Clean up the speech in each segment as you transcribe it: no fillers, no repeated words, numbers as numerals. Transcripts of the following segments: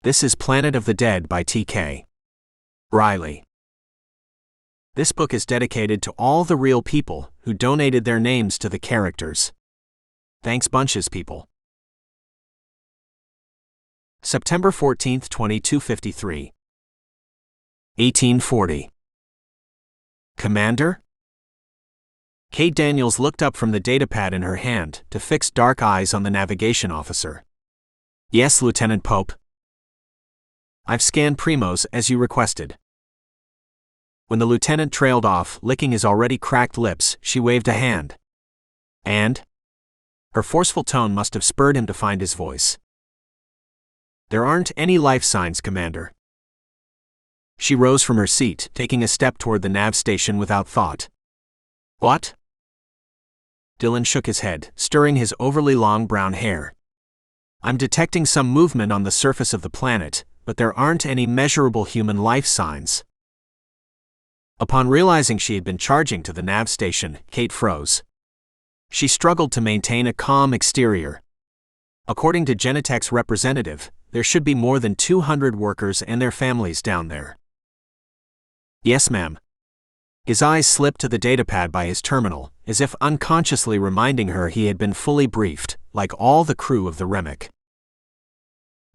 This is Planet of the Dead by T.K. Riley. This book is dedicated to all the real people who donated their names to the characters. Thanks bunches, people. September 14, 2253. 1840. Commander? Kate Daniels looked up from the datapad in her hand to fix dark eyes on the navigation officer. Yes, Lieutenant Pope. I've scanned Primos as you requested. When the lieutenant trailed off, licking his already cracked lips, she waved a hand. And? Her forceful tone must have spurred him to find his voice. There aren't any life signs, Commander. She rose from her seat, taking a step toward the nav station without thought. What? Dylan shook his head, stirring his overly long brown hair. I'm detecting some movement on the surface of the planet, but there aren't any measurable human life signs. Upon realizing she had been charging to the nav station, Kate froze. She struggled to maintain a calm exterior. According to Genetech's representative, there should be more than 200 workers and their families down there. Yes, ma'am. His eyes slipped to the datapad by his terminal, as if unconsciously reminding her he had been fully briefed, like all the crew of the Remick.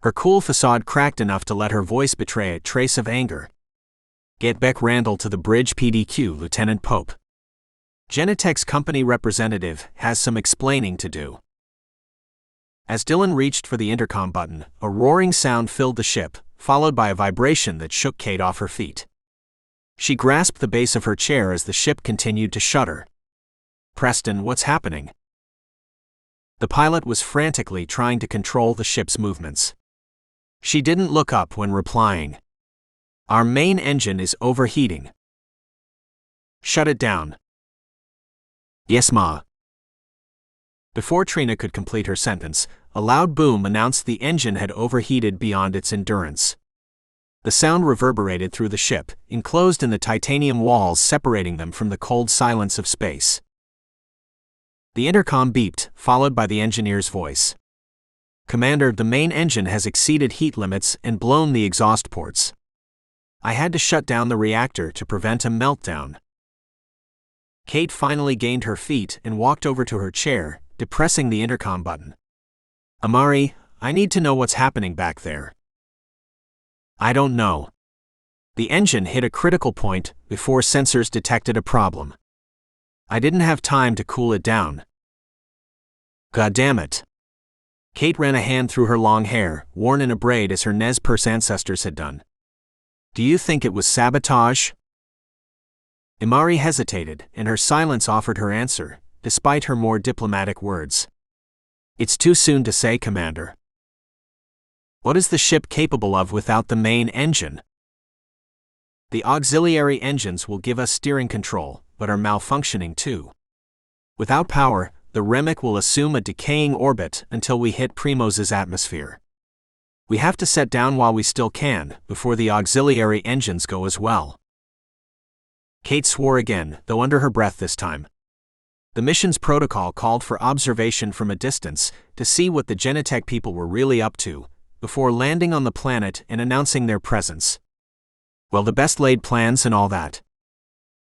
Her cool facade cracked enough to let her voice betray a trace of anger. Get Beck Randall to the bridge PDQ, Lieutenant Pope. Genetech's company representative has some explaining to do. As Dylan reached for the intercom button, a roaring sound filled the ship, followed by a vibration that shook Kate off her feet. She grasped the base of her chair as the ship continued to shudder. Preston, what's happening? The pilot was frantically trying to control the ship's movements. She didn't look up when replying. Our main engine is overheating. Shut it down. Yes, Ma. Before Trina could complete her sentence, a loud boom announced the engine had overheated beyond its endurance. The sound reverberated through the ship, enclosed in the titanium walls separating them from the cold silence of space. The intercom beeped, followed by the engineer's voice. Commander, the main engine has exceeded heat limits and blown the exhaust ports. I had to shut down the reactor to prevent a meltdown. Kate finally gained her feet and walked over to her chair, depressing the intercom button. Amari, I need to know what's happening back there. I don't know. The engine hit a critical point before sensors detected a problem. I didn't have time to cool it down. God damn it. Kate ran a hand through her long hair, worn in a braid as her Nez Perce ancestors had done. Do you think it was sabotage? Imari hesitated, and her silence offered her answer, despite her more diplomatic words. It's too soon to say, Commander. What is the ship capable of without the main engine? The auxiliary engines will give us steering control, but are malfunctioning too. Without power, the Remick will assume a decaying orbit until we hit Primos's atmosphere. We have to set down while we still can, before the auxiliary engines go as well. Kate swore again, though under her breath this time. The mission's protocol called for observation from a distance to see what the Genetech people were really up to, before landing on the planet and announcing their presence. Well, the best laid plans and all that.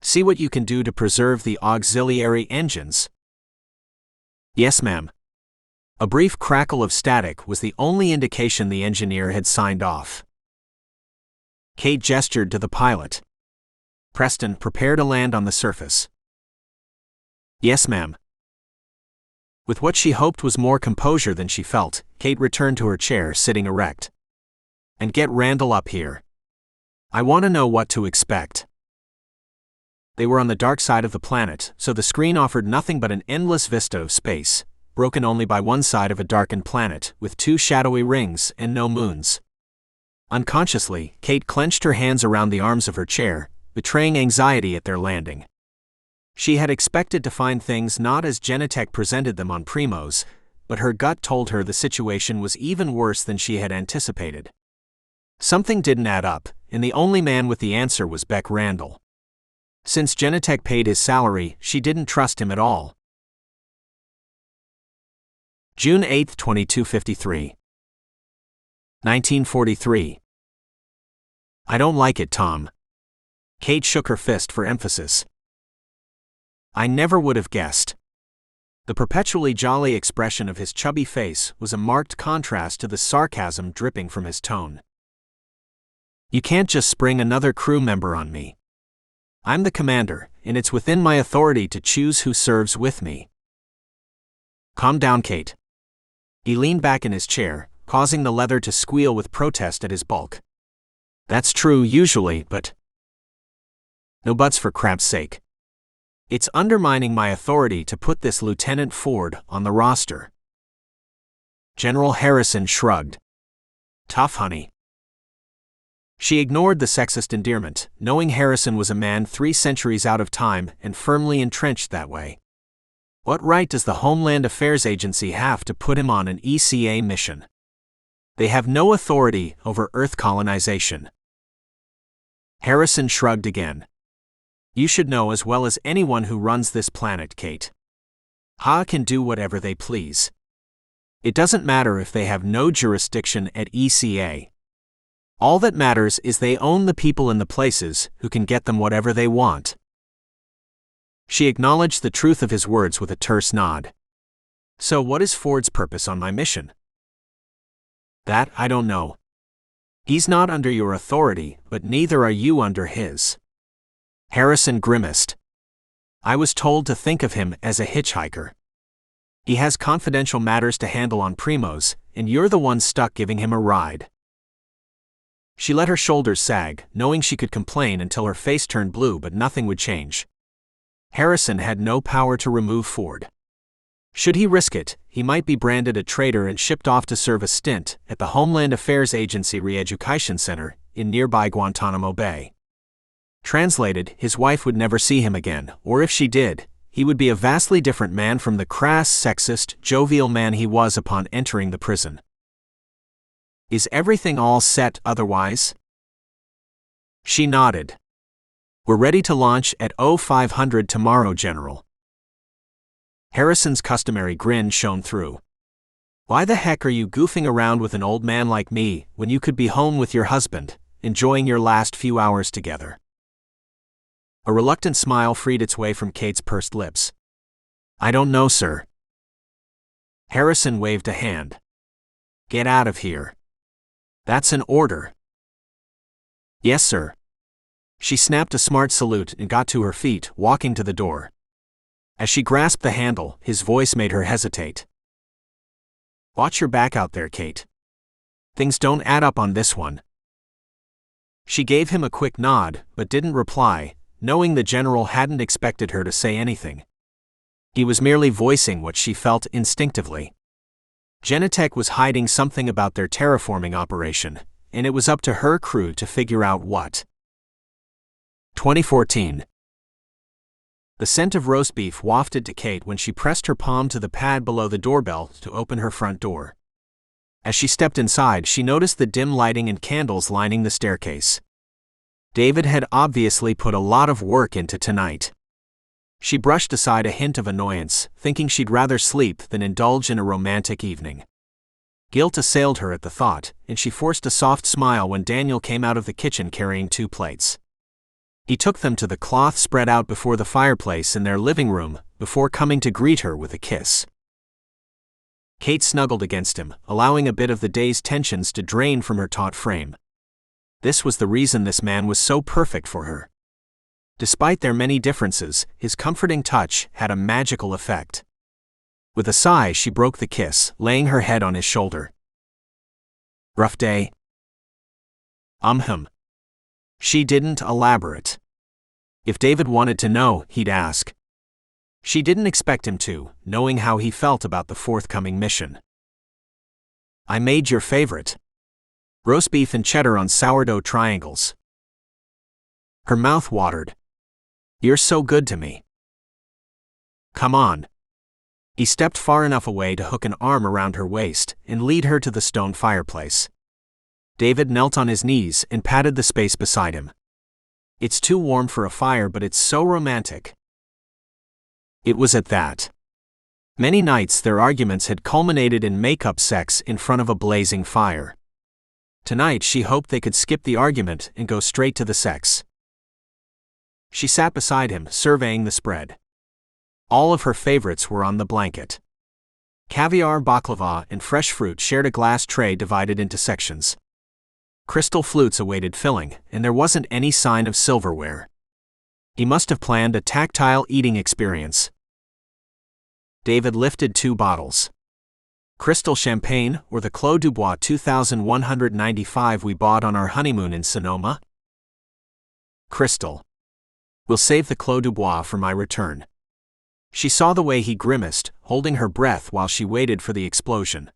See what you can do to preserve the auxiliary engines. Yes, ma'am. A brief crackle of static was the only indication the engineer had signed off. Kate gestured to the pilot. Preston, prepare to land on the surface. Yes, ma'am. With what she hoped was more composure than she felt, Kate returned to her chair, sitting erect. And get Randall up here. I want to know what to expect. They were on the dark side of the planet, so the screen offered nothing but an endless vista of space, broken only by one side of a darkened planet, with two shadowy rings and no moons. Unconsciously, Kate clenched her hands around the arms of her chair, betraying anxiety at their landing. She had expected to find things not as Genetech presented them on Primos, but her gut told her the situation was even worse than she had anticipated. Something didn't add up, and the only man with the answer was Beck Randall. Since Genetech paid his salary, she didn't trust him at all. June 8, 2253. 1943. I don't like it, Tom. Kate shook her fist for emphasis. I never would have guessed. The perpetually jolly expression of his chubby face was a marked contrast to the sarcasm dripping from his tone. You can't just spring another crew member on me. I'm the commander, and it's within my authority to choose who serves with me. Calm down, Kate. He leaned back in his chair, causing the leather to squeal with protest at his bulk. That's true usually, but no buts for crap's sake. It's undermining my authority to put this Lieutenant Ford on the roster. General Harrison shrugged. Tough, honey. She ignored the sexist endearment, knowing Harrison was a man 3 centuries out of time and firmly entrenched that way. What right does the Homeland Affairs Agency have to put him on an ECA mission? They have no authority over Earth colonization. Harrison shrugged again. You should know as well as anyone who runs this planet, Kate. Ha can do whatever they please. It doesn't matter if they have no jurisdiction at ECA. All that matters is they own the people and the places who can get them whatever they want. She acknowledged the truth of his words with a terse nod. So what is Ford's purpose on my mission? That I don't know. He's not under your authority, but neither are you under his. Harrison grimaced. I was told to think of him as a hitchhiker. He has confidential matters to handle on Primos, and you're the one stuck giving him a ride. She let her shoulders sag, knowing she could complain until her face turned blue, but nothing would change. Harrison had no power to remove Ford. Should he risk it, he might be branded a traitor and shipped off to serve a stint at the Homeland Affairs Agency Re-Education Center in nearby Guantanamo Bay. Translated, his wife would never see him again, or if she did, he would be a vastly different man from the crass, sexist, jovial man he was upon entering the prison. Is everything all set otherwise? She nodded. We're ready to launch at 0500 tomorrow, General. Harrison's customary grin shone through. Why the heck are you goofing around with an old man like me when you could be home with your husband, enjoying your last few hours together? A reluctant smile freed its way from Kate's pursed lips. I don't know, sir. Harrison waved a hand. Get out of here. That's an order. Yes, sir. She snapped a smart salute and got to her feet, walking to the door. As she grasped the handle, his voice made her hesitate. Watch your back out there, Kate. Things don't add up on this one. She gave him a quick nod, but didn't reply, knowing the general hadn't expected her to say anything. He was merely voicing what she felt instinctively. Genetech was hiding something about their terraforming operation, and it was up to her crew to figure out what. 2014. The scent of roast beef wafted to Kate when she pressed her palm to the pad below the doorbell to open her front door. As she stepped inside, she noticed the dim lighting and candles lining the staircase. David had obviously put a lot of work into tonight. She brushed aside a hint of annoyance, thinking she'd rather sleep than indulge in a romantic evening. Guilt assailed her at the thought, and she forced a soft smile when Daniel came out of the kitchen carrying 2 plates. He took them to the cloth spread out before the fireplace in their living room, before coming to greet her with a kiss. Kate snuggled against him, allowing a bit of the day's tensions to drain from her taut frame. This was the reason this man was so perfect for her. Despite their many differences, his comforting touch had a magical effect. With a sigh, she broke the kiss, laying her head on his shoulder. Rough day? She didn't elaborate. If David wanted to know, he'd ask. She didn't expect him to, knowing how he felt about the forthcoming mission. I made your favorite. Roast beef and cheddar on sourdough triangles. Her mouth watered. You're so good to me. Come on. He stepped far enough away to hook an arm around her waist and lead her to the stone fireplace. David knelt on his knees and patted the space beside him. It's too warm for a fire, but it's so romantic. It was at that. Many nights their arguments had culminated in make-up sex in front of a blazing fire. Tonight she hoped they could skip the argument and go straight to the sex. She sat beside him, surveying the spread. All of her favorites were on the blanket. Caviar, baklava, and fresh fruit shared a glass tray divided into sections. Crystal flutes awaited filling, and there wasn't any sign of silverware. He must have planned a tactile eating experience. David lifted 2 bottles. Crystal Champagne, or the Clos du Bois 2195 we bought on our honeymoon in Sonoma? Crystal. We'll save the Clos du Bois for my return. She saw the way he grimaced, holding her breath while she waited for the explosion.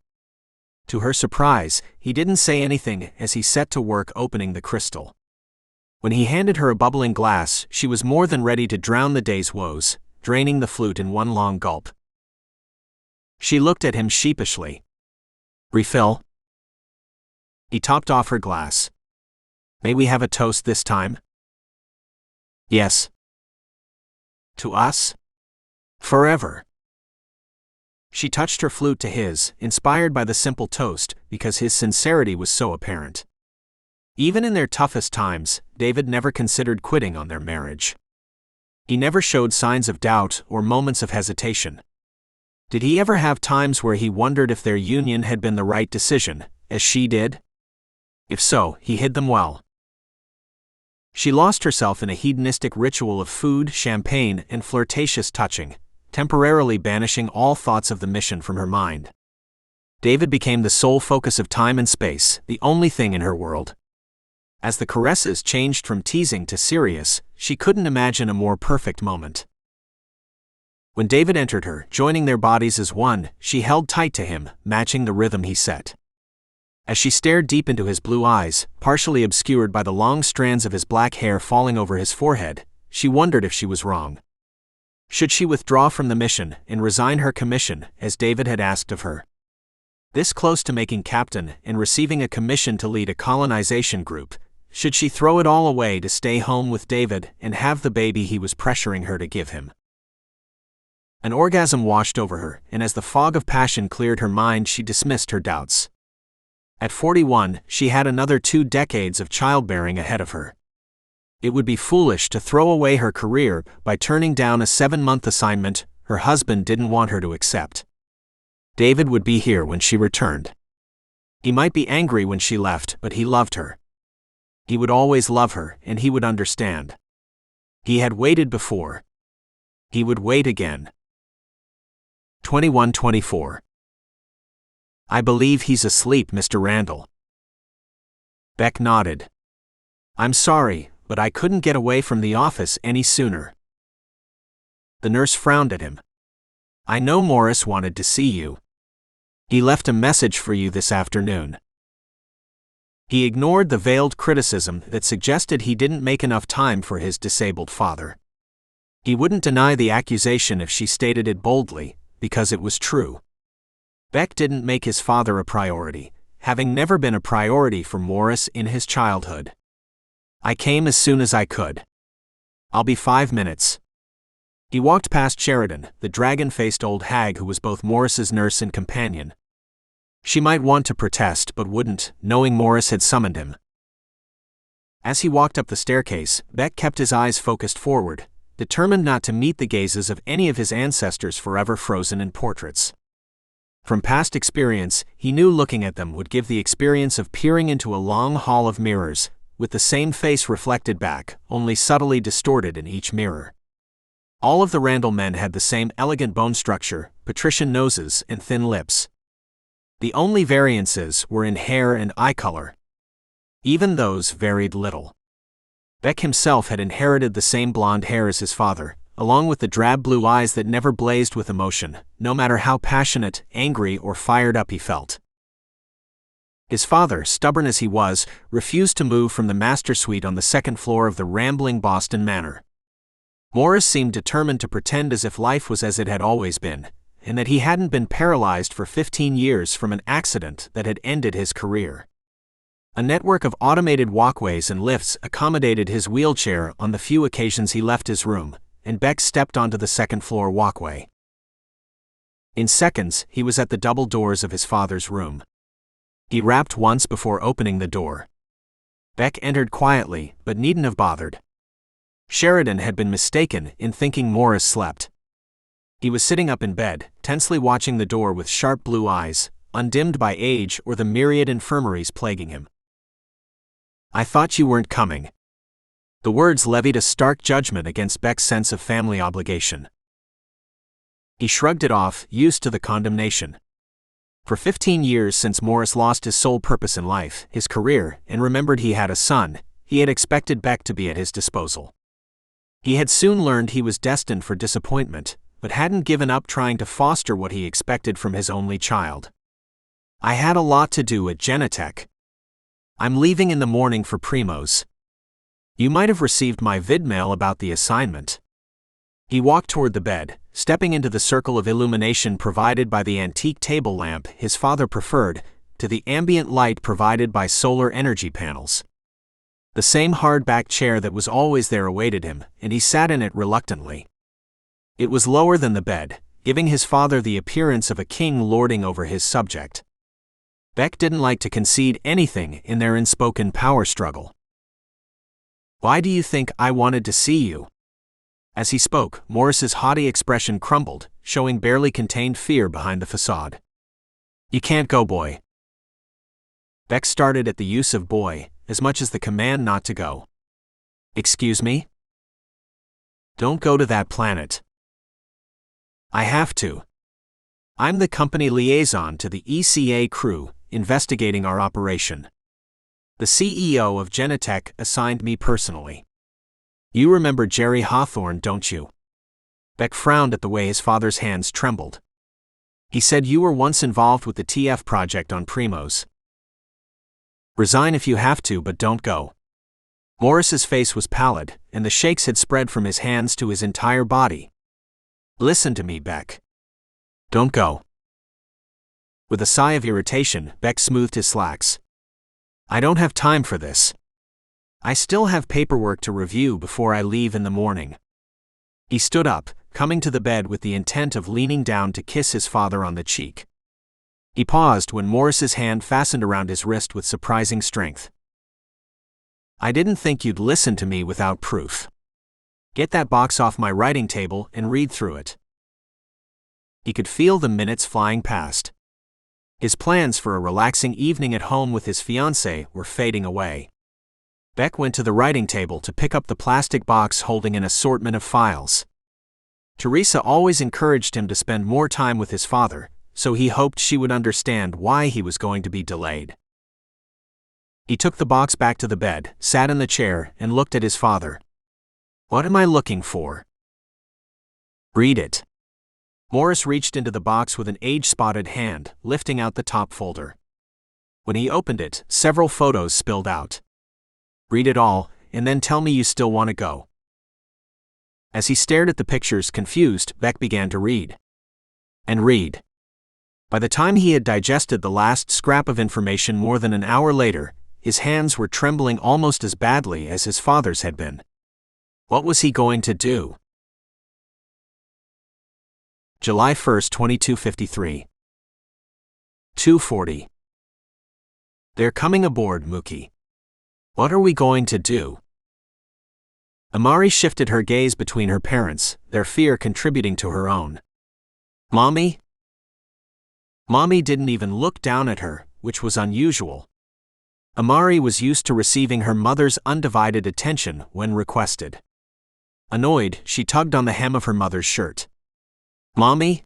To her surprise, he didn't say anything as he set to work opening the crystal. When he handed her a bubbling glass, she was more than ready to drown the day's woes, draining the flute in one long gulp. She looked at him sheepishly. Refill? He topped off her glass. May we have a toast this time? Yes. To us? Forever. She touched her flute to his, inspired by the simple toast, because his sincerity was so apparent. Even in their toughest times, David never considered quitting on their marriage. He never showed signs of doubt or moments of hesitation. Did he ever have times where he wondered if their union had been the right decision, as she did? If so, he hid them well. She lost herself in a hedonistic ritual of food, champagne, and flirtatious touching, temporarily banishing all thoughts of the mission from her mind. David became the sole focus of time and space, the only thing in her world. As the caresses changed from teasing to serious, she couldn't imagine a more perfect moment. When David entered her, joining their bodies as one, she held tight to him, matching the rhythm he set. As she stared deep into his blue eyes, partially obscured by the long strands of his black hair falling over his forehead, she wondered if she was wrong. Should she withdraw from the mission and resign her commission, as David had asked of her? This close to making captain and receiving a commission to lead a colonization group, should she throw it all away to stay home with David and have the baby he was pressuring her to give him? An orgasm washed over her, and as the fog of passion cleared her mind, she dismissed her doubts. At 41, she had another 2 decades of childbearing ahead of her. It would be foolish to throw away her career by turning down a 7-month assignment her husband didn't want her to accept. David would be here when she returned. He might be angry when she left, but he loved her. He would always love her, and he would understand. He had waited before. He would wait again. 21:24. I believe he's asleep, Mr. Randall. Beck nodded. I'm sorry, but I couldn't get away from the office any sooner. The nurse frowned at him. I know Morris wanted to see you. He left a message for you this afternoon. He ignored the veiled criticism that suggested he didn't make enough time for his disabled father. He wouldn't deny the accusation if she stated it boldly, because it was true. Beck didn't make his father a priority, having never been a priority for Morris in his childhood. I came as soon as I could. I'll be 5 minutes. He walked past Sheridan, the dragon-faced old hag who was both Morris's nurse and companion. She might want to protest but wouldn't, knowing Morris had summoned him. As he walked up the staircase, Beck kept his eyes focused forward, determined not to meet the gazes of any of his ancestors forever frozen in portraits. From past experience, he knew looking at them would give the experience of peering into a long hall of mirrors, with the same face reflected back, only subtly distorted in each mirror. All of the Randall men had the same elegant bone structure, patrician noses, and thin lips. The only variances were in hair and eye color. Even those varied little. Beck himself had inherited the same blonde hair as his father, along with the drab blue eyes that never blazed with emotion, no matter how passionate, angry, or fired up he felt. His father, stubborn as he was, refused to move from the master suite on the 2nd floor of the rambling Boston manor. Morris seemed determined to pretend as if life was as it had always been, and that he hadn't been paralyzed for 15 years from an accident that had ended his career. A network of automated walkways and lifts accommodated his wheelchair on the few occasions he left his room, and Beck stepped onto the 2nd floor walkway. In seconds, he was at the double doors of his father's room. He rapped once before opening the door. Beck entered quietly, but needn't have bothered. Sheridan had been mistaken in thinking Morris slept. He was sitting up in bed, tensely watching the door with sharp blue eyes, undimmed by age or the myriad infirmaries plaguing him. "I thought you weren't coming." The words levied a stark judgment against Beck's sense of family obligation. He shrugged it off, used to the condemnation. For 15 years since Morris lost his sole purpose in life, his career, and remembered he had a son, he had expected Beck to be at his disposal. He had soon learned he was destined for disappointment, but hadn't given up trying to foster what he expected from his only child. "I had a lot to do at Genentech. I'm leaving in the morning for Primos. You might have received my vidmail about the assignment." He walked toward the bed, stepping into the circle of illumination provided by the antique table lamp his father preferred to the ambient light provided by solar energy panels. The same hard-backed chair that was always there awaited him, and he sat in it reluctantly. It was lower than the bed, giving his father the appearance of a king lording over his subject. Beck didn't like to concede anything in their unspoken power struggle. "Why do you think I wanted to see you?" As he spoke, Morris's haughty expression crumbled, showing barely contained fear behind the facade. "You can't go, boy." Beck started at the use of boy, as much as the command not to go. "Excuse me?" "Don't go to that planet." "I have to. I'm the company liaison to the ECA crew, investigating our operation. The CEO of Genentech assigned me personally. You remember Jerry Hawthorne, don't you?" Beck frowned at the way his father's hands trembled. "He said you were once involved with the TF project on Primos. Resign if you have to, but don't go." Morris's face was pallid, and the shakes had spread from his hands to his entire body. "Listen to me, Beck. Don't go." With a sigh of irritation, Beck smoothed his slacks. "I don't have time for this. I still have paperwork to review before I leave in the morning." He stood up, coming to the bed with the intent of leaning down to kiss his father on the cheek. He paused when Morris's hand fastened around his wrist with surprising strength. "I didn't think you'd listen to me without proof. Get that box off my writing table and read through it." He could feel the minutes flying past. His plans for a relaxing evening at home with his fiancée were fading away. Beck went to the writing table to pick up the plastic box holding an assortment of files. Teresa always encouraged him to spend more time with his father, so he hoped she would understand why he was going to be delayed. He took the box back to the bed, sat in the chair, and looked at his father. "What am I looking for?" "Read it." Morris reached into the box with an age-spotted hand, lifting out the top folder. When he opened it, several photos spilled out. "Read it all, and then tell me you still want to go." As he stared at the pictures confused, Beck began to read. And read. By the time he had digested the last scrap of information more than an hour later, his hands were trembling almost as badly as his father's had been. What was he going to do? July 1st, 2253. 2:40. "They're coming aboard, Mookie. What are we going to do?" Amari shifted her gaze between her parents, their fear contributing to her own. "Mommy?" Mommy didn't even look down at her, which was unusual. Amari was used to receiving her mother's undivided attention when requested. Annoyed, she tugged on the hem of her mother's shirt. "Mommy?"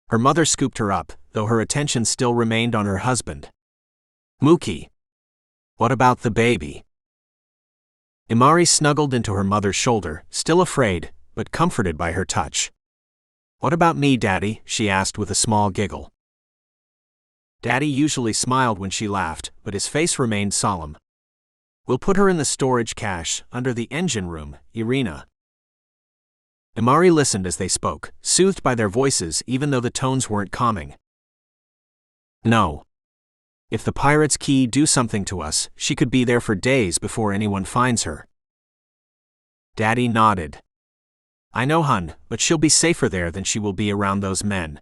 Her mother scooped her up, though her attention still remained on her husband. "Mookie. What about the baby?" Imari snuggled into her mother's shoulder, still afraid, but comforted by her touch. "What about me, Daddy?" she asked with a small giggle. Daddy usually smiled when she laughed, but his face remained solemn. "We'll put her in the storage cache, under the engine room, Irina." Imari listened as they spoke, soothed by their voices even though the tones weren't calming. "No. If the pirates key do something to us, she could be there for days before anyone finds her." Daddy nodded. "I know, hun, but she'll be safer there than she will be around those men."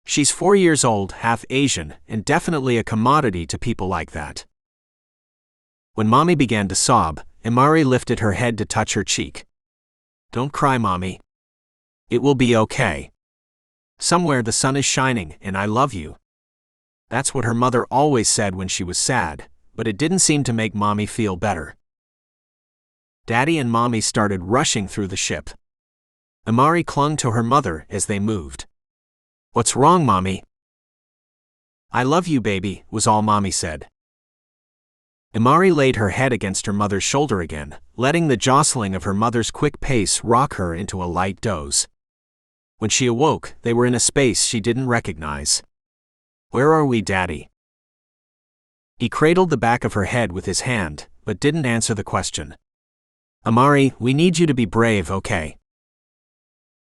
She's 4 years old, half Asian, and definitely a commodity to people like that. When Mommy began to sob, Imari lifted her head to touch her cheek. Don't cry, Mommy. It will be okay. Somewhere the sun is shining, and I love you. That's what her mother always said when she was sad, but it didn't seem to make Mommy feel better. Daddy and Mommy started rushing through the ship. Imari clung to her mother as they moved. What's wrong, Mommy? I love you, baby, was all Mommy said. Imari laid her head against her mother's shoulder again, letting the jostling of her mother's quick pace rock her into a light doze. When she awoke, they were in a space she didn't recognize. Where are we, Daddy? He cradled the back of her head with his hand, but didn't answer the question. Imari, we need you to be brave, okay?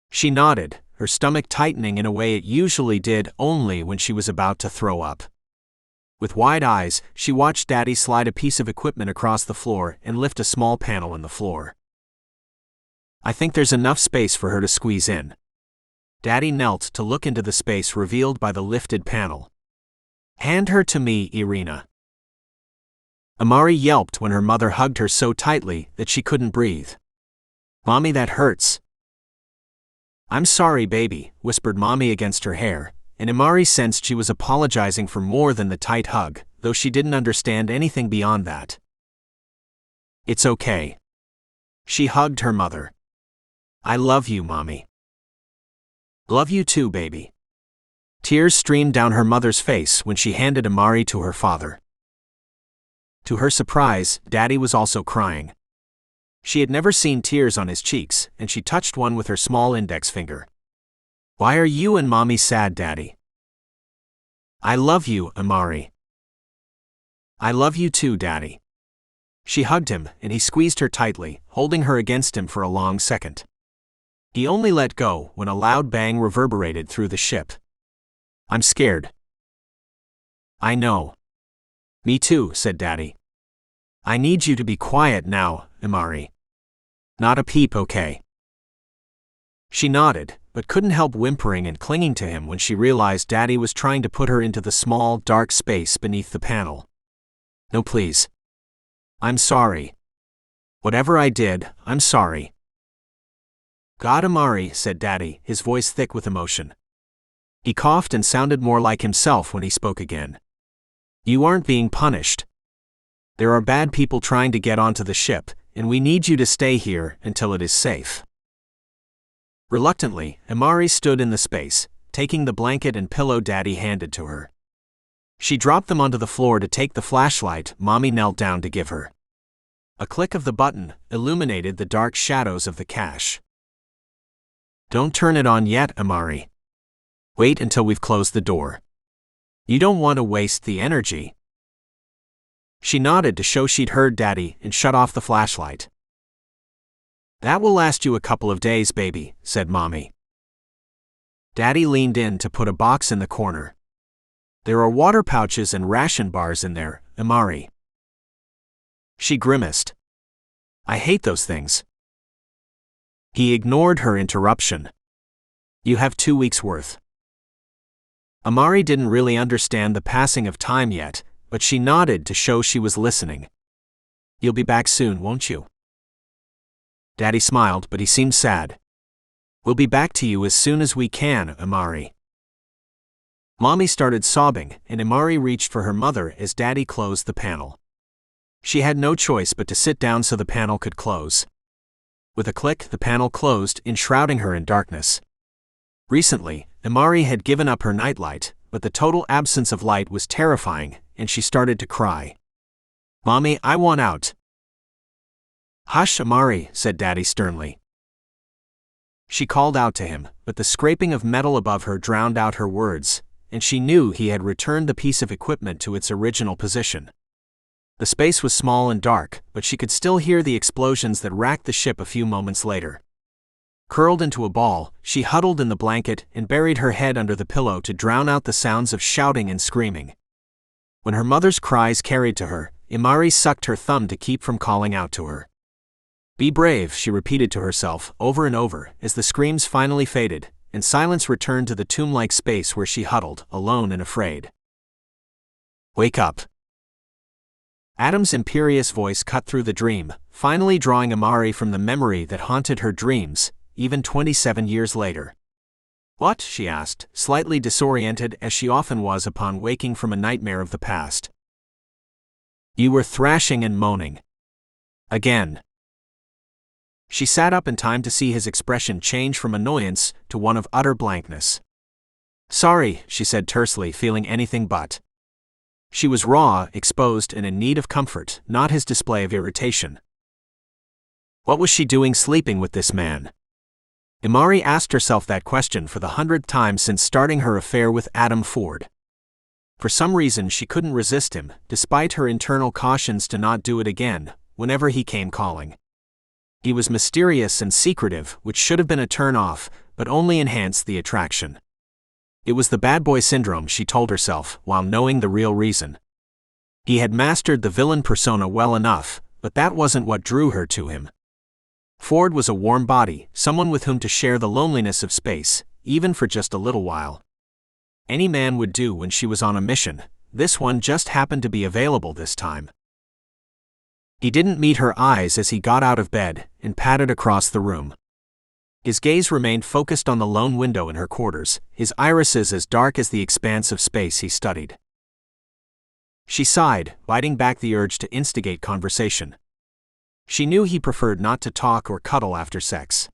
She nodded, her stomach tightening in a way it usually did only when she was about to throw up. With wide eyes, she watched Daddy slide a piece of equipment across the floor and lift a small panel in the floor. I think there's enough space for her to squeeze in. Daddy knelt to look into the space revealed by the lifted panel. Hand her to me, Irina. Imari yelped when her mother hugged her so tightly that she couldn't breathe. Mommy, that hurts. I'm sorry, baby, whispered Mommy against her hair, and Imari sensed she was apologizing for more than the tight hug, though she didn't understand anything beyond that. It's okay. She hugged her mother. I love you, Mommy. Love you too, baby. Tears streamed down her mother's face when she handed Imari to her father. To her surprise, Daddy was also crying. She had never seen tears on his cheeks, and she touched one with her small index finger. Why are you and Mommy sad, Daddy? I love you, Imari. I love you too, Daddy. She hugged him, and he squeezed her tightly, holding her against him for a long second. He only let go when a loud bang reverberated through the ship. I'm scared. I know. Me too, said Daddy. I need you to be quiet now, Imari. Not a peep, okay? She nodded, but couldn't help whimpering and clinging to him when she realized Daddy was trying to put her into the small, dark space beneath the panel. No, please. I'm sorry. Whatever I did, I'm sorry. God, Imari, said Daddy, his voice thick with emotion. He coughed and sounded more like himself when he spoke again. You aren't being punished. There are bad people trying to get onto the ship, and we need you to stay here until it is safe. Reluctantly, Imari stood in the space, taking the blanket and pillow Daddy handed to her. She dropped them onto the floor to take the flashlight Mommy knelt down to give her. A click of the button illuminated the dark shadows of the cache. Don't turn it on yet, Imari. Wait until we've closed the door. You don't want to waste the energy. She nodded to show she'd heard Daddy and shut off the flashlight. That will last you a couple of days, baby, said Mommy. Daddy leaned in to put a box in the corner. There are water pouches and ration bars in there, Imari. She grimaced. I hate those things. He ignored her interruption. You have 2 weeks' worth. Imari didn't really understand the passing of time yet, but she nodded to show she was listening. You'll be back soon, won't you? Daddy smiled, but he seemed sad. We'll be back to you as soon as we can, Imari. Mommy started sobbing, and Imari reached for her mother as Daddy closed the panel. She had no choice but to sit down so the panel could close. With a click, the panel closed, enshrouding her in darkness. Recently, Imari had given up her nightlight, but the total absence of light was terrifying, and she started to cry. Mommy, I want out. Hush, Imari, said Daddy sternly. She called out to him, but the scraping of metal above her drowned out her words, and she knew he had returned the piece of equipment to its original position. The space was small and dark, but she could still hear the explosions that racked the ship a few moments later. Curled into a ball, she huddled in the blanket and buried her head under the pillow to drown out the sounds of shouting and screaming. When her mother's cries carried to her, Imari sucked her thumb to keep from calling out to her. Be brave, she repeated to herself over and over as the screams finally faded, and silence returned to the tomb-like space where she huddled, alone and afraid. "Wake up." Adam's imperious voice cut through the dream, finally drawing Imari from the memory that haunted her dreams, even 27 years later. "What?" she asked, slightly disoriented as she often was upon waking from a nightmare of the past. "You were thrashing and moaning. Again." She sat up in time to see his expression change from annoyance to one of utter blankness. "Sorry," she said tersely, feeling anything but. She was raw, exposed, and in need of comfort, not his display of irritation. What was she doing sleeping with this man? Imari asked herself that question for the 100th time since starting her affair with Adam Ford. For some reason she couldn't resist him, despite her internal cautions to not do it again, whenever he came calling. He was mysterious and secretive, which should have been a turn-off, but only enhanced the attraction. It was the bad boy syndrome, she told herself, while knowing the real reason. He had mastered the villain persona well enough, but that wasn't what drew her to him. Ford was a warm body, someone with whom to share the loneliness of space, even for just a little while. Any man would do when she was on a mission. This one just happened to be available this time. He didn't meet her eyes as he got out of bed and padded across the room. His gaze remained focused on the lone window in her quarters, his irises as dark as the expanse of space he studied. She sighed, biting back the urge to instigate conversation. She knew he preferred not to talk or cuddle after sex.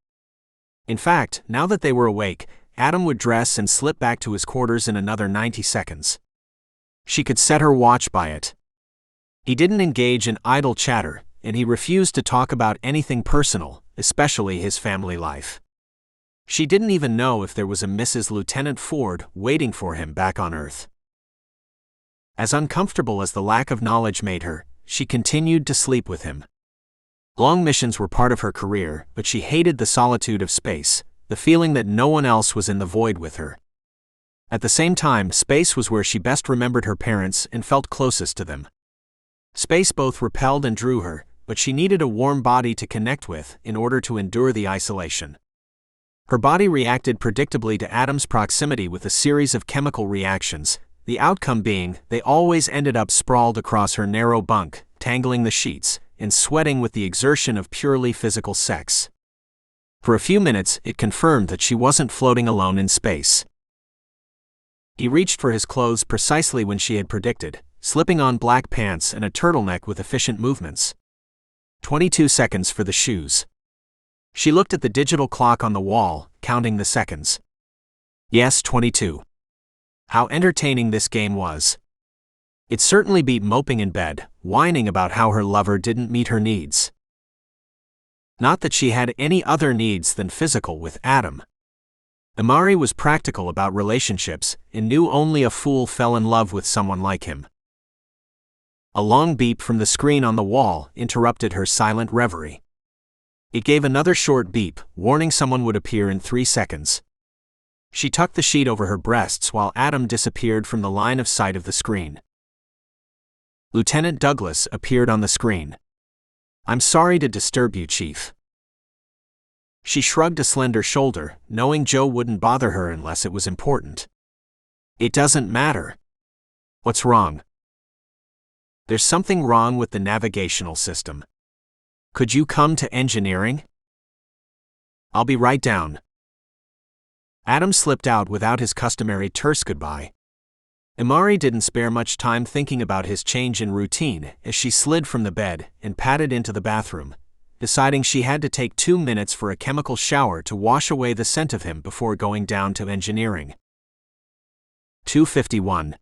In fact, now that they were awake, Adam would dress and slip back to his quarters in another 90 seconds. She could set her watch by it. He didn't engage in idle chatter, and he refused to talk about anything personal, especially his family life. She didn't even know if there was a Mrs. Lieutenant Ford waiting for him back on Earth. As uncomfortable as the lack of knowledge made her, she continued to sleep with him. Long missions were part of her career, but she hated the solitude of space, the feeling that no one else was in the void with her. At the same time, space was where she best remembered her parents and felt closest to them. Space both repelled and drew her, but she needed a warm body to connect with in order to endure the isolation. Her body reacted predictably to Adam's proximity with a series of chemical reactions, the outcome being they always ended up sprawled across her narrow bunk, tangling the sheets, and sweating with the exertion of purely physical sex. For a few minutes, it confirmed that she wasn't floating alone in space. He reached for his clothes precisely when she had predicted, slipping on black pants and a turtleneck with efficient movements. 22 seconds for the shoes. She looked at the digital clock on the wall, counting the seconds. Yes, 22. How entertaining this game was. It certainly beat moping in bed, whining about how her lover didn't meet her needs. Not that she had any other needs than physical with Adam. Imari was practical about relationships and knew only a fool fell in love with someone like him. A long beep from the screen on the wall interrupted her silent reverie. It gave another short beep, warning someone would appear in 3 seconds. She tucked the sheet over her breasts while Adam disappeared from the line of sight of the screen. Lieutenant Douglas appeared on the screen. "I'm sorry to disturb you, Chief." She shrugged a slender shoulder, knowing Joe wouldn't bother her unless it was important. "It doesn't matter." "What's wrong?" "There's something wrong with the navigational system. Could you come to engineering?" "I'll be right down." Adam slipped out without his customary terse goodbye. Imari didn't spare much time thinking about his change in routine as she slid from the bed and padded into the bathroom, deciding she had to take 2 minutes for a chemical shower to wash away the scent of him before going down to engineering. 2:51.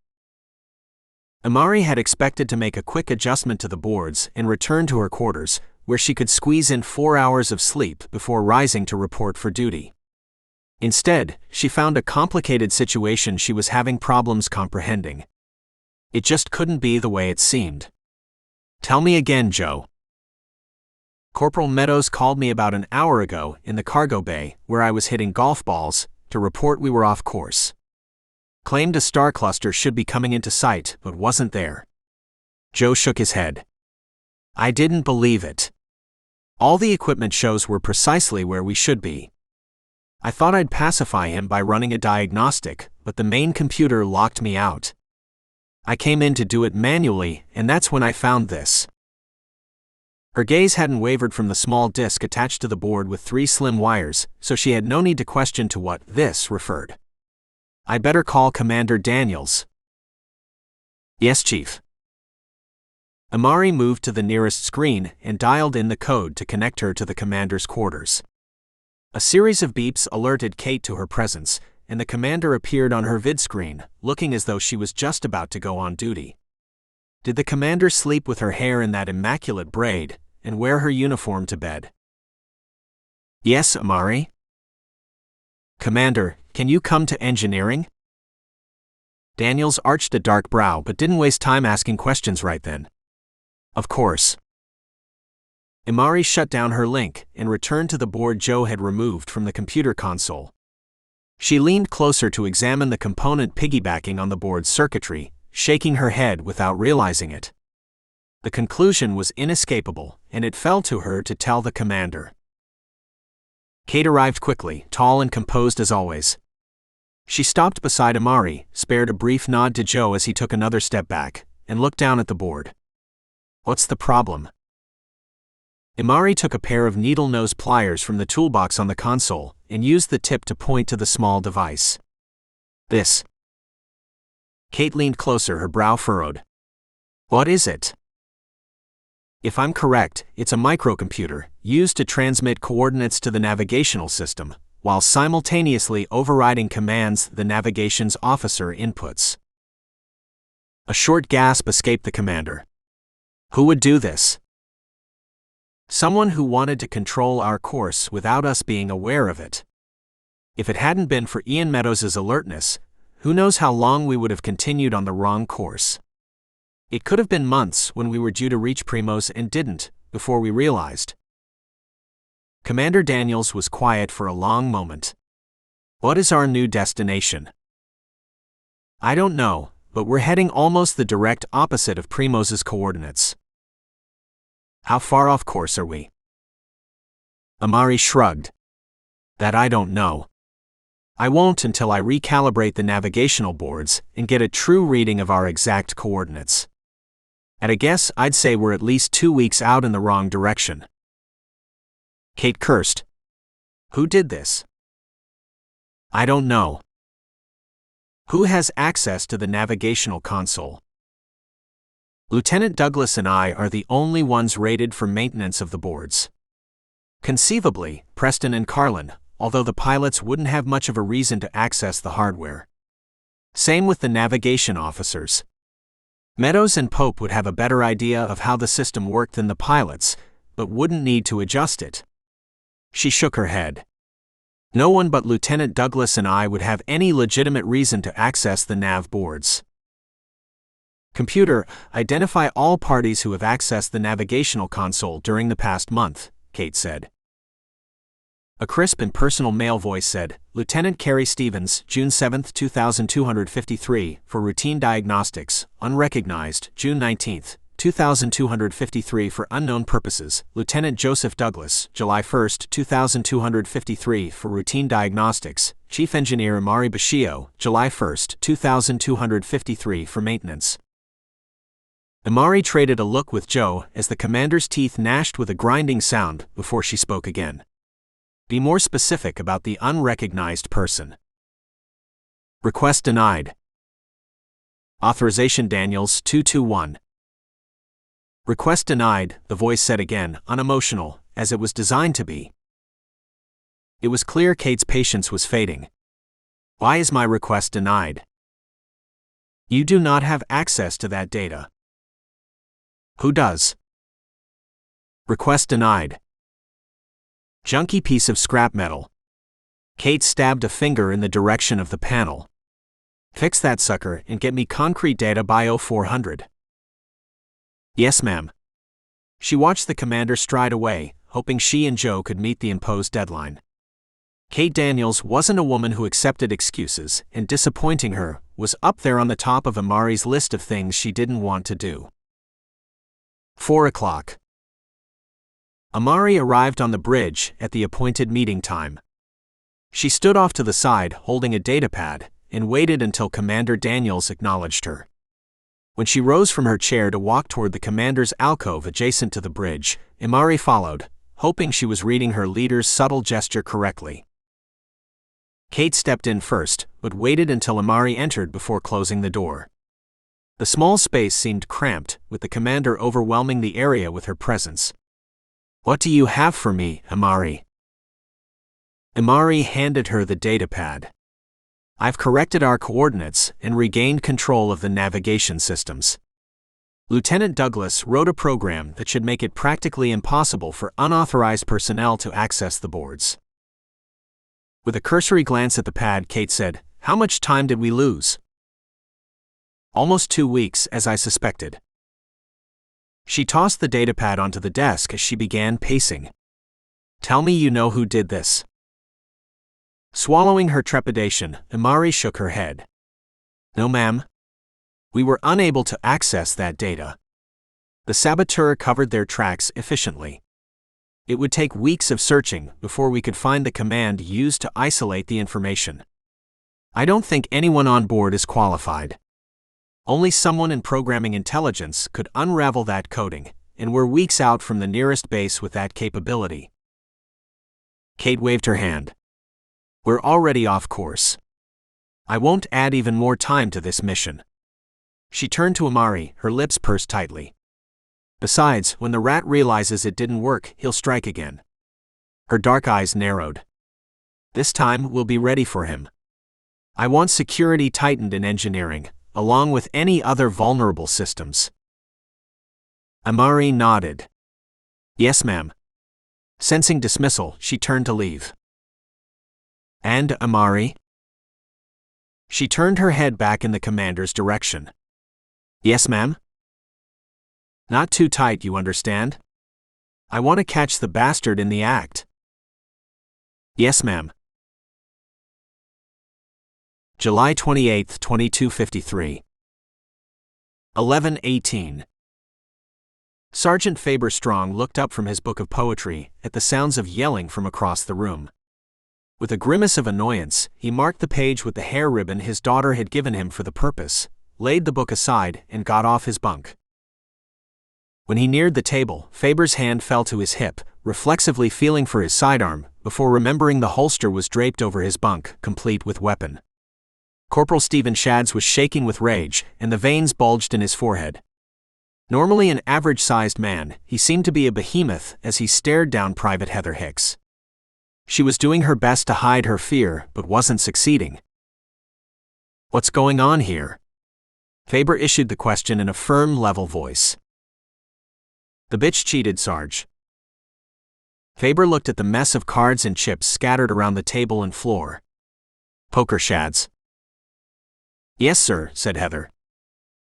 Imari had expected to make a quick adjustment to the boards and return to her quarters, where she could squeeze in 4 hours of sleep before rising to report for duty. Instead, she found a complicated situation she was having problems comprehending. It just couldn't be the way it seemed. "Tell me again, Joe." "Corporal Meadows called me about an hour ago in the cargo bay, where I was hitting golf balls, to report we were off course. Claimed a star cluster should be coming into sight, but wasn't there." Joe shook his head. "I didn't believe it. All the equipment shows we're precisely where we should be." I thought I'd pacify him by running a diagnostic, but the main computer locked me out. I came in to do it manually, and that's when I found this. Her gaze hadn't wavered from the small disk attached to the board with 3 slim wires, so she had no need to question to what this referred. I'd better call Commander Daniels. Yes, Chief. Amari moved to the nearest screen and dialed in the code to connect her to the commander's quarters. A series of beeps alerted Kate to her presence, and the commander appeared on her vid screen, looking as though she was just about to go on duty. Did the commander sleep with her hair in that immaculate braid, and wear her uniform to bed? Yes, Amari? Commander, can you come to engineering? Daniels arched a dark brow but didn't waste time asking questions right then. Of course. Amari shut down her link and returned to the board Joe had removed from the computer console. She leaned closer to examine the component piggybacking on the board's circuitry, shaking her head without realizing it. The conclusion was inescapable, and it fell to her to tell the commander. Kate arrived quickly, tall and composed as always. She stopped beside Amari, spared a brief nod to Joe as he took another step back, and looked down at the board. What's the problem? Amari took a pair of needle-nose pliers from the toolbox on the console and used the tip to point to the small device. This. Kate leaned closer, her brow furrowed. What is it? If I'm correct, it's a microcomputer used to transmit coordinates to the navigational system, while simultaneously overriding commands the navigation's officer inputs. A short gasp escaped the commander. Who would do this? Someone who wanted to control our course without us being aware of it. If it hadn't been for Ian Meadows' alertness, who knows how long we would have continued on the wrong course. It could have been months when we were due to reach Primos and didn't, before we realized. Commander Daniels was quiet for a long moment. What is our new destination? I don't know, but we're heading almost the direct opposite of Primos' coordinates. How far off course are we? Amari shrugged. That I don't know. I won't until I recalibrate the navigational boards and get a true reading of our exact coordinates. At a guess, I'd say we're at least 2 weeks out in the wrong direction. Kate cursed. Who did this? I don't know. Who has access to the navigational console? Lieutenant Douglas and I are the only ones rated for maintenance of the boards. Conceivably, Preston and Carlin, although the pilots wouldn't have much of a reason to access the hardware. Same with the navigation officers. Meadows and Pope would have a better idea of how the system worked than the pilots, but wouldn't need to adjust it. She shook her head. No one but Lieutenant Douglas and I would have any legitimate reason to access the nav boards. Computer, identify all parties who have accessed the navigational console during the past month, Kate said. A crisp and personal male voice said, Lieutenant Carey Stevens, June 7, 2253, for routine diagnostics, unrecognized, June 19, 2253 for unknown purposes, Lieutenant Joseph Douglas, July 1, 2253 for routine diagnostics, Chief Engineer Amari Bashio, July 1, 2253 for maintenance. Amari traded a look with Joe as the commander's teeth gnashed with a grinding sound before she spoke again. Be more specific about the unrecognized person. Request denied. Authorization Daniels 221. Request denied, the voice said again, unemotional, as it was designed to be. It was clear Kate's patience was fading. Why is my request denied? You do not have access to that data. Who does? Request denied. Junky piece of scrap metal. Kate stabbed a finger in the direction of the panel. Fix that sucker and get me concrete data by 0400. Yes, ma'am. She watched the commander stride away, hoping she and Joe could meet the imposed deadline. Kate Daniels wasn't a woman who accepted excuses, and disappointing her was up there on the top of Amari's list of things she didn't want to do. 4 o'clock. Amari arrived on the bridge at the appointed meeting time. She stood off to the side, holding a datapad, and waited until Commander Daniels acknowledged her. When she rose from her chair to walk toward the commander's alcove adjacent to the bridge, Imari followed, hoping she was reading her leader's subtle gesture correctly. Kate stepped in first, but waited until Imari entered before closing the door. The small space seemed cramped, with the commander overwhelming the area with her presence. "What do you have for me, Imari?" Imari handed her the datapad. "I've corrected our coordinates and regained control of the navigation systems. Lieutenant Douglas wrote a program that should make it practically impossible for unauthorized personnel to access the boards." With a cursory glance at the pad, Kate said, "How much time did we lose?" "Almost 2 weeks, as I suspected." She tossed the datapad onto the desk as she began pacing. "Tell me you know who did this." Swallowing her trepidation, Imari shook her head. "No, ma'am. We were unable to access that data. The saboteur covered their tracks efficiently. It would take weeks of searching before we could find the command used to isolate the information. I don't think anyone on board is qualified. Only someone in programming intelligence could unravel that coding, and we're weeks out from the nearest base with that capability." Kate waved her hand. "We're already off course. I won't add even more time to this mission." She turned to Imari, her lips pursed tightly. "Besides, when the rat realizes it didn't work, he'll strike again." Her dark eyes narrowed. "This time, we'll be ready for him. I want security tightened in engineering, along with any other vulnerable systems." Imari nodded. "Yes, ma'am." Sensing dismissal, she turned to leave. "And Imari?" She turned her head back in the commander's direction. "Yes, ma'am?" "Not too tight, you understand? I want to catch the bastard in the act." "Yes, ma'am." July 28, 2253. 11:18. Sergeant Faber Strong looked up from his book of poetry at the sounds of yelling from across the room. With a grimace of annoyance, he marked the page with the hair ribbon his daughter had given him for the purpose, laid the book aside, and got off his bunk. When he neared the table, Faber's hand fell to his hip, reflexively feeling for his sidearm, before remembering the holster was draped over his bunk, complete with weapon. Corporal Stephen Shads was shaking with rage, and the veins bulged in his forehead. Normally an average-sized man, he seemed to be a behemoth as he stared down Private Heather Hicks. She was doing her best to hide her fear, but wasn't succeeding. "What's going on here?" Faber issued the question in a firm, level voice. "The bitch cheated, Sarge." Faber looked at the mess of cards and chips scattered around the table and floor. "Poker, Shads." "Yes, sir," said Heather.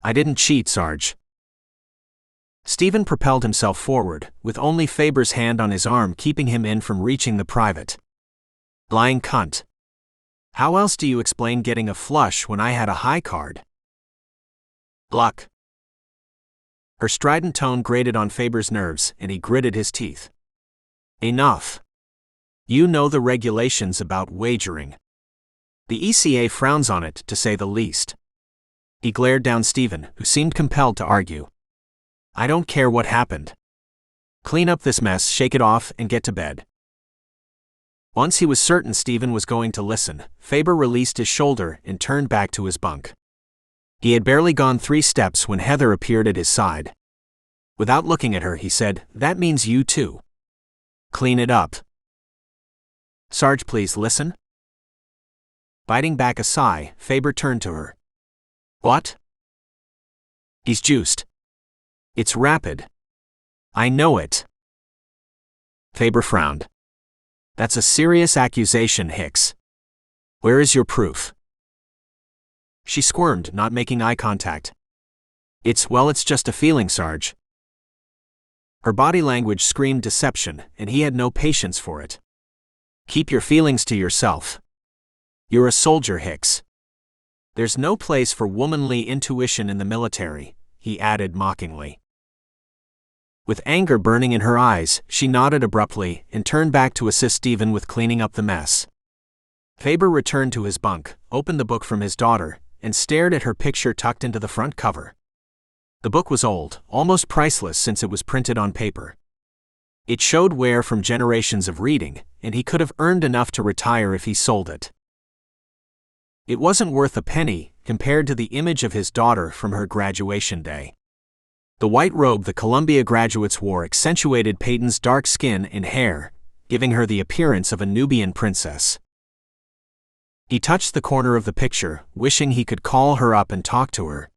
"I didn't cheat, Sarge." Stephen propelled himself forward, with only Faber's hand on his arm keeping him in from reaching the private. "Lying cunt. How else do you explain getting a flush when I had a high card?" "Luck." Her strident tone grated on Faber's nerves, and he gritted his teeth. "Enough. You know the regulations about wagering. The ECA frowns on it, to say the least." He glared down Stephen, who seemed compelled to argue. "I don't care what happened. Clean up this mess, shake it off, and get to bed." Once he was certain Stephen was going to listen, Faber released his shoulder and turned back to his bunk. He had barely gone 3 steps when Heather appeared at his side. Without looking at her, he said, "That means you too. Clean it up." "Sarge, please listen." Biting back a sigh, Faber turned to her. "What?" "He's juiced. It's rapid. I know it." Faber frowned. "That's a serious accusation, Hicks. Where is your proof?" She squirmed, not making eye contact. It's just a feeling, Sarge." Her body language screamed deception, and he had no patience for it. "Keep your feelings to yourself. You're a soldier, Hicks. There's no place for womanly intuition in the military," he added mockingly. With anger burning in her eyes, she nodded abruptly and turned back to assist Stephen with cleaning up the mess. Faber returned to his bunk, opened the book from his daughter, and stared at her picture tucked into the front cover. The book was old, almost priceless since it was printed on paper. It showed wear from generations of reading, and he could have earned enough to retire if he sold it. It wasn't worth a penny, compared to the image of his daughter from her graduation day. The white robe the Columbia graduates wore accentuated Peyton's dark skin and hair, giving her the appearance of a Nubian princess. He touched the corner of the picture, wishing he could call her up and talk to her.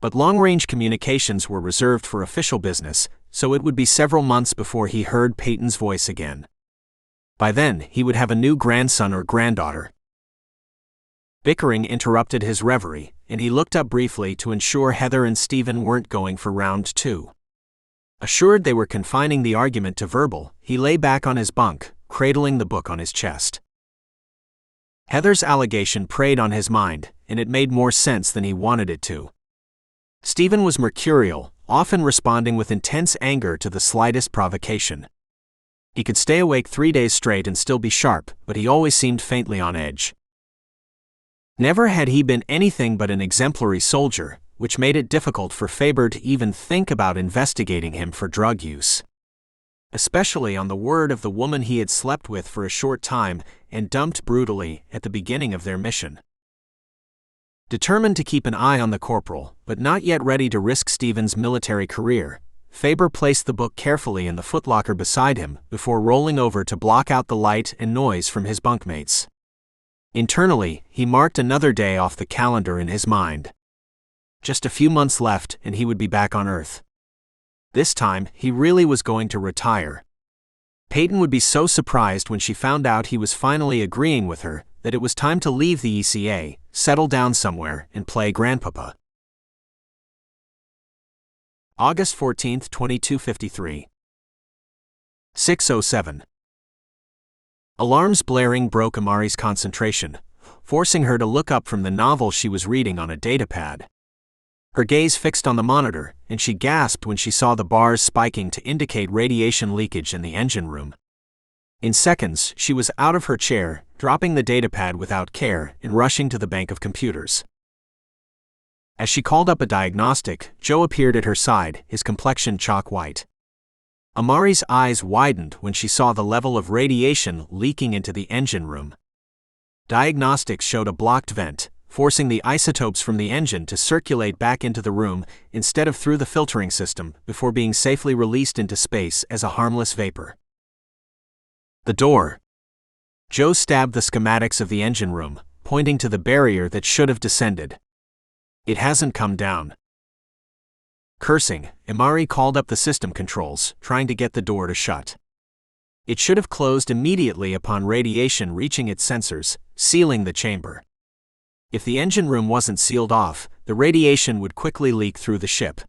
But long-range communications were reserved for official business, so it would be several months before he heard Peyton's voice again. By then, he would have a new grandson or granddaughter. Bickering interrupted his reverie, and he looked up briefly to ensure Heather and Stephen weren't going for round 2. Assured they were confining the argument to verbal, he lay back on his bunk, cradling the book on his chest. Heather's allegation preyed on his mind, and it made more sense than he wanted it to. Stephen was mercurial, often responding with intense anger to the slightest provocation. He could stay awake 3 days straight and still be sharp, but he always seemed faintly on edge. Never had he been anything but an exemplary soldier, which made it difficult for Faber to even think about investigating him for drug use. Especially on the word of the woman he had slept with for a short time and dumped brutally at the beginning of their mission. Determined to keep an eye on the corporal, but not yet ready to risk Stephen's military career, Faber placed the book carefully in the footlocker beside him before rolling over to block out the light and noise from his bunkmates. Internally, he marked another day off the calendar in his mind. Just a few months left and he would be back on Earth. This time, he really was going to retire. Peyton would be so surprised when she found out he was finally agreeing with her that it was time to leave the ECA, settle down somewhere, and play grandpapa. August 14, 2253. 6:07. Alarms blaring broke Amari's concentration, forcing her to look up from the novel she was reading on a datapad. Her gaze fixed on the monitor, and she gasped when she saw the bars spiking to indicate radiation leakage in the engine room. In seconds, she was out of her chair, dropping the datapad without care, and rushing to the bank of computers. As she called up a diagnostic, Joe appeared at her side, his complexion chalk white. Amari's eyes widened when she saw the level of radiation leaking into the engine room. Diagnostics showed a blocked vent, forcing the isotopes from the engine to circulate back into the room instead of through the filtering system before being safely released into space as a harmless vapor. The door. Joe stabbed the schematics of the engine room, pointing to the barrier that should have descended. It hasn't come down. Cursing, Amari called up the system controls, trying to get the door to shut. It should have closed immediately upon radiation reaching its sensors, sealing the chamber. If the engine room wasn't sealed off, the radiation would quickly leak through the ship.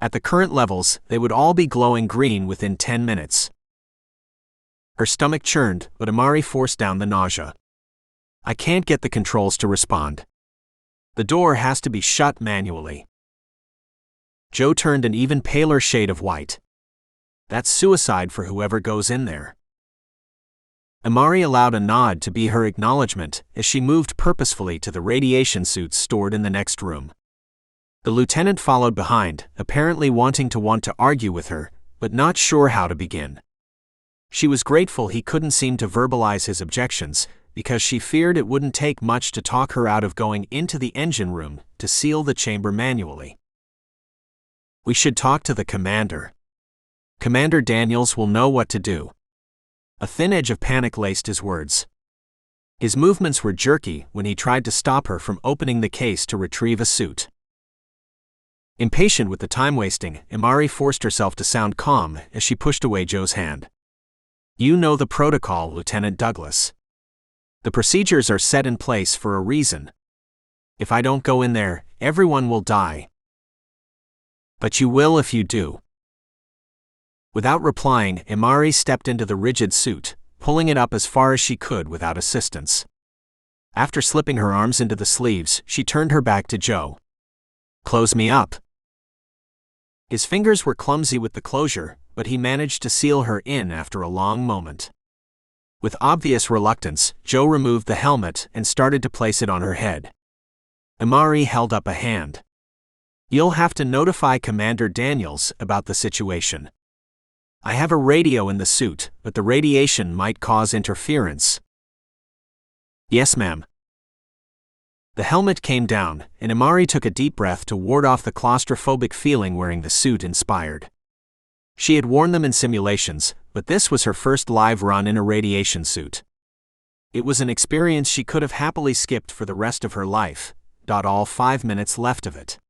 At the current levels, they would all be glowing green within 10 minutes. Her stomach churned, but Amari forced down the nausea. I can't get the controls to respond. The door has to be shut manually. Joe turned an even paler shade of white. That's suicide for whoever goes in there. Amari allowed a nod to be her acknowledgement as she moved purposefully to the radiation suits stored in the next room. The lieutenant followed behind, apparently wanting to argue with her, but not sure how to begin. She was grateful he couldn't seem to verbalize his objections, because she feared it wouldn't take much to talk her out of going into the engine room to seal the chamber manually. We should talk to the commander. Commander Daniels will know what to do. A thin edge of panic laced his words. His movements were jerky when he tried to stop her from opening the case to retrieve a suit. Impatient with the time wasting, Amari forced herself to sound calm as she pushed away Joe's hand. You know the protocol, Lieutenant Douglas. The procedures are set in place for a reason. If I don't go in there, everyone will die. But you will if you do. Without replying, Amari stepped into the rigid suit, pulling it up as far as she could without assistance. After slipping her arms into the sleeves, she turned her back to Joe. Close me up. His fingers were clumsy with the closure, but he managed to seal her in after a long moment. With obvious reluctance, Joe removed the helmet and started to place it on her head. Imari held up a hand. "You'll have to notify Commander Daniels about the situation. I have a radio in the suit, but the radiation might cause interference." "Yes, ma'am." The helmet came down, and Imari took a deep breath to ward off the claustrophobic feeling wearing the suit inspired. She had worn them in simulations, but this was her first live run in a radiation suit. It was an experience she could have happily skipped for the rest of her life, all 5 minutes left of it.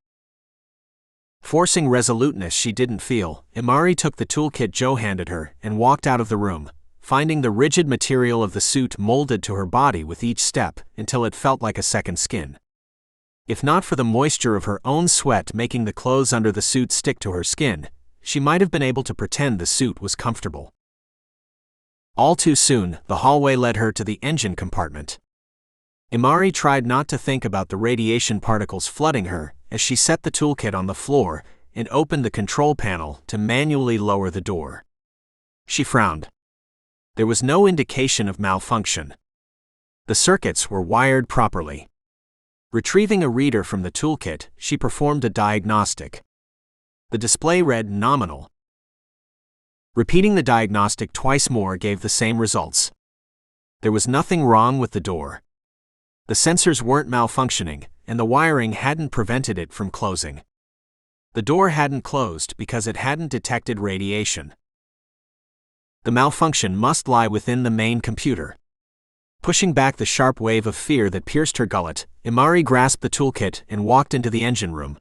Forcing resoluteness she didn't feel, Imari took the toolkit Joe handed her and walked out of the room, finding the rigid material of the suit molded to her body with each step until it felt like a second skin. If not for the moisture of her own sweat making the clothes under the suit stick to her skin, she might have been able to pretend the suit was comfortable. All too soon, the hallway led her to the engine compartment. Imari tried not to think about the radiation particles flooding her as she set the toolkit on the floor and opened the control panel to manually lower the door. She frowned. There was no indication of malfunction. The circuits were wired properly. Retrieving a reader from the toolkit, she performed a diagnostic. The display read nominal. Repeating the diagnostic twice more gave the same results. There was nothing wrong with the door. The sensors weren't malfunctioning, and the wiring hadn't prevented it from closing. The door hadn't closed because it hadn't detected radiation. The malfunction must lie within the main computer. Pushing back the sharp wave of fear that pierced her gullet, Imari grasped the toolkit and walked into the engine room.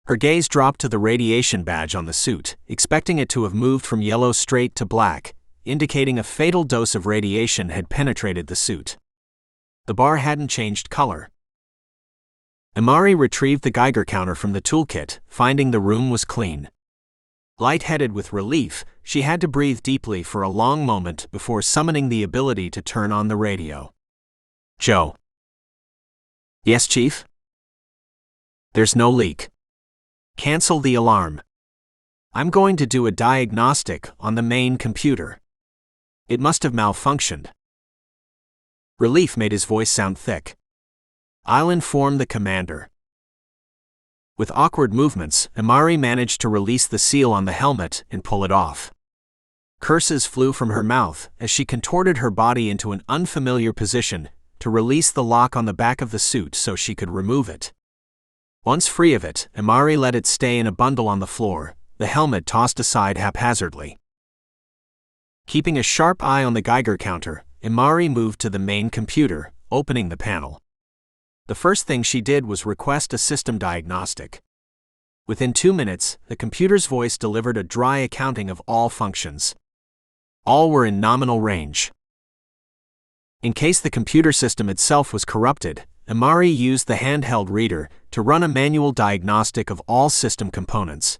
Her gaze dropped to the radiation badge on the suit, expecting it to have moved from yellow straight to black, indicating a fatal dose of radiation had penetrated the suit. The bar hadn't changed color. Imari retrieved the Geiger counter from the toolkit, finding the room was clean. Lightheaded with relief, she had to breathe deeply for a long moment before summoning the ability to turn on the radio. "Joe." "Yes, Chief?" "There's no leak. Cancel the alarm. I'm going to do a diagnostic on the main computer. It must have malfunctioned." Relief made his voice sound thick. "I'll inform the commander." With awkward movements, Imari managed to release the seal on the helmet and pull it off. Curses flew from her mouth as she contorted her body into an unfamiliar position to release the lock on the back of the suit so she could remove it. Once free of it, Imari let it stay in a bundle on the floor, the helmet tossed aside haphazardly. Keeping a sharp eye on the Geiger counter, Imari moved to the main computer, opening the panel. The first thing she did was request a system diagnostic. Within 2 minutes, the computer's voice delivered a dry accounting of all functions. All were in nominal range. In case the computer system itself was corrupted, Imari used the handheld reader to run a manual diagnostic of all system components.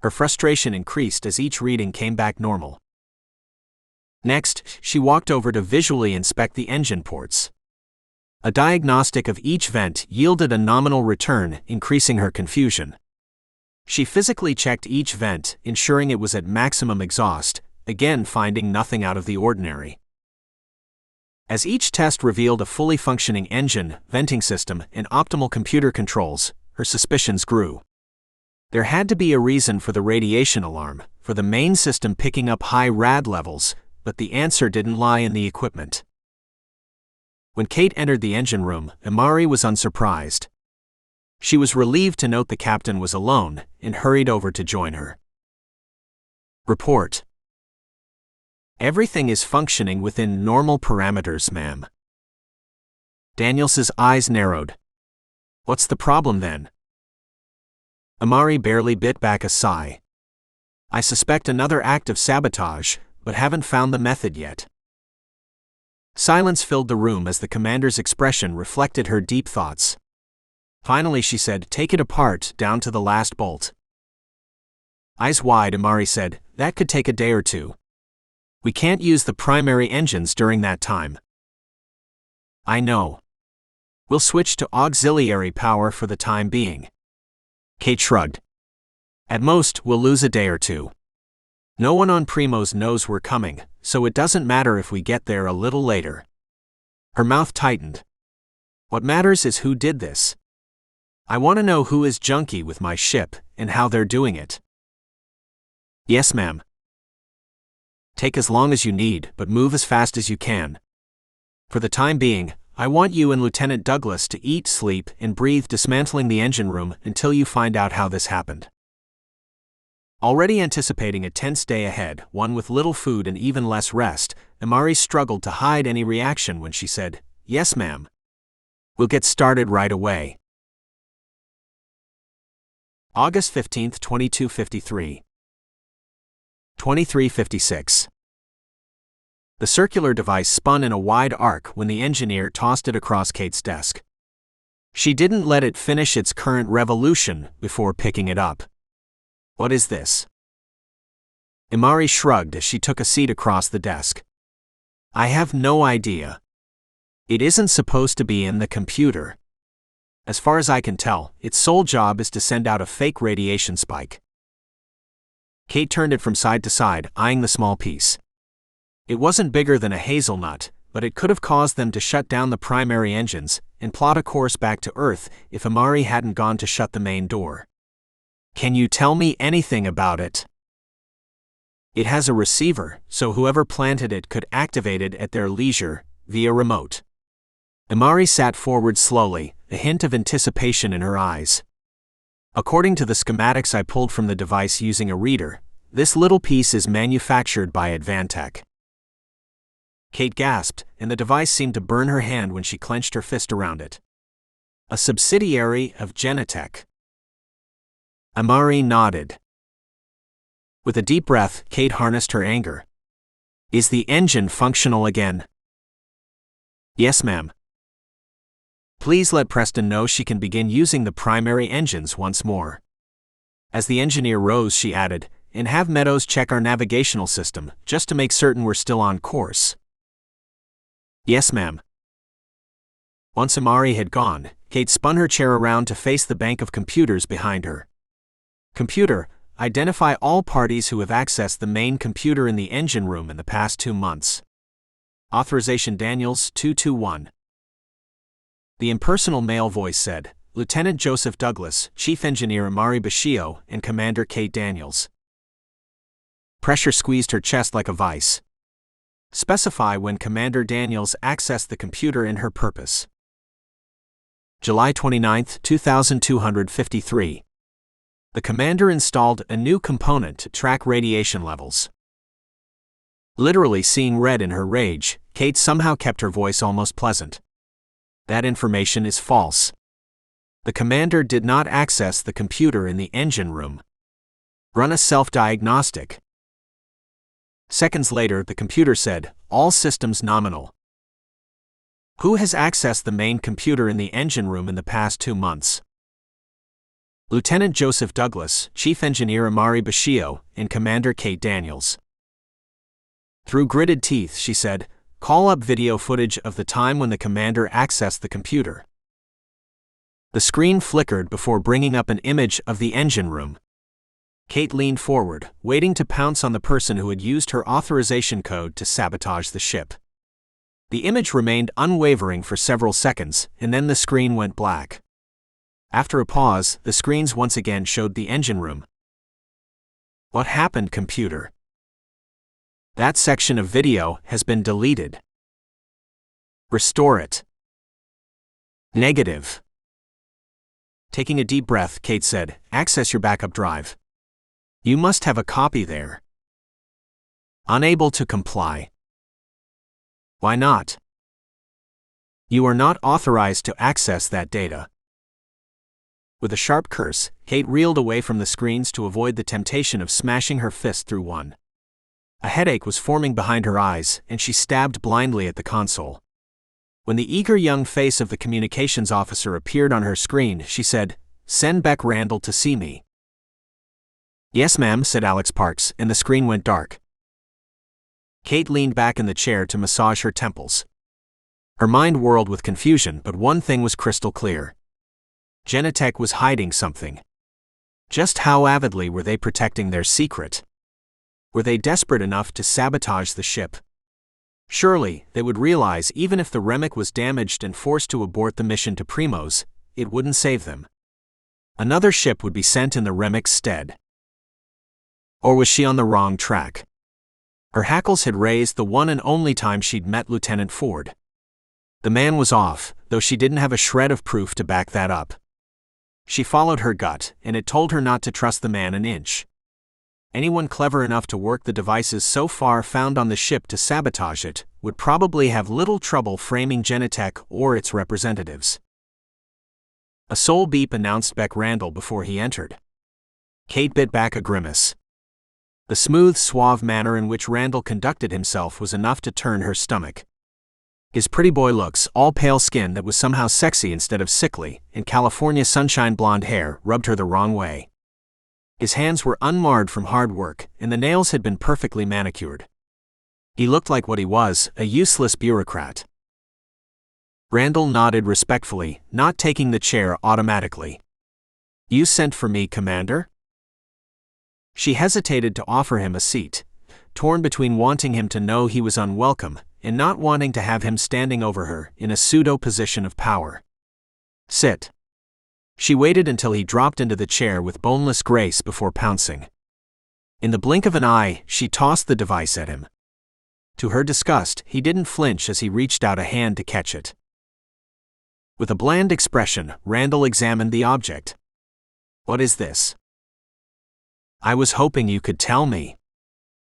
Her frustration increased as each reading came back normal. Next, she walked over to visually inspect the engine ports. A diagnostic of each vent yielded a nominal return, increasing her confusion. She physically checked each vent, ensuring it was at maximum exhaust, again finding nothing out of the ordinary. As each test revealed a fully functioning engine, venting system, and optimal computer controls, her suspicions grew. There had to be a reason for the radiation alarm, for the main system picking up high rad levels, but the answer didn't lie in the equipment. When Kate entered the engine room, Imari was unsurprised. She was relieved to note the captain was alone and hurried over to join her. "Report. Everything is functioning within normal parameters, ma'am." Daniels's eyes narrowed. "What's the problem then?" Imari barely bit back a sigh. "I suspect another act of sabotage, but haven't found the method yet." Silence filled the room as the commander's expression reflected her deep thoughts. Finally she said, "Take it apart, down to the last bolt." Eyes wide, Imari said, "That could take a day or two. We can't use the primary engines during that time." "I know. We'll switch to auxiliary power for the time being." Kate shrugged. "At most, we'll lose a day or two." No one on Primos knows we're coming, so it doesn't matter if we get there a little later. Her mouth tightened. What matters is who did this. I want to know who is junky with my ship, and how they're doing it. Yes, ma'am. Take as long as you need, but move as fast as you can. For the time being, I want you and Lieutenant Douglas to eat, sleep, and breathe dismantling the engine room until you find out how this happened. Already anticipating a tense day ahead, one with little food and even less rest, Imari struggled to hide any reaction when she said, "Yes, ma'am. We'll get started right away." August 15, 2253. 2356. The circular device spun in a wide arc when the engineer tossed it across Kate's desk. She didn't let it finish its current revolution before picking it up. What is this? Imari shrugged as she took a seat across the desk. I have no idea. It isn't supposed to be in the computer. As far as I can tell, its sole job is to send out a fake radiation spike. Kate turned it from side to side, eyeing the small piece. It wasn't bigger than a hazelnut, but it could have caused them to shut down the primary engines and plot a course back to Earth if Imari hadn't gone to shut the main door. Can you tell me anything about it? It has a receiver, so whoever planted it could activate it at their leisure, via remote. Imari sat forward slowly, a hint of anticipation in her eyes. According to the schematics I pulled from the device using a reader, this little piece is manufactured by Advantech. Kate gasped, and the device seemed to burn her hand when she clenched her fist around it. A subsidiary of Genetech. Imari nodded. With a deep breath, Kate harnessed her anger. Is the engine functional again? Yes, ma'am. Please let Preston know she can begin using the primary engines once more. As the engineer rose, she added, and have Meadows check our navigational system, just to make certain we're still on course. Yes, ma'am. Once Imari had gone, Kate spun her chair around to face the bank of computers behind her. Computer, identify all parties who have accessed the main computer in the engine room in the past 2 months. Authorization Daniels 221. The impersonal male voice said, Lieutenant Joseph Douglas, Chief Engineer Imari Bashio, and Commander Kate Daniels. Pressure squeezed her chest like a vice. Specify when Commander Daniels accessed the computer and her purpose. July 29, 2253. The commander installed a new component to track radiation levels. Literally seeing red in her rage, Kate somehow kept her voice almost pleasant. That information is false. The commander did not access the computer in the engine room. Run a self-diagnostic. Seconds later, the computer said, all systems nominal. Who has accessed the main computer in the engine room in the past 2 months? Lieutenant Joseph Douglas, Chief Engineer Imari Bashio, and Commander Kate Daniels. Through gritted teeth, she said, call up video footage of the time when the commander accessed the computer. The screen flickered before bringing up an image of the engine room. Kate leaned forward, waiting to pounce on the person who had used her authorization code to sabotage the ship. The image remained unwavering for several seconds, and then the screen went black. After a pause, the screens once again showed the engine room. What happened, computer? That section of video has been deleted. Restore it. Negative. Taking a deep breath, Kate said, access your backup drive. You must have a copy there. Unable to comply. Why not? You are not authorized to access that data. With a sharp curse, Kate reeled away from the screens to avoid the temptation of smashing her fist through one. A headache was forming behind her eyes, and she stabbed blindly at the console. When the eager young face of the communications officer appeared on her screen, she said, send Beck Randall to see me. Yes, ma'am, said Alex Parks, and the screen went dark. Kate leaned back in the chair to massage her temples. Her mind whirled with confusion, but one thing was crystal clear. Genetech was hiding something. Just how avidly were they protecting their secret? Were they desperate enough to sabotage the ship? Surely, they would realize even if the Remick was damaged and forced to abort the mission to Primos, it wouldn't save them. Another ship would be sent in the Remick's stead. Or was she on the wrong track? Her hackles had raised the one and only time she'd met Lieutenant Ford. The man was off, though she didn't have a shred of proof to back that up. She followed her gut, and it told her not to trust the man an inch. Anyone clever enough to work the devices so far found on the ship to sabotage it would probably have little trouble framing Genetech or its representatives. A soul beep announced Beck Randall before he entered. Kate bit back a grimace. The smooth, suave manner in which Randall conducted himself was enough to turn her stomach. His pretty boy looks, all pale skin that was somehow sexy instead of sickly, and California sunshine blonde hair rubbed her the wrong way. His hands were unmarred from hard work, and the nails had been perfectly manicured. He looked like what he was, a useless bureaucrat. Randall nodded respectfully, not taking the chair automatically. "You sent for me, Commander?" She hesitated to offer him a seat, torn between wanting him to know he was unwelcome and not wanting to have him standing over her in a pseudo-position of power. "Sit." She waited until he dropped into the chair with boneless grace before pouncing. In the blink of an eye, she tossed the device at him. To her disgust, he didn't flinch as he reached out a hand to catch it. With a bland expression, Randall examined the object. "What is this?" "I was hoping you could tell me.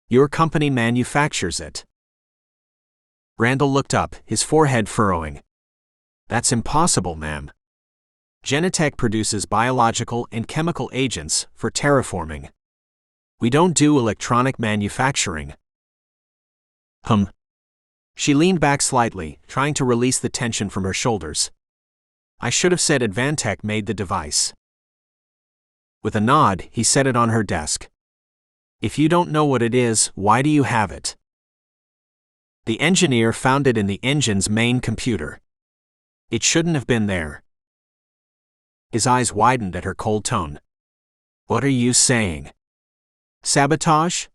Your company manufactures it." Randall looked up, his forehead furrowing. "That's impossible, ma'am. Genetech produces biological and chemical agents for terraforming. We don't do electronic manufacturing." She leaned back slightly, trying to release the tension from her shoulders. "I should have said Advantech made the device." With a nod, he set it on her desk. "If you don't know what it is, why do you have it?" "The engineer found it in the engine's main computer. It shouldn't have been there." His eyes widened at her cold tone. "What are you saying? Sabotage?"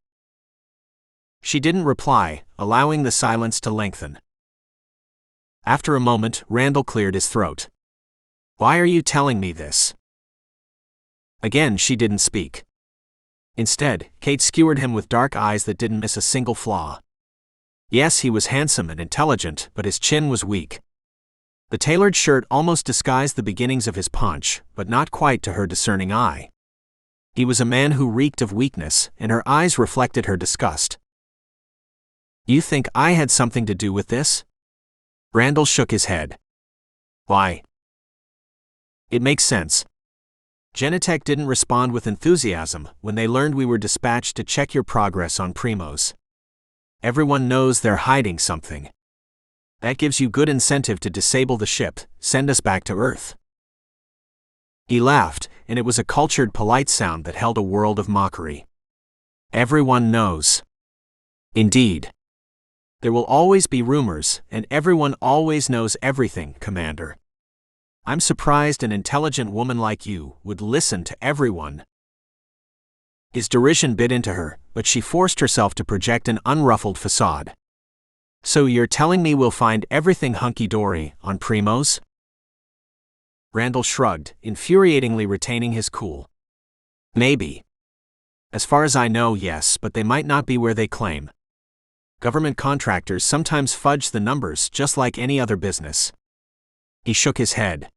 She didn't reply, allowing the silence to lengthen. After a moment, Randall cleared his throat. "Why are you telling me this?" Again, she didn't speak. Instead, Kate skewered him with dark eyes that didn't miss a single flaw. Yes, he was handsome and intelligent, but his chin was weak. The tailored shirt almost disguised the beginnings of his paunch, but not quite to her discerning eye. He was a man who reeked of weakness, and her eyes reflected her disgust. "You think I had something to do with this?" Randall shook his head. "Why?" "It makes sense. Genetech didn't respond with enthusiasm when they learned we were dispatched to check your progress on Primos. Everyone knows they're hiding something. That gives you good incentive to disable the ship, send us back to Earth." He laughed, and it was a cultured, polite sound that held a world of mockery. "Everyone knows." "Indeed. There will always be rumors, and everyone always knows everything, Commander. I'm surprised an intelligent woman like you would listen to everyone." His derision bit into her, but she forced herself to project an unruffled facade. "So you're telling me we'll find everything hunky-dory on Primos?" Randall shrugged, infuriatingly retaining his cool. "Maybe. As far as I know, yes, but they might not be where they claim. Government contractors sometimes fudge the numbers just like any other business." He shook his head.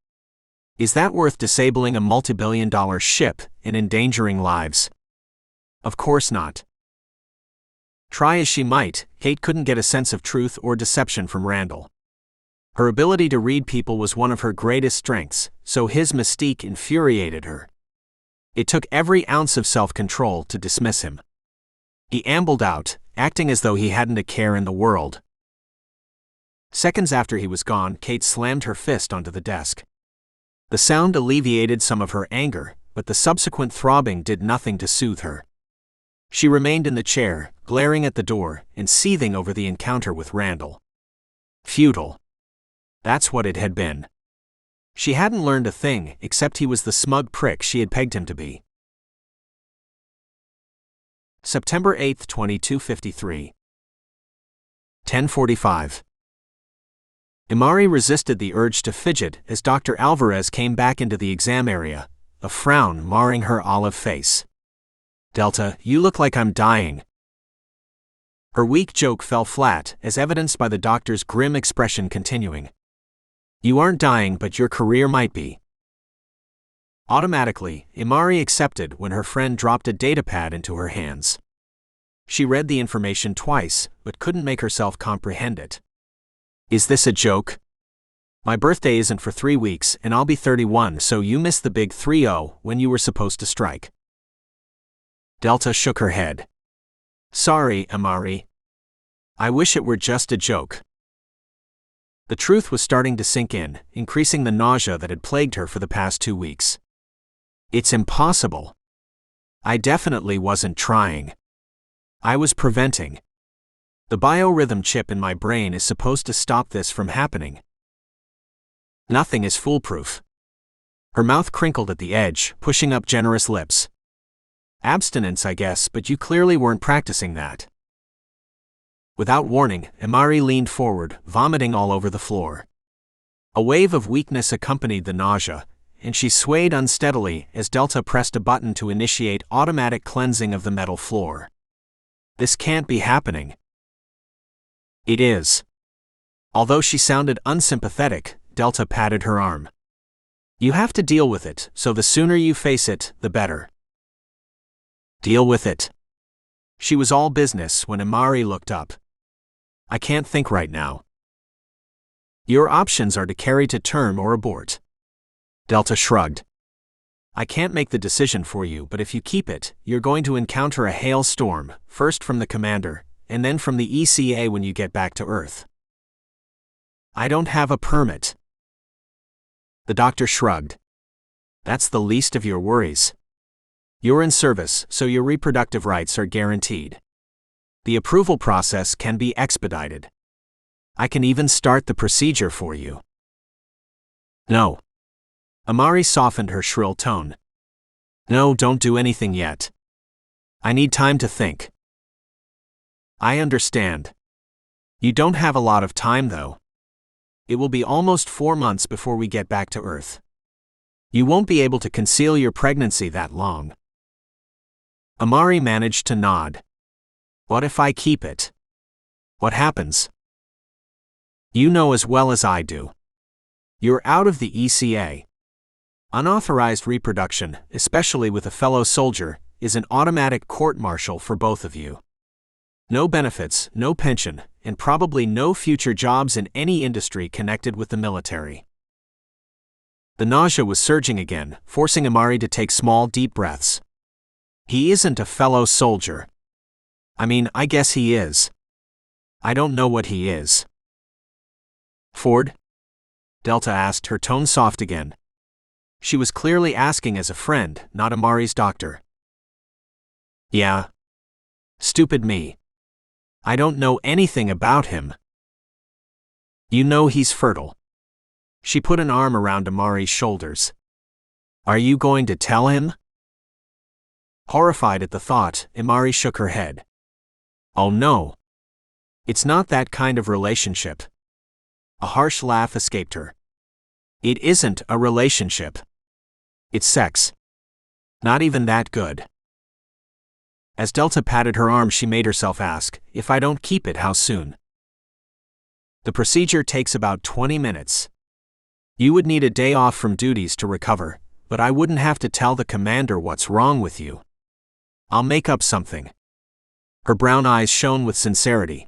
"Is that worth disabling a multi-billion-dollar ship and endangering lives?" "Of course not." Try as she might, Kate couldn't get a sense of truth or deception from Randall. Her ability to read people was one of her greatest strengths, so his mystique infuriated her. It took every ounce of self-control to dismiss him. He ambled out, acting as though he hadn't a care in the world. Seconds after he was gone, Kate slammed her fist onto the desk. The sound alleviated some of her anger, but the subsequent throbbing did nothing to soothe her. She remained in the chair, glaring at the door, and seething over the encounter with Randall. Futile. That's what it had been. She hadn't learned a thing, except he was the smug prick she had pegged him to be. September 8, 22:53. 10:45. Imari resisted the urge to fidget as Dr. Alvarez came back into the exam area, a frown marring her olive face. "Delta, you look like I'm dying." Her weak joke fell flat, as evidenced by the doctor's grim expression continuing. "You aren't dying, but your career might be." Automatically, Imari accepted when her friend dropped a datapad into her hands. She read the information twice, but couldn't make herself comprehend it. "Is this a joke? My birthday isn't for 3 weeks, and I'll be 31, so you missed the big 3-0 when you were supposed to strike." Delta shook her head. "Sorry, Imari. I wish it were just a joke." The truth was starting to sink in, increasing the nausea that had plagued her for the past 2 weeks. "It's impossible. I definitely wasn't trying. I was preventing. The biorhythm chip in my brain is supposed to stop this from happening." Nothing is foolproof. Her mouth crinkled at the edge, pushing up generous lips. "Abstinence, I guess, but you clearly weren't practicing that." Without warning, Imari leaned forward, vomiting all over the floor. A wave of weakness accompanied the nausea, and she swayed unsteadily as Delta pressed a button to initiate automatic cleansing of the metal floor. "This can't be happening." "It is." Although she sounded unsympathetic, Delta patted her arm. "You have to deal with it, so the sooner you face it, the better." "Deal with it?" She was all business when Imari looked up. "I can't think right now." "Your options are to carry to term or abort." Delta shrugged. "I can't make the decision for you, but if you keep it, you're going to encounter a hailstorm, first from the commander, and then from the ECA when you get back to Earth." "I don't have a permit." The doctor shrugged. "That's the least of your worries. You're in service, so your reproductive rights are guaranteed. The approval process can be expedited. I can even start the procedure for you." "No." Imari softened her shrill tone. "No, don't do anything yet. I need time to think." "I understand. You don't have a lot of time, though. It will be almost 4 months before we get back to Earth. You won't be able to conceal your pregnancy that long." Imari managed to nod. "What if I keep it? What happens?" "You know as well as I do. You're out of the ECA. Unauthorized reproduction, especially with a fellow soldier, is an automatic court-martial for both of you. No benefits, no pension, and probably no future jobs in any industry connected with the military." The nausea was surging again, forcing Imari to take small, deep breaths. "He isn't a fellow soldier. I mean, I guess he is. I don't know what he is." "Ford?" Delta asked, her tone soft again. She was clearly asking as a friend, not Imari's doctor. "Yeah. Stupid me. I don't know anything about him." "You know he's fertile." She put an arm around Imari's shoulders. "Are you going to tell him?" Horrified at the thought, Imari shook her head. "Oh no. It's not that kind of relationship." A harsh laugh escaped her. "It isn't a relationship. It's sex. Not even that good." As Delta patted her arm, she made herself ask, "If I don't keep it, how soon?" "The procedure takes about 20 minutes. You would need a day off from duties to recover, but I wouldn't have to tell the commander what's wrong with you. I'll make up something." Her brown eyes shone with sincerity.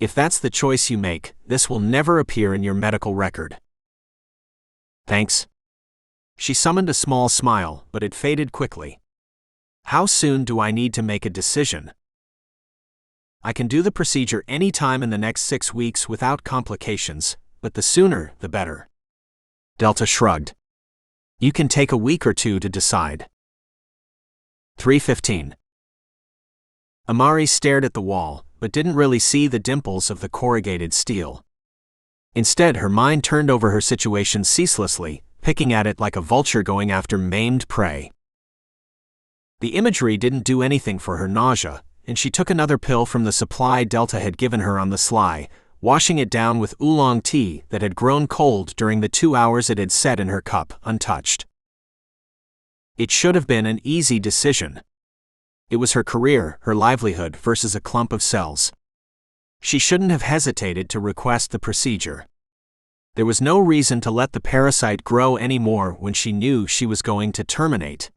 "If that's the choice you make, this will never appear in your medical record." "Thanks." She summoned a small smile, but it faded quickly. "How soon do I need to make a decision?" "I can do the procedure any time in the next 6 weeks without complications, but the sooner, the better." Delta shrugged. "You can take a week or 2 to decide." 3:15. Imari stared at the wall, but didn't really see the dimples of the corrugated steel. Instead, her mind turned over her situation ceaselessly, picking at it like a vulture going after maimed prey. The imagery didn't do anything for her nausea, and she took another pill from the supply Delta had given her on the sly, washing it down with oolong tea that had grown cold during the 2 hours it had set in her cup, untouched. It should have been an easy decision. It was her career, her livelihood versus a clump of cells. She shouldn't have hesitated to request the procedure. There was no reason to let the parasite grow anymore when she knew she was going to terminate.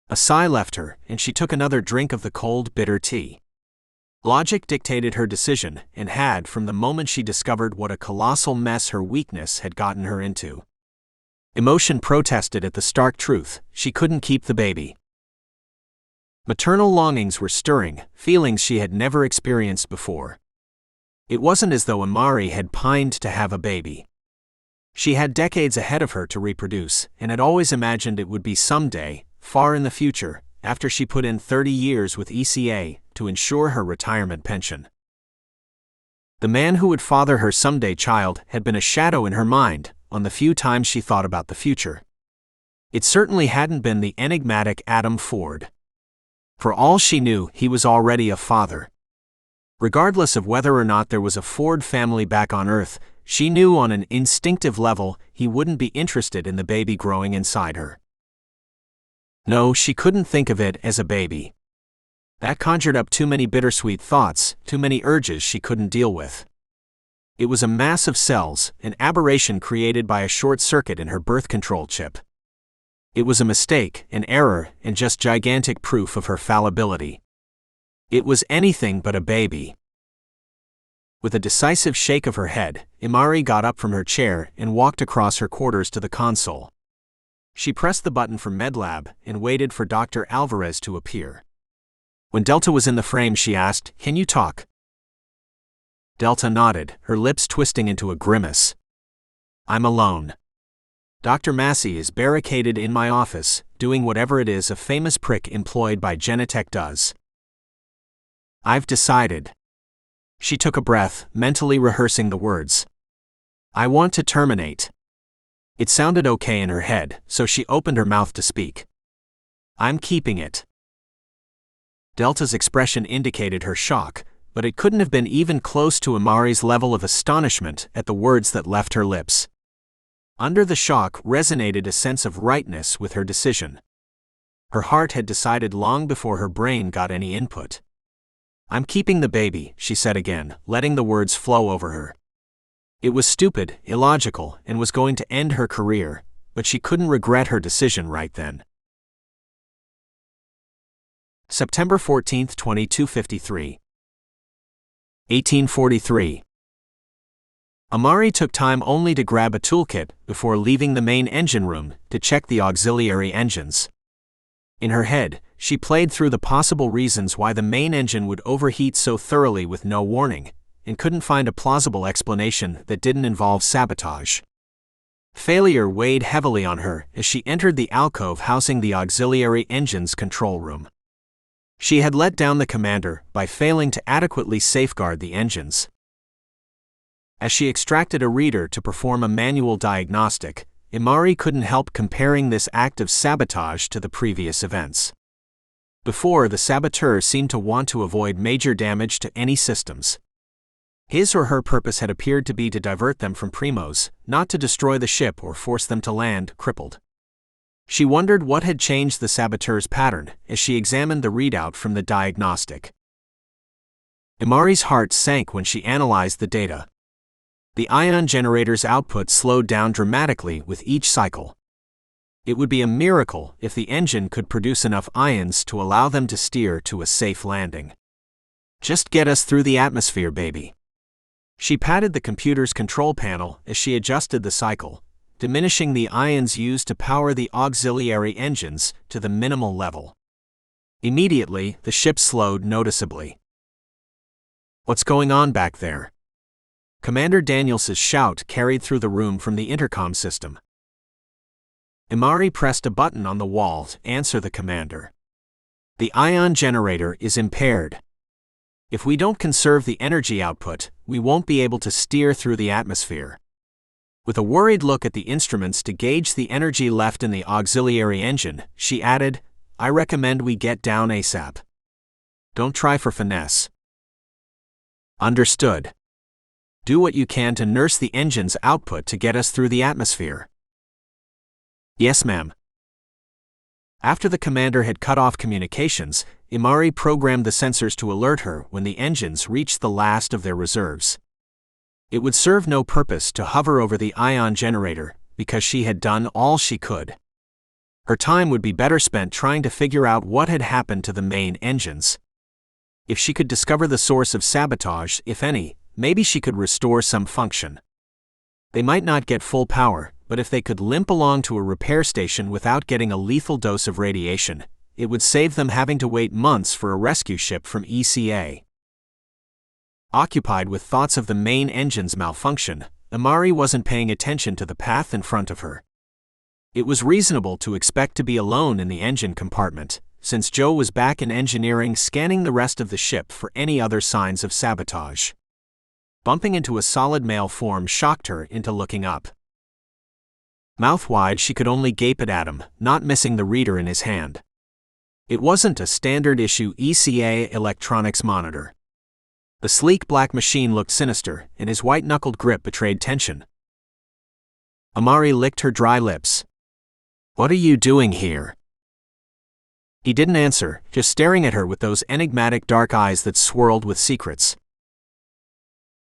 A sigh left her, and she took another drink of the cold, bitter tea. Logic dictated her decision, and had from the moment she discovered what a colossal mess her weakness had gotten her into. Emotion protested at the stark truth: she couldn't keep the baby. Maternal longings were stirring, feelings she had never experienced before. It wasn't as though Imari had pined to have a baby. She had decades ahead of her to reproduce, and had always imagined it would be someday, far in the future, after she put in 30 years with ECA to ensure her retirement pension. The man who would father her someday child had been a shadow in her mind on the few times she thought about the future. It certainly hadn't been the enigmatic Adam Ford. For all she knew, he was already a father. Regardless of whether or not there was a Ford family back on Earth, she knew on an instinctive level he wouldn't be interested in the baby growing inside her. No, she couldn't think of it as a baby. That conjured up too many bittersweet thoughts, too many urges she couldn't deal with. It was a mass of cells, an aberration created by a short circuit in her birth control chip. It was a mistake, an error, and just gigantic proof of her fallibility. It was anything but a baby. With a decisive shake of her head, Imari got up from her chair and walked across her quarters to the console. She pressed the button for MedLab and waited for Dr. Alvarez to appear. When Delta was in the frame, she asked, "Can you talk?" Delta nodded, her lips twisting into a grimace. "I'm alone. Dr. Massey is barricaded in my office, doing whatever it is a famous prick employed by Genentech does. I've decided." She took a breath, mentally rehearsing the words. "I want to terminate." It sounded okay in her head, so she opened her mouth to speak. "I'm keeping it." Delta's expression indicated her shock, but it couldn't have been even close to Imari's level of astonishment at the words that left her lips. Under the shock resonated a sense of rightness with her decision. Her heart had decided long before her brain got any input. "I'm keeping the baby," she said again, letting the words flow over her. It was stupid, illogical, and was going to end her career, but she couldn't regret her decision right then. September 14, 2253. 1843. Imari took time only to grab a toolkit before leaving the main engine room to check the auxiliary engines. In her head, she played through the possible reasons why the main engine would overheat so thoroughly with no warning, and couldn't find a plausible explanation that didn't involve sabotage. Failure weighed heavily on her as she entered the alcove housing the auxiliary engine's control room. She had let down the commander by failing to adequately safeguard the engines. As she extracted a reader to perform a manual diagnostic, Imari couldn't help comparing this act of sabotage to the previous events. Before, the saboteur seemed to want to avoid major damage to any systems. His or her purpose had appeared to be to divert them from Primos, not to destroy the ship or force them to land, crippled. She wondered what had changed the saboteur's pattern as she examined the readout from the diagnostic. Imari's heart sank when she analyzed the data. The ion generator's output slowed down dramatically with each cycle. It would be a miracle if the engine could produce enough ions to allow them to steer to a safe landing. "Just get us through the atmosphere, baby." She patted the computer's control panel as she adjusted the cycle, diminishing the ions used to power the auxiliary engines to the minimal level. Immediately, the ship slowed noticeably. "What's going on back there?" Commander Daniels's shout carried through the room from the intercom system. Imari pressed a button on the wall to answer the commander. "The ion generator is impaired. If we don't conserve the energy output, we won't be able to steer through the atmosphere." With a worried look at the instruments to gauge the energy left in the auxiliary engine, she added, I recommend we get down ASAP. Don't try for finesse. Understood. Do what you can to nurse the engine's output to get us through the atmosphere. Yes, ma'am. After the commander had cut off communications, Imari programmed the sensors to alert her when the engines reached the last of their reserves. It would serve no purpose to hover over the ion generator, because she had done all she could. Her time would be better spent trying to figure out what had happened to the main engines. If she could discover the source of sabotage, if any, maybe she could restore some function. They might not get full power, but if they could limp along to a repair station without getting a lethal dose of radiation, it would save them having to wait months for a rescue ship from ECA. Occupied with thoughts of the main engine's malfunction, Imari wasn't paying attention to the path in front of her. It was reasonable to expect to be alone in the engine compartment, since Joe was back in engineering scanning the rest of the ship for any other signs of sabotage. Bumping into a solid male form shocked her into looking up. Mouth wide, she could only gape at Adam, not missing the reader in his hand. It wasn't a standard-issue ECA electronics monitor. The sleek black machine looked sinister, and his white-knuckled grip betrayed tension. Imari licked her dry lips. "What are you doing here?" He didn't answer, just staring at her with those enigmatic dark eyes that swirled with secrets.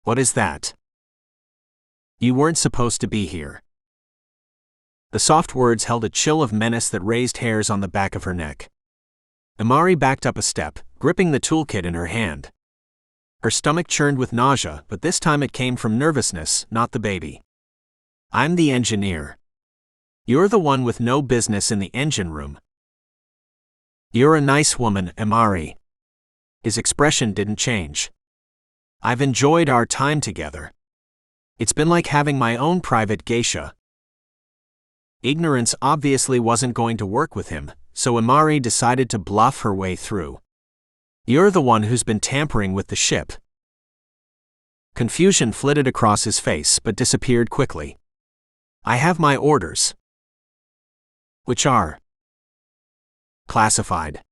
"What is that?" "You weren't supposed to be here." The soft words held a chill of menace that raised hairs on the back of her neck. Imari backed up a step, gripping the toolkit in her hand. Her stomach churned with nausea, but this time it came from nervousness, not the baby. "I'm the engineer. You're the one with no business in the engine room." "You're a nice woman, Imari." His expression didn't change. "I've enjoyed our time together. It's been like having my own private geisha." Ignorance obviously wasn't going to work with him, so Imari decided to bluff her way through. "You're the one who's been tampering with the ship." Confusion flitted across his face but disappeared quickly. "I have my orders." "Which are?" "Classified."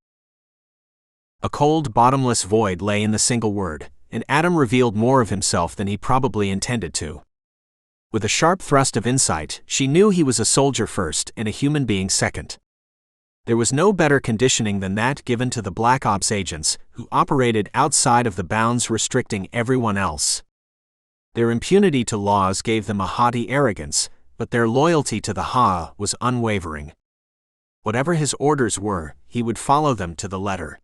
A cold, bottomless void lay in the single word, and Adam revealed more of himself than he probably intended to. With a sharp thrust of insight, she knew he was a soldier first and a human being second. There was no better conditioning than that given to the Black Ops agents, who operated outside of the bounds restricting everyone else. Their impunity to laws gave them a haughty arrogance, but their loyalty to the Ha was unwavering. Whatever his orders were, he would follow them to the letter.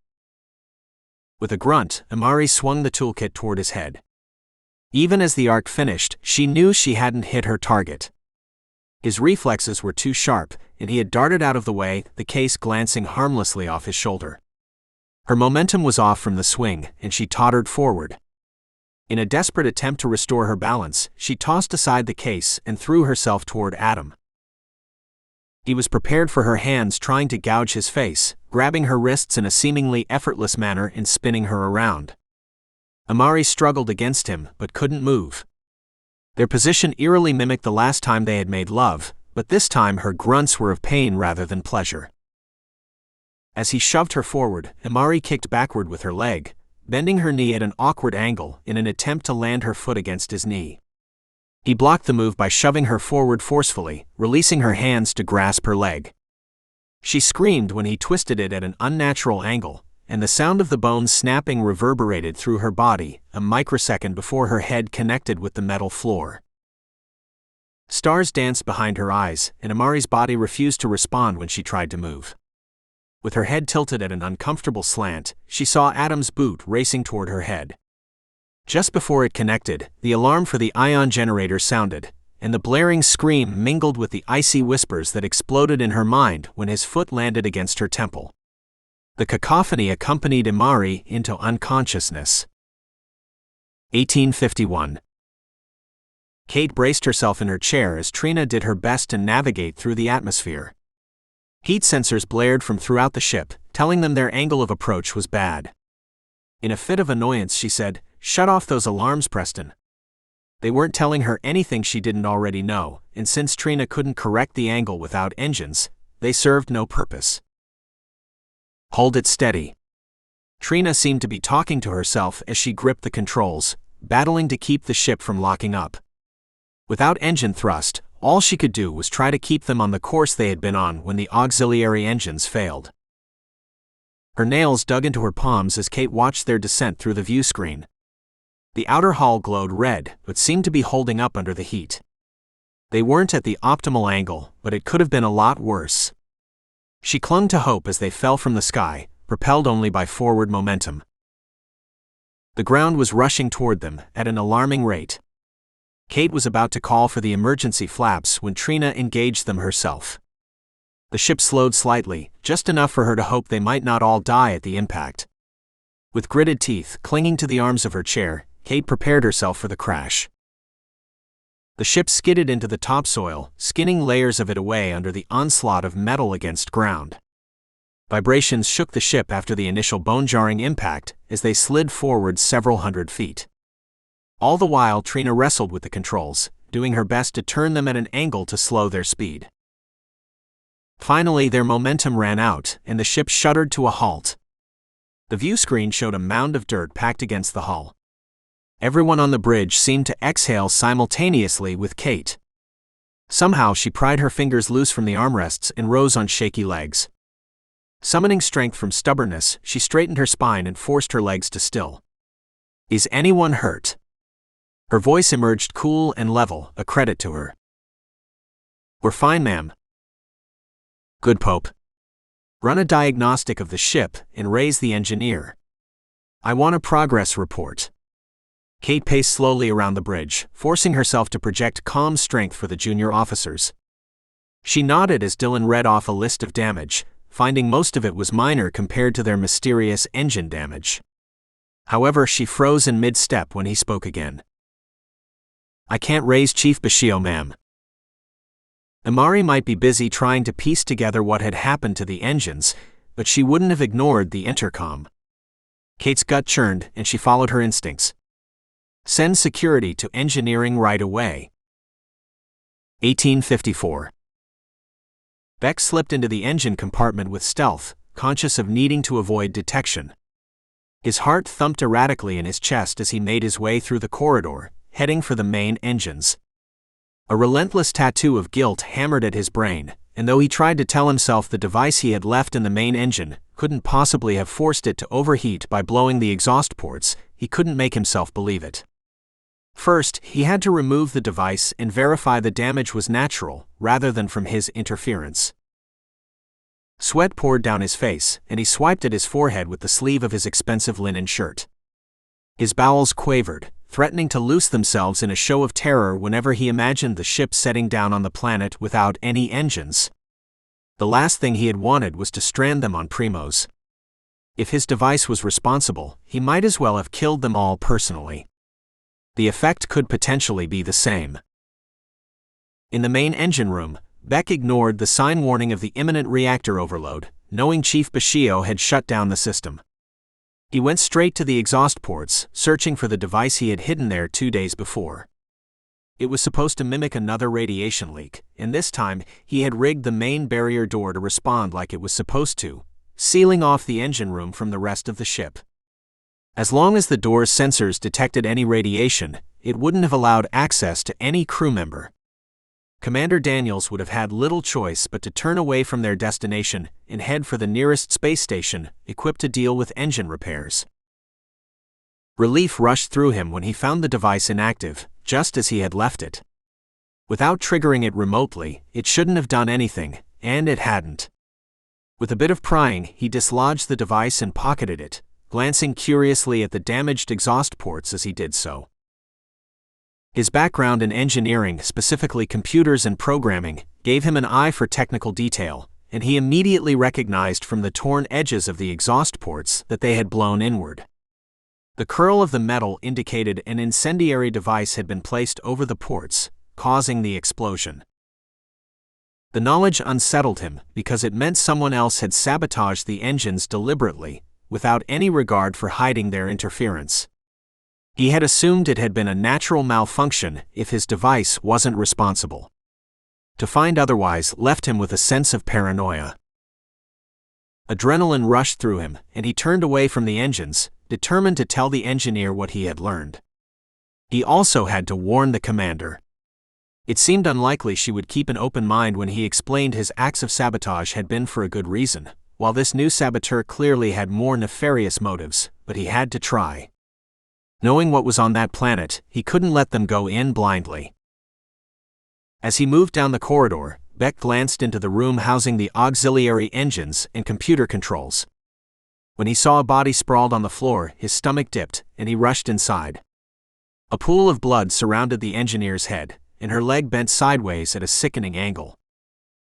With a grunt, Imari swung the toolkit toward his head. Even as the arc finished, she knew she hadn't hit her target. His reflexes were too sharp, and he had darted out of the way, the case glancing harmlessly off his shoulder. Her momentum was off from the swing, and she tottered forward. In a desperate attempt to restore her balance, she tossed aside the case and threw herself toward Adam. He was prepared for her hands trying to gouge his face, grabbing her wrists in a seemingly effortless manner and spinning her around. Imari struggled against him, but couldn't move. Their position eerily mimicked the last time they had made love, but this time her grunts were of pain rather than pleasure. As he shoved her forward, Imari kicked backward with her leg, bending her knee at an awkward angle in an attempt to land her foot against his knee. He blocked the move by shoving her forward forcefully, releasing her hands to grasp her leg. She screamed when he twisted it at an unnatural angle, and the sound of the bones snapping reverberated through her body a microsecond before her head connected with the metal floor. Stars danced behind her eyes, and Imari's body refused to respond when she tried to move. With her head tilted at an uncomfortable slant, she saw Adam's boot racing toward her head. Just before it connected, the alarm for the ion generator sounded, and the blaring scream mingled with the icy whispers that exploded in her mind when his foot landed against her temple. The cacophony accompanied Imari into unconsciousness. 1851. Kate braced herself in her chair as Trina did her best to navigate through the atmosphere. Heat sensors blared from throughout the ship, telling them their angle of approach was bad. In a fit of annoyance, she said, "Shut off those alarms, Preston." They weren't telling her anything she didn't already know, and since Trina couldn't correct the angle without engines, they served no purpose. Hold it steady. Trina seemed to be talking to herself as she gripped the controls, battling to keep the ship from locking up. Without engine thrust, all she could do was try to keep them on the course they had been on when the auxiliary engines failed. Her nails dug into her palms as Kate watched their descent through the view screen. The outer hull glowed red, but seemed to be holding up under the heat. They weren't at the optimal angle, but it could have been a lot worse. She clung to hope as they fell from the sky, propelled only by forward momentum. The ground was rushing toward them at an alarming rate. Kate was about to call for the emergency flaps when Trina engaged them herself. The ship slowed slightly, just enough for her to hope they might not all die at the impact. With gritted teeth clinging to the arms of her chair, Kate prepared herself for the crash. The ship skidded into the topsoil, skinning layers of it away under the onslaught of metal against ground. Vibrations shook the ship after the initial bone-jarring impact as they slid forward several hundred feet. All the while Trina wrestled with the controls, doing her best to turn them at an angle to slow their speed. Finally, their momentum ran out, and the ship shuddered to a halt. The view screen showed a mound of dirt packed against the hull. Everyone on the bridge seemed to exhale simultaneously with Kate. Somehow she pried her fingers loose from the armrests and rose on shaky legs. Summoning strength from stubbornness, she straightened her spine and forced her legs to still. "Is anyone hurt?" Her voice emerged cool and level, a credit to her. "We're fine, ma'am." "Good, Pope. Run a diagnostic of the ship and raise the engineer. I want a progress report." Kate paced slowly around the bridge, forcing herself to project calm strength for the junior officers. She nodded as Dylan read off a list of damage, finding most of it was minor compared to their mysterious engine damage. However, she froze in mid-step when he spoke again. "I can't raise Chief Bashio, ma'am." Amari might be busy trying to piece together what had happened to the engines, but she wouldn't have ignored the intercom. Kate's gut churned, and she followed her instincts. "Send security to engineering right away." 1854. Beck slipped into the engine compartment with stealth, conscious of needing to avoid detection. His heart thumped erratically in his chest as he made his way through the corridor, heading for the main engines. A relentless tattoo of guilt hammered at his brain, and though he tried to tell himself the device he had left in the main engine couldn't possibly have forced it to overheat by blowing the exhaust ports, he couldn't make himself believe it. First, he had to remove the device and verify the damage was natural, rather than from his interference. Sweat poured down his face, and he swiped at his forehead with the sleeve of his expensive linen shirt. His bowels quavered, threatening to loose themselves in a show of terror whenever he imagined the ship setting down on the planet without any engines. The last thing he had wanted was to strand them on Primos. If his device was responsible, he might as well have killed them all personally. The effect could potentially be the same. In the main engine room, Beck ignored the sign warning of the imminent reactor overload, knowing Chief Bashio had shut down the system. He went straight to the exhaust ports, searching for the device he had hidden there 2 days before. It was supposed to mimic another radiation leak, and this time he had rigged the main barrier door to respond like it was supposed to, sealing off the engine room from the rest of the ship. As long as the door's sensors detected any radiation, it wouldn't have allowed access to any crew member. Commander Daniels would have had little choice but to turn away from their destination and head for the nearest space station, equipped to deal with engine repairs. Relief rushed through him when he found the device inactive, just as he had left it. Without triggering it remotely, it shouldn't have done anything, and it hadn't. With a bit of prying, he dislodged the device and pocketed it, glancing curiously at the damaged exhaust ports as he did so. His background in engineering, specifically computers and programming, gave him an eye for technical detail, and he immediately recognized from the torn edges of the exhaust ports that they had blown inward. The curl of the metal indicated an incendiary device had been placed over the ports, causing the explosion. The knowledge unsettled him because it meant someone else had sabotaged the engines deliberately, without any regard for hiding their interference. He had assumed it had been a natural malfunction if his device wasn't responsible. To find otherwise left him with a sense of paranoia. Adrenaline rushed through him, and he turned away from the engines, determined to tell the engineer what he had learned. He also had to warn the commander. It seemed unlikely she would keep an open mind when he explained his acts of sabotage had been for a good reason, while this new saboteur clearly had more nefarious motives, but he had to try. Knowing what was on that planet, he couldn't let them go in blindly. As he moved down the corridor, Beck glanced into the room housing the auxiliary engines and computer controls. When he saw a body sprawled on the floor, his stomach dipped, and he rushed inside. A pool of blood surrounded the engineer's head, and her leg bent sideways at a sickening angle.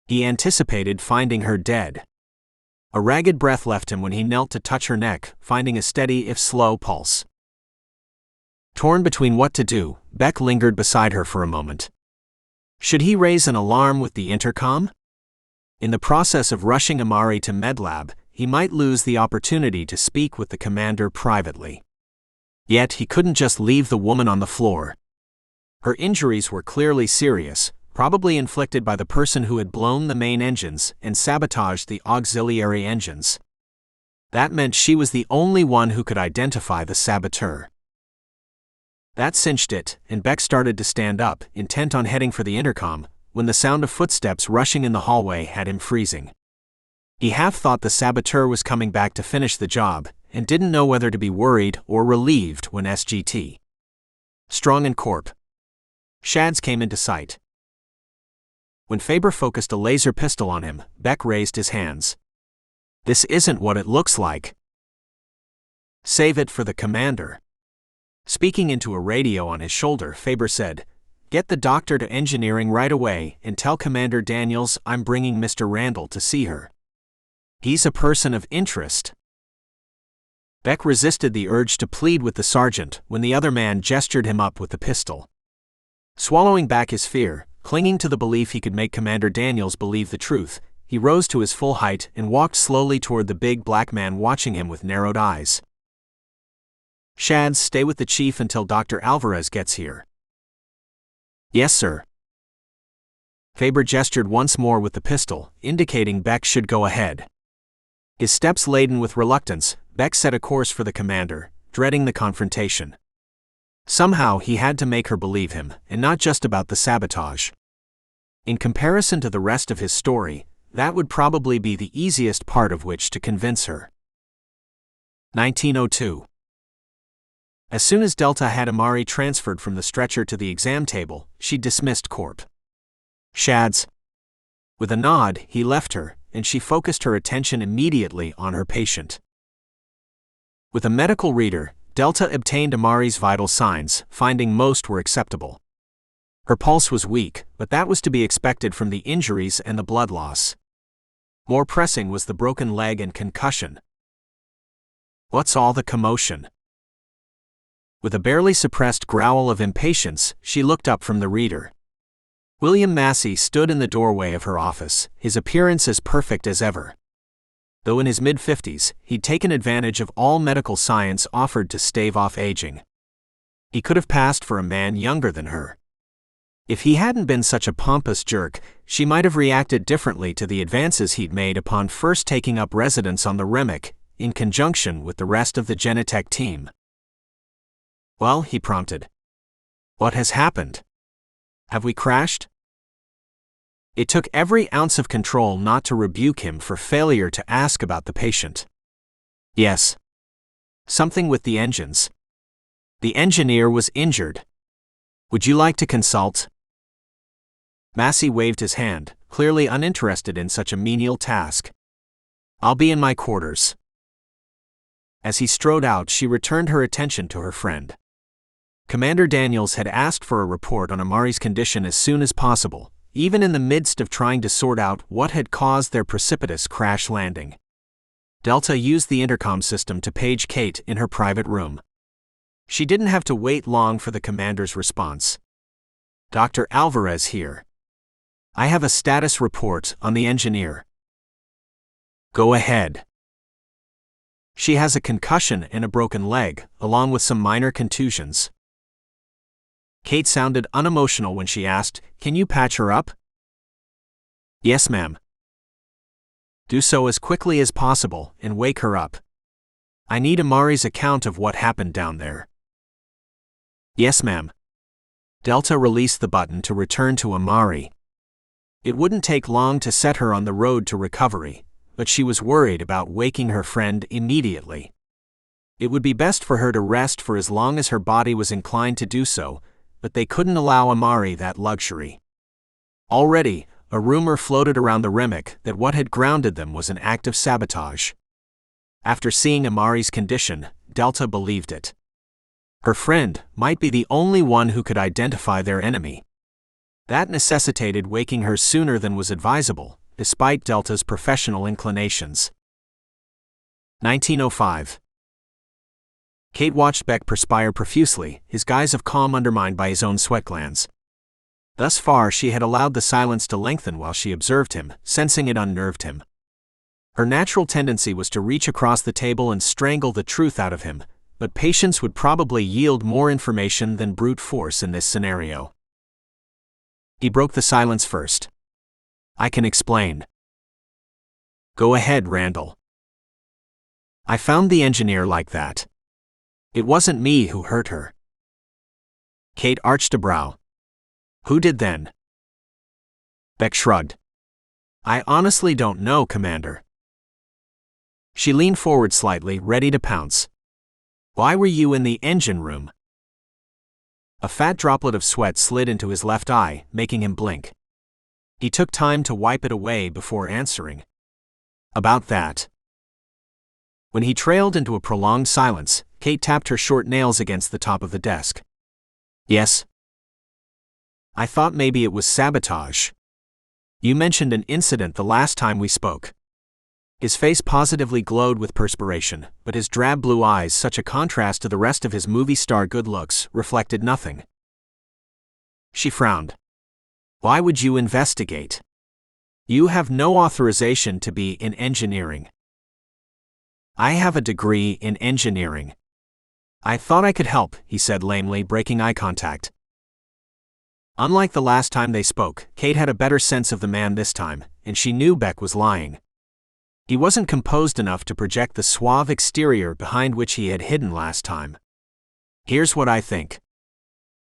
He anticipated finding her dead. A ragged breath left him when he knelt to touch her neck, finding a steady if slow pulse. Torn between what to do, Beck lingered beside her for a moment. Should he raise an alarm with the intercom? In the process of rushing Amari to MedLab, he might lose the opportunity to speak with the commander privately. Yet he couldn't just leave the woman on the floor. Her injuries were clearly serious, probably inflicted by the person who had blown the main engines and sabotaged the auxiliary engines. That meant she was the only one who could identify the saboteur. That cinched it, and Beck started to stand up, intent on heading for the intercom, when the sound of footsteps rushing in the hallway had him freezing. He half thought the saboteur was coming back to finish the job, and didn't know whether to be worried or relieved when SGT. Strong and Corp. Shads came into sight. When Faber focused a laser pistol on him, Beck raised his hands. This isn't what it looks like. Save it for the commander. Speaking into a radio on his shoulder, Faber said, "Get the doctor to engineering right away and tell Commander Daniels I'm bringing Mr. Randall to see her. He's a person of interest." Beck resisted the urge to plead with the sergeant when the other man gestured him up with the pistol. Swallowing back his fear, clinging to the belief he could make Commander Daniels believe the truth, he rose to his full height and walked slowly toward the big black man watching him with narrowed eyes. "Shads, stay with the chief until Dr. Alvarez gets here." "Yes, sir." Faber gestured once more with the pistol, indicating Beck should go ahead. His steps laden with reluctance, Beck set a course for the commander, dreading the confrontation. Somehow he had to make her believe him, and not just about the sabotage. In comparison to the rest of his story, that would probably be the easiest part of which to convince her. 1902. As soon as Delta had Amari transferred from the stretcher to the exam table, she dismissed Corp. Shads. With a nod, he left her, and she focused her attention immediately on her patient. With a medical reader, Delta obtained Amari's vital signs, finding most were acceptable. Her pulse was weak, but that was to be expected from the injuries and the blood loss. More pressing was the broken leg and concussion. What's all the commotion? With a barely suppressed growl of impatience, she looked up from the reader. William Massey stood in the doorway of her office, his appearance as perfect as ever. Though in his mid-50s, he'd taken advantage of all medical science offered to stave off aging. He could have passed for a man younger than her. If he hadn't been such a pompous jerk, she might have reacted differently to the advances he'd made upon first taking up residence on the Remick, in conjunction with the rest of the Genetech team. "Well," he prompted. "What has happened? Have we crashed?" It took every ounce of control not to rebuke him for failure to ask about the patient. "Yes. Something with the engines. The engineer was injured. Would you like to consult?" Massey waved his hand, clearly uninterested in such a menial task. "I'll be in my quarters." As he strode out, she returned her attention to her friend. Commander Daniels had asked for a report on Amari's condition as soon as possible, even in the midst of trying to sort out what had caused their precipitous crash landing. Delta used the intercom system to page Kate in her private room. She didn't have to wait long for the commander's response. "Dr. Alvarez here. I have a status report on the engineer." "Go ahead." "She has a concussion and a broken leg, along with some minor contusions." Kate sounded unemotional when she asked, "Can you patch her up?" "Yes, ma'am." Do so as quickly as possible and wake her up. I need Amari's account of what happened down there. Yes, ma'am. Delta released the button to return to Amari. It wouldn't take long to set her on the road to recovery, but she was worried about waking her friend immediately. It would be best for her to rest for as long as her body was inclined to do so, but they couldn't allow Amari that luxury. Already, a rumor floated around the Remick that what had grounded them was an act of sabotage. After seeing Amari's condition, Delta believed it. Her friend might be the only one who could identify their enemy. That necessitated waking her sooner than was advisable, despite Delta's professional inclinations. 1905. Kate watched Beck perspire profusely, his guise of calm undermined by his own sweat glands. Thus far she had allowed the silence to lengthen while she observed him, sensing it unnerved him. Her natural tendency was to reach across the table and strangle the truth out of him, but patience would probably yield more information than brute force in this scenario. He broke the silence first. I can explain. Go ahead, Randall. I found the engineer like that. It wasn't me who hurt her. Kate arched a brow. Who did then? Beck shrugged. I honestly don't know, Commander. She leaned forward slightly, ready to pounce. Why were you in the engine room? A fat droplet of sweat slid into his left eye, making him blink. He took time to wipe it away before answering. About that. When he trailed into a prolonged silence, Kate tapped her short nails against the top of the desk. Yes. I thought maybe it was sabotage. You mentioned an incident the last time we spoke. His face positively glowed with perspiration, but his drab blue eyes, such a contrast to the rest of his movie star good looks, reflected nothing. She frowned. Why would you investigate? You have no authorization to be in engineering. I have a degree in engineering. I thought I could help, he said lamely, breaking eye contact. Unlike the last time they spoke, Kate had a better sense of the man this time, and she knew Beck was lying. He wasn't composed enough to project the suave exterior behind which he had hidden last time. Here's what I think.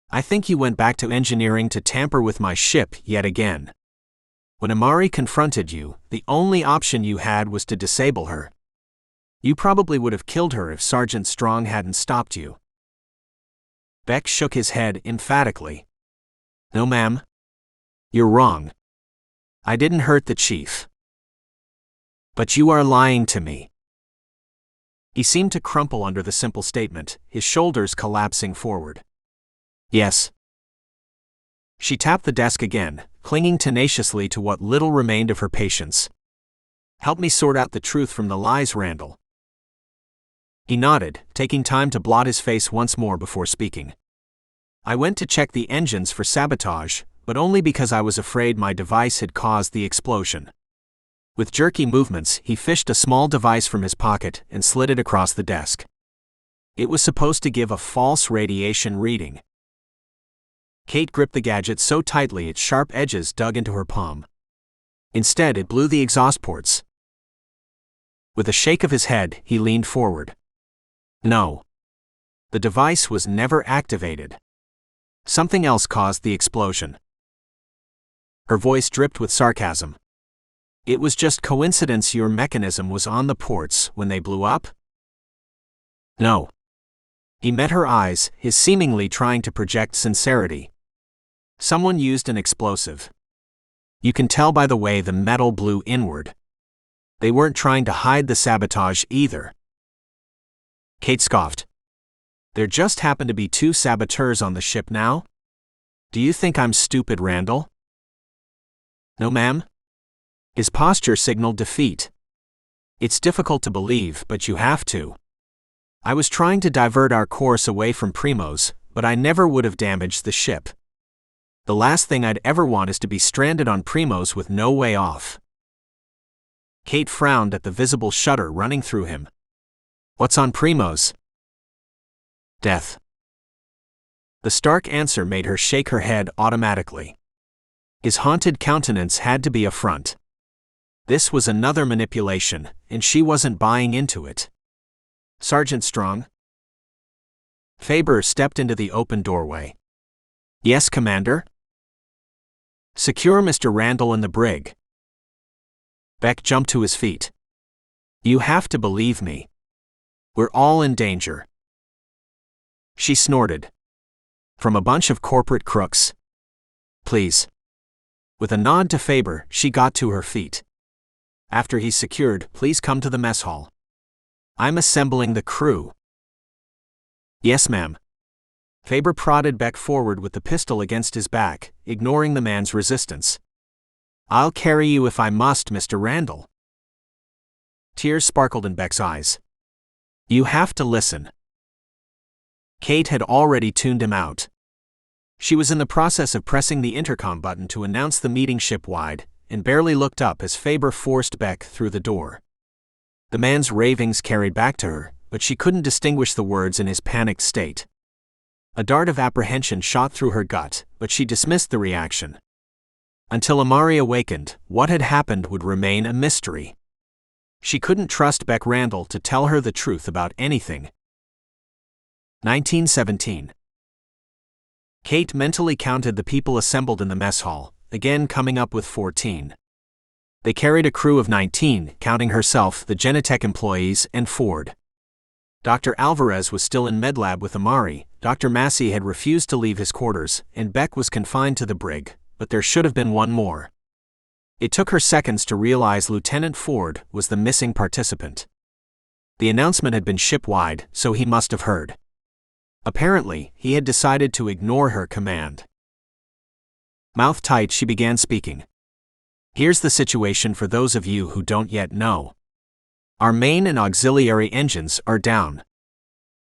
I think you went back to engineering to tamper with my ship yet again. When Amari confronted you, the only option you had was to disable her. You probably would have killed her if Sergeant Strong hadn't stopped you. Beck shook his head emphatically. No, ma'am. You're wrong. I didn't hurt the chief. But you are lying to me. He seemed to crumple under the simple statement, his shoulders collapsing forward. Yes. She tapped the desk again, clinging tenaciously to what little remained of her patience. Help me sort out the truth from the lies, Randall. He nodded, taking time to blot his face once more before speaking. I went to check the engines for sabotage, but only because I was afraid my device had caused the explosion. With jerky movements, he fished a small device from his pocket and slid it across the desk. It was supposed to give a false radiation reading. Kate gripped the gadget so tightly its sharp edges dug into her palm. Instead, it blew the exhaust ports. With a shake of his head, he leaned forward. No. The device was never activated. Something else caused the explosion. Her voice dripped with sarcasm. It was just coincidence your mechanism was on the ports when they blew up? No. He met her eyes, his seemingly trying to project sincerity. Someone used an explosive. You can tell by the way the metal blew inward. They weren't trying to hide the sabotage either. Kate scoffed. There just happen to be 2 saboteurs on the ship now? Do you think I'm stupid, Randall? No, ma'am. His posture signaled defeat. It's difficult to believe, but you have to. I was trying to divert our course away from Primos, but I never would have damaged the ship. The last thing I'd ever want is to be stranded on Primos with no way off. Kate frowned at the visible shudder running through him. What's on Primos? Death. The stark answer made her shake her head automatically. His haunted countenance had to be a front. This was another manipulation, and she wasn't buying into it. Sergeant Strong? Faber stepped into the open doorway. Yes, Commander? Secure Mr. Randall in the brig. Beck jumped to his feet. You have to believe me. We're all in danger. She snorted. From a bunch of corporate crooks. Please. With a nod to Faber, she got to her feet. After he's secured, please come to the mess hall. I'm assembling the crew. Yes, ma'am. Faber prodded Beck forward with the pistol against his back, ignoring the man's resistance. I'll carry you if I must, Mr. Randall. Tears sparkled in Beck's eyes. You have to listen. Kate had already tuned him out. She was in the process of pressing the intercom button to announce the meeting shipwide, and barely looked up as Faber forced Beck through the door. The man's ravings carried back to her, but she couldn't distinguish the words in his panicked state. A dart of apprehension shot through her gut, but she dismissed the reaction. Until Amari awakened, what had happened would remain a mystery. She couldn't trust Beck Randall to tell her the truth about anything. 1917. Kate mentally counted the people assembled in the mess hall, again coming up with 14. They carried a crew of 19, counting herself, the Genetech employees, and Ford. Dr. Alvarez was still in medlab with Amari, Dr. Massey had refused to leave his quarters, and Beck was confined to the brig, but there should have been one more. It took her seconds to realize Lieutenant Ford was the missing participant. The announcement had been shipwide, so he must have heard. Apparently, he had decided to ignore her command. Mouth tight, she began speaking. Here's the situation for those of you who don't yet know. Our main and auxiliary engines are down.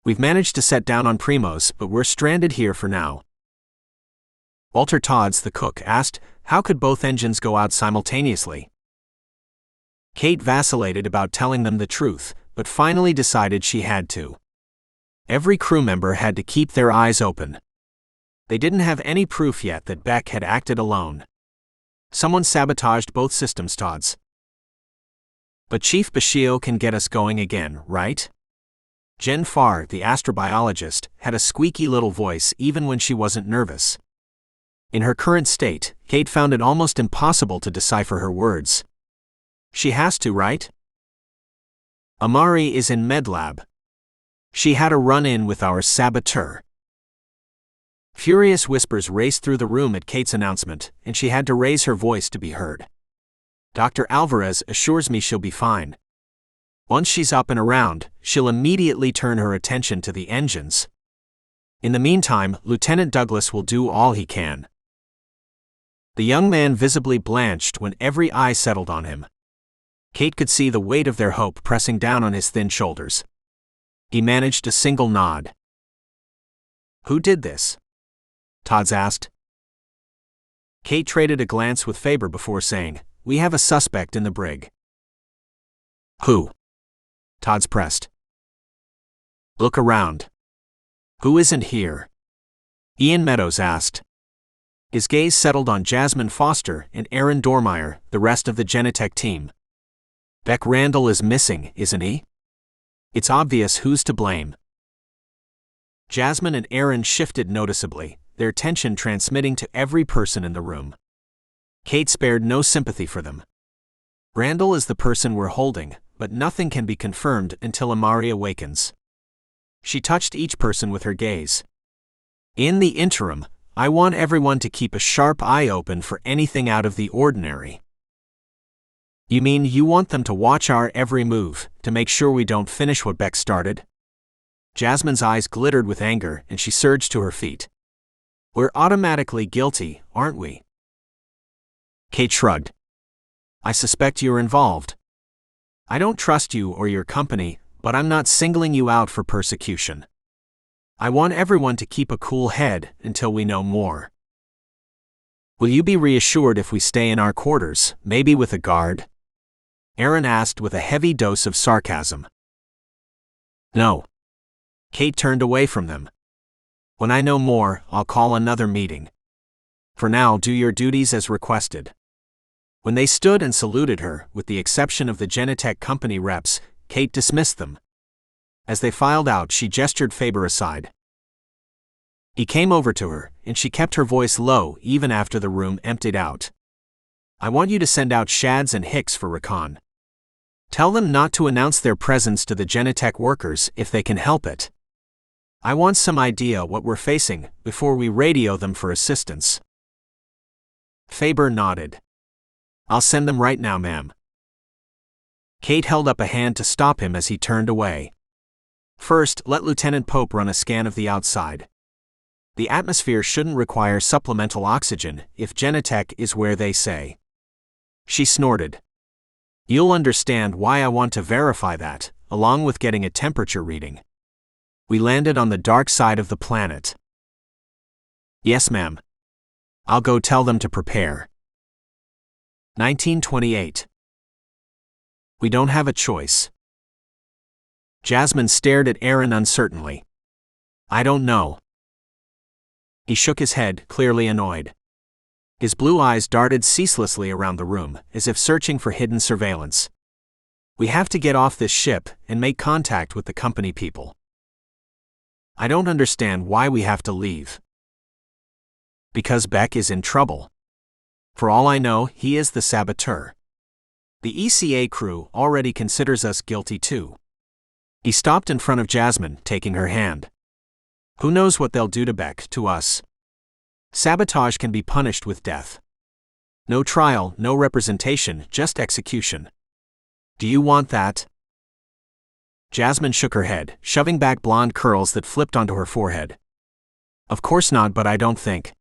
We've managed to set down on Primos, but we're stranded here for now. Walter Todds, the cook, asked, how could both engines go out simultaneously? Kate vacillated about telling them the truth, but finally decided she had to. Every crew member had to keep their eyes open. They didn't have any proof yet that Beck had acted alone. Someone sabotaged both systems, Todds. But Chief Bashio can get us going again, right? Jen Farr, the astrobiologist, had a squeaky little voice even when she wasn't nervous. In her current state, Kate found it almost impossible to decipher her words. She has to, right? Amari is in medlab. She had a run-in with our saboteur. Furious whispers raced through the room at Kate's announcement, and she had to raise her voice to be heard. Dr. Alvarez assures me she'll be fine. Once she's up and around, she'll immediately turn her attention to the engines. In the meantime, Lieutenant Douglas will do all he can. The young man visibly blanched when every eye settled on him. Kate could see the weight of their hope pressing down on his thin shoulders. He managed a single nod. Who did this? Todds asked. Kate traded a glance with Faber before saying, we have a suspect in the brig. Who? Todds pressed. Look around. Who isn't here? Ian Meadows asked. His gaze settled on Jasmine Foster and Aaron Dormeyer, the rest of the Genetech team. Beck Randall is missing, isn't he? It's obvious who's to blame. Jasmine and Aaron shifted noticeably, their tension transmitting to every person in the room. Kate spared no sympathy for them. Randall is the person we're holding, but nothing can be confirmed until Amari awakens. She touched each person with her gaze. In the interim, I want everyone to keep a sharp eye open for anything out of the ordinary. You mean you want them to watch our every move, to make sure we don't finish what Beck started? Jasmine's eyes glittered with anger, and she surged to her feet. We're automatically guilty, aren't we? Kate shrugged. I suspect you're involved. I don't trust you or your company, but I'm not singling you out for persecution. I want everyone to keep a cool head until we know more. Will you be reassured if we stay in our quarters, maybe with a guard? Aaron asked with a heavy dose of sarcasm. No. Kate turned away from them. When I know more, I'll call another meeting. For now, do your duties as requested. When they stood and saluted her, with the exception of the Genetech company reps, Kate dismissed them. As they filed out, she gestured Faber aside. He came over to her, and she kept her voice low even after the room emptied out. I want you to send out Shads and Hicks for recon. Tell them not to announce their presence to the Genetech workers if they can help it. I want some idea what we're facing before we radio them for assistance. Faber nodded. I'll send them right now, ma'am. Kate held up a hand to stop him as he turned away. First, let Lieutenant Pope run a scan of the outside. The atmosphere shouldn't require supplemental oxygen if Genetech is where they say. She snorted. You'll understand why I want to verify that, along with getting a temperature reading. We landed on the dark side of the planet. Yes, ma'am. I'll go tell them to prepare. 1928. We don't have a choice. Jasmine stared at Aaron uncertainly. I don't know. He shook his head, clearly annoyed. His blue eyes darted ceaselessly around the room, as if searching for hidden surveillance. We have to get off this ship and make contact with the company people. I don't understand why we have to leave. Because Beck is in trouble. For all I know, he is the saboteur. The ECA crew already considers us guilty too. He stopped in front of Jasmine, taking her hand. Who knows what they'll do to Beck, to us? Sabotage can be punished with death. No trial, no representation, just execution. Do you want that? Jasmine shook her head, shoving back blonde curls that flipped onto her forehead. Of course not, but I don't think.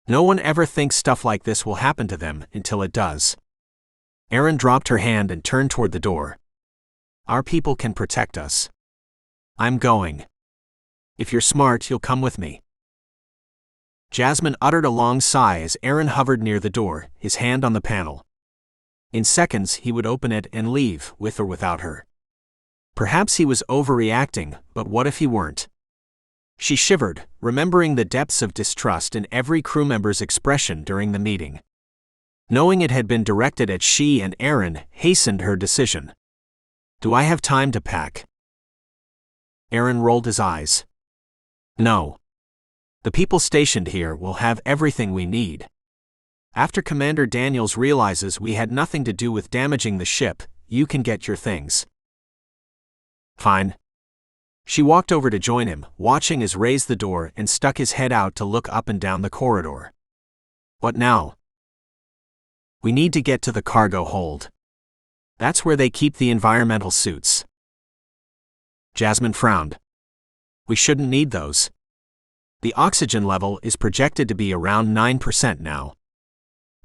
No one ever thinks stuff like this will happen to them until it does. Erin dropped her hand and turned toward the door. Our people can protect us. I'm going. If you're smart, you'll come with me. Jasmine uttered a long sigh as Aaron hovered near the door, his hand on the panel. In seconds, he would open it and leave, with or without her. Perhaps he was overreacting, but what if he weren't? She shivered, remembering the depths of distrust in every crew member's expression during the meeting. Knowing it had been directed at she and Aaron hastened her decision. Do I have time to pack? Aaron rolled his eyes. No. The people stationed here will have everything we need. After Commander Daniels realizes we had nothing to do with damaging the ship, you can get your things. Fine. She walked over to join him, watching as raised the door and stuck his head out to look up and down the corridor. What now? We need to get to the cargo hold. That's where they keep the environmental suits. Jasmine frowned. We shouldn't need those. The oxygen level is projected to be around 9% now.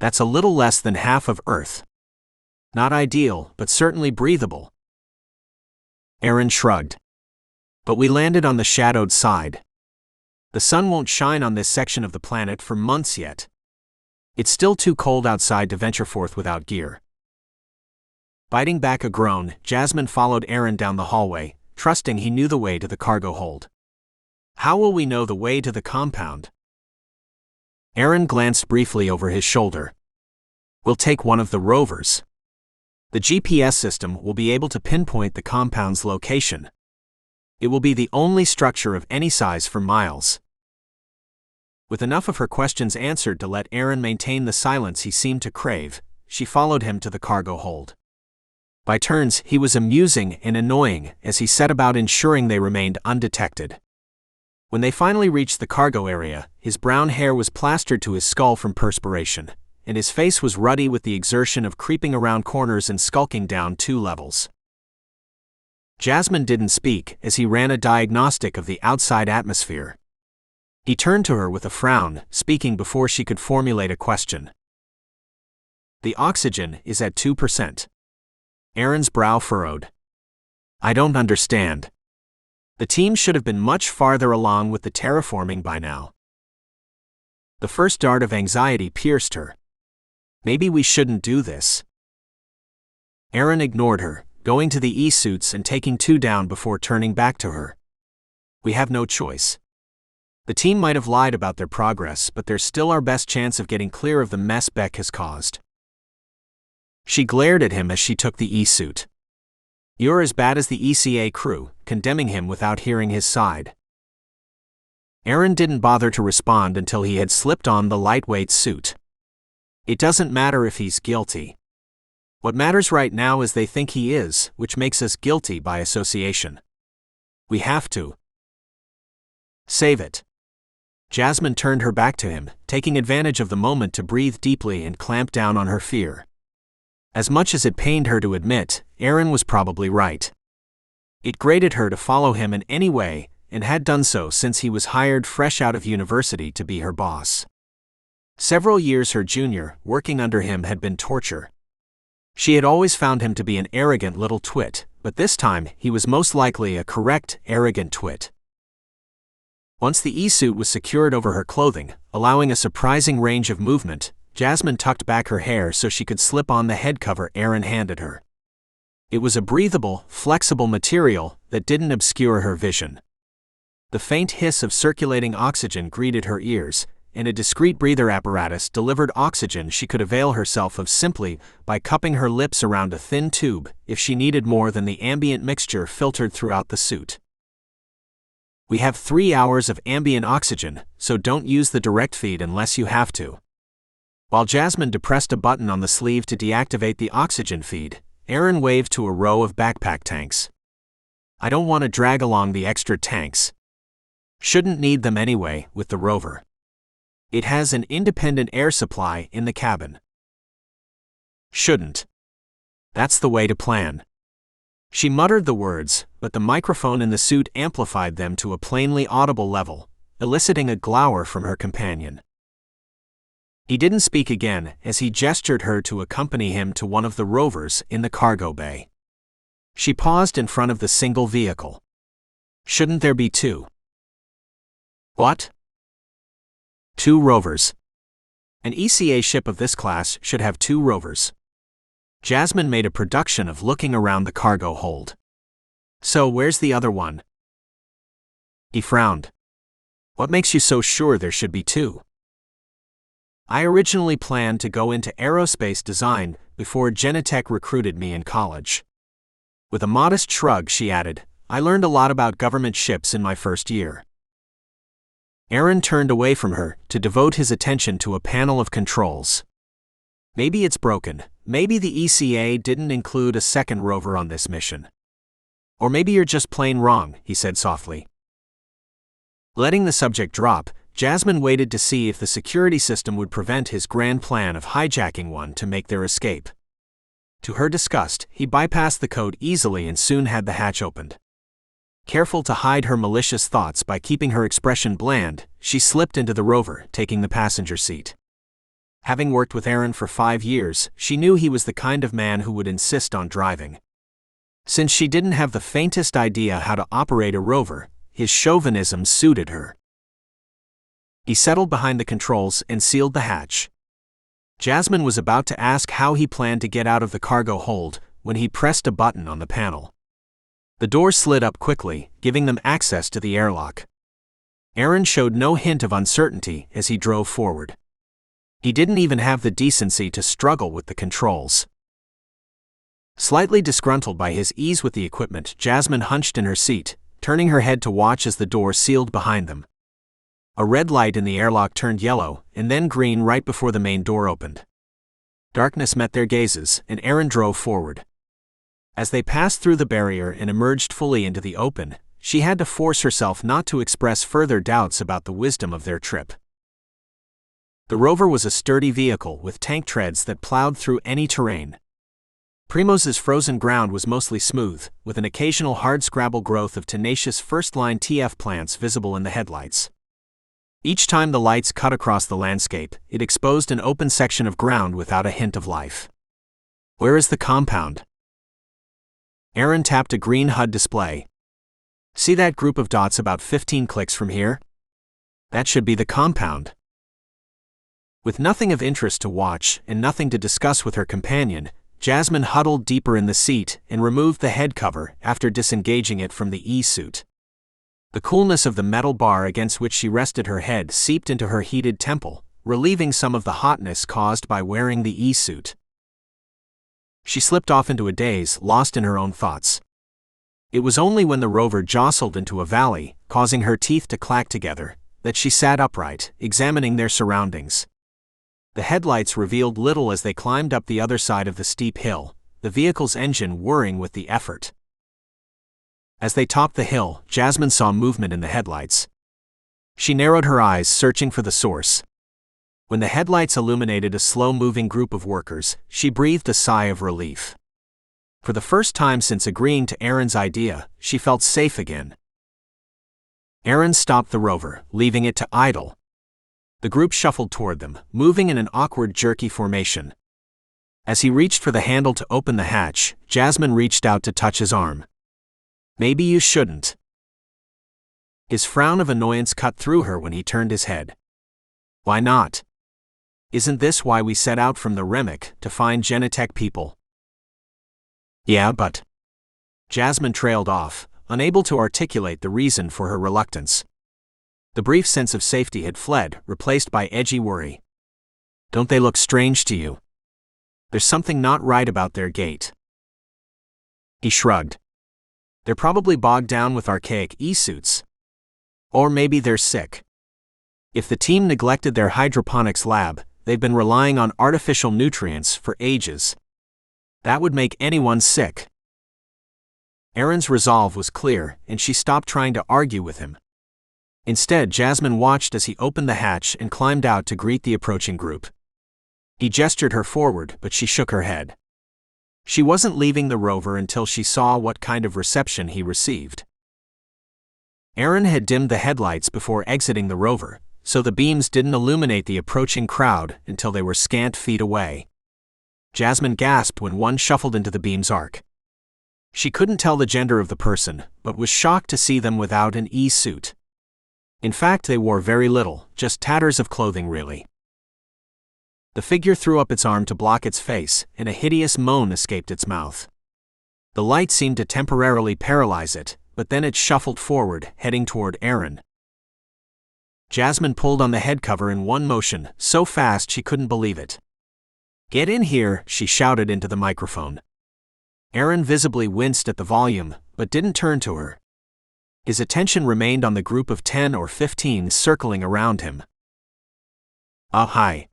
That's a little less than half of Earth. Not ideal, but certainly breathable. Aaron shrugged. But we landed on the shadowed side. The sun won't shine on this section of the planet for months yet. It's still too cold outside to venture forth without gear. Biting back a groan, Jasmine followed Aaron down the hallway, trusting he knew the way to the cargo hold. How will we know the way to the compound? Aaron glanced briefly over his shoulder. We'll take one of the rovers. The GPS system will be able to pinpoint the compound's location. It will be the only structure of any size for miles. With enough of her questions answered to let Aaron maintain the silence he seemed to crave, she followed him to the cargo hold. By turns, he was amusing and annoying as he set about ensuring they remained undetected. When they finally reached the cargo area, his brown hair was plastered to his skull from perspiration, and his face was ruddy with the exertion of creeping around corners and skulking down 2 levels. Jasmine didn't speak as he ran a diagnostic of the outside atmosphere. He turned to her with a frown, speaking before she could formulate a question. The oxygen is at 2%. Aaron's brow furrowed. I don't understand. The team should have been much farther along with the terraforming by now. The first dart of anxiety pierced her. Maybe we shouldn't do this. Aaron ignored her, going to the E-suits and taking 2 down before turning back to her. We have no choice. The team might have lied about their progress, but there's still our best chance of getting clear of the mess Beck has caused. She glared at him as she took the E-suit. "You're as bad as the ECA crew," condemning him without hearing his side. Aaron didn't bother to respond until he had slipped on the lightweight suit. It doesn't matter if he's guilty. What matters right now is they think he is, which makes us guilty by association. We have to save it. Jasmine turned her back to him, taking advantage of the moment to breathe deeply and clamp down on her fear. As much as it pained her to admit, Aaron was probably right. It grated her to follow him in any way, and had done so since he was hired fresh out of university to be her boss. Several years her junior, working under him had been torture. She had always found him to be an arrogant little twit, but this time he was most likely a correct, arrogant twit. Once the E-suit was secured over her clothing, allowing a surprising range of movement, Jasmine tucked back her hair so she could slip on the head cover Aaron handed her. It was a breathable, flexible material that didn't obscure her vision. The faint hiss of circulating oxygen greeted her ears, and a discreet breather apparatus delivered oxygen she could avail herself of simply by cupping her lips around a thin tube if she needed more than the ambient mixture filtered throughout the suit. "We have 3 hours of ambient oxygen, so don't use the direct feed unless you have to." While Jasmine depressed a button on the sleeve to deactivate the oxygen feed, Aaron waved to a row of backpack tanks. "I don't want to drag along the extra tanks. Shouldn't need them anyway, with the rover. It has an independent air supply in the cabin." "Shouldn't. That's the way to plan." She muttered the words, but the microphone in the suit amplified them to a plainly audible level, eliciting a glower from her companion. He didn't speak again as he gestured her to accompany him to one of the rovers in the cargo bay. She paused in front of the single vehicle. "Shouldn't there be 2? "What?" "2 rovers. An ECA ship of this class should have 2 rovers." Jasmine made a production of looking around the cargo hold. "So where's the other one?" He frowned. "What makes you so sure there should be 2? "I originally planned to go into aerospace design before Genetech recruited me in college." With a modest shrug she added, "I learned a lot about government ships in my first year." Aaron turned away from her to devote his attention to a panel of controls. "Maybe it's broken. Maybe the ECA didn't include a second rover on this mission. Or maybe you're just plain wrong," he said softly. Letting the subject drop, Jasmine waited to see if the security system would prevent his grand plan of hijacking one to make their escape. To her disgust, he bypassed the code easily and soon had the hatch opened. Careful to hide her malicious thoughts by keeping her expression bland, she slipped into the rover, taking the passenger seat. Having worked with Aaron for 5 years, she knew he was the kind of man who would insist on driving. Since she didn't have the faintest idea how to operate a rover, his chauvinism suited her. He settled behind the controls and sealed the hatch. Jasmine was about to ask how he planned to get out of the cargo hold when he pressed a button on the panel. The door slid up quickly, giving them access to the airlock. Aaron showed no hint of uncertainty as he drove forward. He didn't even have the decency to struggle with the controls. Slightly disgruntled by his ease with the equipment, Jasmine hunched in her seat, turning her head to watch as the door sealed behind them. A red light in the airlock turned yellow, and then green right before the main door opened. Darkness met their gazes, and Aaron drove forward. As they passed through the barrier and emerged fully into the open, she had to force herself not to express further doubts about the wisdom of their trip. The rover was a sturdy vehicle with tank treads that plowed through any terrain. Primos's frozen ground was mostly smooth, with an occasional hardscrabble growth of tenacious first-line TF plants visible in the headlights. Each time the lights cut across the landscape, it exposed an open section of ground without a hint of life. "Where is the compound?" Aaron tapped a green HUD display. "See that group of dots about 15 clicks from here? That should be the compound." With nothing of interest to watch and nothing to discuss with her companion, Jasmine huddled deeper in the seat and removed the head cover after disengaging it from the E-suit. The coolness of the metal bar against which she rested her head seeped into her heated temple, relieving some of the hotness caused by wearing the E-suit. She slipped off into a daze, lost in her own thoughts. It was only when the rover jostled into a valley, causing her teeth to clack together, that she sat upright, examining their surroundings. The headlights revealed little as they climbed up the other side of the steep hill, the vehicle's engine whirring with the effort. As they topped the hill, Jasmine saw movement in the headlights. She narrowed her eyes, searching for the source. When the headlights illuminated a slow-moving group of workers, she breathed a sigh of relief. For the first time since agreeing to Aaron's idea, she felt safe again. Aaron stopped the rover, leaving it to idle. The group shuffled toward them, moving in an awkward, jerky formation. As he reached for the handle to open the hatch, Jasmine reached out to touch his arm. "Maybe you shouldn't." His frown of annoyance cut through her when he turned his head. "Why not? Isn't this why we set out from the Remick, to find Genetech people?" "Yeah, but..." Jasmine trailed off, unable to articulate the reason for her reluctance. The brief sense of safety had fled, replaced by edgy worry. "Don't they look strange to you? There's something not right about their gait." He shrugged. "They're probably bogged down with archaic e-suits. Or maybe they're sick. If the team neglected their hydroponics lab, they've been relying on artificial nutrients for ages. That would make anyone sick." Aaron's resolve was clear, and she stopped trying to argue with him. Instead, Jasmine watched as he opened the hatch and climbed out to greet the approaching group. He gestured her forward, but she shook her head. She wasn't leaving the rover until she saw what kind of reception he received. Aaron had dimmed the headlights before exiting the rover, so the beams didn't illuminate the approaching crowd until they were scant feet away. Jasmine gasped when one shuffled into the beam's arc. She couldn't tell the gender of the person, but was shocked to see them without an e-suit. In fact, they wore very little, just tatters of clothing really. The figure threw up its arm to block its face, and a hideous moan escaped its mouth. The light seemed to temporarily paralyze it, but then it shuffled forward, heading toward Aaron. Jasmine pulled on the head cover in one motion, so fast she couldn't believe it. "Get in here," she shouted into the microphone. Aaron visibly winced at the volume, but didn't turn to her. His attention remained on the group of 10 or 15 circling around him. Hi."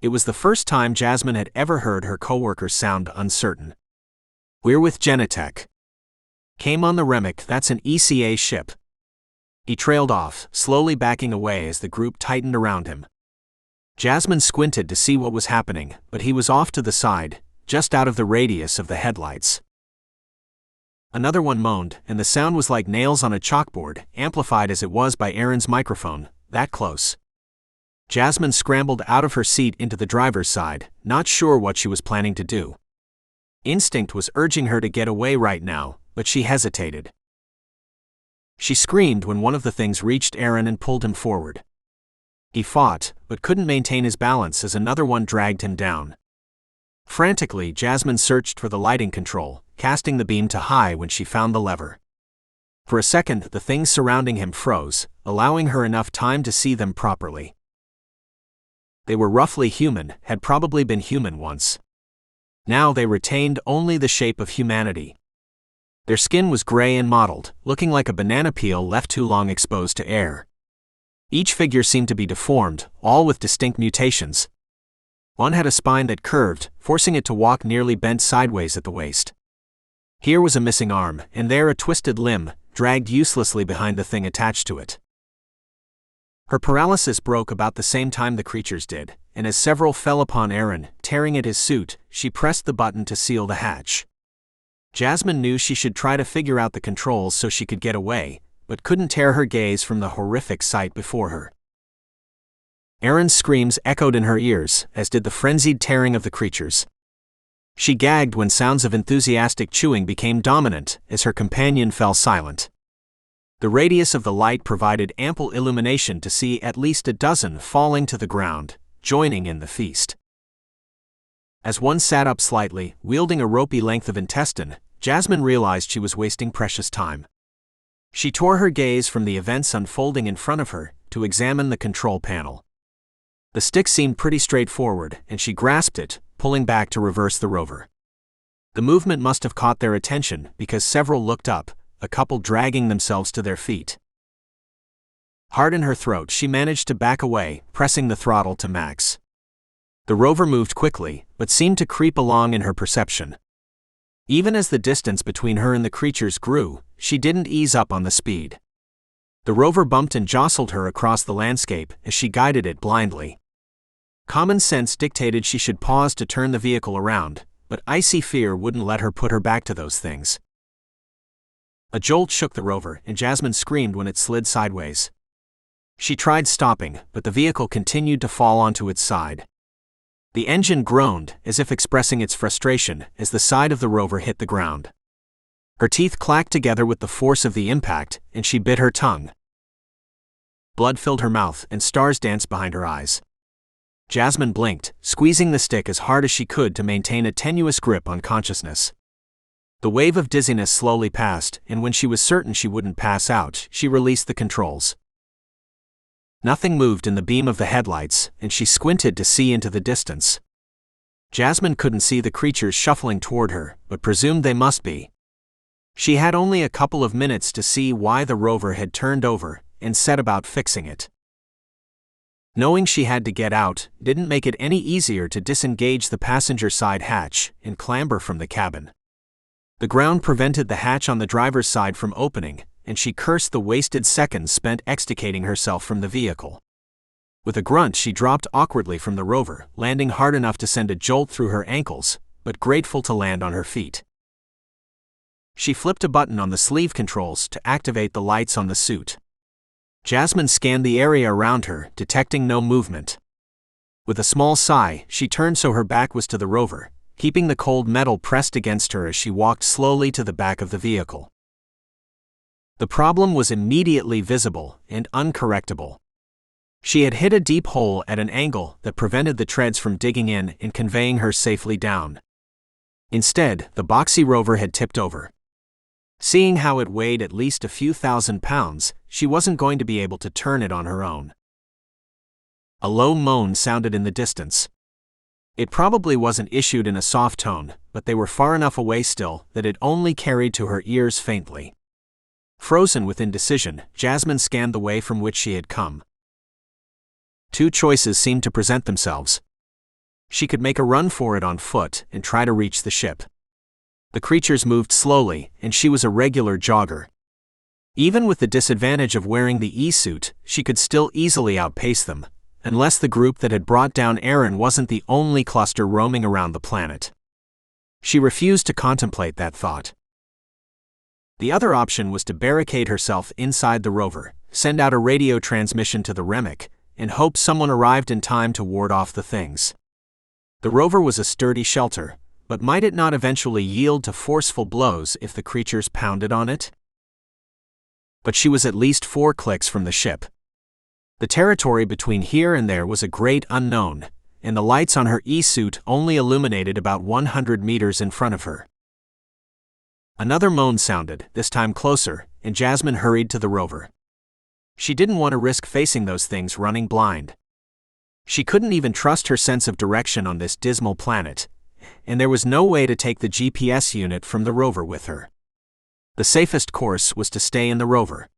It was the first time Jasmine had ever heard her coworkers sound uncertain. "We're with Genetech. Came on the Remick, that's an ECA ship." He trailed off, slowly backing away as the group tightened around him. Jasmine squinted to see what was happening, but he was off to the side, just out of the radius of the headlights. Another one moaned, and the sound was like nails on a chalkboard, amplified as it was by Aaron's microphone, that close. Jasmine scrambled out of her seat into the driver's side, not sure what she was planning to do. Instinct was urging her to get away right now, but she hesitated. She screamed when one of the things reached Aaron and pulled him forward. He fought, but couldn't maintain his balance as another one dragged him down. Frantically, Jasmine searched for the lighting control, casting the beam to high when she found the lever. For a second, the things surrounding him froze, allowing her enough time to see them properly. They were roughly human, had probably been human once. Now they retained only the shape of humanity. Their skin was gray and mottled, looking like a banana peel left too long exposed to air. Each figure seemed to be deformed, all with distinct mutations. One had a spine that curved, forcing it to walk nearly bent sideways at the waist. Here was a missing arm, and there a twisted limb, dragged uselessly behind the thing attached to it. Her paralysis broke about the same time the creatures did, and as several fell upon Aaron, tearing at his suit, she pressed the button to seal the hatch. Jasmine knew she should try to figure out the controls so she could get away, but couldn't tear her gaze from the horrific sight before her. Aaron's screams echoed in her ears, as did the frenzied tearing of the creatures. She gagged when sounds of enthusiastic chewing became dominant, as her companion fell silent. The radius of the light provided ample illumination to see at least a dozen falling to the ground, joining in the feast. As one sat up slightly, wielding a ropey length of intestine, Jasmine realized she was wasting precious time. She tore her gaze from the events unfolding in front of her, to examine the control panel. The stick seemed pretty straightforward, and she grasped it, pulling back to reverse the rover. The movement must have caught their attention because several looked up, a couple dragging themselves to their feet. Hard in her throat, she managed to back away, pressing the throttle to max. The rover moved quickly, but seemed to creep along in her perception. Even as the distance between her and the creatures grew, she didn't ease up on the speed. The rover bumped and jostled her across the landscape as she guided it blindly. Common sense dictated she should pause to turn the vehicle around, but icy fear wouldn't let her put her back to those things. A jolt shook the rover, and Jasmine screamed when it slid sideways. She tried stopping, but the vehicle continued to fall onto its side. The engine groaned, as if expressing its frustration, as the side of the rover hit the ground. Her teeth clacked together with the force of the impact, and she bit her tongue. Blood filled her mouth, and stars danced behind her eyes. Jasmine blinked, squeezing the stick as hard as she could to maintain a tenuous grip on consciousness. The wave of dizziness slowly passed, and when she was certain she wouldn't pass out, she released the controls. Nothing moved in the beam of the headlights, and she squinted to see into the distance. Jasmine couldn't see the creatures shuffling toward her, but presumed they must be. She had only a couple of minutes to see why the rover had turned over, and set about fixing it. Knowing she had to get out didn't make it any easier to disengage the passenger side hatch and clamber from the cabin. The ground prevented the hatch on the driver's side from opening, and she cursed the wasted seconds spent extricating herself from the vehicle. With a grunt, she dropped awkwardly from the rover, landing hard enough to send a jolt through her ankles, but grateful to land on her feet. She flipped a button on the sleeve controls to activate the lights on the suit. Jasmine scanned the area around her, detecting no movement. With a small sigh, she turned so her back was to the rover, keeping the cold metal pressed against her as she walked slowly to the back of the vehicle. The problem was immediately visible and uncorrectable. She had hit a deep hole at an angle that prevented the treads from digging in and conveying her safely down. Instead, the boxy rover had tipped over. Seeing how it weighed at least a few thousand pounds, she wasn't going to be able to turn it on her own. A low moan sounded in the distance. It probably wasn't issued in a soft tone, but they were far enough away still that it only carried to her ears faintly. Frozen with indecision, Jasmine scanned the way from which she had come. Two choices seemed to present themselves. She could make a run for it on foot and try to reach the ship. The creatures moved slowly, and she was a regular jogger. Even with the disadvantage of wearing the E-suit, she could still easily outpace them, unless the group that had brought down Aaron wasn't the only cluster roaming around the planet. She refused to contemplate that thought. The other option was to barricade herself inside the rover, send out a radio transmission to the Remick, and hope someone arrived in time to ward off the things. The rover was a sturdy shelter, but might it not eventually yield to forceful blows if the creatures pounded on it? But she was at least 4 clicks from the ship. The territory between here and there was a great unknown, and the lights on her E-suit only illuminated about 100 meters in front of her. Another moan sounded, this time closer, and Jasmine hurried to the rover. She didn't want to risk facing those things running blind. She couldn't even trust her sense of direction on this dismal planet, and there was no way to take the GPS unit from the rover with her. The safest course was to stay in the rover.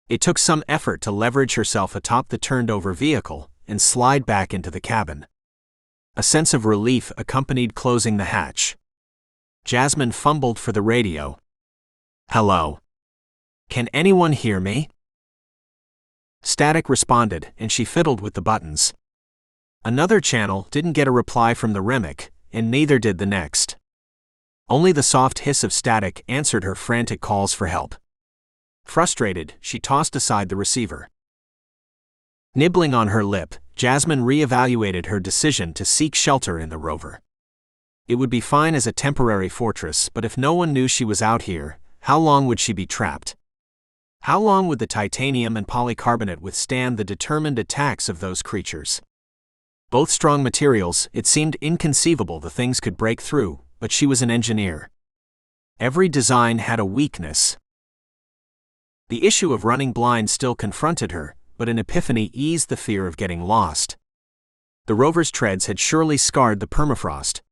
It took some effort to leverage herself atop the turned-over vehicle and slide back into the cabin. A sense of relief accompanied closing the hatch. Jasmine fumbled for the radio. "Hello? Can anyone hear me?" Static responded, and she fiddled with the buttons. Another channel didn't get a reply from the Remick, and neither did the next. Only the soft hiss of static answered her frantic calls for help. Frustrated, she tossed aside the receiver. Nibbling on her lip, Jasmine reevaluated her decision to seek shelter in the rover. It would be fine as a temporary fortress, but if no one knew she was out here, how long would she be trapped? How long would the titanium and polycarbonate withstand the determined attacks of those creatures? Both strong materials, it seemed inconceivable the things could break through, but she was an engineer. Every design had a weakness. The issue of running blind still confronted her, but an epiphany eased the fear of getting lost. The rover's treads had surely scarred the permafrost.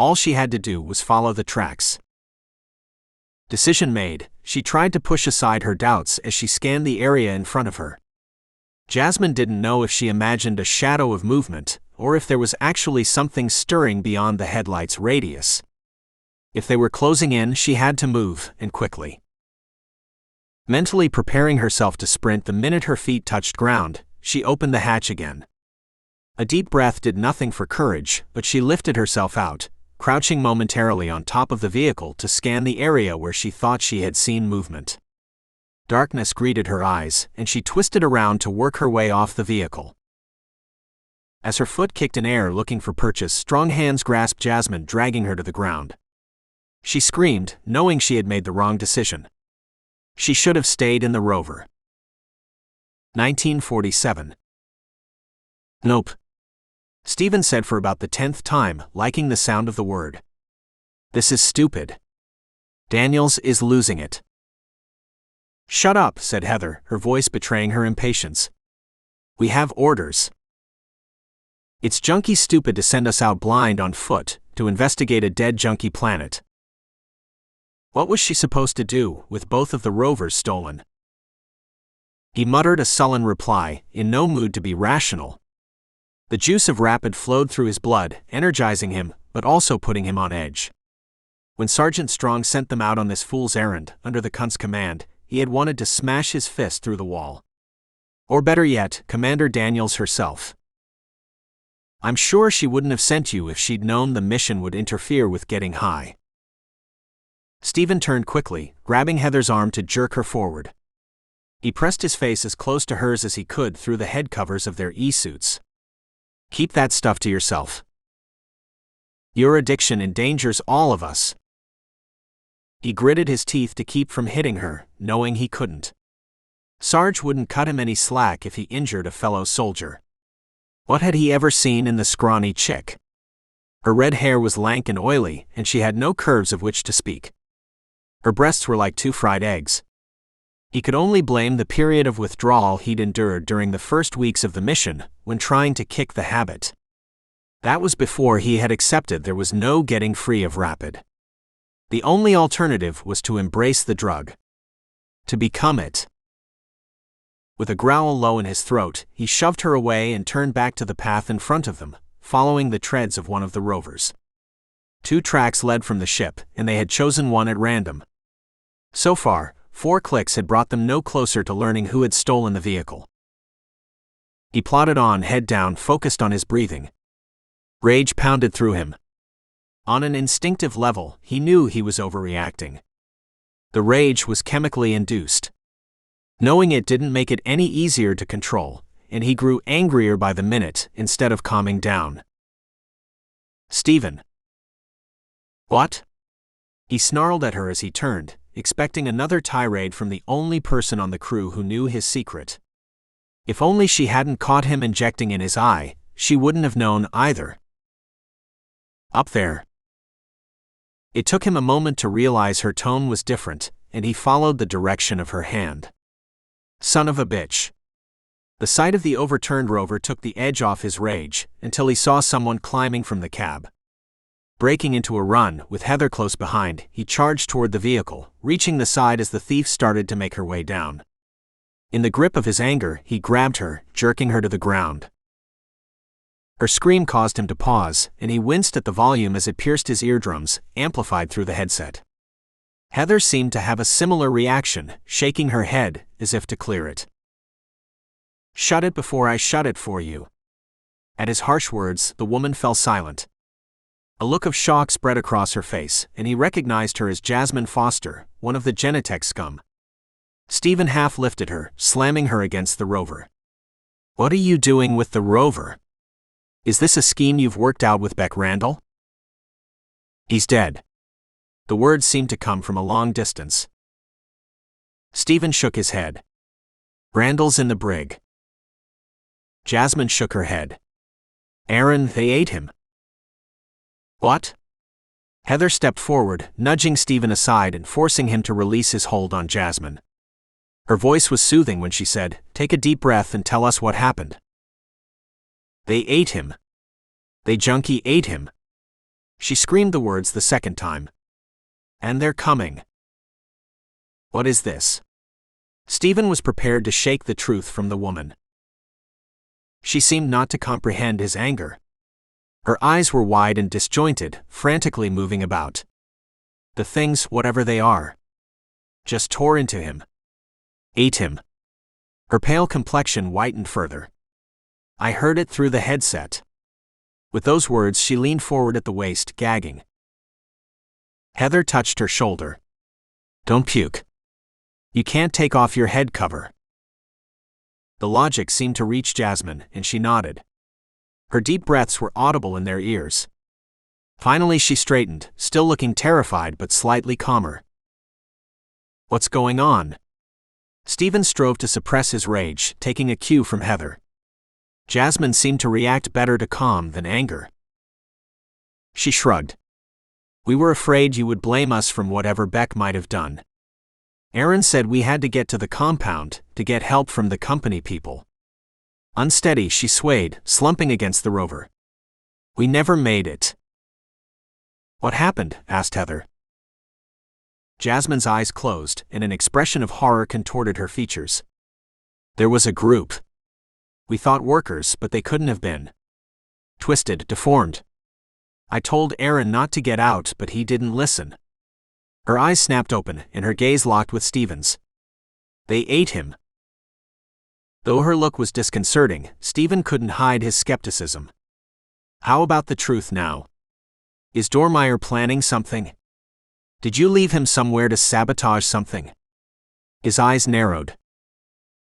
All she had to do was follow the tracks. Decision made, she tried to push aside her doubts as she scanned the area in front of her. Jasmine didn't know if she imagined a shadow of movement, or if there was actually something stirring beyond the headlight's radius. If they were closing in, she had to move, and quickly. Mentally preparing herself to sprint the minute her feet touched ground, she opened the hatch again. A deep breath did nothing for courage, but she lifted herself out, crouching momentarily on top of the vehicle to scan the area where she thought she had seen movement. Darkness greeted her eyes, and she twisted around to work her way off the vehicle. As her foot kicked in air looking for purchase, strong hands grasped Jasmine, dragging her to the ground. She screamed, knowing she had made the wrong decision. She should have stayed in the rover. 1947. Nope. Stephen said for about the 10th time, liking the sound of the word. This is stupid. Daniels is losing it. Shut up, said Heather, her voice betraying her impatience. We have orders. It's junkie stupid to send us out blind on foot, to investigate a dead junkie planet. What was she supposed to do, with both of the rovers stolen? He muttered a sullen reply, in no mood to be rational. The juice of Rapid flowed through his blood, energizing him, but also putting him on edge. When Sergeant Strong sent them out on this fool's errand, under the cunt's command, he had wanted to smash his fist through the wall. Or better yet, Commander Daniels herself. I'm sure she wouldn't have sent you if she'd known the mission would interfere with getting high. Stephen turned quickly, grabbing Heather's arm to jerk her forward. He pressed his face as close to hers as he could through the head covers of their e-suits. Keep that stuff to yourself. Your addiction endangers all of us. He gritted his teeth to keep from hitting her, knowing he couldn't. Sarge wouldn't cut him any slack if he injured a fellow soldier. What had he ever seen in the scrawny chick? Her red hair was lank and oily, and she had no curves of which to speak. Her breasts were like 2 fried eggs. He could only blame the period of withdrawal he'd endured during the first weeks of the mission, when trying to kick the habit. That was before he had accepted there was no getting free of Rapid. The only alternative was to embrace the drug. To become it. With a growl low in his throat, he shoved her away and turned back to the path in front of them, following the treads of one of the rovers. 2 tracks led from the ship, and they had chosen one at random. So far, 4 clicks had brought them no closer to learning who had stolen the vehicle. He plodded on, head down, focused on his breathing. Rage pounded through him. On an instinctive level, he knew he was overreacting. The rage was chemically induced. Knowing it didn't make it any easier to control, and he grew angrier by the minute instead of calming down. Stephen. What? He snarled at her as he turned, expecting another tirade from the only person on the crew who knew his secret. If only she hadn't caught him injecting in his eye, she wouldn't have known either. Up there. It took him a moment to realize her tone was different, and he followed the direction of her hand. Son of a bitch. The sight of the overturned rover took the edge off his rage, until he saw someone climbing from the cab. Breaking into a run, with Heather close behind, he charged toward the vehicle, reaching the side as the thief started to make her way down. In the grip of his anger, he grabbed her, jerking her to the ground. Her scream caused him to pause, and he winced at the volume as it pierced his eardrums, amplified through the headset. Heather seemed to have a similar reaction, shaking her head, as if to clear it. Shut it before I shut it for you. At his harsh words, the woman fell silent. A look of shock spread across her face, and he recognized her as Jasmine Foster, one of the Genetech scum. Stephen half lifted her, slamming her against the rover. What are you doing with the rover? Is this a scheme you've worked out with Beck Randall? He's dead. The words seemed to come from a long distance. Stephen shook his head. Randall's in the brig. Jasmine shook her head. Aaron, they ate him. What? Heather stepped forward, nudging Stephen aside and forcing him to release his hold on Jasmine. Her voice was soothing when she said, "Take a deep breath and tell us what happened." They ate him. They junkie ate him. She screamed the words the second time. And they're coming. What is this? Stephen was prepared to shake the truth from the woman. She seemed not to comprehend his anger. Her eyes were wide and disjointed, frantically moving about. The things, whatever they are, just tore into him. Ate him. Her pale complexion whitened further. I heard it through the headset. With those words she leaned forward at the waist, gagging. Heather touched her shoulder. Don't puke. You can't take off your head cover. The logic seemed to reach Jasmine, and she nodded. Her deep breaths were audible in their ears. Finally she straightened, still looking terrified but slightly calmer. What's going on? Stephen strove to suppress his rage, taking a cue from Heather. Jasmine seemed to react better to calm than anger. She shrugged. We were afraid you would blame us from whatever Beck might have done. Aaron said we had to get to the compound, to get help from the company people. Unsteady, she swayed, slumping against the rover. We never made it. What happened? Asked Heather. Jasmine's eyes closed, and an expression of horror contorted her features. There was a group. We thought workers, but they couldn't have been. Twisted, deformed. I told Aaron not to get out, but he didn't listen. Her eyes snapped open, and her gaze locked with Stephen's. They ate him. Though her look was disconcerting, Stephen couldn't hide his skepticism. How about the truth now? Is Dormeyer planning something? Did you leave him somewhere to sabotage something? His eyes narrowed.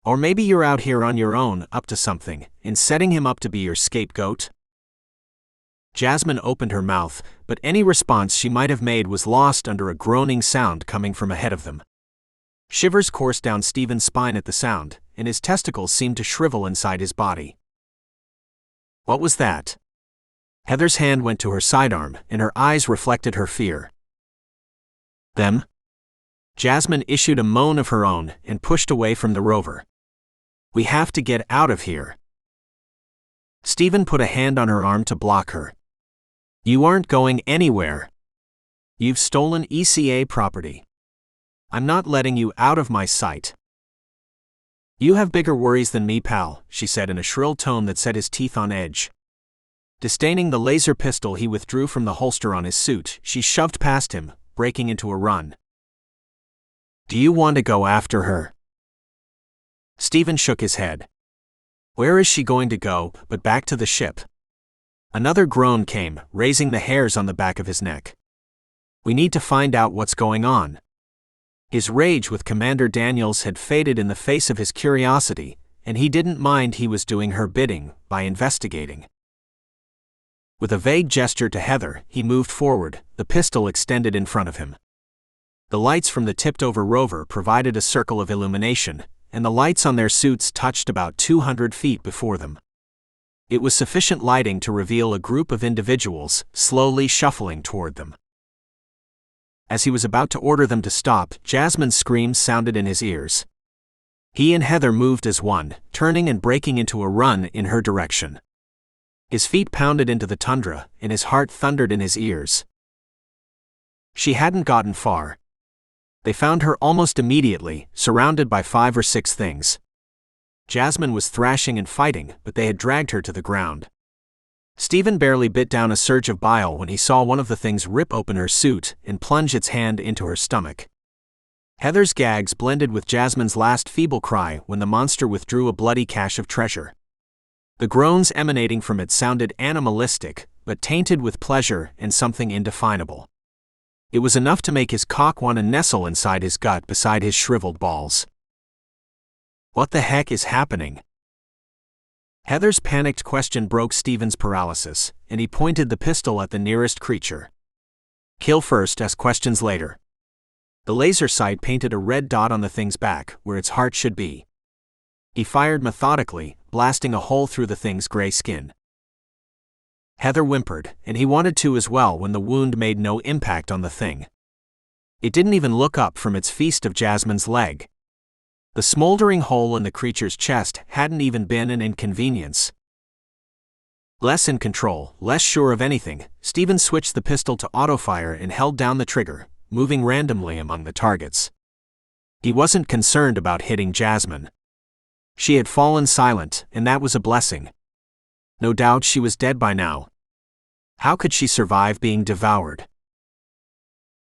Or maybe you're out here on your own, up to something, and setting him up to be your scapegoat? Jasmine opened her mouth, but any response she might have made was lost under a groaning sound coming from ahead of them. Shivers coursed down Stephen's spine at the sound, and his testicles seemed to shrivel inside his body. What was that? Heather's hand went to her sidearm, and her eyes reflected her fear. Them? Jasmine issued a moan of her own and pushed away from the rover. We have to get out of here. Stephen put a hand on her arm to block her. You aren't going anywhere. You've stolen ECA property. I'm not letting you out of my sight. You have bigger worries than me, pal, she said in a shrill tone that set his teeth on edge. Disdaining the laser pistol he withdrew from the holster on his suit, she shoved past him, breaking into a run. Do you want to go after her? Stephen shook his head. Where is she going to go, but back to the ship? Another groan came, raising the hairs on the back of his neck. We need to find out what's going on. His rage with Commander Daniels had faded in the face of his curiosity, and he didn't mind he was doing her bidding by investigating. With a vague gesture to Heather, he moved forward, the pistol extended in front of him. The lights from the tipped-over rover provided a circle of illumination, and the lights on their suits touched about 200 feet before them. It was sufficient lighting to reveal a group of individuals, slowly shuffling toward them. As he was about to order them to stop, Jasmine's screams sounded in his ears. He and Heather moved as one, turning and breaking into a run in her direction. His feet pounded into the tundra, and his heart thundered in his ears. She hadn't gotten far. They found her almost immediately, surrounded by 5 or 6 things. Jasmine was thrashing and fighting, but they had dragged her to the ground. Stephen barely bit down a surge of bile when he saw one of the things rip open her suit and plunge its hand into her stomach. Heather's gags blended with Jasmine's last feeble cry when the monster withdrew a bloody cache of treasure. The groans emanating from it sounded animalistic, but tainted with pleasure and something indefinable. It was enough to make his cock want to nestle inside his gut beside his shriveled balls. What the heck is happening? Heather's panicked question broke Stephen's paralysis, and he pointed the pistol at the nearest creature. Kill first, ask questions later. The laser sight painted a red dot on the thing's back, where its heart should be. He fired methodically, blasting a hole through the thing's gray skin. Heather whimpered, and he wanted to as well when the wound made no impact on the thing. It didn't even look up from its feast of Jasmine's leg. The smoldering hole in the creature's chest hadn't even been an inconvenience. Less in control, less sure of anything, Stephen switched the pistol to autofire and held down the trigger, moving randomly among the targets. He wasn't concerned about hitting Jasmine. She had fallen silent, and that was a blessing. No doubt she was dead by now. How could she survive being devoured?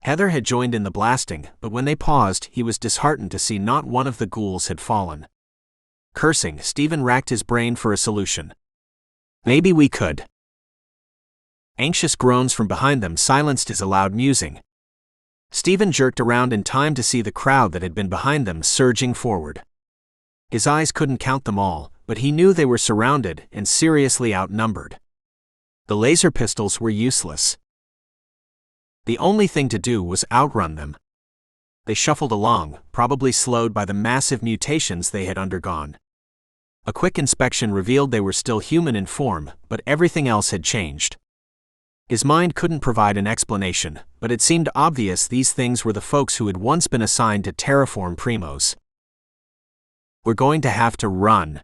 Heather had joined in the blasting, but when they paused, he was disheartened to see not one of the ghouls had fallen. Cursing, Stephen racked his brain for a solution. Maybe we could. Anxious groans from behind them silenced his loud musing. Stephen jerked around in time to see the crowd that had been behind them surging forward. His eyes couldn't count them all, but he knew they were surrounded and seriously outnumbered. The laser pistols were useless. The only thing to do was outrun them. They shuffled along, probably slowed by the massive mutations they had undergone. A quick inspection revealed they were still human in form, but everything else had changed. His mind couldn't provide an explanation, but it seemed obvious these things were the folks who had once been assigned to terraform Primos. We're going to have to run.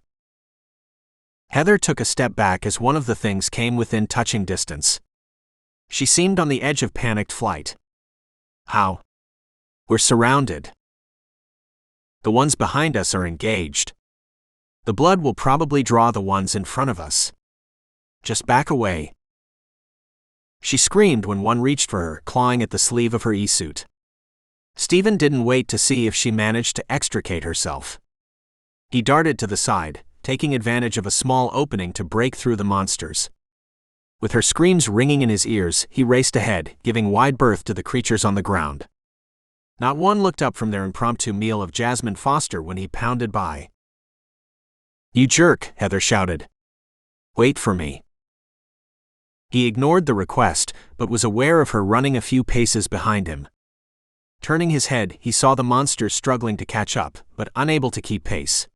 Heather took a step back as one of the things came within touching distance. She seemed on the edge of panicked flight. How? We're surrounded. The ones behind us are engaged. The blood will probably draw the ones in front of us. Just back away. She screamed when one reached for her, clawing at the sleeve of her e-suit. Stephen didn't wait to see if she managed to extricate herself. He darted to the side, taking advantage of a small opening to break through the monsters. With her screams ringing in his ears, he raced ahead, giving wide berth to the creatures on the ground. Not one looked up from their impromptu meal of Jasmine Foster when he pounded by. "You jerk," Heather shouted. "Wait for me." He ignored the request, but was aware of her running a few paces behind him. Turning his head, he saw the monsters struggling to catch up, but unable to keep pace.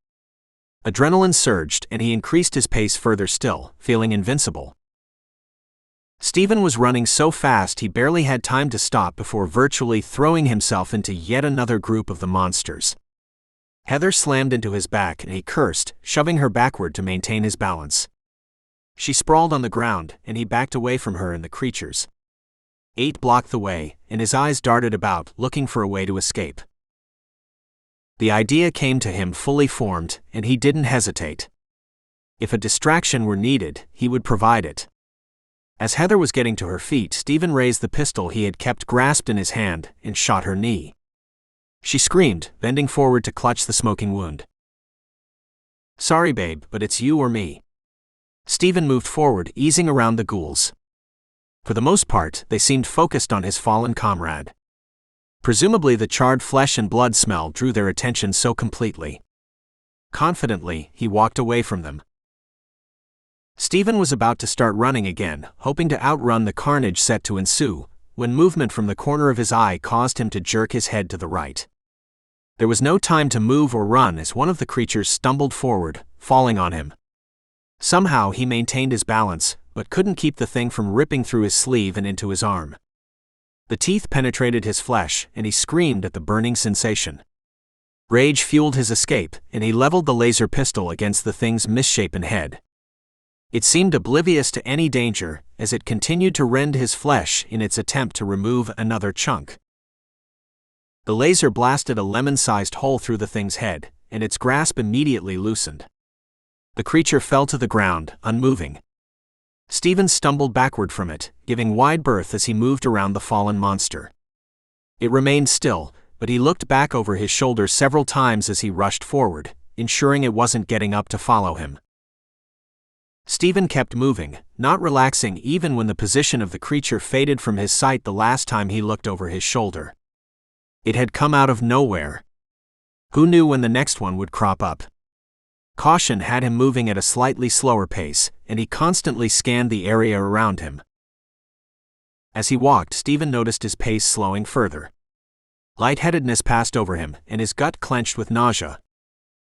Adrenaline surged, and he increased his pace further still, feeling invincible. Stephen was running so fast he barely had time to stop before virtually throwing himself into yet another group of the monsters. Heather slammed into his back and he cursed, shoving her backward to maintain his balance. She sprawled on the ground, and he backed away from her and the creatures. 8 blocked the way, and his eyes darted about, looking for a way to escape. The idea came to him fully formed, and he didn't hesitate. If a distraction were needed, he would provide it. As Heather was getting to her feet, Stephen raised the pistol he had kept grasped in his hand and shot her knee. She screamed, bending forward to clutch the smoking wound. "Sorry, babe, but it's you or me." Stephen moved forward, easing around the ghouls. For the most part, they seemed focused on his fallen comrade. Presumably the charred flesh and blood smell drew their attention so completely. Confidently, he walked away from them. Stephen was about to start running again, hoping to outrun the carnage set to ensue, when movement from the corner of his eye caused him to jerk his head to the right. There was no time to move or run as one of the creatures stumbled forward, falling on him. Somehow he maintained his balance, but couldn't keep the thing from ripping through his sleeve and into his arm. The teeth penetrated his flesh, and he screamed at the burning sensation. Rage fueled his escape, and he leveled the laser pistol against the thing's misshapen head. It seemed oblivious to any danger, as it continued to rend his flesh in its attempt to remove another chunk. The laser blasted a lemon-sized hole through the thing's head, and its grasp immediately loosened. The creature fell to the ground, unmoving. Stephen stumbled backward from it, giving wide berth as he moved around the fallen monster. It remained still, but he looked back over his shoulder several times as he rushed forward, ensuring it wasn't getting up to follow him. Stephen kept moving, not relaxing even when the position of the creature faded from his sight the last time he looked over his shoulder. It had come out of nowhere. Who knew when the next one would crop up? Caution had him moving at a slightly slower pace, and he constantly scanned the area around him. As he walked, Stephen noticed his pace slowing further. Lightheadedness passed over him, and his gut clenched with nausea.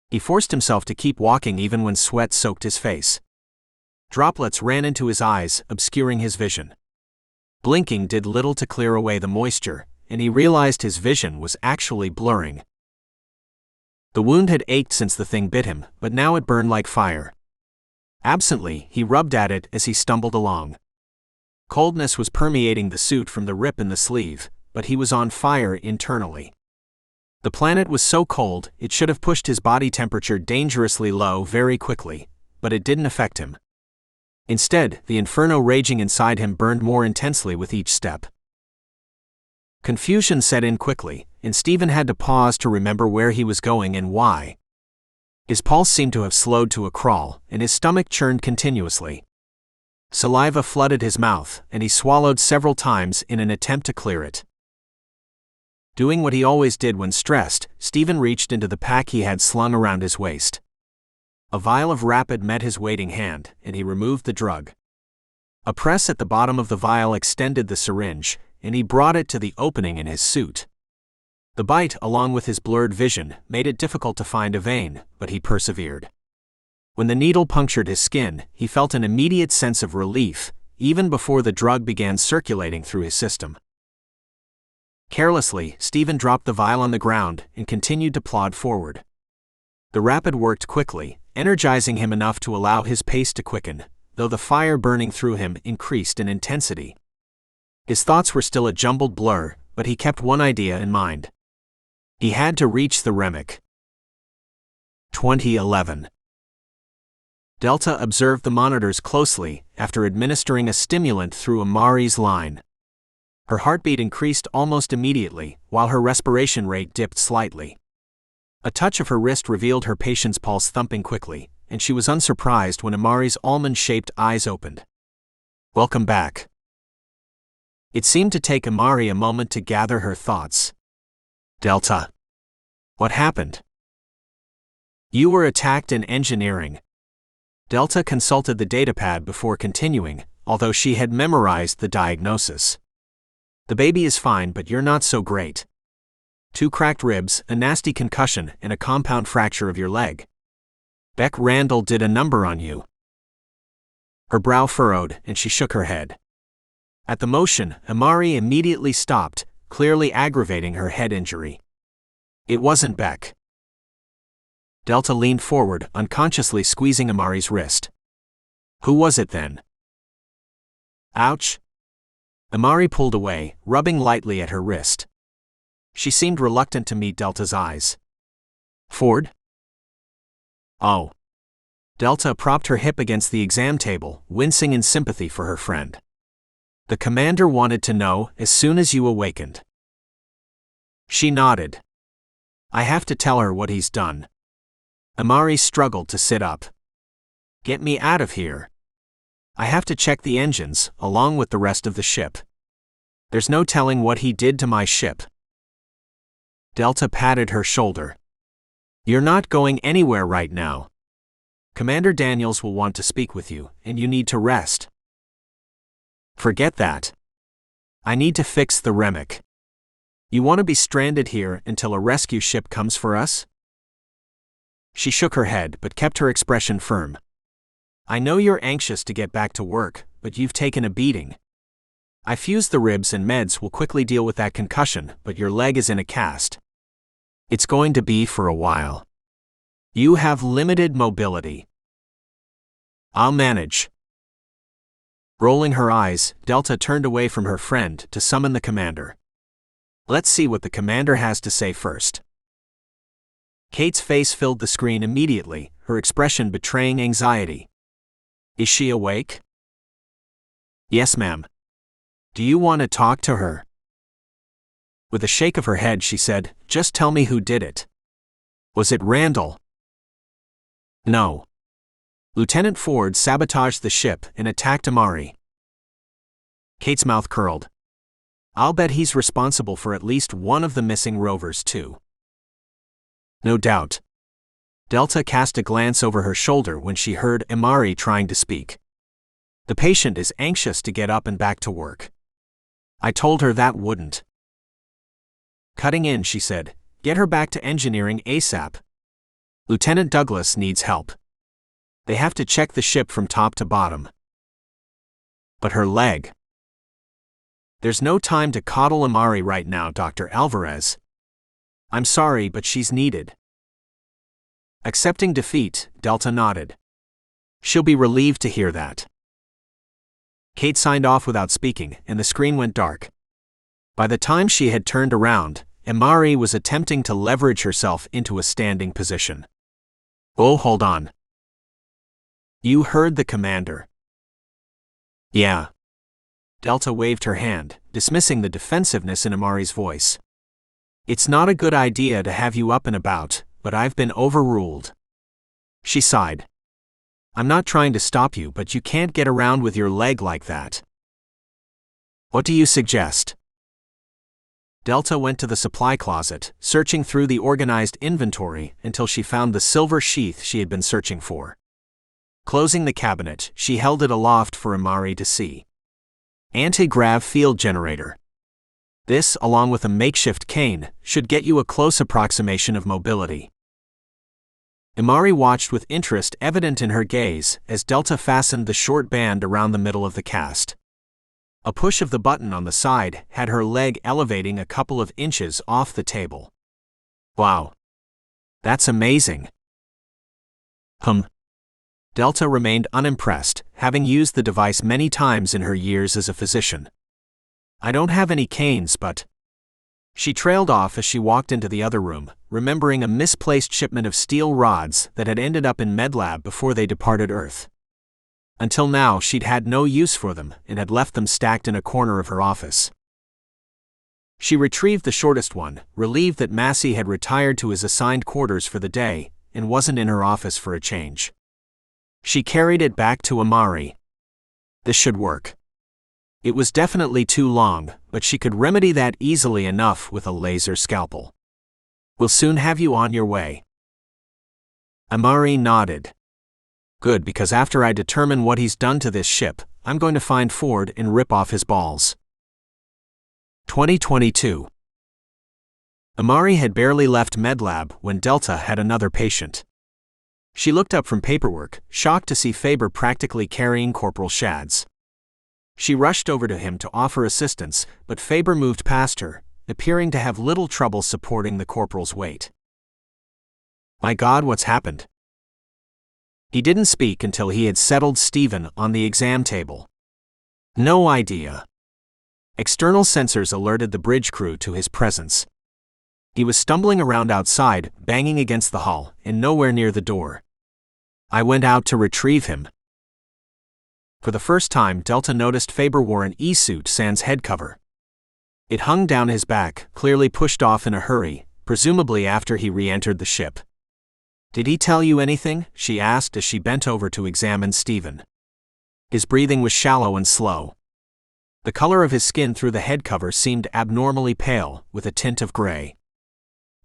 He forced himself to keep walking even when sweat soaked his face. Droplets ran into his eyes, obscuring his vision. Blinking did little to clear away the moisture, and he realized his vision was actually blurring. The wound had ached since the thing bit him, but now it burned like fire. Absently, he rubbed at it as he stumbled along. Coldness was permeating the suit from the rip in the sleeve, but he was on fire internally. The planet was so cold, it should have pushed his body temperature dangerously low very quickly, but it didn't affect him. Instead, the inferno raging inside him burned more intensely with each step. Confusion set in quickly, and Stephen had to pause to remember where he was going and why. His pulse seemed to have slowed to a crawl, and his stomach churned continuously. Saliva flooded his mouth, and he swallowed several times in an attempt to clear it. Doing what he always did when stressed, Stephen reached into the pack he had slung around his waist. A vial of Rapid met his waiting hand, and he removed the drug. A press at the bottom of the vial extended the syringe, and he brought it to the opening in his suit. The bite, along with his blurred vision, made it difficult to find a vein, but he persevered. When the needle punctured his skin, he felt an immediate sense of relief, even before the drug began circulating through his system. Carelessly, Stephen dropped the vial on the ground and continued to plod forward. The Rapid worked quickly, energizing him enough to allow his pace to quicken, though the fire burning through him increased in intensity. His thoughts were still a jumbled blur, but he kept one idea in mind. He had to reach the Remic. 2011. Delta observed the monitors closely after administering a stimulant through Amari's line. Her heartbeat increased almost immediately, while her respiration rate dipped slightly. A touch of her wrist revealed her patient's pulse thumping quickly, and she was unsurprised when Amari's almond-shaped eyes opened. "Welcome back." It seemed to take Amari a moment to gather her thoughts. "Delta. What happened?" "You were attacked in engineering." Delta consulted the datapad before continuing, although she had memorized the diagnosis. "The baby is fine, but you're not so great. 2 cracked ribs, a nasty concussion, and a compound fracture of your leg. Beck Randall did a number on you." Her brow furrowed, and she shook her head. At the motion, Amari immediately stopped, clearly aggravating her head injury. "It wasn't Beck." Delta leaned forward, unconsciously squeezing Amari's wrist. "Who was it then?" "Ouch." Amari pulled away, rubbing lightly at her wrist. She seemed reluctant to meet Delta's eyes. "Ford?" "Oh." Delta propped her hip against the exam table, wincing in sympathy for her friend. "The commander wanted to know as soon as you awakened." She nodded. "I have to tell her what he's done." Amari struggled to sit up. "Get me out of here. I have to check the engines, along with the rest of the ship. There's no telling what he did to my ship." Delta patted her shoulder. "You're not going anywhere right now. Commander Daniels will want to speak with you, and you need to rest." "Forget that. I need to fix the Remic. You want to be stranded here until a rescue ship comes for us?" She shook her head but kept her expression firm. "I know you're anxious to get back to work, but you've taken a beating. I fused the ribs and meds will quickly deal with that concussion, but your leg is in a cast. It's going to be for a while. You have limited mobility." "I'll manage." Rolling her eyes, Delta turned away from her friend to summon the commander. "Let's see what the commander has to say first." Kate's face filled the screen immediately, her expression betraying anxiety. "Is she awake?" "Yes, ma'am." "Do you want to talk to her?" With a shake of her head she said, "Just tell me who did it. Was it Randall?" "No. Lieutenant Ford sabotaged the ship and attacked Amari." Kate's mouth curled. "I'll bet he's responsible for at least one of the missing rovers too." "No doubt." Delta cast a glance over her shoulder when she heard Amari trying to speak. "The patient is anxious to get up and back to work. I told her that wouldn't." Cutting in, she said, "Get her back to engineering ASAP. Lieutenant Douglas needs help. They have to check the ship from top to bottom." "But her leg." "There's no time to coddle Amari right now, Dr. Alvarez. I'm sorry, but she's needed." Accepting defeat, Delta nodded. She'll be relieved to hear that. Kate signed off without speaking, and the screen went dark. By the time she had turned around, Imari was attempting to leverage herself into a standing position. Oh, hold on. You heard the commander. Yeah. Delta waved her hand, dismissing the defensiveness in Imari's voice. It's not a good idea to have you up and about, but I've been overruled. She sighed. I'm not trying to stop you, but you can't get around with your leg like that. What do you suggest? Delta went to the supply closet, searching through the organized inventory until she found the silver sheath she had been searching for. Closing the cabinet, she held it aloft for Imari to see. Anti-grav field generator. This, along with a makeshift cane, should get you a close approximation of mobility. Imari watched with interest evident in her gaze as Delta fastened the short band around the middle of the cast. A push of the button on the side had her leg elevating a couple of inches off the table. Wow. That's amazing. Delta remained unimpressed, having used the device many times in her years as a physician. I don't have any canes, but... She trailed off as she walked into the other room, remembering a misplaced shipment of steel rods that had ended up in MedLab before they departed Earth. Until now, she'd had no use for them and had left them stacked in a corner of her office. She retrieved the shortest one, relieved that Massey had retired to his assigned quarters for the day and wasn't in her office for a change. She carried it back to Imari. This should work. It was definitely too long, but she could remedy that easily enough with a laser scalpel. We'll soon have you on your way. Imari nodded. Good, because after I determine what he's done to this ship, I'm going to find Ford and rip off his balls. 2022. Imari had barely left MedLab when Delta had another patient. She looked up from paperwork, shocked to see Faber practically carrying Corporal Shads. She rushed over to him to offer assistance, but Faber moved past her, appearing to have little trouble supporting the corporal's weight. My God, what's happened? He didn't speak until he had settled Stephen on the exam table. No idea. External sensors alerted the bridge crew to his presence. He was stumbling around outside, banging against the hull, and nowhere near the door. I went out to retrieve him. For the first time, Delta noticed Faber wore an E-suit sans head cover. It hung down his back, clearly pushed off in a hurry, presumably after he re-entered the ship. Did he tell you anything? She asked as she bent over to examine Stephen. His breathing was shallow and slow. The color of his skin through the head cover seemed abnormally pale, with a tint of gray.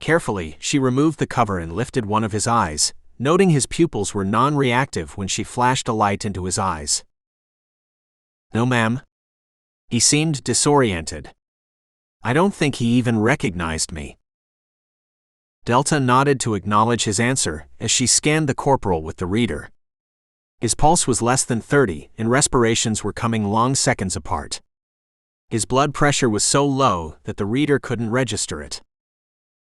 Carefully, she removed the cover and lifted one of his eyes, noting his pupils were non-reactive when she flashed a light into his eyes. No, ma'am. He seemed disoriented. I don't think he even recognized me. Delta nodded to acknowledge his answer as she scanned the corporal with the reader. His pulse was less than 30 and respirations were coming long seconds apart. His blood pressure was so low that the reader couldn't register it.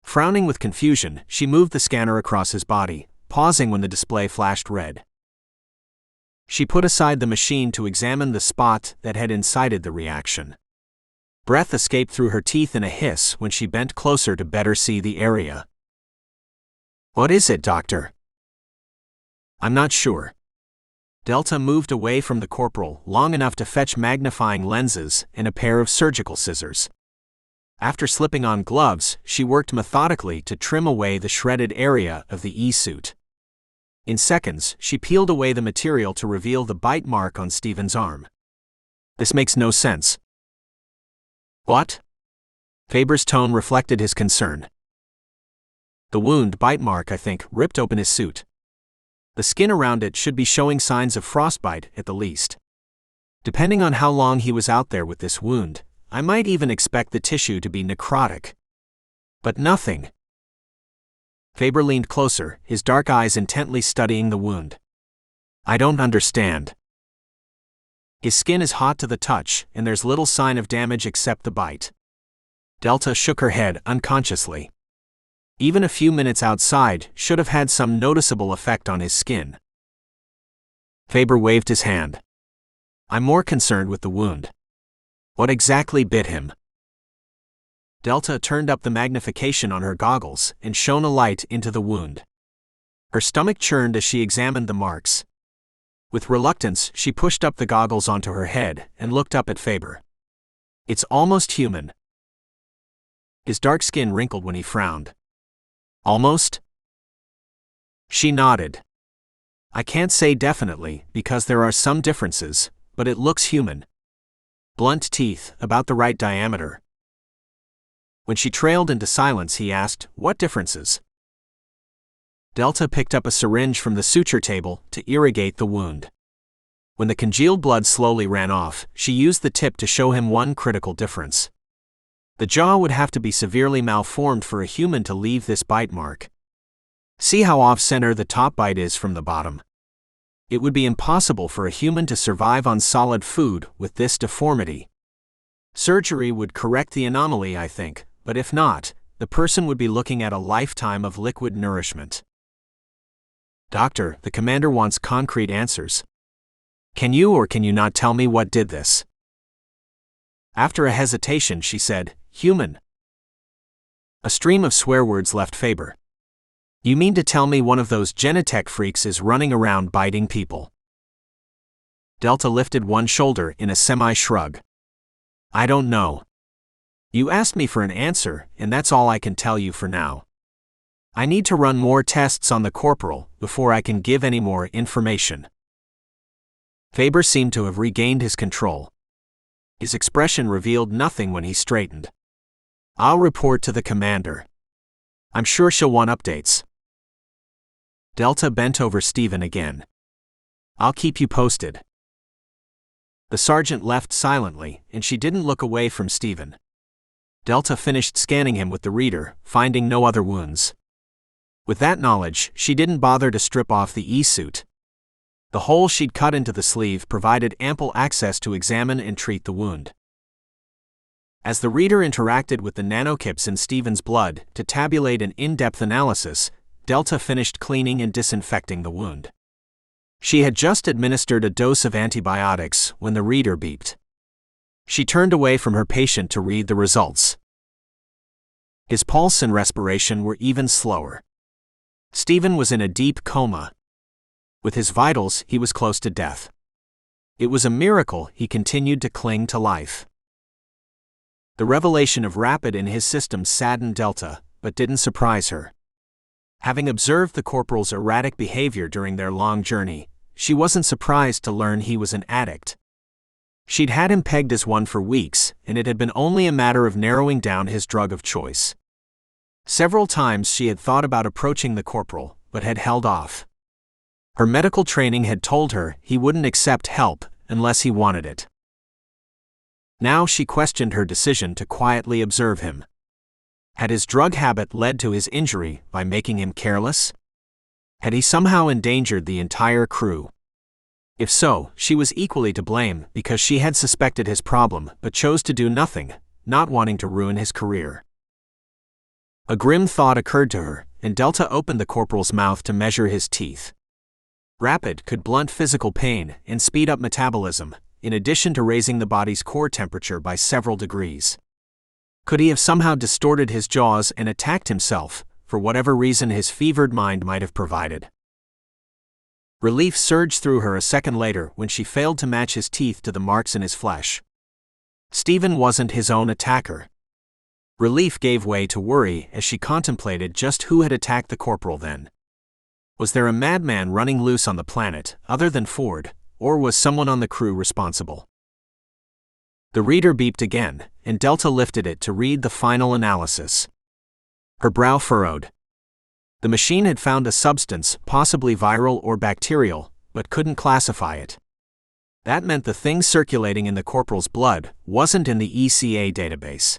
Frowning with confusion, she moved the scanner across his body, pausing when the display flashed red. She put aside the machine to examine the spot that had incited the reaction. Breath escaped through her teeth in a hiss when she bent closer to better see the area. What is it, Doctor? I'm not sure. Delta moved away from the corporal long enough to fetch magnifying lenses and a pair of surgical scissors. After slipping on gloves, she worked methodically to trim away the shredded area of the E-suit. In seconds, she peeled away the material to reveal the bite mark on Stephen's arm. This makes no sense. What? Faber's tone reflected his concern. The wound bite mark, I think, ripped open his suit. The skin around it should be showing signs of frostbite at the least. Depending on how long he was out there with this wound, I might even expect the tissue to be necrotic. But nothing. Faber leaned closer, his dark eyes intently studying the wound. I don't understand. His skin is hot to the touch, and there's little sign of damage except the bite. Delta shook her head unconsciously. Even a few minutes outside should have had some noticeable effect on his skin. Faber waved his hand. I'm more concerned with the wound. What exactly bit him? Delta turned up the magnification on her goggles and shone a light into the wound. Her stomach churned as she examined the marks. With reluctance, she pushed up the goggles onto her head and looked up at Faber. It's almost human. His dark skin wrinkled when he frowned. Almost? She nodded. I can't say definitely, because there are some differences, but it looks human. Blunt teeth, about the right diameter. When she trailed into silence, he asked, What differences? Delta picked up a syringe from the suture table to irrigate the wound. When the congealed blood slowly ran off, she used the tip to show him one critical difference. The jaw would have to be severely malformed for a human to leave this bite mark. See how off-center the top bite is from the bottom. It would be impossible for a human to survive on solid food with this deformity. Surgery would correct the anomaly, I think, but if not, the person would be looking at a lifetime of liquid nourishment. Doctor, the commander wants concrete answers. Can you or can you not tell me what did this? After a hesitation, she said, Human. A stream of swear words left Faber. You mean to tell me one of those genetech freaks is running around biting people? Delta lifted one shoulder in a semi-shrug. I don't know. You asked me for an answer, and that's all I can tell you for now. I need to run more tests on the corporal before I can give any more information. Faber seemed to have regained his control. His expression revealed nothing when he straightened. I'll report to the commander. I'm sure she'll want updates. Delta bent over Stephen again. I'll keep you posted. The sergeant left silently, and she didn't look away from Stephen. Delta finished scanning him with the reader, finding no other wounds. With that knowledge, she didn't bother to strip off the E-suit. The hole she'd cut into the sleeve provided ample access to examine and treat the wound. As the reader interacted with the nanochips in Stephen's blood to tabulate an in-depth analysis, Delta finished cleaning and disinfecting the wound. She had just administered a dose of antibiotics when the reader beeped. She turned away from her patient to read the results. His pulse and respiration were even slower. Stephen was in a deep coma. With his vitals, he was close to death. It was a miracle he continued to cling to life. The revelation of rapid in his system saddened Delta, but didn't surprise her. Having observed the corporal's erratic behavior during their long journey, she wasn't surprised to learn he was an addict. She'd had him pegged as one for weeks, and it had been only a matter of narrowing down his drug of choice. Several times she had thought about approaching the corporal, but had held off. Her medical training had told her he wouldn't accept help unless he wanted it. Now she questioned her decision to quietly observe him. Had his drug habit led to his injury by making him careless? Had he somehow endangered the entire crew? If so, she was equally to blame because she had suspected his problem but chose to do nothing, not wanting to ruin his career. A grim thought occurred to her, and Delta opened the corporal's mouth to measure his teeth. Rapid could blunt physical pain and speed up metabolism, in addition to raising the body's core temperature by several degrees. Could he have somehow distorted his jaws and attacked himself, for whatever reason his fevered mind might have provided? Relief surged through her a second later when she failed to match his teeth to the marks in his flesh. Stephen wasn't his own attacker. Relief gave way to worry as she contemplated just who had attacked the corporal then. Was there a madman running loose on the planet, other than Ford, or was someone on the crew responsible? The reader beeped again, and Delta lifted it to read the final analysis. Her brow furrowed. The machine had found a substance, possibly viral or bacterial, but couldn't classify it. That meant the thing circulating in the corporal's blood wasn't in the ECA database.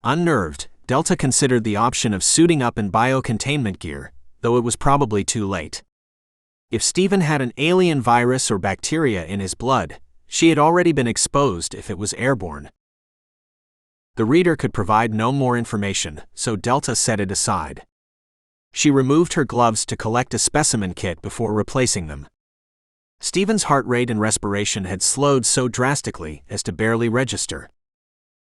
Unnerved, Delta considered the option of suiting up in biocontainment gear, though it was probably too late. If Stephen had an alien virus or bacteria in his blood, she had already been exposed if it was airborne. The reader could provide no more information, so Delta set it aside. She removed her gloves to collect a specimen kit before replacing them. Stephen's heart rate and respiration had slowed so drastically as to barely register.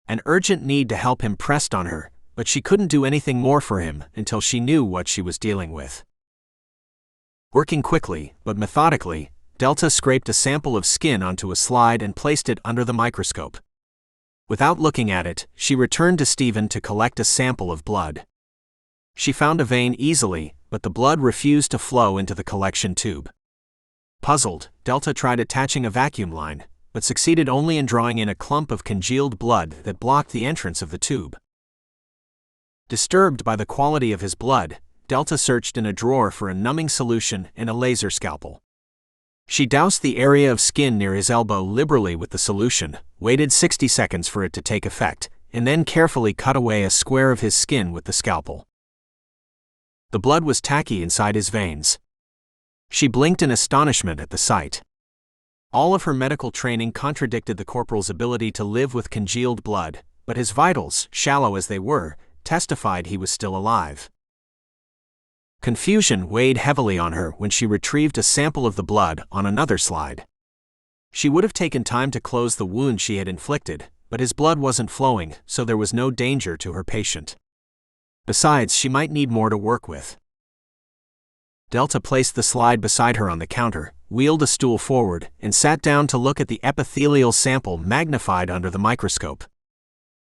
An urgent need to help him pressed on her, but she couldn't do anything more for him until she knew what she was dealing with. Working quickly, but methodically, Delta scraped a sample of skin onto a slide and placed it under the microscope. Without looking at it, she returned to Stephen to collect a sample of blood. She found a vein easily, but the blood refused to flow into the collection tube. Puzzled, Delta tried attaching a vacuum line, but succeeded only in drawing in a clump of congealed blood that blocked the entrance of the tube. Disturbed by the quality of his blood, Delta searched in a drawer for a numbing solution and a laser scalpel. She doused the area of skin near his elbow liberally with the solution, waited 60 seconds for it to take effect, and then carefully cut away a square of his skin with the scalpel. The blood was tacky inside his veins. She blinked in astonishment at the sight. All of her medical training contradicted the corporal's ability to live with congealed blood, but his vitals, shallow as they were, testified he was still alive. Confusion weighed heavily on her when she retrieved a sample of the blood on another slide. She would have taken time to close the wound she had inflicted, but his blood wasn't flowing, so there was no danger to her patient. Besides, she might need more to work with. Delta placed the slide beside her on the counter, wheeled a stool forward, and sat down to look at the epithelial sample magnified under the microscope.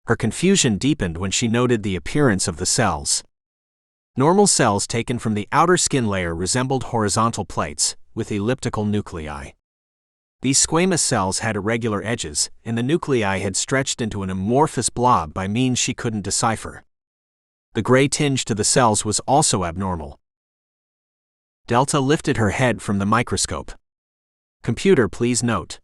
Her confusion deepened when she noted the appearance of the cells. Normal cells taken from the outer skin layer resembled horizontal plates, with elliptical nuclei. These squamous cells had irregular edges, and the nuclei had stretched into an amorphous blob by means she couldn't decipher. The gray tinge to the cells was also abnormal. Delta lifted her head from the microscope. "Computer, please note."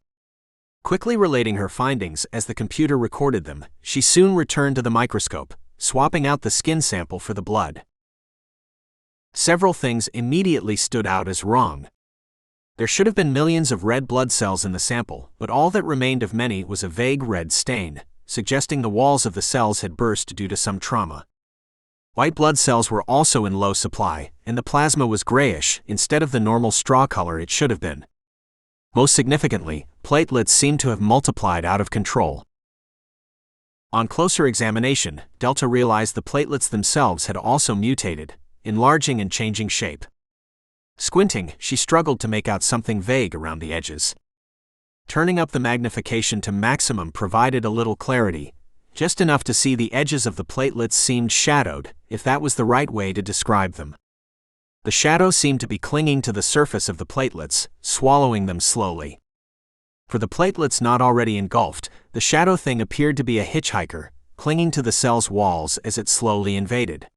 Quickly relating her findings as the computer recorded them, she soon returned to the microscope, swapping out the skin sample for the blood. Several things immediately stood out as wrong. There should have been millions of red blood cells in the sample, but all that remained of many was a vague red stain, suggesting the walls of the cells had burst due to some trauma. White blood cells were also in low supply, and the plasma was grayish instead of the normal straw color it should have been. Most significantly, platelets seemed to have multiplied out of control. On closer examination, Delta realized the platelets themselves had also mutated, enlarging and changing shape. Squinting, she struggled to make out something vague around the edges. Turning up the magnification to maximum provided a little clarity, just enough to see the edges of the platelets seemed shadowed, if that was the right way to describe them. The shadow seemed to be clinging to the surface of the platelets, swallowing them slowly. For the platelets not already engulfed, the shadow thing appeared to be a hitchhiker, clinging to the cell's walls as it slowly invaded.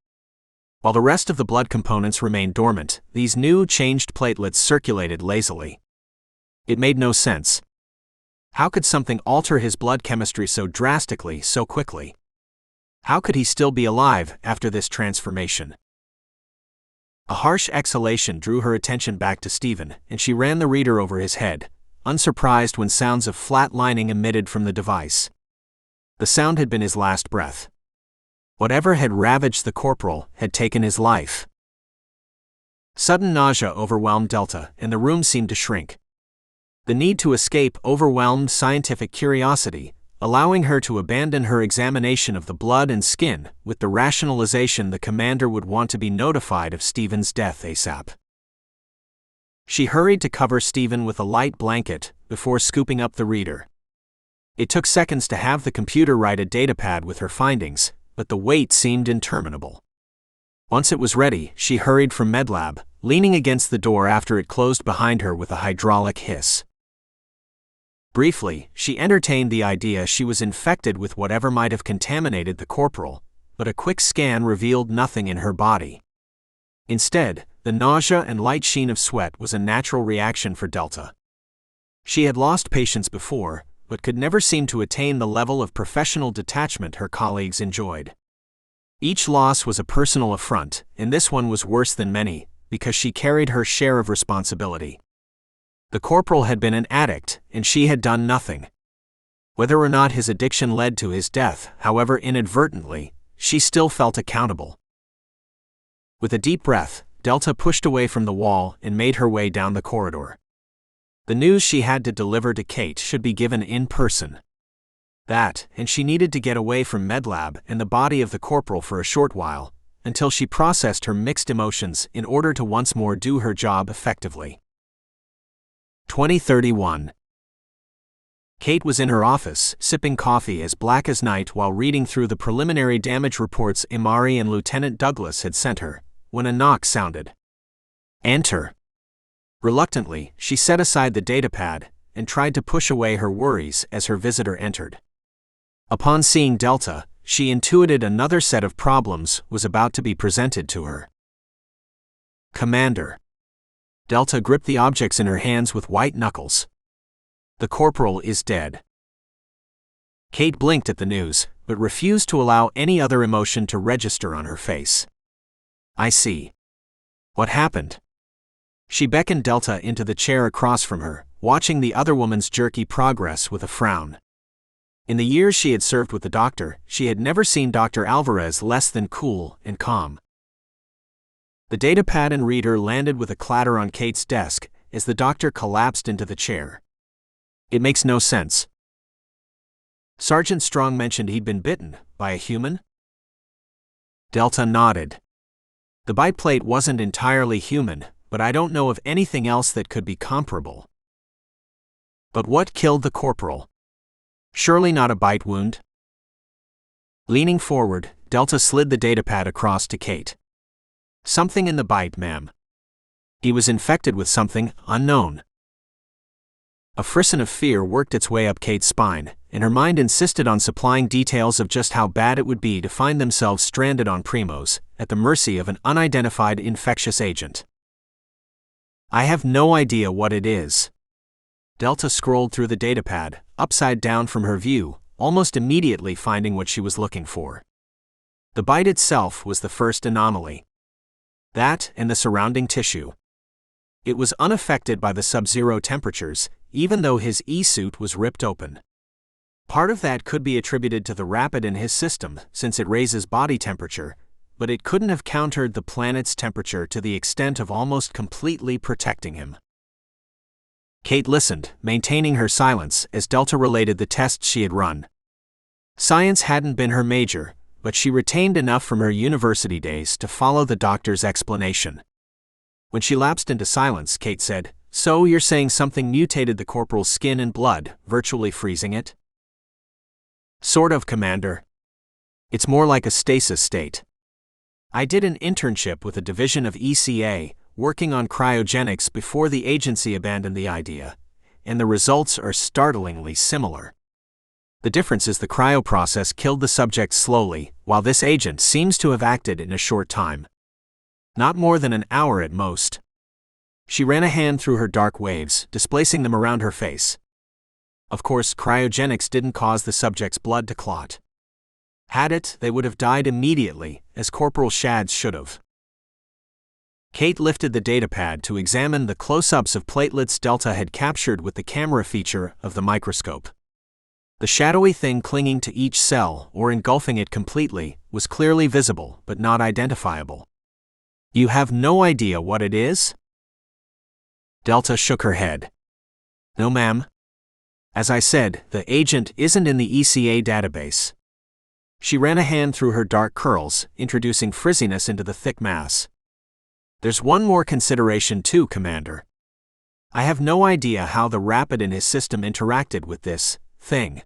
While the rest of the blood components remained dormant, these new, changed platelets circulated lazily. It made no sense. How could something alter his blood chemistry so drastically, so quickly? How could he still be alive after this transformation? A harsh exhalation drew her attention back to Stephen, and she ran the reader over his head, unsurprised when sounds of flatlining emitted from the device. The sound had been his last breath. Whatever had ravaged the corporal had taken his life. Sudden nausea overwhelmed Delta, and the room seemed to shrink. The need to escape overwhelmed scientific curiosity, allowing her to abandon her examination of the blood and skin, with the rationalization the commander would want to be notified of Stephen's death ASAP. She hurried to cover Stephen with a light blanket, before scooping up the reader. It took seconds to have the computer write a datapad with her findings, but the wait seemed interminable. Once it was ready, she hurried from MedLab, leaning against the door after it closed behind her with a hydraulic hiss. Briefly, she entertained the idea she was infected with whatever might have contaminated the corporal, but a quick scan revealed nothing in her body. Instead, the nausea and light sheen of sweat was a natural reaction for Delta. She had lost patients before, but could never seem to attain the level of professional detachment her colleagues enjoyed. Each loss was a personal affront, and this one was worse than many, because she carried her share of responsibility. The corporal had been an addict, and she had done nothing. Whether or not his addiction led to his death, however inadvertently, she still felt accountable. With a deep breath, Delta pushed away from the wall and made her way down the corridor. The news she had to deliver to Kate should be given in person. That, and she needed to get away from MedLab and the body of the corporal for a short while, until she processed her mixed emotions in order to once more do her job effectively. 2031. Kate was in her office, sipping coffee as black as night while reading through the preliminary damage reports Imari and Lieutenant Douglas had sent her, when a knock sounded. Enter. Reluctantly, she set aside the datapad and tried to push away her worries as her visitor entered. Upon seeing Delta, she intuited another set of problems was about to be presented to her. Commander. Delta gripped the objects in her hands with white knuckles. The corporal is dead. Kate blinked at the news, but refused to allow any other emotion to register on her face. I see. What happened? She beckoned Delta into the chair across from her, watching the other woman's jerky progress with a frown. In the years she had served with the doctor, she had never seen Dr. Alvarez less than cool and calm. The datapad and reader landed with a clatter on Kate's desk as the doctor collapsed into the chair. It makes no sense. Sergeant Strong mentioned he'd been bitten by a human? Delta nodded. The bite plate wasn't entirely human, but I don't know of anything else that could be comparable. But what killed the corporal? Surely not a bite wound? Leaning forward, Delta slid the datapad across to Kate. Something in the bite, ma'am. He was infected with something unknown. A frisson of fear worked its way up Kate's spine, and her mind insisted on supplying details of just how bad it would be to find themselves stranded on Primos, at the mercy of an unidentified infectious agent. I have no idea what it is. Delta scrolled through the datapad, upside down from her view, almost immediately finding what she was looking for. The bite itself was the first anomaly. That and the surrounding tissue. It was unaffected by the sub-zero temperatures, even though his E-suit was ripped open. Part of that could be attributed to the rapid in his system, since it raises body temperature, but it couldn't have countered the planet's temperature to the extent of almost completely protecting him. Kate listened, maintaining her silence as Delta related the tests she had run. Science hadn't been her major, but she retained enough from her university days to follow the doctor's explanation. When she lapsed into silence, Kate said, "So you're saying something mutated the corporal's skin and blood, virtually freezing it?" Sort of, Commander. It's more like a stasis state. I did an internship with a division of ECA, working on cryogenics before the agency abandoned the idea, and the results are startlingly similar. The difference is the cryo process killed the subject slowly, while this agent seems to have acted in a short time. Not more than an hour at most. She ran a hand through her dark waves, displacing them around her face. Of course, cryogenics didn't cause the subject's blood to clot. Had it, they would have died immediately, as Corporal Shads should have. Kate lifted the datapad to examine the close-ups of platelets Delta had captured with the camera feature of the microscope. The shadowy thing clinging to each cell, or engulfing it completely, was clearly visible but not identifiable. You have no idea what it is? Delta shook her head. No, ma'am. As I said, the agent isn't in the ECA database. She ran a hand through her dark curls, introducing frizziness into the thick mass. There's one more consideration too, Commander. I have no idea how the rapid in his system interacted with this thing.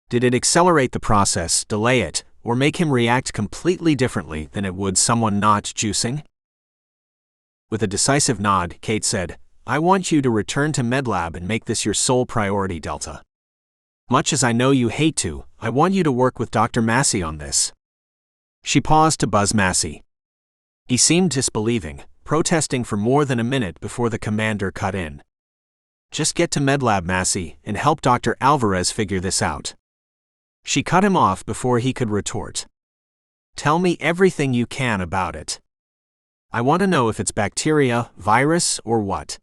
Did it accelerate the process, delay it, or make him react completely differently than it would someone not juicing? With a decisive nod, Kate said, I want you to return to MedLab and make this your sole priority, Delta. Much as I know you hate to, I want you to work with Dr. Massey on this. She paused to buzz Massey. He seemed disbelieving, protesting for more than a minute before the commander cut in. Just get to MedLab, Massey, and help Dr. Alvarez figure this out. She cut him off before he could retort. Tell me everything you can about it. I want to know if it's bacteria, virus, or what.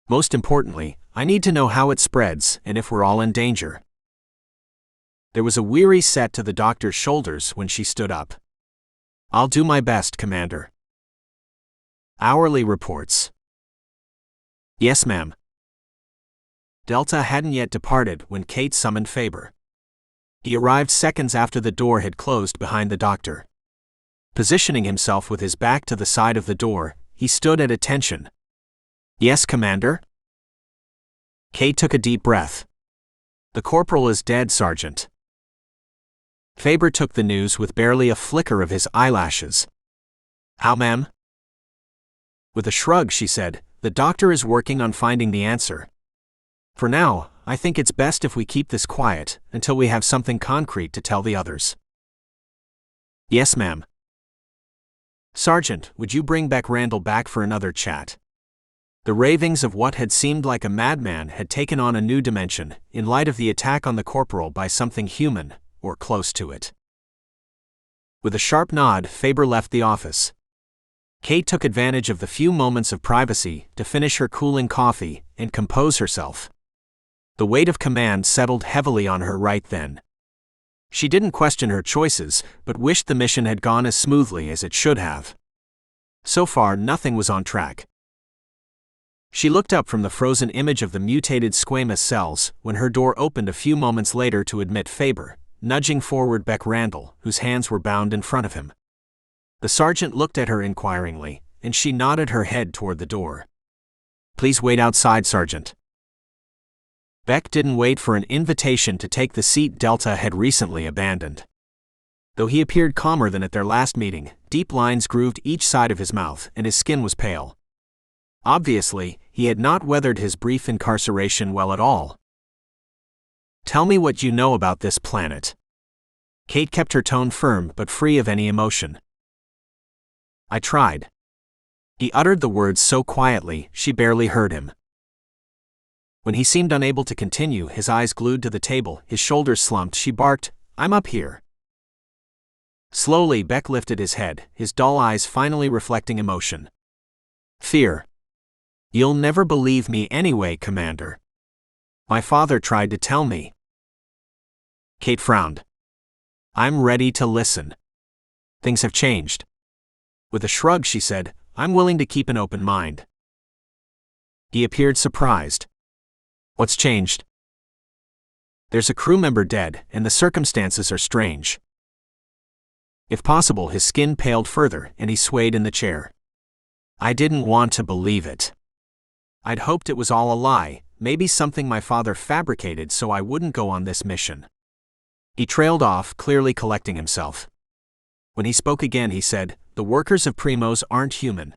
Most importantly, I need to know how it spreads and if we're all in danger. There was a weary set to the doctor's shoulders when she stood up. I'll do my best, Commander. Hourly reports. Yes, ma'am. Delta hadn't yet departed when Kate summoned Faber. He arrived seconds after the door had closed behind the doctor. Positioning himself with his back to the side of the door, he stood at attention. "Yes, Commander?" Kate took a deep breath. "The corporal is dead, Sergeant." Faber took the news with barely a flicker of his eyelashes. "How, ma'am?" With a shrug, she said, "The doctor is working on finding the answer. For now, I think it's best if we keep this quiet until we have something concrete to tell the others." "Yes, ma'am." "Sergeant, would you bring Beck Randall back for another chat?" The ravings of what had seemed like a madman had taken on a new dimension, in light of the attack on the corporal by something human, or close to it. With a sharp nod, Faber left the office. Kate took advantage of the few moments of privacy to finish her cooling coffee and compose herself. The weight of command settled heavily on her right then. She didn't question her choices, but wished the mission had gone as smoothly as it should have. So far, nothing was on track. She looked up from the frozen image of the mutated squamous cells when her door opened a few moments later to admit Faber, nudging forward Beck Randall, whose hands were bound in front of him. The sergeant looked at her inquiringly, and she nodded her head toward the door. "Please wait outside, Sergeant." Beck didn't wait for an invitation to take the seat Delta had recently abandoned. Though he appeared calmer than at their last meeting, deep lines grooved each side of his mouth and his skin was pale. Obviously, he had not weathered his brief incarceration well at all. "Tell me what you know about this planet." Kate kept her tone firm but free of any emotion. "I tried." He uttered the words so quietly, she barely heard him. When he seemed unable to continue, his eyes glued to the table, his shoulders slumped, she barked, "I'm up here." Slowly, Beck lifted his head, his dull eyes finally reflecting emotion. "Fear. You'll never believe me anyway, Commander. My father tried to tell me." Kate frowned. "I'm ready to listen. Things have changed." With a shrug, she said, "I'm willing to keep an open mind." He appeared surprised. "What's changed?" "There's a crew member dead, and the circumstances are strange." If possible, his skin paled further, and he swayed in the chair. "I didn't want to believe it. I'd hoped it was all a lie, maybe something my father fabricated so I wouldn't go on this mission." He trailed off, clearly collecting himself. When he spoke again, he said, "The workers of Primos aren't human."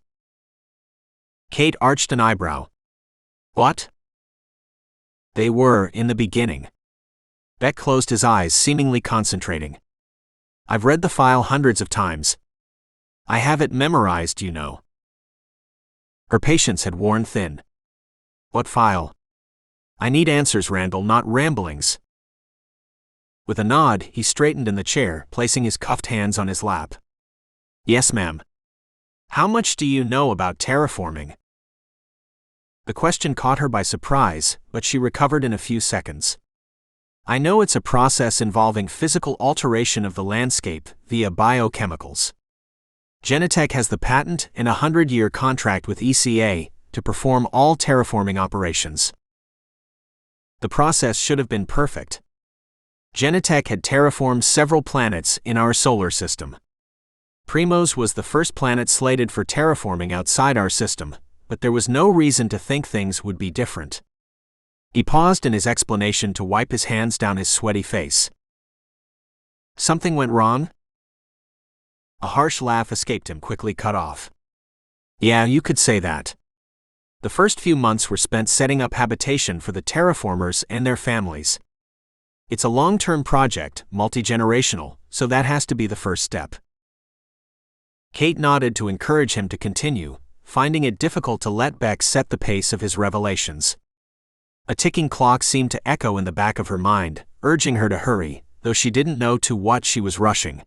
Kate arched an eyebrow. "What?" "They were, in the beginning." Beck closed his eyes, seemingly concentrating. "I've read the file hundreds of times. I have it memorized, you know." Her patience had worn thin. "What file?" "I need answers, Randall, not ramblings." With a nod, he straightened in the chair, placing his cuffed hands on his lap. "Yes, ma'am." "How much do you know about terraforming?" The question caught her by surprise, but she recovered in a few seconds. "I know it's a process involving physical alteration of the landscape via biochemicals. Genetech has the patent and a 100-year contract with ECA to perform all terraforming operations. The process should have been perfect. Genetech had terraformed several planets in our solar system. Primos was the first planet slated for terraforming outside our system, but there was no reason to think things would be different." He paused in his explanation to wipe his hands down his sweaty face. "Something went wrong?" A harsh laugh escaped him, quickly cut off. "Yeah, you could say that. The first few months were spent setting up habitation for the terraformers and their families. It's a long-term project, multi-generational, so that has to be the first step." Kate nodded to encourage him to continue, finding it difficult to let Beck set the pace of his revelations. A ticking clock seemed to echo in the back of her mind, urging her to hurry, though she didn't know to what she was rushing.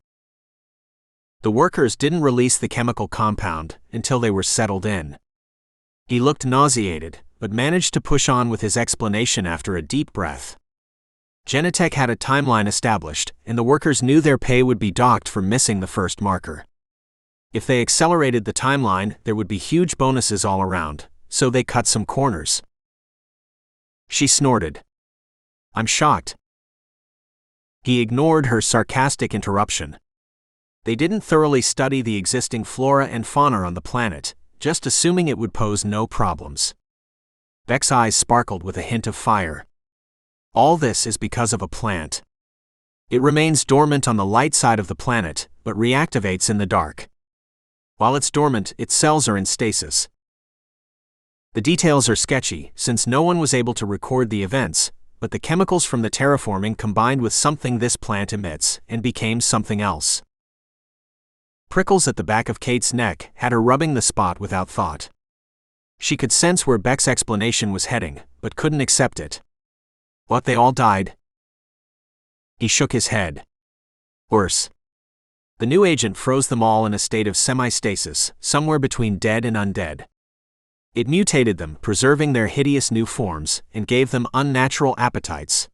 The workers didn't release the chemical compound until they were settled in. He looked nauseated, but managed to push on with his explanation after a deep breath. Genetech had a timeline established, and the workers knew their pay would be docked for missing the first marker. If they accelerated the timeline, there would be huge bonuses all around, so they cut some corners. She snorted. I'm shocked. He ignored her sarcastic interruption. They didn't thoroughly study the existing flora and fauna on the planet, just assuming it would pose no problems. Beck's eyes sparkled with a hint of fire. All this is because of a plant. It remains dormant on the light side of the planet, but reactivates in the dark. While it's dormant, its cells are in stasis. The details are sketchy, since no one was able to record the events, but the chemicals from the terraforming combined with something this plant emits and became something else. Prickles at the back of Kate's neck had her rubbing the spot without thought. She could sense where Beck's explanation was heading, but couldn't accept it. What, they all died? He shook his head. Worse. The new agent froze them all in a state of semi-stasis, somewhere between dead and undead. It mutated them, preserving their hideous new forms, and gave them unnatural appetites.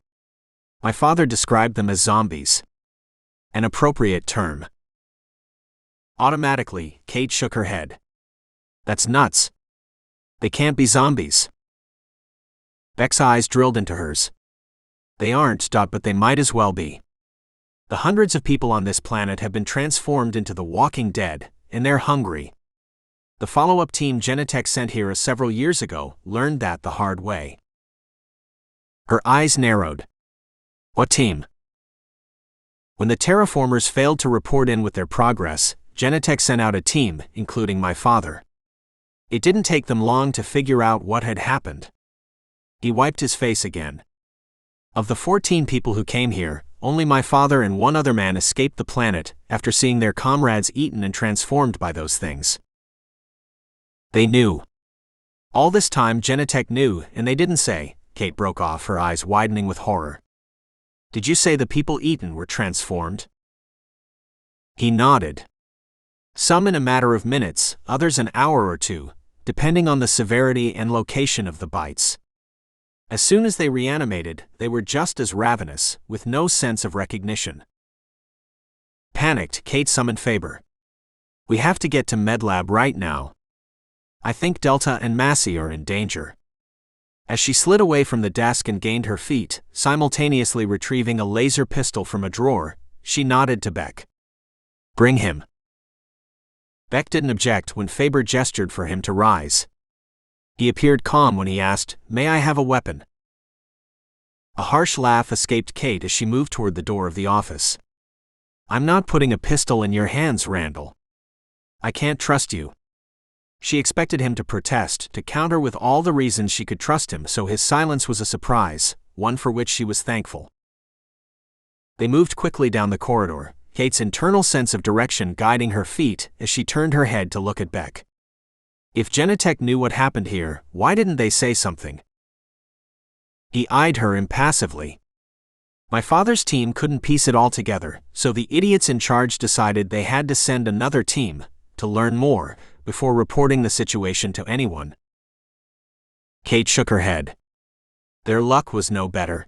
My father described them as zombies. An appropriate term. Automatically, Kate shook her head. That's nuts. They can't be zombies. Beck's eyes drilled into hers. They aren't, but they might as well be. The hundreds of people on this planet have been transformed into the walking dead, and they're hungry. The follow-up team Genentech sent here several years ago learned that the hard way. Her eyes narrowed. What team? When the terraformers failed to report in with their progress, Genentech sent out a team, including my father. It didn't take them long to figure out what had happened. He wiped his face again. Of the 14 people who came here, only my father and one other man escaped the planet after seeing their comrades eaten and transformed by those things. They knew. All this time Genentech knew, and they didn't say. Kate broke off, her eyes widening with horror. Did you say the people eaten were transformed? He nodded. Some in a matter of minutes, others an hour or two, depending on the severity and location of the bites. As soon as they reanimated, they were just as ravenous, with no sense of recognition. Panicked, Kate summoned Faber. We have to get to MedLab right now. I think Delta and Massey are in danger. As she slid away from the desk and gained her feet, simultaneously retrieving a laser pistol from a drawer, she nodded to Beck. Bring him. Beck didn't object when Faber gestured for him to rise. He appeared calm when he asked, May I have a weapon? A harsh laugh escaped Kate as she moved toward the door of the office. I'm not putting a pistol in your hands, Randall. I can't trust you. She expected him to protest, to counter with all the reasons she could trust him, so his silence was a surprise, one for which she was thankful. They moved quickly down the corridor, Kate's internal sense of direction guiding her feet as she turned her head to look at Beck. If Genentech knew what happened here, why didn't they say something? He eyed her impassively. My father's team couldn't piece it all together, so the idiots in charge decided they had to send another team to learn more before reporting the situation to anyone. Kate shook her head. Their luck was no better.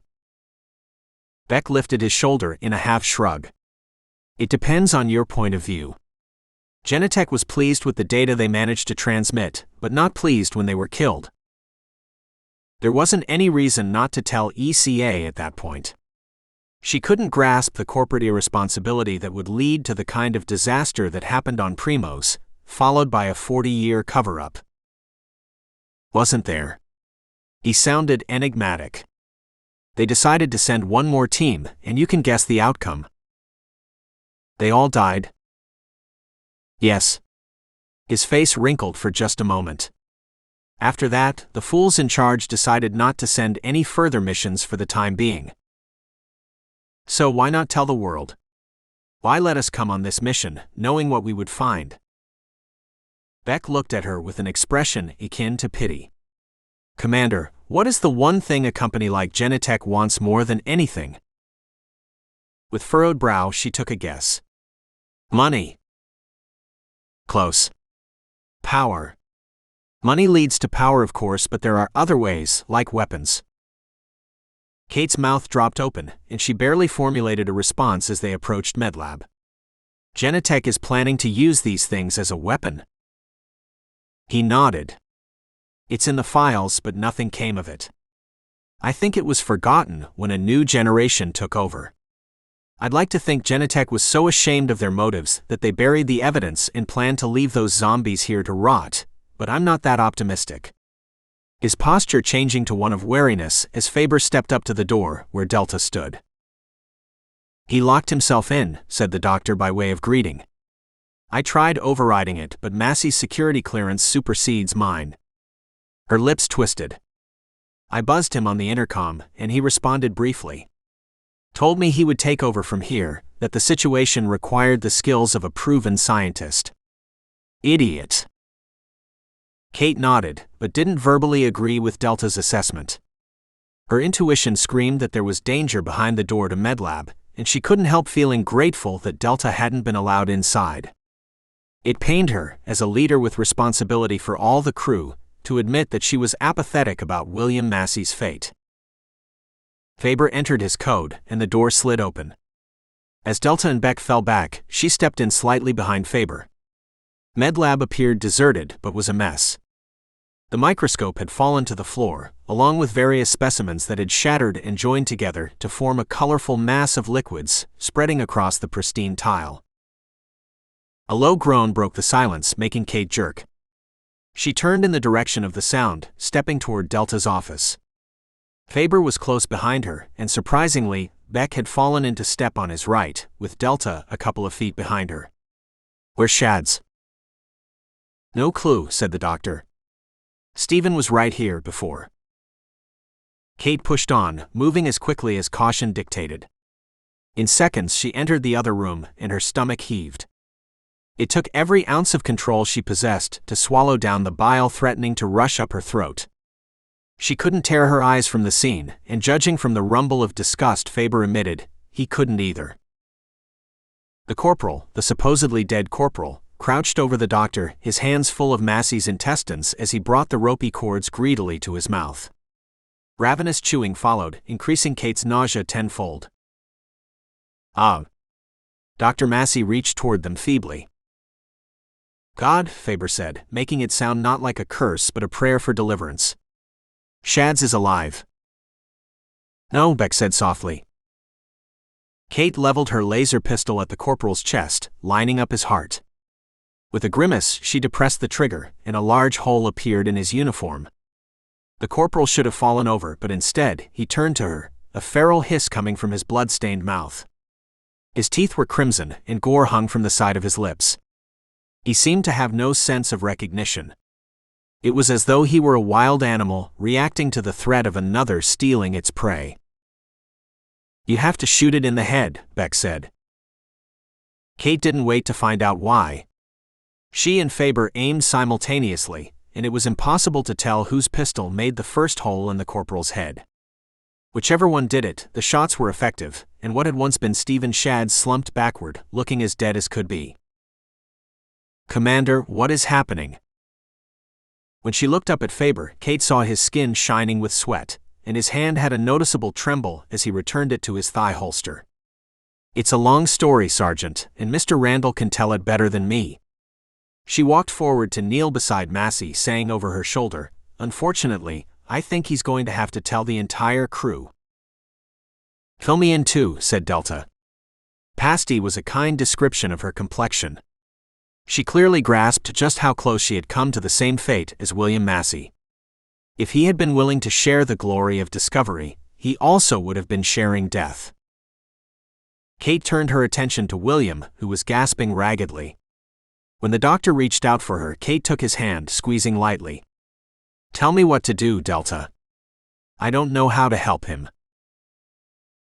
Beck lifted his shoulder in a half shrug. It depends on your point of view. Genentech was pleased with the data they managed to transmit, but not pleased when they were killed. There wasn't any reason not to tell ECA at that point. She couldn't grasp the corporate irresponsibility that would lead to the kind of disaster that happened on Primos, followed by a 40-year cover-up. Wasn't there? He sounded enigmatic. They decided to send one more team, and you can guess the outcome. They all died? Yes. His face wrinkled for just a moment. After that, the fools in charge decided not to send any further missions for the time being. So why not tell the world? Why let us come on this mission, knowing what we would find? Beck looked at her with an expression akin to pity. Commander, what is the one thing a company like Genentech wants more than anything? With furrowed brow, she took a guess. Money. Close. Power. Money leads to power, of course, but there are other ways, like weapons. Kate's mouth dropped open, and she barely formulated a response as they approached MedLab. Genentech is planning to use these things as a weapon. He nodded. It's in the files, but nothing came of it. I think it was forgotten when a new generation took over. I'd like to think Genentech was so ashamed of their motives that they buried the evidence and planned to leave those zombies here to rot, but I'm not that optimistic. His posture changing to one of wariness as Faber stepped up to the door where Delta stood. He locked himself in, said the doctor by way of greeting. I tried overriding it, but Massey's security clearance supersedes mine. Her lips twisted. I buzzed him on the intercom, and he responded briefly. Told me he would take over from here, that the situation required the skills of a proven scientist. Idiot. Kate nodded, but didn't verbally agree with Delta's assessment. Her intuition screamed that there was danger behind the door to MedLab, and she couldn't help feeling grateful that Delta hadn't been allowed inside. It pained her, as a leader with responsibility for all the crew, to admit that she was apathetic about William Massey's fate. Faber entered his code, and the door slid open. As Delta and Beck fell back, she stepped in slightly behind Faber. MedLab appeared deserted but was a mess. The microscope had fallen to the floor, along with various specimens that had shattered and joined together to form a colorful mass of liquids spreading across the pristine tile. A low groan broke the silence, making Kate jerk. She turned in the direction of the sound, stepping toward Delta's office. Faber was close behind her, and surprisingly, Beck had fallen into step on his right, with Delta a couple of feet behind her. Where's Shads? No clue, said the doctor. Stephen was right here before. Kate pushed on, moving as quickly as caution dictated. In seconds she entered the other room, and her stomach heaved. It took every ounce of control she possessed to swallow down the bile threatening to rush up her throat. She couldn't tear her eyes from the scene, and judging from the rumble of disgust Faber emitted, he couldn't either. The corporal, the supposedly dead corporal, crouched over the doctor, his hands full of Massey's intestines as he brought the ropey cords greedily to his mouth. Ravenous chewing followed, increasing Kate's nausea tenfold. Ah! Dr. Massey reached toward them feebly. God, Faber said, making it sound not like a curse but a prayer for deliverance. Shads is alive. No, Beck said softly. Kate leveled her laser pistol at the corporal's chest, lining up his heart. With a grimace, she depressed the trigger, and a large hole appeared in his uniform. The corporal should have fallen over, but instead, he turned to her, a feral hiss coming from his blood-stained mouth. His teeth were crimson, and gore hung from the side of his lips. He seemed to have no sense of recognition. It was as though he were a wild animal, reacting to the threat of another stealing its prey. You have to shoot it in the head, Beck said. Kate didn't wait to find out why. She and Faber aimed simultaneously, and it was impossible to tell whose pistol made the first hole in the corporal's head. Whichever one did it, the shots were effective, and what had once been Stephen Shads slumped backward, looking as dead as could be. Commander, what is happening? When she looked up at Faber, Kate saw his skin shining with sweat, and his hand had a noticeable tremble as he returned it to his thigh holster. It's a long story, Sergeant, and Mr. Randall can tell it better than me. She walked forward to kneel beside Massey, saying over her shoulder, Unfortunately, I think he's going to have to tell the entire crew. Fill me in too, said Delta. Pasty was a kind description of her complexion. She clearly grasped just how close she had come to the same fate as William Massey. If he had been willing to share the glory of discovery, he also would have been sharing death. Kate turned her attention to William, who was gasping raggedly. When the doctor reached out for her, Kate took his hand, squeezing lightly. Tell me what to do, Delta. I don't know how to help him.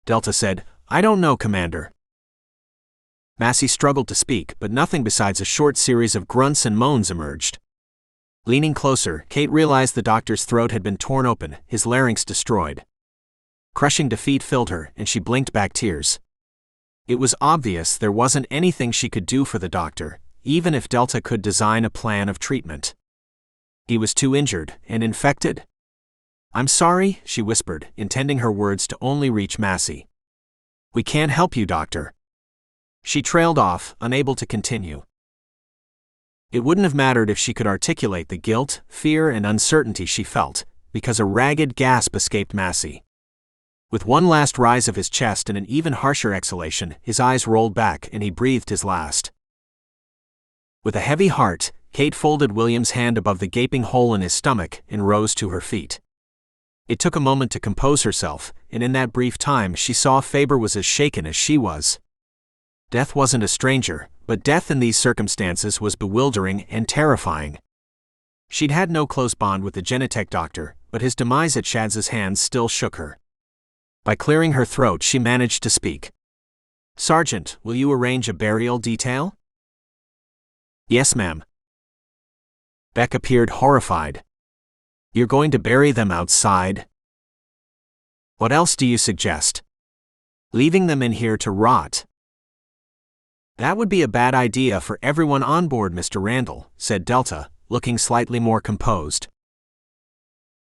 Delta said, I don't know, Commander. Massey struggled to speak, but nothing besides a short series of grunts and moans emerged. Leaning closer, Kate realized the doctor's throat had been torn open, his larynx destroyed. Crushing defeat filled her, and she blinked back tears. It was obvious there wasn't anything she could do for the doctor, even if Delta could design a plan of treatment. He was too injured and infected. I'm sorry, she whispered, intending her words to only reach Massey. We can't help you, Doctor. She trailed off, unable to continue. It wouldn't have mattered if she could articulate the guilt, fear, and uncertainty she felt. because a ragged gasp escaped Massey. With one last rise of his chest and an even harsher exhalation, his eyes rolled back and he breathed his last. With a heavy heart, Kate folded William's hand above the gaping hole in his stomach and rose to her feet. It took a moment to compose herself, and in that brief time she saw Faber was as shaken as she was. Death wasn't a stranger, but death in these circumstances was bewildering and terrifying. She'd had no close bond with the Genetech doctor, but his demise at Shadz's hands still shook her. By clearing her throat, she managed to speak. "Sergeant, will you arrange a burial detail?" "Yes, ma'am." Beck appeared horrified. "You're going to bury them outside?" "What else do you suggest?" "Leaving them in here to rot." "That would be a bad idea for everyone on board, Mr. Randall," said Delta, looking slightly more composed.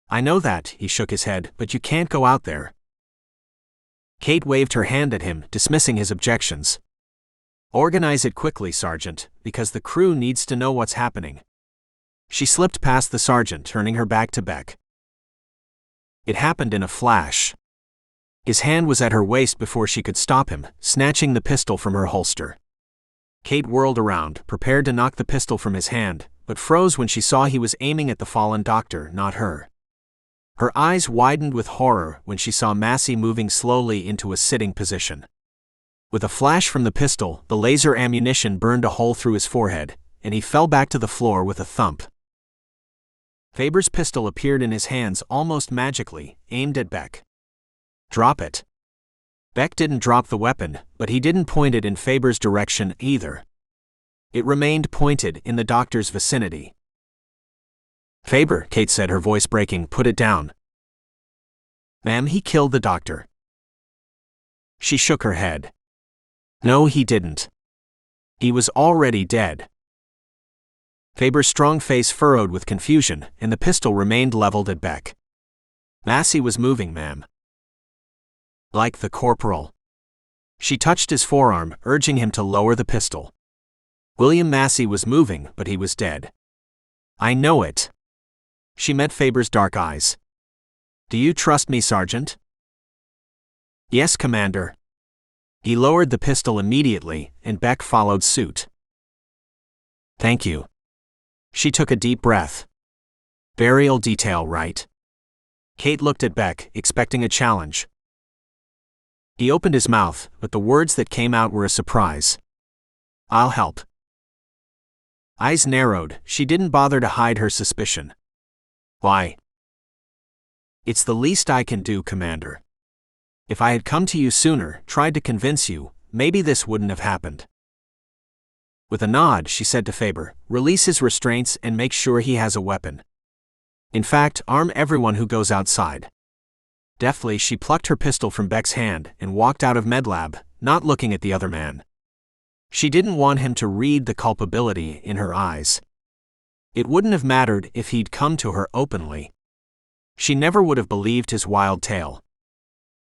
"I know that," he shook his head, "but you can't go out there." Kate waved her hand at him, dismissing his objections. "Organize it quickly, Sergeant, because the crew needs to know what's happening." She slipped past the sergeant, turning her back to Beck. It happened in a flash. His hand was at her waist before she could stop him, snatching the pistol from her holster. Kate whirled around, prepared to knock the pistol from his hand, but froze when she saw he was aiming at the fallen doctor, not her. Her eyes widened with horror when she saw Massey moving slowly into a sitting position. With a flash from the pistol, the laser ammunition burned a hole through his forehead, and he fell back to the floor with a thump. Faber's pistol appeared in his hands almost magically, aimed at Beck. "Drop it." Beck didn't drop the weapon, but he didn't point it in Faber's direction either. It remained pointed in the doctor's vicinity. "Faber," Kate said, her voice breaking, "put it down." "Ma'am, he killed the doctor." She shook her head. "No, he didn't. He was already dead." Faber's strong face furrowed with confusion, and the pistol remained leveled at Beck. "Massey was moving, ma'am." "Like the corporal." She touched his forearm, urging him to lower the pistol. "William Massey was moving, but he was dead." "I know it." She met Faber's dark eyes. "Do you trust me, Sergeant?" "Yes, Commander." He lowered the pistol immediately, and Beck followed suit. "Thank you." She took a deep breath. "Burial detail, right?" Kate looked at Beck, expecting a challenge. He opened his mouth, but the words that came out were a surprise. "I'll help." Eyes narrowed, she didn't bother to hide her suspicion. "Why?" "It's the least I can do, Commander. If I had come to you sooner, tried to convince you, maybe this wouldn't have happened." With a nod, she said to Faber, "Release his restraints and make sure he has a weapon. In fact, arm everyone who goes outside." Deftly, she plucked her pistol from Beck's hand and walked out of MedLab, not looking at the other man. She didn't want him to read the culpability in her eyes. It wouldn't have mattered if he'd come to her openly. She never would have believed his wild tale.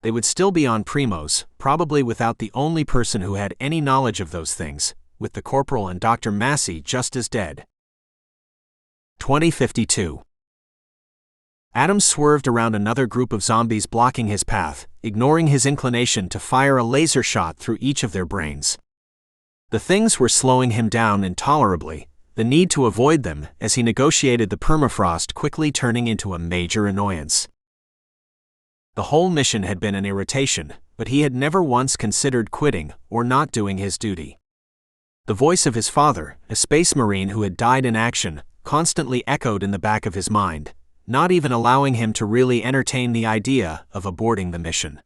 They would still be on Primos, probably without the only person who had any knowledge of those things, with the corporal and Dr. Massey just as dead. 2052. Adam swerved around another group of zombies blocking his path, ignoring his inclination to fire a laser shot through each of their brains. The things were slowing him down intolerably, the need to avoid them as he negotiated the permafrost quickly turning into a major annoyance. The whole mission had been an irritation, but he had never once considered quitting or not doing his duty. The voice of his father, a space marine who had died in action, constantly echoed in the back of his mind, not even allowing him to really entertain the idea of aborting the mission.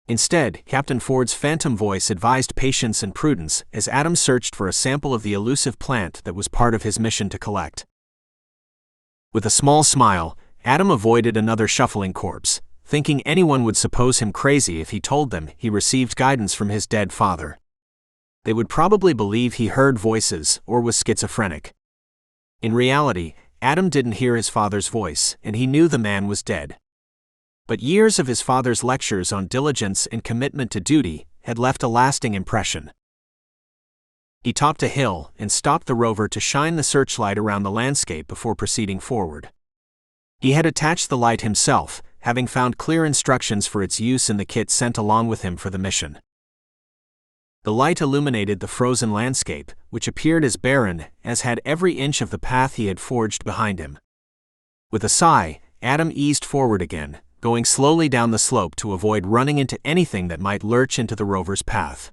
Instead, Captain Ford's phantom voice advised patience and prudence as Adam searched for a sample of the elusive plant that was part of his mission to collect. With a small smile, Adam avoided another shuffling corpse, thinking anyone would suppose him crazy if he told them he received guidance from his dead father. They would probably believe he heard voices or was schizophrenic. In reality, Adam didn't hear his father's voice, and he knew the man was dead. But years of his father's lectures on diligence and commitment to duty had left a lasting impression. He topped a hill and stopped the rover to shine the searchlight around the landscape before proceeding forward. He had attached the light himself, having found clear instructions for its use in the kit sent along with him for the mission. The light illuminated the frozen landscape, which appeared as barren as had every inch of the path he had forged behind him. With a sigh, Adam eased forward again, going slowly down the slope to avoid running into anything that might lurch into the rover's path.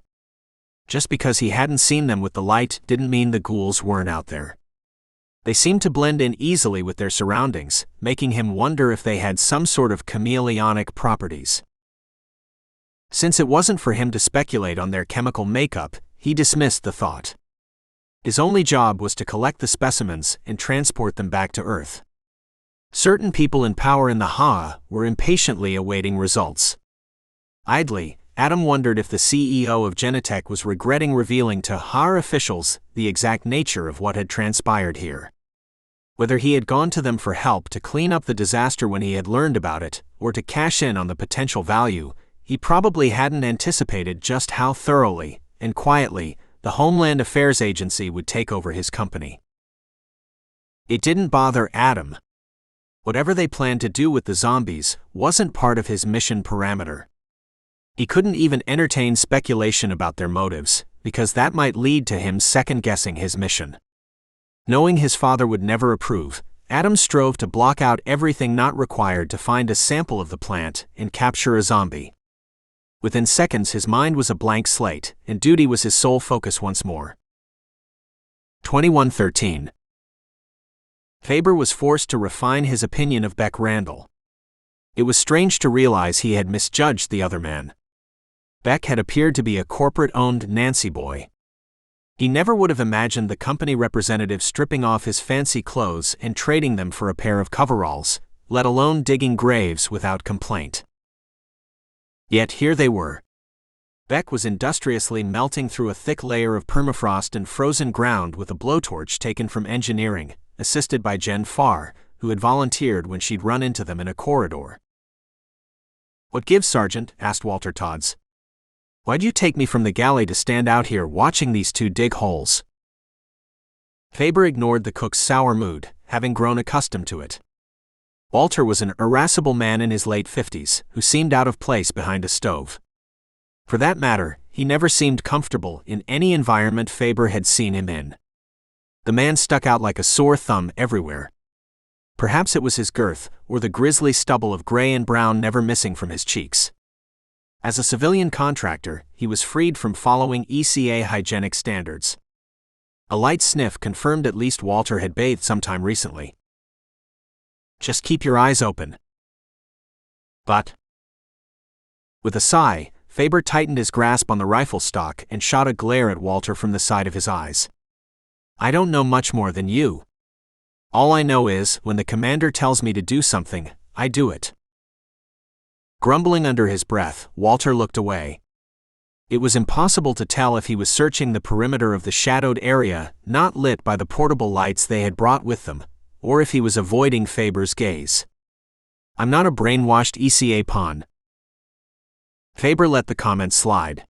Just because he hadn't seen them with the light didn't mean the ghouls weren't out there. They seemed to blend in easily with their surroundings, making him wonder if they had some sort of chameleonic properties. Since it wasn't for him to speculate on their chemical makeup, he dismissed the thought. His only job was to collect the specimens and transport them back to Earth. Certain people in power in the HA were impatiently awaiting results. Idly, Adam wondered if the CEO of Genetech was regretting revealing to HA officials the exact nature of what had transpired here. Whether he had gone to them for help to clean up the disaster when he had learned about it, or to cash in on the potential value, he probably hadn't anticipated just how thoroughly and quietly the Homeland Affairs Agency would take over his company. It didn't bother Adam. Whatever they planned to do with the zombies wasn't part of his mission parameter. He couldn't even entertain speculation about their motives, because that might lead to him second-guessing his mission. Knowing his father would never approve, Adam strove to block out everything not required to find a sample of the plant and capture a zombie. Within seconds his mind was a blank slate, and duty was his sole focus once more. 2113. Faber was forced to refine his opinion of Beck Randall. It was strange to realize he had misjudged the other man. Beck had appeared to be a corporate-owned Nancy boy. He never would have imagined the company representative stripping off his fancy clothes and trading them for a pair of coveralls, let alone digging graves without complaint. Yet here they were. Beck was industriously melting through a thick layer of permafrost and frozen ground with a blowtorch taken from engineering, assisted by Jen Farr, who had volunteered when she'd run into them in a corridor. "What gives, Sergeant?" asked Walter Todds. "Why'd you take me from the galley to stand out here watching these two dig holes?" Faber ignored the cook's sour mood, having grown accustomed to it. Walter was an irascible man in his late 50s, who seemed out of place behind a stove. For that matter, he never seemed comfortable in any environment Faber had seen him in. The man stuck out like a sore thumb everywhere. Perhaps it was his girth, or the grisly stubble of gray and brown never missing from his cheeks. As a civilian contractor, he was freed from following ECA hygienic standards. A light sniff confirmed at least Walter had bathed sometime recently. "Just keep your eyes open." "But..." With a sigh, Faber tightened his grasp on the rifle stock and shot a glare at Walter from the side of his eyes. "I don't know much more than you. All I know is, when the commander tells me to do something, I do it." Grumbling under his breath, Walter looked away. It was impossible to tell if he was searching the perimeter of the shadowed area not lit by the portable lights they had brought with them, or if he was avoiding Faber's gaze. "I'm not a brainwashed ECA pawn." Faber let the comment slide.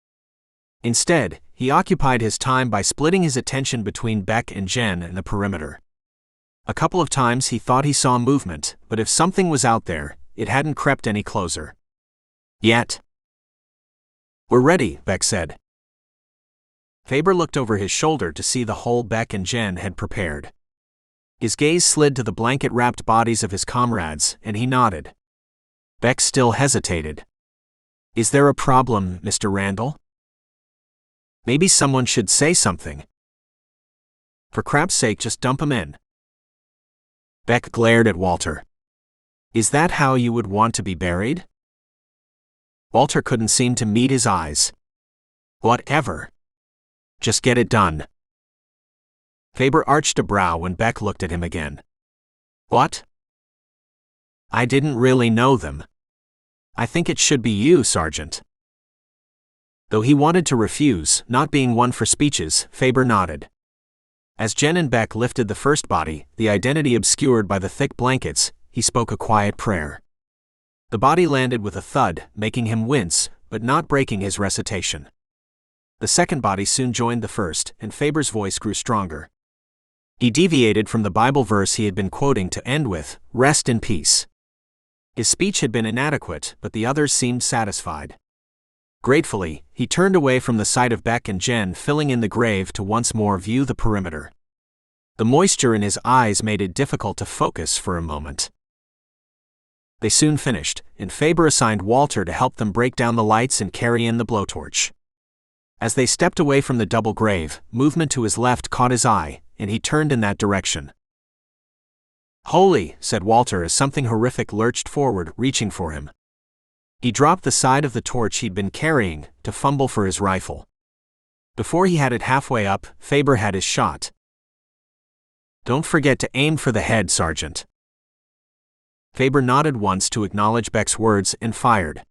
Instead, he occupied his time by splitting his attention between Beck and Jen and the perimeter. A couple of times he thought he saw movement, but if something was out there, it hadn't crept any closer. Yet. "We're ready," Beck said. Faber looked over his shoulder to see the hole Beck and Jen had prepared. His gaze slid to the blanket-wrapped bodies of his comrades, and he nodded. Beck still hesitated. "Is there a problem, Mr. Randall? Maybe someone should say something." "For crap's sake, just dump 'em in." Beck glared at Walter. "Is that how you would want to be buried?" Walter couldn't seem to meet his eyes. "Whatever. Just get it done." Faber arched a brow when Beck looked at him again. "What?" "I didn't really know them. I think it should be you, Sergeant." Though he wanted to refuse, not being one for speeches, Faber nodded. As Jen and Beck lifted the first body, the identity obscured by the thick blankets, he spoke a quiet prayer. The body landed with a thud, making him wince, but not breaking his recitation. The second body soon joined the first, and Faber's voice grew stronger. He deviated from the Bible verse he had been quoting to end with, "Rest in peace." His speech had been inadequate, but the others seemed satisfied. Gratefully, he turned away from the sight of Beck and Jen filling in the grave to once more view the perimeter. The moisture in his eyes made it difficult to focus for a moment. They soon finished, and Faber assigned Walter to help them break down the lights and carry in the blowtorch. As they stepped away from the double grave, movement to his left caught his eye, and he turned in that direction. "Holy," said Walter as something horrific lurched forward, reaching for him. He dropped the side of the torch he'd been carrying, to fumble for his rifle. Before he had it halfway up, Faber had his shot. "Don't forget to aim for the head, Sergeant." Faber nodded once to acknowledge Beck's words and fired.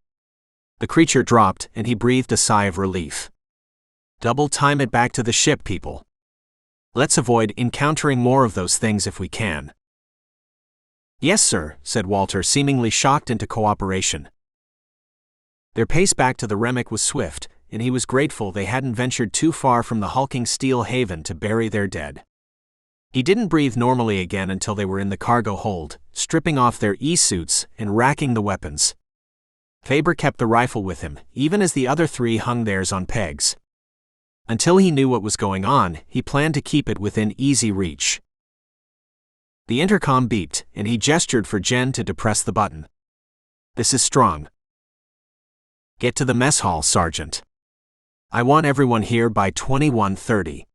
The creature dropped, and he breathed a sigh of relief. "Double time it back to the ship, people. Let's avoid encountering more of those things if we can." "Yes, sir," said Walter, seemingly shocked into cooperation. Their pace back to the Remick was swift, and he was grateful they hadn't ventured too far from the hulking steel haven to bury their dead. He didn't breathe normally again until they were in the cargo hold, stripping off their E-suits and racking the weapons. Faber kept the rifle with him, even as the other three hung theirs on pegs. Until he knew what was going on, he planned to keep it within easy reach. The intercom beeped, and he gestured for Jen to depress the button. "This is Strong. Get to the mess hall, Sergeant. I want everyone here by 21:30.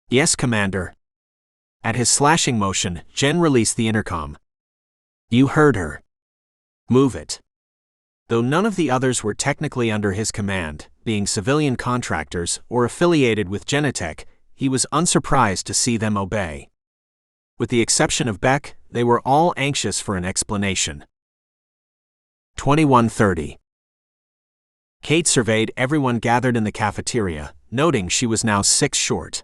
"Yes, Commander." At his slashing motion, Jen released the intercom. "You heard her. Move it." Though none of the others were technically under his command, being civilian contractors or affiliated with Genetech, he was unsurprised to see them obey. With the exception of Beck, they were all anxious for an explanation. 21:30. Kate surveyed everyone gathered in the cafeteria, noting she was now 6 short.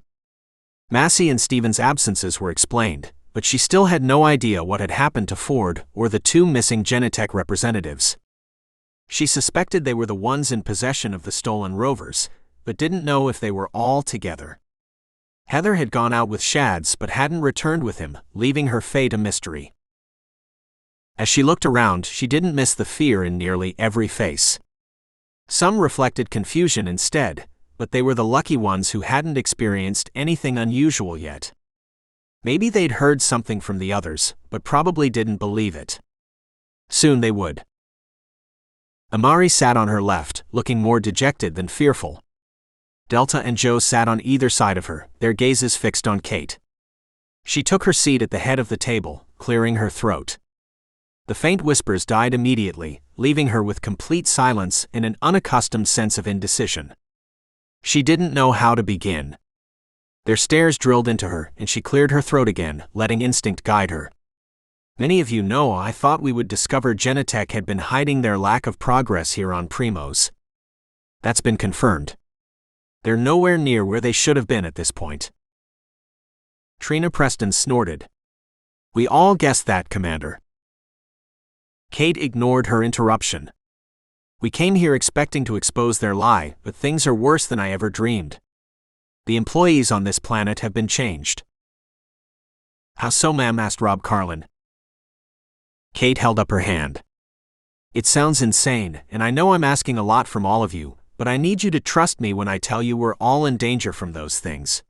Massey and Stephen's absences were explained, but she still had no idea what had happened to Ford or the 2 missing Genetech representatives. She suspected they were the ones in possession of the stolen rovers, but didn't know if they were all together. Heather had gone out with Shads but hadn't returned with him, leaving her fate a mystery. As she looked around, she didn't miss the fear in nearly every face. Some reflected confusion instead, but they were the lucky ones who hadn't experienced anything unusual yet. Maybe they'd heard something from the others, but probably didn't believe it. Soon they would. Amari sat on her left, looking more dejected than fearful. Delta and Joe sat on either side of her, their gazes fixed on Kate. She took her seat at the head of the table, clearing her throat. The faint whispers died immediately, leaving her with complete silence and an unaccustomed sense of indecision. She didn't know how to begin. Their stares drilled into her, and she cleared her throat again, letting instinct guide her. "Many of you know I thought we would discover Genetech had been hiding their lack of progress here on Primos. That's been confirmed. They're nowhere near where they should have been at this point." Trina Preston snorted. "We all guessed that, Commander." Kate ignored her interruption. "We came here expecting to expose their lie, but things are worse than I ever dreamed. The employees on this planet have been changed." "How so, ma'am?" asked Rob Carlin. Kate held up her hand. "It sounds insane, and I know I'm asking a lot from all of you, but I need you to trust me when I tell you we're all in danger from those things."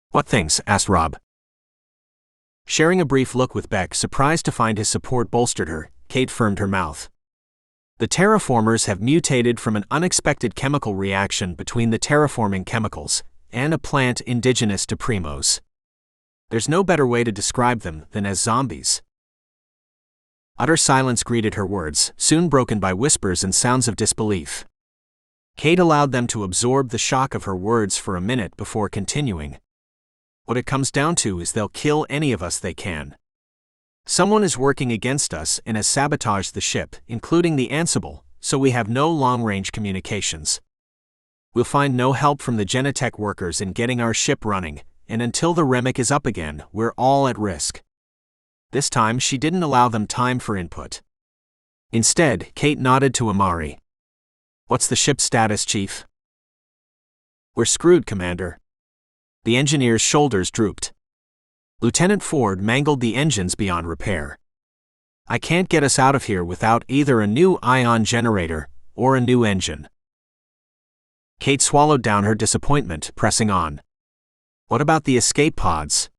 "What things?" asked Rob. Sharing a brief look with Beck, surprised to find his support bolstered her, Kate firmed her mouth. "The terraformers have mutated from an unexpected chemical reaction between the terraforming chemicals and a plant indigenous to Primos. There's no better way to describe them than as zombies." Utter silence greeted her words, soon broken by whispers and sounds of disbelief. Kate allowed them to absorb the shock of her words for a minute before continuing. "What it comes down to is they'll kill any of us they can. Someone is working against us and has sabotaged the ship, including the Ansible, so we have no long-range communications. We'll find no help from the Genetech workers in getting our ship running, and until the Remick is up again, we're all at risk." This time she didn't allow them time for input. Instead, Kate nodded to Amari. "What's the ship's status, Chief?" "We're screwed, Commander. The engineer's shoulders drooped. Lieutenant Ford mangled the engines beyond repair. I can't get us out of here without either a new ion generator or a new engine. Kate swallowed down her disappointment, pressing on. What about the escape pods?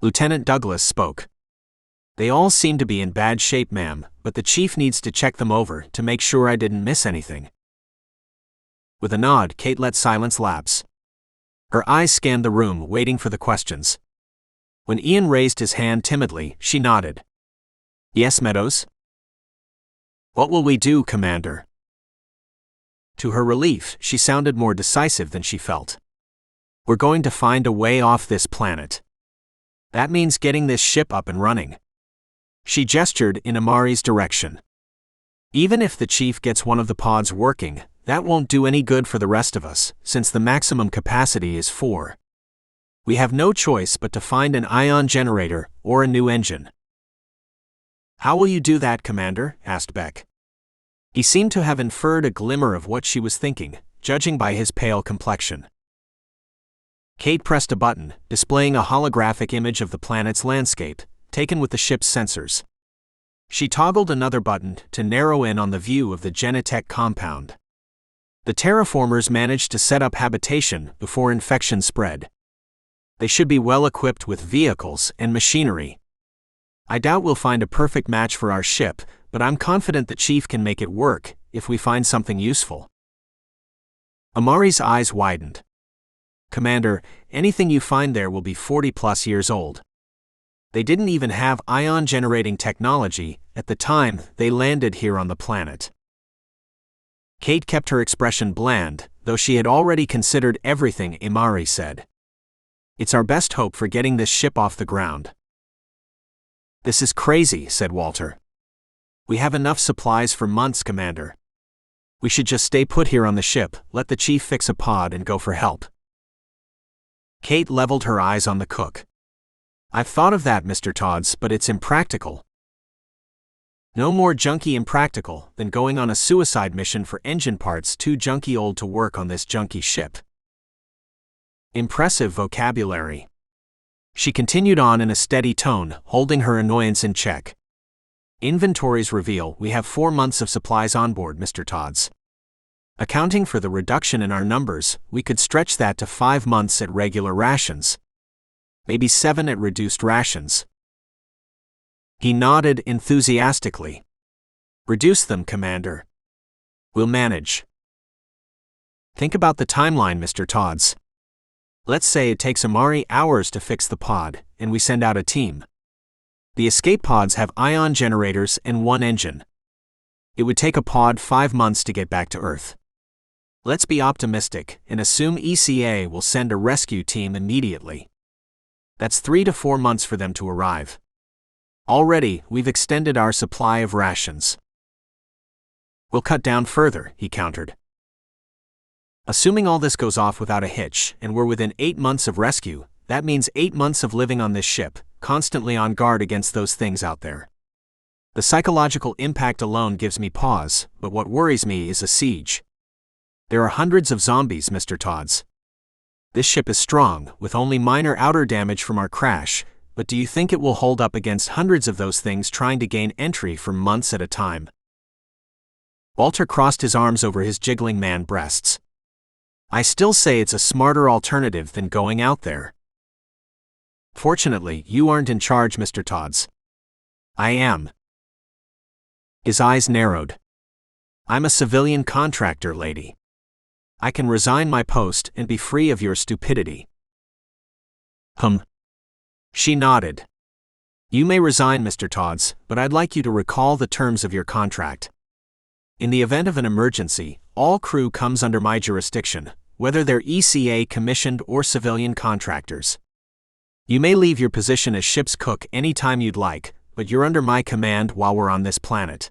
Lieutenant Douglas spoke. They all seem to be in bad shape, ma'am, but the chief needs to check them over to make sure I didn't miss anything. With a nod, Kate let silence lapse. Her eyes scanned the room, waiting for the questions. When Ian raised his hand timidly, she nodded. Yes, Meadows? What will we do, Commander? To her relief, she sounded more decisive than she felt. We're going to find a way off this planet. That means getting this ship up and running. She gestured in Amari's direction. Even if the chief gets one of the pods working, that won't do any good for the rest of us, since the maximum capacity is 4. We have no choice but to find an ion generator or a new engine. How will you do that, Commander? Asked Beck. He seemed to have inferred a glimmer of what she was thinking, judging by his pale complexion. Kate pressed a button, displaying a holographic image of the planet's landscape, taken with the ship's sensors. She toggled another button to narrow in on the view of the Genetech compound. The terraformers managed to set up habitation before infection spread. They should be well equipped with vehicles and machinery. I doubt we'll find a perfect match for our ship, but I'm confident the chief can make it work if we find something useful. Amari's eyes widened. Commander, anything you find there will be 40+ years old. They didn't even have ion-generating technology at the time they landed here on the planet. Kate kept her expression bland, though she had already considered everything Amari said. It's our best hope for getting this ship off the ground. This is crazy, said Walter. We have enough supplies for months, Commander. We should just stay put here on the ship, let the chief fix a pod and go for help. Kate leveled her eyes on the cook. I've thought of that, Mr. Todds, but it's impractical. No more junky impractical than going on a suicide mission for engine parts too junky old to work on this junky ship. Impressive vocabulary. She continued on in a steady tone, holding her annoyance in check. Inventories reveal we have 4 months of supplies on board, Mr. Todds. Accounting for the reduction in our numbers, we could stretch that to 5 months at regular rations. Maybe 7 at reduced rations. He nodded enthusiastically. Reduce them, Commander. We'll manage. Think about the timeline, Mr. Todds. Let's say it takes Amari hours to fix the pod, and we send out a team. The escape pods have ion generators and 1 engine. It would take a pod 5 months to get back to Earth. Let's be optimistic and assume ECA will send a rescue team immediately. That's 3 to 4 months for them to arrive. Already, we've extended our supply of rations. We'll cut down further, he countered. Assuming all this goes off without a hitch, and we're within 8 months of rescue, that means 8 months of living on this ship, constantly on guard against those things out there. The psychological impact alone gives me pause, but what worries me is a siege. There are hundreds of zombies, Mr. Todds. This ship is strong, with only minor outer damage from our crash, but do you think it will hold up against hundreds of those things trying to gain entry for months at a time? Walter crossed his arms over his jiggling man breasts. I still say it's a smarter alternative than going out there. Fortunately, you aren't in charge, Mr. Todds. I am. His eyes narrowed. I'm a civilian contractor, lady. I can resign my post and be free of your stupidity. She nodded. You may resign, Mr. Todds, but I'd like you to recall the terms of your contract. In the event of an emergency, all crew comes under my jurisdiction, whether they're ECA commissioned or civilian contractors. You may leave your position as ship's cook anytime you'd like, but you're under my command while we're on this planet.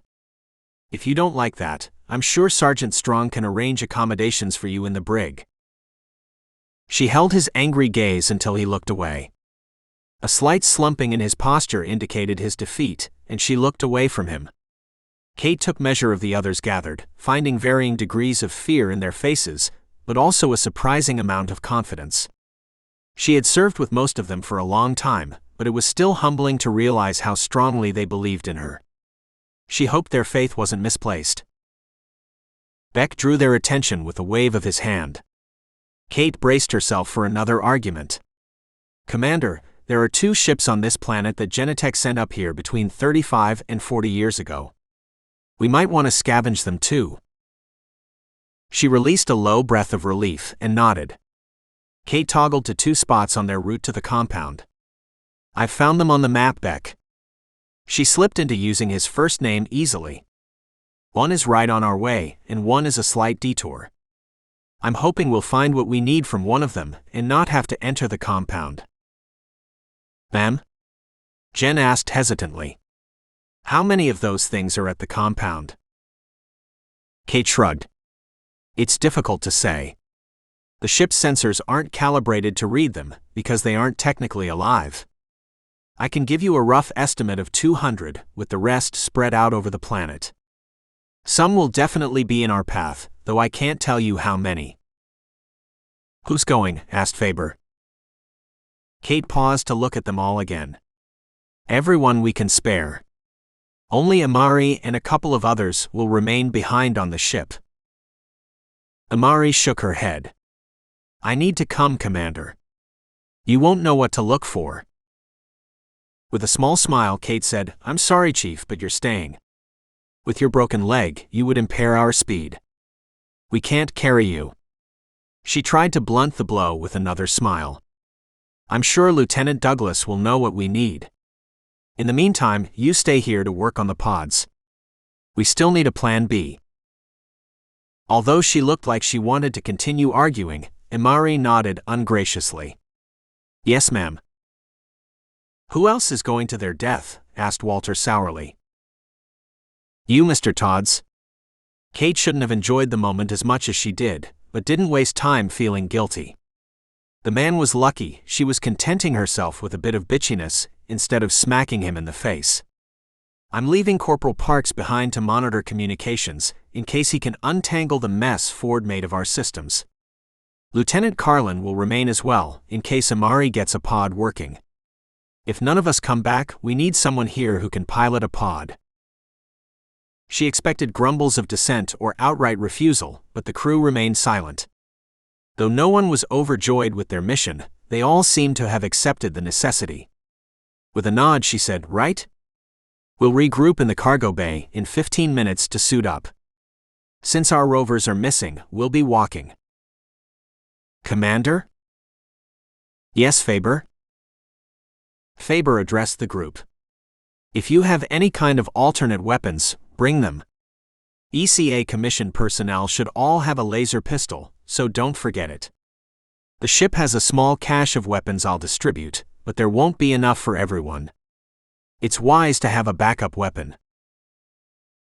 If you don't like that, I'm sure Sergeant Strong can arrange accommodations for you in the brig. She held his angry gaze until he looked away. A slight slumping in his posture indicated his defeat, and she looked away from him. Kate took measure of the others gathered, finding varying degrees of fear in their faces, but also a surprising amount of confidence. She had served with most of them for a long time, but it was still humbling to realize how strongly they believed in her. She hoped their faith wasn't misplaced. Beck drew their attention with a wave of his hand. Kate braced herself for another argument. "Commander, there are 2 ships on this planet that Genetech sent up here between 35 and 40 years ago. We might want to scavenge them too." She released a low breath of relief and nodded. Kate toggled to 2 spots on their route to the compound. "I've found them on the map, Beck." She slipped into using his first name easily. "One is right on our way, and one is a slight detour. I'm hoping we'll find what we need from one of them and not have to enter the compound." "Ma'am?" Jen asked hesitantly. "How many of those things are at the compound?" Kate shrugged. "It's difficult to say. The ship's sensors aren't calibrated to read them because they aren't technically alive. I can give you a rough estimate of 200, with the rest spread out over the planet. Some will definitely be in our path, though I can't tell you how many." "Who's going?" asked Faber. Kate paused to look at them all again. "Everyone we can spare. Only Amari and a couple of others will remain behind on the ship." Amari shook her head. "I need to come, Commander. You won't know what to look for." With a small smile, Kate said, "I'm sorry, Chief, but you're staying. With your broken leg, you would impair our speed. We can't carry you." She tried to blunt the blow with another smile. "I'm sure Lieutenant Douglas will know what we need. In the meantime, you stay here to work on the pods. We still need a plan B." Although she looked like she wanted to continue arguing, Amari nodded ungraciously. "Yes, ma'am." "Who else is going to their death?" asked Walter sourly. "You, Mr. Todds." Kate shouldn't have enjoyed the moment as much as she did, but didn't waste time feeling guilty. The man was lucky she was contenting herself with a bit of bitchiness instead of smacking him in the face. "I'm leaving Corporal Parks behind to monitor communications, in case he can untangle the mess Ford made of our systems. Lieutenant Carlin will remain as well, in case Amari gets a pod working. If none of us come back, we need someone here who can pilot a pod." She expected grumbles of dissent or outright refusal, but the crew remained silent. Though no one was overjoyed with their mission, they all seemed to have accepted the necessity. With a nod, she said, "Right? We'll regroup in the cargo bay in 15 minutes to suit up. Since our rovers are missing, we'll be walking." "Commander?" "Yes, Faber?" Faber addressed the group. "If you have any kind of alternate weapons, bring them. ECA commissioned personnel should all have a laser pistol, so don't forget it. The ship has a small cache of weapons I'll distribute, but there won't be enough for everyone. It's wise to have a backup weapon."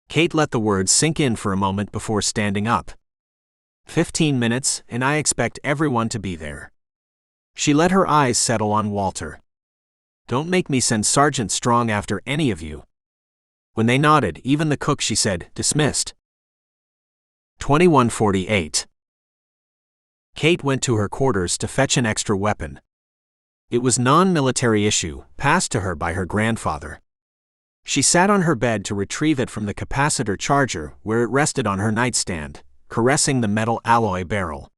Kate let the words sink in for a moment before standing up. 15 minutes, and I expect everyone to be there." She let her eyes settle on Walter. "Don't make me send Sergeant Strong after any of you." When they nodded, even the cook, she said, "Dismissed." 2148. Kate went to her quarters to fetch an extra weapon. It was non-military issue, passed to her by her grandfather. She sat on her bed to retrieve it from the capacitor charger where it rested on her nightstand, caressing the metal alloy barrel.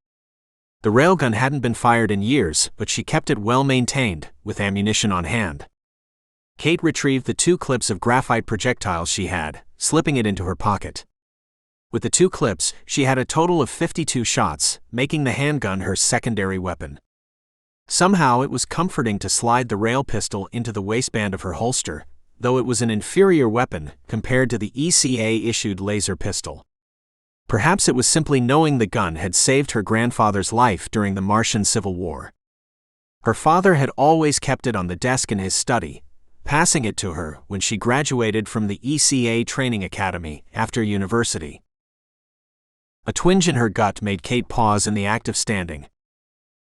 The railgun hadn't been fired in years, but she kept it well maintained, with ammunition on hand. Kate retrieved the 2 clips of graphite projectiles she had, slipping it into her pocket. With the 2 clips, she had a total of 52 shots, making the handgun her secondary weapon. Somehow it was comforting to slide the rail pistol into the waistband of her holster, though it was an inferior weapon compared to the ECA-issued laser pistol. Perhaps it was simply knowing the gun had saved her grandfather's life during the Martian Civil War. Her father had always kept it on the desk in his study, passing it to her when she graduated from the ECA training academy after university. A twinge in her gut made Kate pause in the act of standing.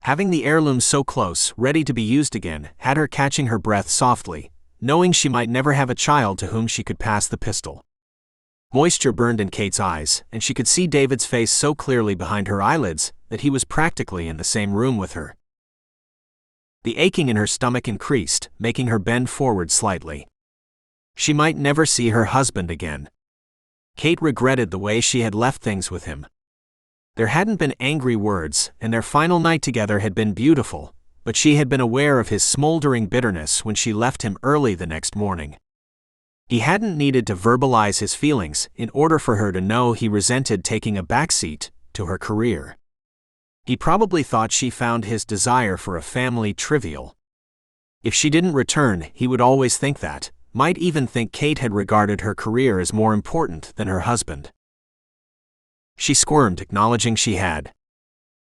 Having the heirloom so close, ready to be used again, had her catching her breath softly, knowing she might never have a child to whom she could pass the pistol. Moisture burned in Kate's eyes, and she could see David's face so clearly behind her eyelids that he was practically in the same room with her. The aching in her stomach increased, making her bend forward slightly. She might never see her husband again. Kate regretted the way she had left things with him. There hadn't been angry words, and their final night together had been beautiful, but she had been aware of his smoldering bitterness when she left him early the next morning. He hadn't needed to verbalize his feelings in order for her to know he resented taking a backseat to her career. He probably thought she found his desire for a family trivial. If she didn't return, he would always think that, might even think Kate had regarded her career as more important than her husband. She squirmed, acknowledging she had.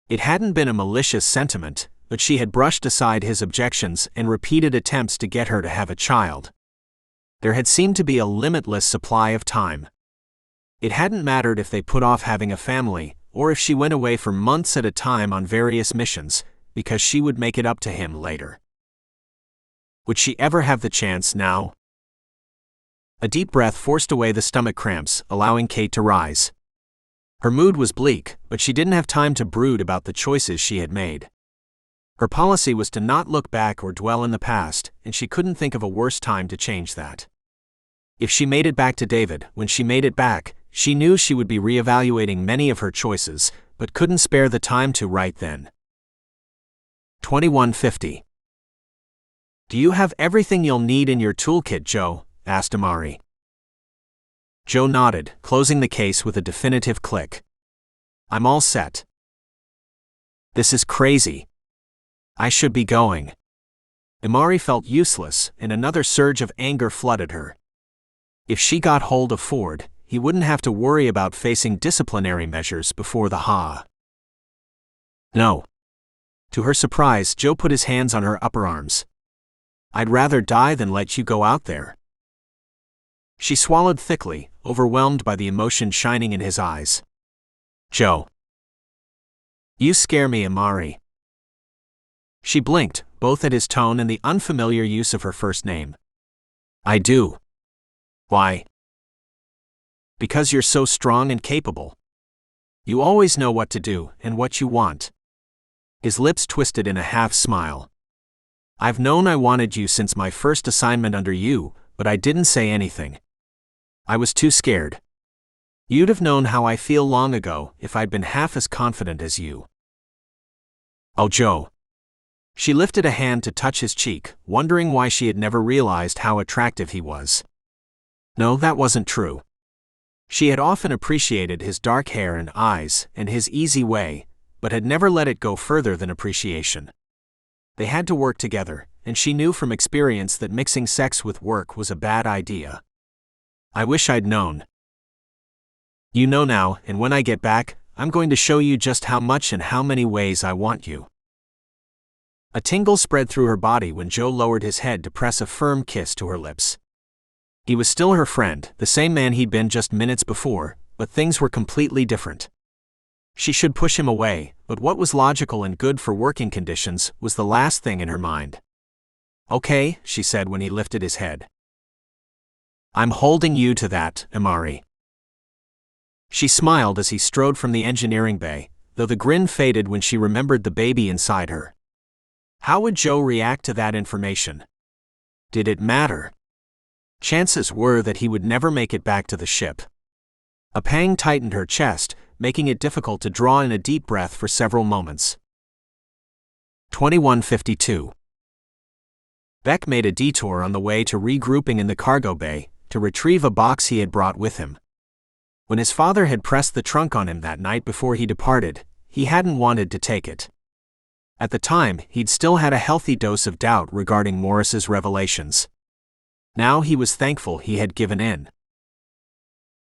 It hadn't been a malicious sentiment, but she had brushed aside his objections and repeated attempts to get her to have a child. There had seemed to be a limitless supply of time. It hadn't mattered if they put off having a family, or if she went away for months at a time on various missions, because she would make it up to him later. Would she ever have the chance now? A deep breath forced away the stomach cramps, allowing Kate to rise. Her mood was bleak, but she didn't have time to brood about the choices she had made. Her policy was to not look back or dwell in the past, and she couldn't think of a worse time to change that. If she made it back to David, when she made it back, she knew she would be reevaluating many of her choices, but couldn't spare the time to right then. 2150. Do you have everything you'll need in your toolkit, Joe? Asked Amari. Joe nodded, closing the case with a definitive click. I'm all set. This is crazy. I should be going. Amari felt useless, and another surge of anger flooded her. If she got hold of Ford, he wouldn't have to worry about facing disciplinary measures before the Ha. No. To her surprise, Joe put his hands on her upper arms. I'd rather die than let you go out there. She swallowed thickly, overwhelmed by the emotion shining in his eyes. Joe. You scare me, Amari. She blinked, both at his tone and the unfamiliar use of her first name. I do. Why? Because you're so strong and capable. You always know what to do and what you want. His lips twisted in a half-smile. I've known I wanted you since my first assignment under you, but I didn't say anything. I was too scared. You'd have known how I feel long ago if I'd been half as confident as you. Oh, Joe. She lifted a hand to touch his cheek, wondering why she had never realized how attractive he was. No, that wasn't true. She had often appreciated his dark hair and eyes, and his easy way, but had never let it go further than appreciation. They had to work together, and she knew from experience that mixing sex with work was a bad idea. I wish I'd known. You know now, and when I get back, I'm going to show you just how much and how many ways I want you. A tingle spread through her body when Joe lowered his head to press a firm kiss to her lips. He was still her friend, the same man he'd been just minutes before, but things were completely different. She should push him away, but what was logical and good for working conditions was the last thing in her mind. Okay, she said when he lifted his head. I'm holding you to that, Amari. She smiled as he strode from the engineering bay, though the grin faded when she remembered the baby inside her. How would Joe react to that information? Did it matter? Chances were that he would never make it back to the ship. A pang tightened her chest, making it difficult to draw in a deep breath for several moments. 2152. Beck made a detour on the way to regrouping in the cargo bay, to retrieve a box he had brought with him. When his father had pressed the trunk on him that night before he departed, he hadn't wanted to take it. At the time, he'd still had a healthy dose of doubt regarding Morris's revelations. Now he was thankful he had given in.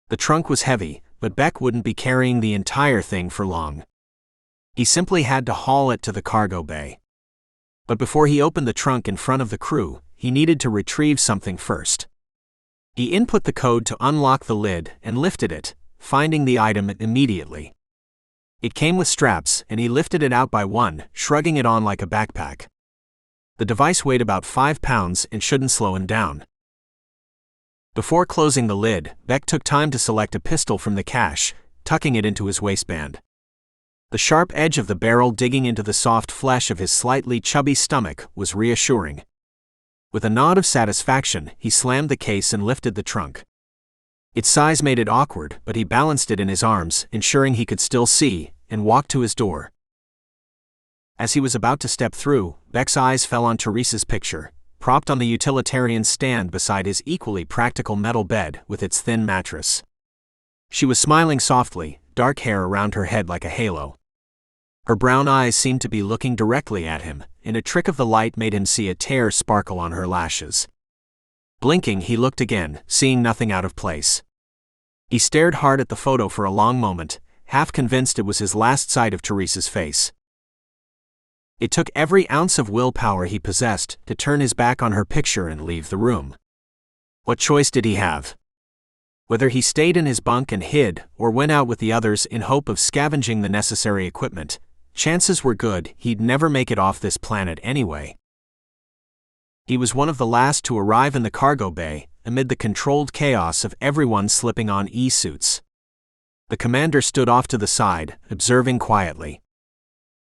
The trunk was heavy, but Beck wouldn't be carrying the entire thing for long. He simply had to haul it to the cargo bay. But before he opened the trunk in front of the crew, he needed to retrieve something first. He input the code to unlock the lid and lifted it, finding the item immediately. It came with straps, and he lifted it out by one, shrugging it on like a backpack. The device weighed about 5 pounds and shouldn't slow him down. Before closing the lid, Beck took time to select a pistol from the cache, tucking it into his waistband. The sharp edge of the barrel digging into the soft flesh of his slightly chubby stomach was reassuring. With a nod of satisfaction, he slammed the case and lifted the trunk. Its size made it awkward, but he balanced it in his arms, ensuring he could still see, and walked to his door. As he was about to step through, Beck's eyes fell on Teresa's picture, propped on the utilitarian stand beside his equally practical metal bed with its thin mattress. She was smiling softly, dark hair around her head like a halo. Her brown eyes seemed to be looking directly at him, and a trick of the light made him see a tear sparkle on her lashes. Blinking, he looked again, seeing nothing out of place. He stared hard at the photo for a long moment, half convinced it was his last sight of Teresa's face. It took every ounce of willpower he possessed to turn his back on her picture and leave the room. What choice did he have? Whether he stayed in his bunk and hid, or went out with the others in hope of scavenging the necessary equipment, chances were good he'd never make it off this planet anyway. He was one of the last to arrive in the cargo bay, amid the controlled chaos of everyone slipping on e-suits. The commander stood off to the side, observing quietly.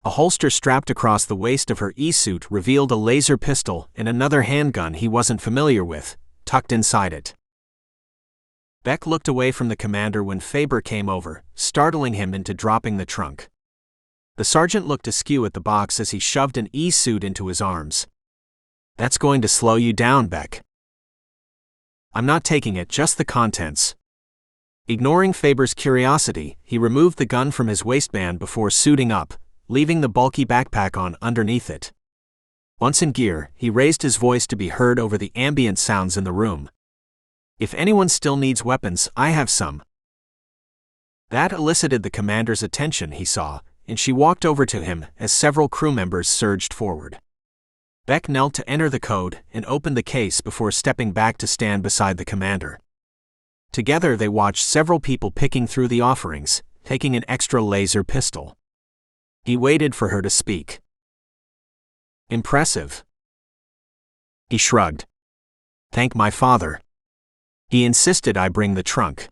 A holster strapped across the waist of her e-suit revealed a laser pistol and another handgun he wasn't familiar with, tucked inside it. Beck looked away from the commander when Faber came over, startling him into dropping the trunk. The sergeant looked askew at the box as he shoved an e-suit into his arms. "That's going to slow you down, Beck." "I'm not taking it, just the contents." Ignoring Faber's curiosity, he removed the gun from his waistband before suiting up, leaving the bulky backpack on underneath it. Once in gear, he raised his voice to be heard over the ambient sounds in the room. "If anyone still needs weapons, I have some." That elicited the commander's attention, he saw, and she walked over to him as several crew members surged forward. Beck knelt to enter the code and opened the case before stepping back to stand beside the commander. Together they watched several people picking through the offerings, taking an extra laser pistol. He waited for her to speak. "Impressive." He shrugged. "Thank my father. He insisted I bring the trunk."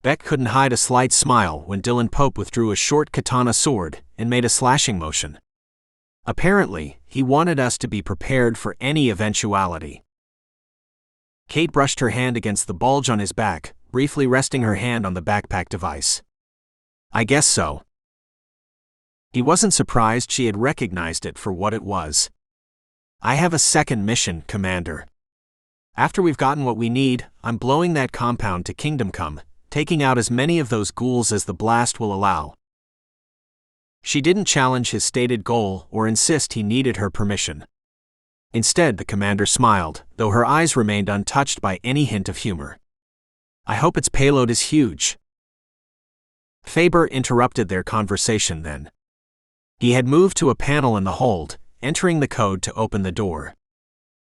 Beck couldn't hide a slight smile when Dylan Pope withdrew a short katana sword and made a slashing motion. Apparently, he wanted us to be prepared for any eventuality. Kate brushed her hand against the bulge on his back, briefly resting her hand on the backpack device. "I guess so." He wasn't surprised she had recognized it for what it was. "I have a second mission, Commander. After we've gotten what we need, I'm blowing that compound to Kingdom Come, taking out as many of those ghouls as the blast will allow." She didn't challenge his stated goal or insist he needed her permission. Instead, the commander smiled, though her eyes remained untouched by any hint of humor. "I hope its payload is huge." Faber interrupted their conversation then. He had moved to a panel in the hold, entering the code to open the door.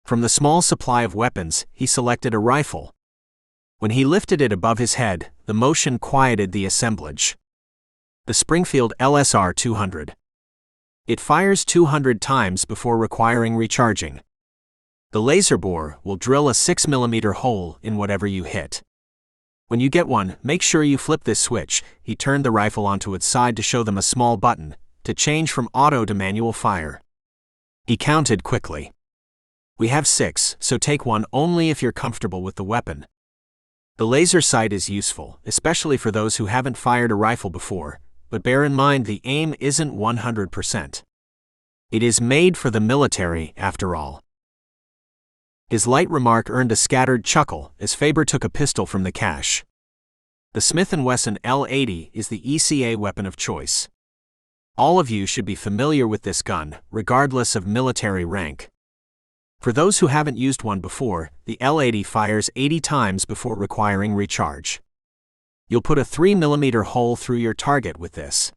From the small supply of weapons, he selected a rifle. When he lifted it above his head, the motion quieted the assemblage. The Springfield LSR 200. It fires 200 times before requiring recharging. The laser bore will drill a 6mm hole in whatever you hit. When you get one, make sure you flip this switch. He turned the rifle onto its side to show them a small button, to change from auto to manual fire. He counted quickly. "We have 6, so take one only if you're comfortable with the weapon." The laser sight is useful, especially for those who haven't fired a rifle before, but bear in mind the aim isn't 100%. It is made for the military, after all. His light remark earned a scattered chuckle as Faber took a pistol from the cache. The Smith & Wesson L80 is the ECA weapon of choice. All of you should be familiar with this gun, regardless of military rank. For those who haven't used one before, the L80 fires 80 times before requiring recharge. You'll put a 3mm hole through your target with this.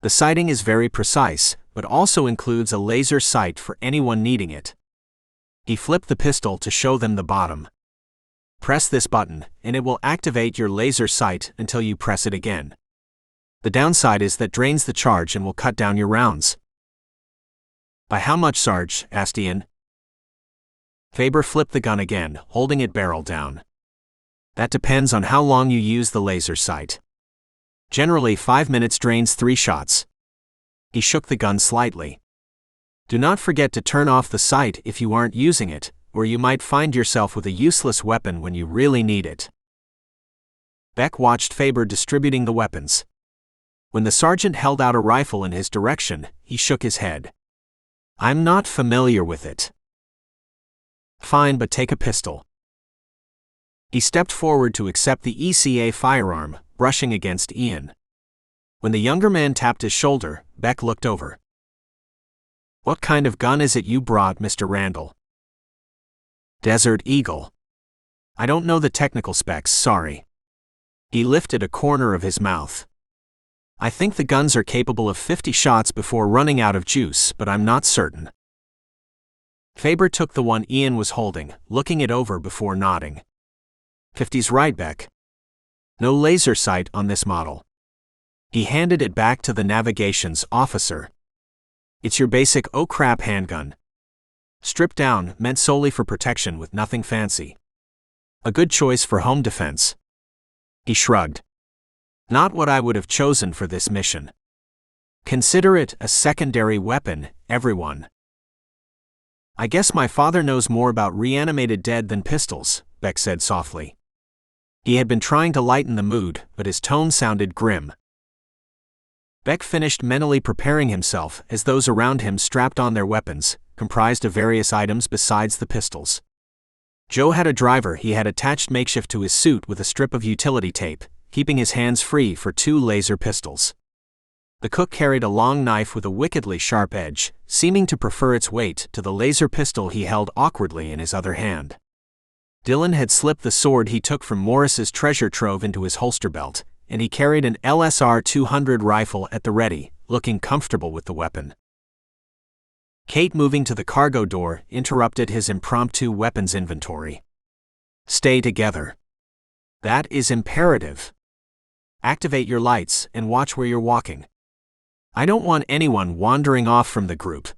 The sighting is very precise, but also includes a laser sight for anyone needing it. He flipped the pistol to show them the bottom. Press this button, and it will activate your laser sight until you press it again. The downside is that drains the charge and will cut down your rounds. "By how much, Sarge?" asked Ian. Faber flipped the gun again, holding it barrel down. "That depends on how long you use the laser sight. Generally 5 minutes drains 3 shots. He shook the gun slightly. Do not forget to turn off the sight if you aren't using it, or you might find yourself with a useless weapon when you really need it. Beck watched Faber distributing the weapons. When the sergeant held out a rifle in his direction, he shook his head. I'm not familiar with it. Fine, but take a pistol. He stepped forward to accept the ECA firearm, brushing against Ian. When the younger man tapped his shoulder, Beck looked over. What kind of gun is it you brought, Mr. Randall? Desert Eagle. I don't know the technical specs, sorry. He lifted a corner of his mouth. I think the guns are capable of 50 shots before running out of juice, but I'm not certain. Faber took the one Ian was holding, looking it over before nodding. 50's right, Beck. No laser sight on this model. He handed it back to the navigations officer. It's your basic oh crap handgun. Stripped down, meant solely for protection with nothing fancy. A good choice for home defense. He shrugged. Not what I would have chosen for this mission. Consider it a secondary weapon, everyone. I guess my father knows more about reanimated dead than pistols, Beck said softly. He had been trying to lighten the mood, but his tone sounded grim. Beck finished mentally preparing himself as those around him strapped on their weapons, comprised of various items besides the pistols. Joe had a driver he had attached makeshift to his suit with a strip of utility tape, keeping his hands free for 2 laser pistols. The cook carried a long knife with a wickedly sharp edge, seeming to prefer its weight to the laser pistol he held awkwardly in his other hand. Dylan had slipped the sword he took from Morris's treasure trove into his holster belt, and he carried an LSR 200 rifle at the ready, looking comfortable with the weapon. Kate, moving to the cargo door, interrupted his impromptu weapons inventory. Stay together. That is imperative. Activate your lights and watch where you're walking. I don't want anyone wandering off from the group.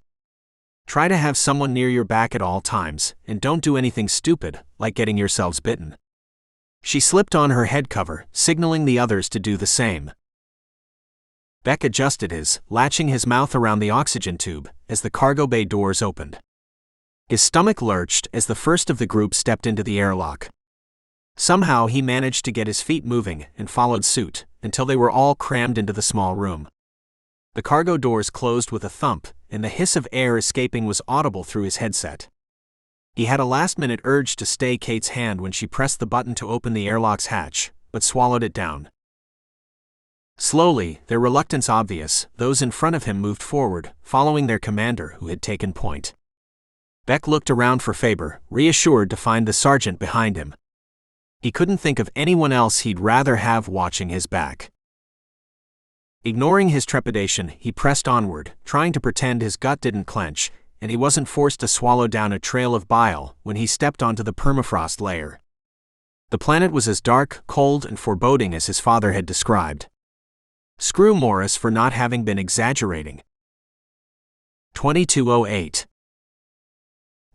Try to have someone near your back at all times, and don't do anything stupid, like getting yourselves bitten. She slipped on her head cover, signaling the others to do the same. Beck adjusted his, latching his mouth around the oxygen tube, as the cargo bay doors opened. His stomach lurched as the first of the group stepped into the airlock. Somehow he managed to get his feet moving and followed suit, until they were all crammed into the small room. The cargo doors closed with a thump, and the hiss of air escaping was audible through his headset. He had a last-minute urge to stay Kate's hand when she pressed the button to open the airlock's hatch, but swallowed it down. Slowly, their reluctance obvious, those in front of him moved forward, following their commander who had taken point. Beck looked around for Faber, reassured to find the sergeant behind him. He couldn't think of anyone else he'd rather have watching his back. Ignoring his trepidation, he pressed onward, trying to pretend his gut didn't clench, and he wasn't forced to swallow down a trail of bile when he stepped onto the permafrost layer. The planet was as dark, cold, and foreboding as his father had described. Screw Morris for not having been exaggerating. 2208.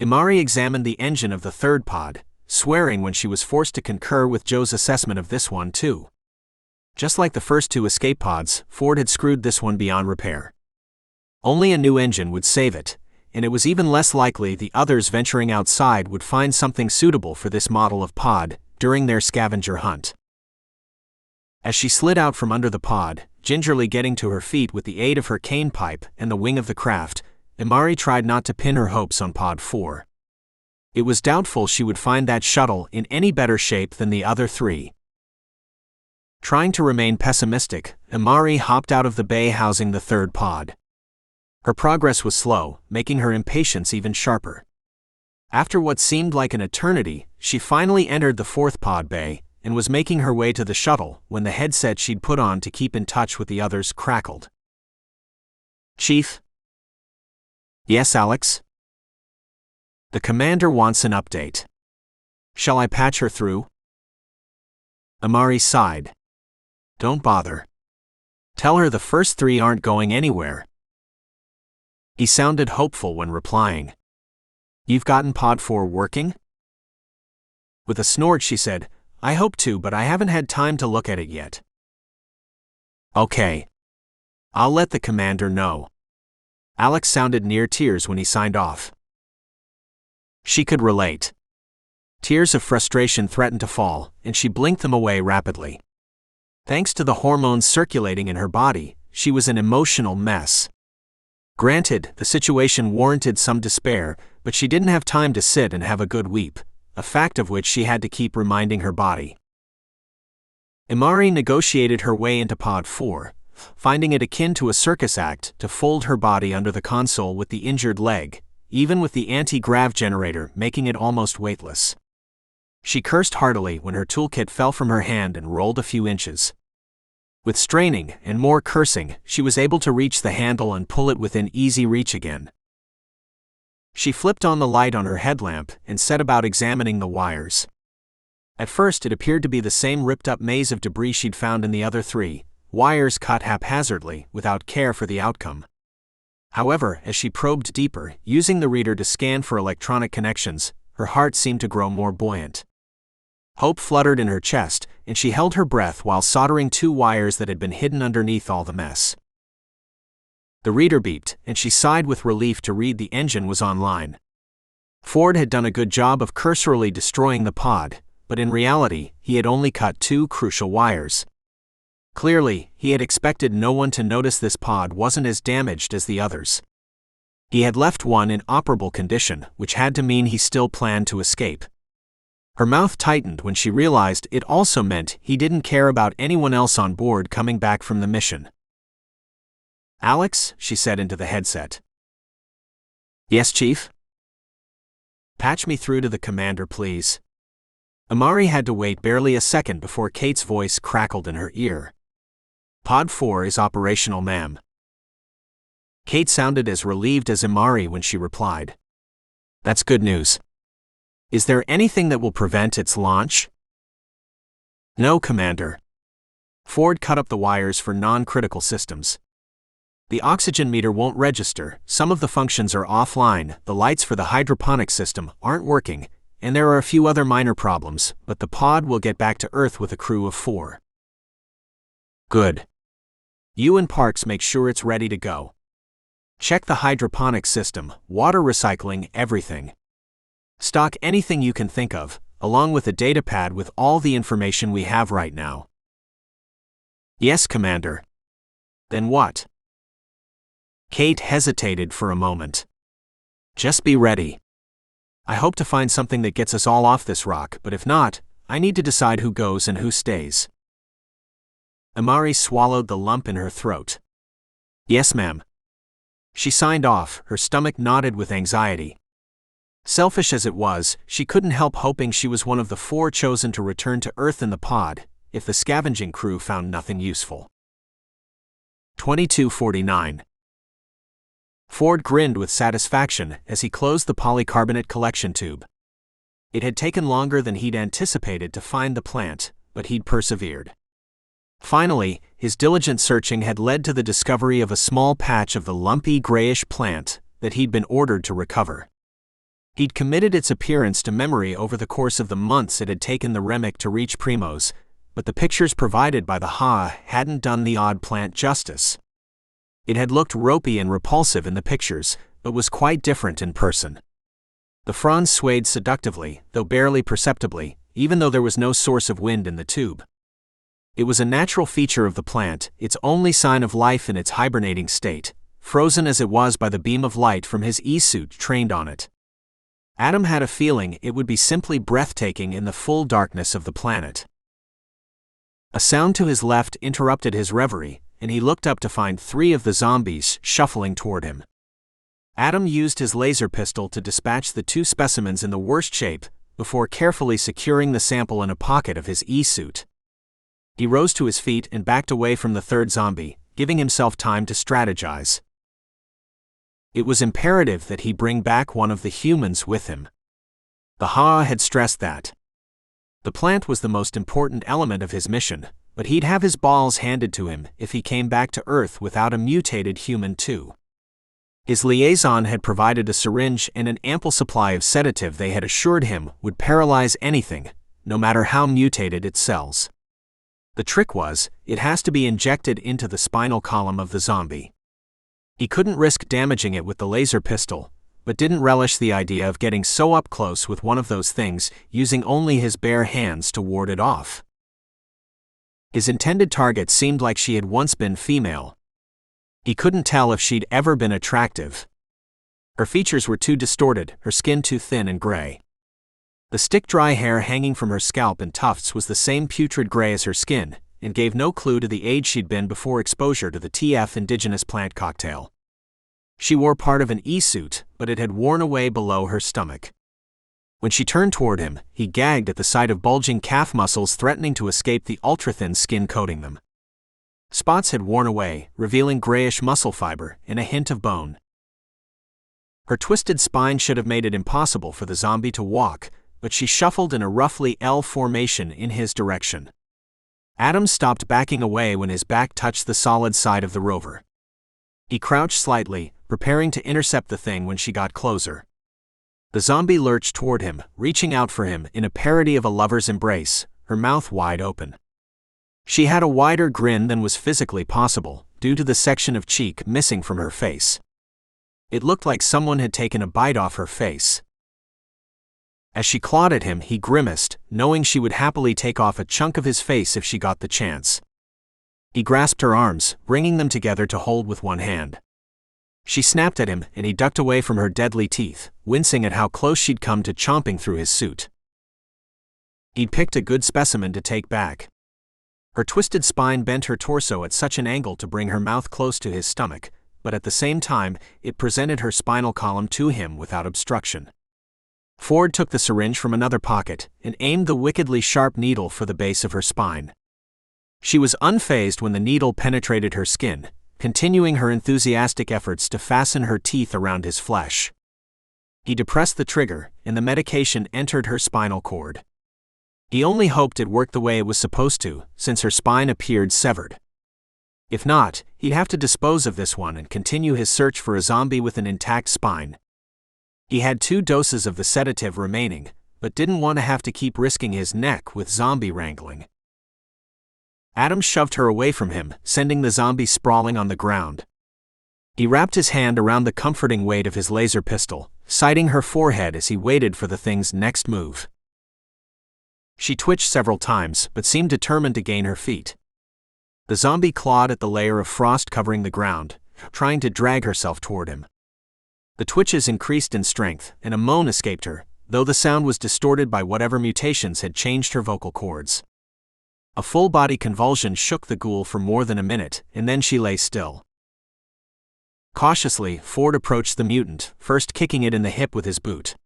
Imari examined the engine of the third pod, swearing when she was forced to concur with Joe's assessment of this one too. Just like the first 2 escape pods, Ford had screwed this one beyond repair. Only a new engine would save it, and it was even less likely the others venturing outside would find something suitable for this model of pod during their scavenger hunt. As she slid out from under the pod, gingerly getting to her feet with the aid of her cane pipe and the wing of the craft, Imari tried not to pin her hopes on Pod 4. It was doubtful she would find that shuttle in any better shape than the other 3. Trying to remain pessimistic, Imari hopped out of the bay housing the third pod. Her progress was slow, making her impatience even sharper. After what seemed like an eternity, she finally entered the fourth pod bay, and was making her way to the shuttle when the headset she'd put on to keep in touch with the others crackled. Chief? Yes, Alex? The commander wants an update. Shall I patch her through? Imari sighed. Don't bother. Tell her the first 3 aren't going anywhere. He sounded hopeful when replying. You've gotten Pod 4 working? With a snort she said, I hope to, but I haven't had time to look at it yet. Okay. I'll let the commander know. Alex sounded near tears when he signed off. She could relate. Tears of frustration threatened to fall, and she blinked them away rapidly. Thanks to the hormones circulating in her body, she was an emotional mess. Granted, the situation warranted some despair, but she didn't have time to sit and have a good weep, a fact of which she had to keep reminding her body. Imari negotiated her way into Pod 4, finding it akin to a circus act to fold her body under the console with the injured leg, even with the anti-grav generator making it almost weightless. She cursed heartily when her toolkit fell from her hand and rolled a few inches. With straining and more cursing, she was able to reach the handle and pull it within easy reach again. She flipped on the light on her headlamp and set about examining the wires. At first it appeared to be the same ripped-up maze of debris she'd found in the other 3, wires cut haphazardly, without care for the outcome. However, as she probed deeper, using the reader to scan for electronic connections, her heart seemed to grow more buoyant. Hope fluttered in her chest, and she held her breath while soldering 2 wires that had been hidden underneath all the mess. The reader beeped, and she sighed with relief to read the engine was online. Ford had done a good job of cursorily destroying the pod, but in reality, he had only cut 2 crucial wires. Clearly, he had expected no one to notice this pod wasn't as damaged as the others. He had left one in operable condition, which had to mean he still planned to escape. Her mouth tightened when she realized it also meant he didn't care about anyone else on board coming back from the mission. "Alex," she said into the headset. "Yes, Chief?" "Patch me through to the commander, please." Imari had to wait barely a second before Kate's voice crackled in her ear. "Pod 4 is operational, ma'am." Kate sounded as relieved as Imari when she replied. "That's good news. Is there anything that will prevent its launch?" "No, Commander." Ford cut up the wires for non-critical systems. "The oxygen meter won't register, some of the functions are offline, the lights for the hydroponic system aren't working, and there are a few other minor problems, but the pod will get back to Earth with a crew of 4. Good. You and Parks make sure it's ready to go. Check the hydroponic system, water recycling, everything. Stock anything you can think of, along with a datapad with all the information we have right now." "Yes, Commander." "Then what?" Kate hesitated for a moment. "Just be ready. I hope to find something that gets us all off this rock, but if not, I need to decide who goes and who stays." Imari swallowed the lump in her throat. "Yes, ma'am." She signed off, her stomach knotted with anxiety. Selfish as it was, she couldn't help hoping she was one of the 4 chosen to return to Earth in the pod, if the scavenging crew found nothing useful. 2249. Ford grinned with satisfaction as he closed the polycarbonate collection tube. It had taken longer than he'd anticipated to find the plant, but he'd persevered. Finally, his diligent searching had led to the discovery of a small patch of the lumpy grayish plant that he'd been ordered to recover. He'd committed its appearance to memory over the course of the months it had taken the Remick to reach Primos, but the pictures provided by the Ha hadn't done the odd plant justice. It had looked ropey and repulsive in the pictures, but was quite different in person. The fronds swayed seductively, though barely perceptibly, even though there was no source of wind in the tube. It was a natural feature of the plant, its only sign of life in its hibernating state, frozen as it was by the beam of light from his E-suit trained on it. Adam had a feeling it would be simply breathtaking in the full darkness of the planet. A sound to his left interrupted his reverie, and he looked up to find 3 of the zombies shuffling toward him. Adam used his laser pistol to dispatch the 2 specimens in the worst shape, before carefully securing the sample in a pocket of his E-suit. He rose to his feet and backed away from the 3rd zombie, giving himself time to strategize. It was imperative that he bring back one of the humans with him. The Ha had stressed that. The plant was the most important element of his mission, but he'd have his balls handed to him if he came back to Earth without a mutated human too. His liaison had provided a syringe and an ample supply of sedative they had assured him would paralyze anything, no matter how mutated its cells. The trick was, it has to be injected into the spinal column of the zombie. He couldn't risk damaging it with the laser pistol, but didn't relish the idea of getting so up close with one of those things, using only his bare hands to ward it off. His intended target seemed like she had once been female. He couldn't tell if she'd ever been attractive. Her features were too distorted, her skin too thin and gray. The stick-dry hair hanging from her scalp in tufts was the same putrid gray as her skin, and gave no clue to the age she'd been before exposure to the TF indigenous plant cocktail. She wore part of an E-suit, but it had worn away below her stomach. When she turned toward him, he gagged at the sight of bulging calf muscles threatening to escape the ultra-thin skin coating them. Spots had worn away, revealing grayish muscle fiber and a hint of bone. Her twisted spine should have made it impossible for the zombie to walk, but she shuffled in a roughly L formation in his direction. Adam stopped backing away when his back touched the solid side of the rover. He crouched slightly, preparing to intercept the thing when she got closer. The zombie lurched toward him, reaching out for him in a parody of a lover's embrace, her mouth wide open. She had a wider grin than was physically possible, due to the section of cheek missing from her face. It looked like someone had taken a bite off her face. As she clawed at him, he grimaced, knowing she would happily take off a chunk of his face if she got the chance. He grasped her arms, bringing them together to hold with one hand. She snapped at him, and he ducked away from her deadly teeth, wincing at how close she'd come to chomping through his suit. He'd picked a good specimen to take back. Her twisted spine bent her torso at such an angle to bring her mouth close to his stomach, but at the same time, it presented her spinal column to him without obstruction. Ford took the syringe from another pocket and aimed the wickedly sharp needle for the base of her spine. She was unfazed when the needle penetrated her skin, continuing her enthusiastic efforts to fasten her teeth around his flesh. He depressed the trigger, and the medication entered her spinal cord. He only hoped it worked the way it was supposed to, since her spine appeared severed. If not, he'd have to dispose of this one and continue his search for a zombie with an intact spine. He had 2 doses of the sedative remaining, but didn't want to have to keep risking his neck with zombie wrangling. Adam shoved her away from him, sending the zombie sprawling on the ground. He wrapped his hand around the comforting weight of his laser pistol, sighting her forehead as he waited for the thing's next move. She twitched several times, but seemed determined to gain her feet. The zombie clawed at the layer of frost covering the ground, trying to drag herself toward him. The twitches increased in strength, and a moan escaped her, though the sound was distorted by whatever mutations had changed her vocal cords. A full-body convulsion shook the ghoul for more than a minute, and then she lay still. Cautiously, Ford approached the mutant, first kicking it in the hip with his boot.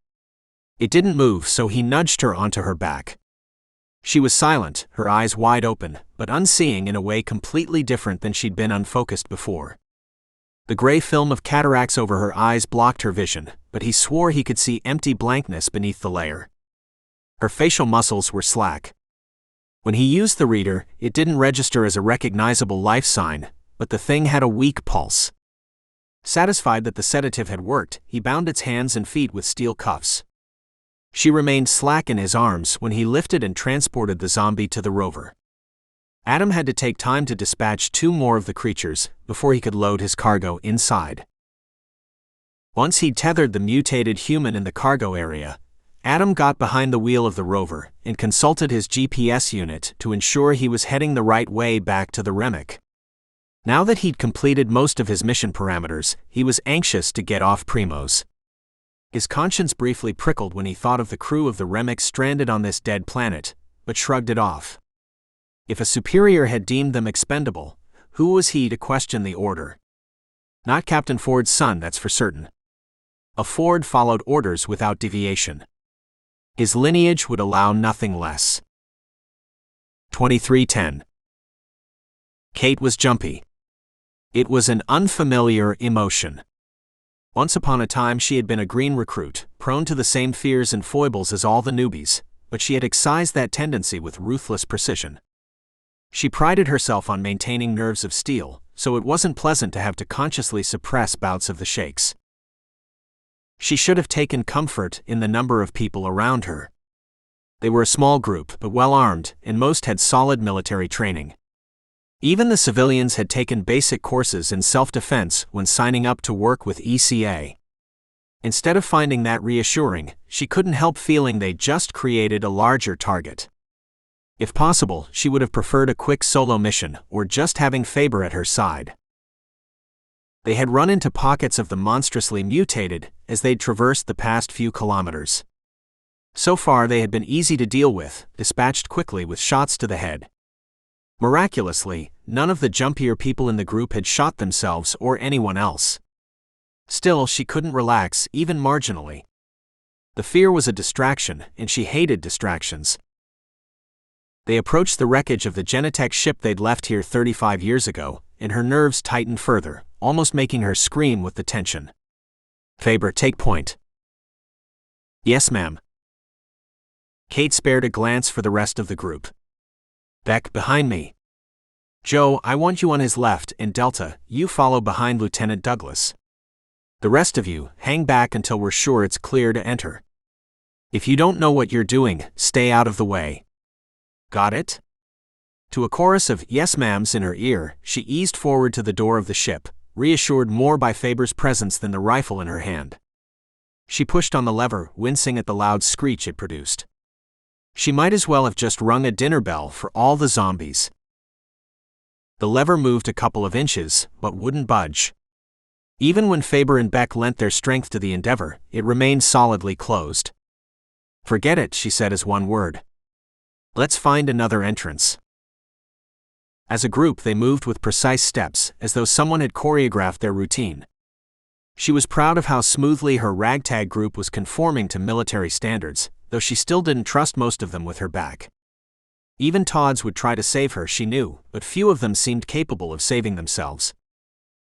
It didn't move, so he nudged her onto her back. She was silent, her eyes wide open, but unseeing in a way completely different than she'd been unfocused before. The gray film of cataracts over her eyes blocked her vision, but he swore he could see empty blankness beneath the layer. Her facial muscles were slack. When he used the reader, it didn't register as a recognizable life sign, but the thing had a weak pulse. Satisfied that the sedative had worked, he bound its hands and feet with steel cuffs. She remained slack in his arms when he lifted and transported the zombie to the rover. Adam had to take time to dispatch 2 more of the creatures before he could load his cargo inside. Once he'd tethered the mutated human in the cargo area, Adam got behind the wheel of the rover and consulted his GPS unit to ensure he was heading the right way back to the Remick. Now that he'd completed most of his mission parameters, he was anxious to get off Primos. His conscience briefly prickled when he thought of the crew of the Remick stranded on this dead planet, but shrugged it off. If a superior had deemed them expendable, who was he to question the order? Not Captain Ford's son, that's for certain. A Ford followed orders without deviation. His lineage would allow nothing less. 2310. Kate was jumpy. It was an unfamiliar emotion. Once upon a time she had been a green recruit, prone to the same fears and foibles as all the newbies, but she had excised that tendency with ruthless precision. She prided herself on maintaining nerves of steel, so it wasn't pleasant to have to consciously suppress bouts of the shakes. She should have taken comfort in the number of people around her. They were a small group, but well-armed, and most had solid military training. Even the civilians had taken basic courses in self-defense when signing up to work with ECA. Instead of finding that reassuring, she couldn't help feeling they just created a larger target. If possible, she would have preferred a quick solo mission, or just having Faber at her side. They had run into pockets of the monstrously mutated as they'd traversed the past few kilometers. So far they had been easy to deal with, dispatched quickly with shots to the head. Miraculously, none of the jumpier people in the group had shot themselves or anyone else. Still, she couldn't relax, even marginally. The fear was a distraction, and she hated distractions. They approached the wreckage of the Genetech ship they'd left here 35 years ago, and her nerves tightened further, almost making her scream with the tension. Faber, take point. Yes, ma'am. Kate spared a glance for the rest of the group. Beck, behind me. Joe, I want you on his left, and Delta, you follow behind Lieutenant Douglas. The rest of you, hang back until we're sure it's clear to enter. If you don't know what you're doing, stay out of the way. Got it? To a chorus of yes ma'ams in her ear, she eased forward to the door of the ship, reassured more by Faber's presence than the rifle in her hand. She pushed on the lever, wincing at the loud screech it produced. She might as well have just rung a dinner bell for all the zombies. The lever moved a couple of inches, but wouldn't budge. Even when Faber and Beck lent their strength to the endeavor, it remained solidly closed. Forget it, she said as one word. Let's find another entrance. As a group they moved with precise steps, as though someone had choreographed their routine. She was proud of how smoothly her ragtag group was conforming to military standards, though she still didn't trust most of them with her back. Even Todds would try to save her, she knew, but few of them seemed capable of saving themselves.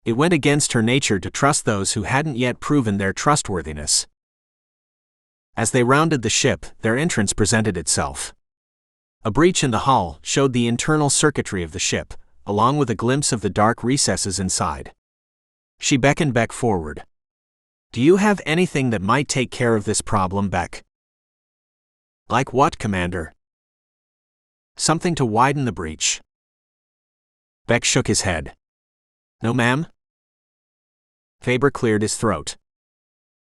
It went against her nature to trust those who hadn't yet proven their trustworthiness. As they rounded the ship, their entrance presented itself. A breach in the hull showed the internal circuitry of the ship, along with a glimpse of the dark recesses inside. She beckoned Beck forward. Do you have anything that might take care of this problem, Beck? Like what, Commander? Something to widen the breach. Beck shook his head. No, ma'am? Faber cleared his throat.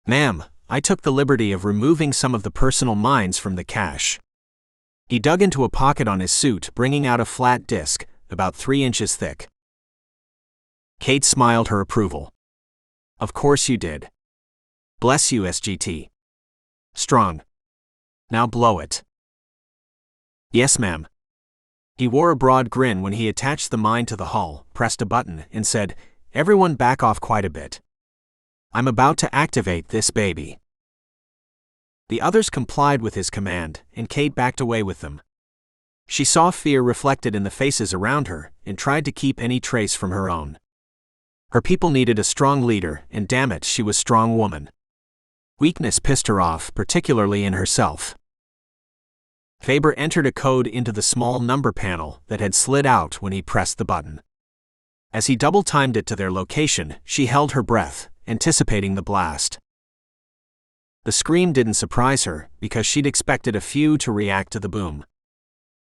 Ma'am, I took the liberty of removing some of the personal mines from the cache. He dug into a pocket on his suit, bringing out a flat disc, about 3 inches thick. Kate smiled her approval. Of course you did. Bless you, SGT. Strong. Now blow it. Yes, ma'am. He wore a broad grin when he attached the mine to the hull, pressed a button, and said, Everyone back off quite a bit. I'm about to activate this baby. The others complied with his command, and Kate backed away with them. She saw fear reflected in the faces around her, and tried to keep any trace from her own. Her people needed a strong leader, and damn it, she was a strong woman. Weakness pissed her off, particularly in herself. Faber entered a code into the small number panel that had slid out when he pressed the button. As he double-timed it to their location, she held her breath, anticipating the blast. The scream didn't surprise her, because she'd expected a few to react to the boom.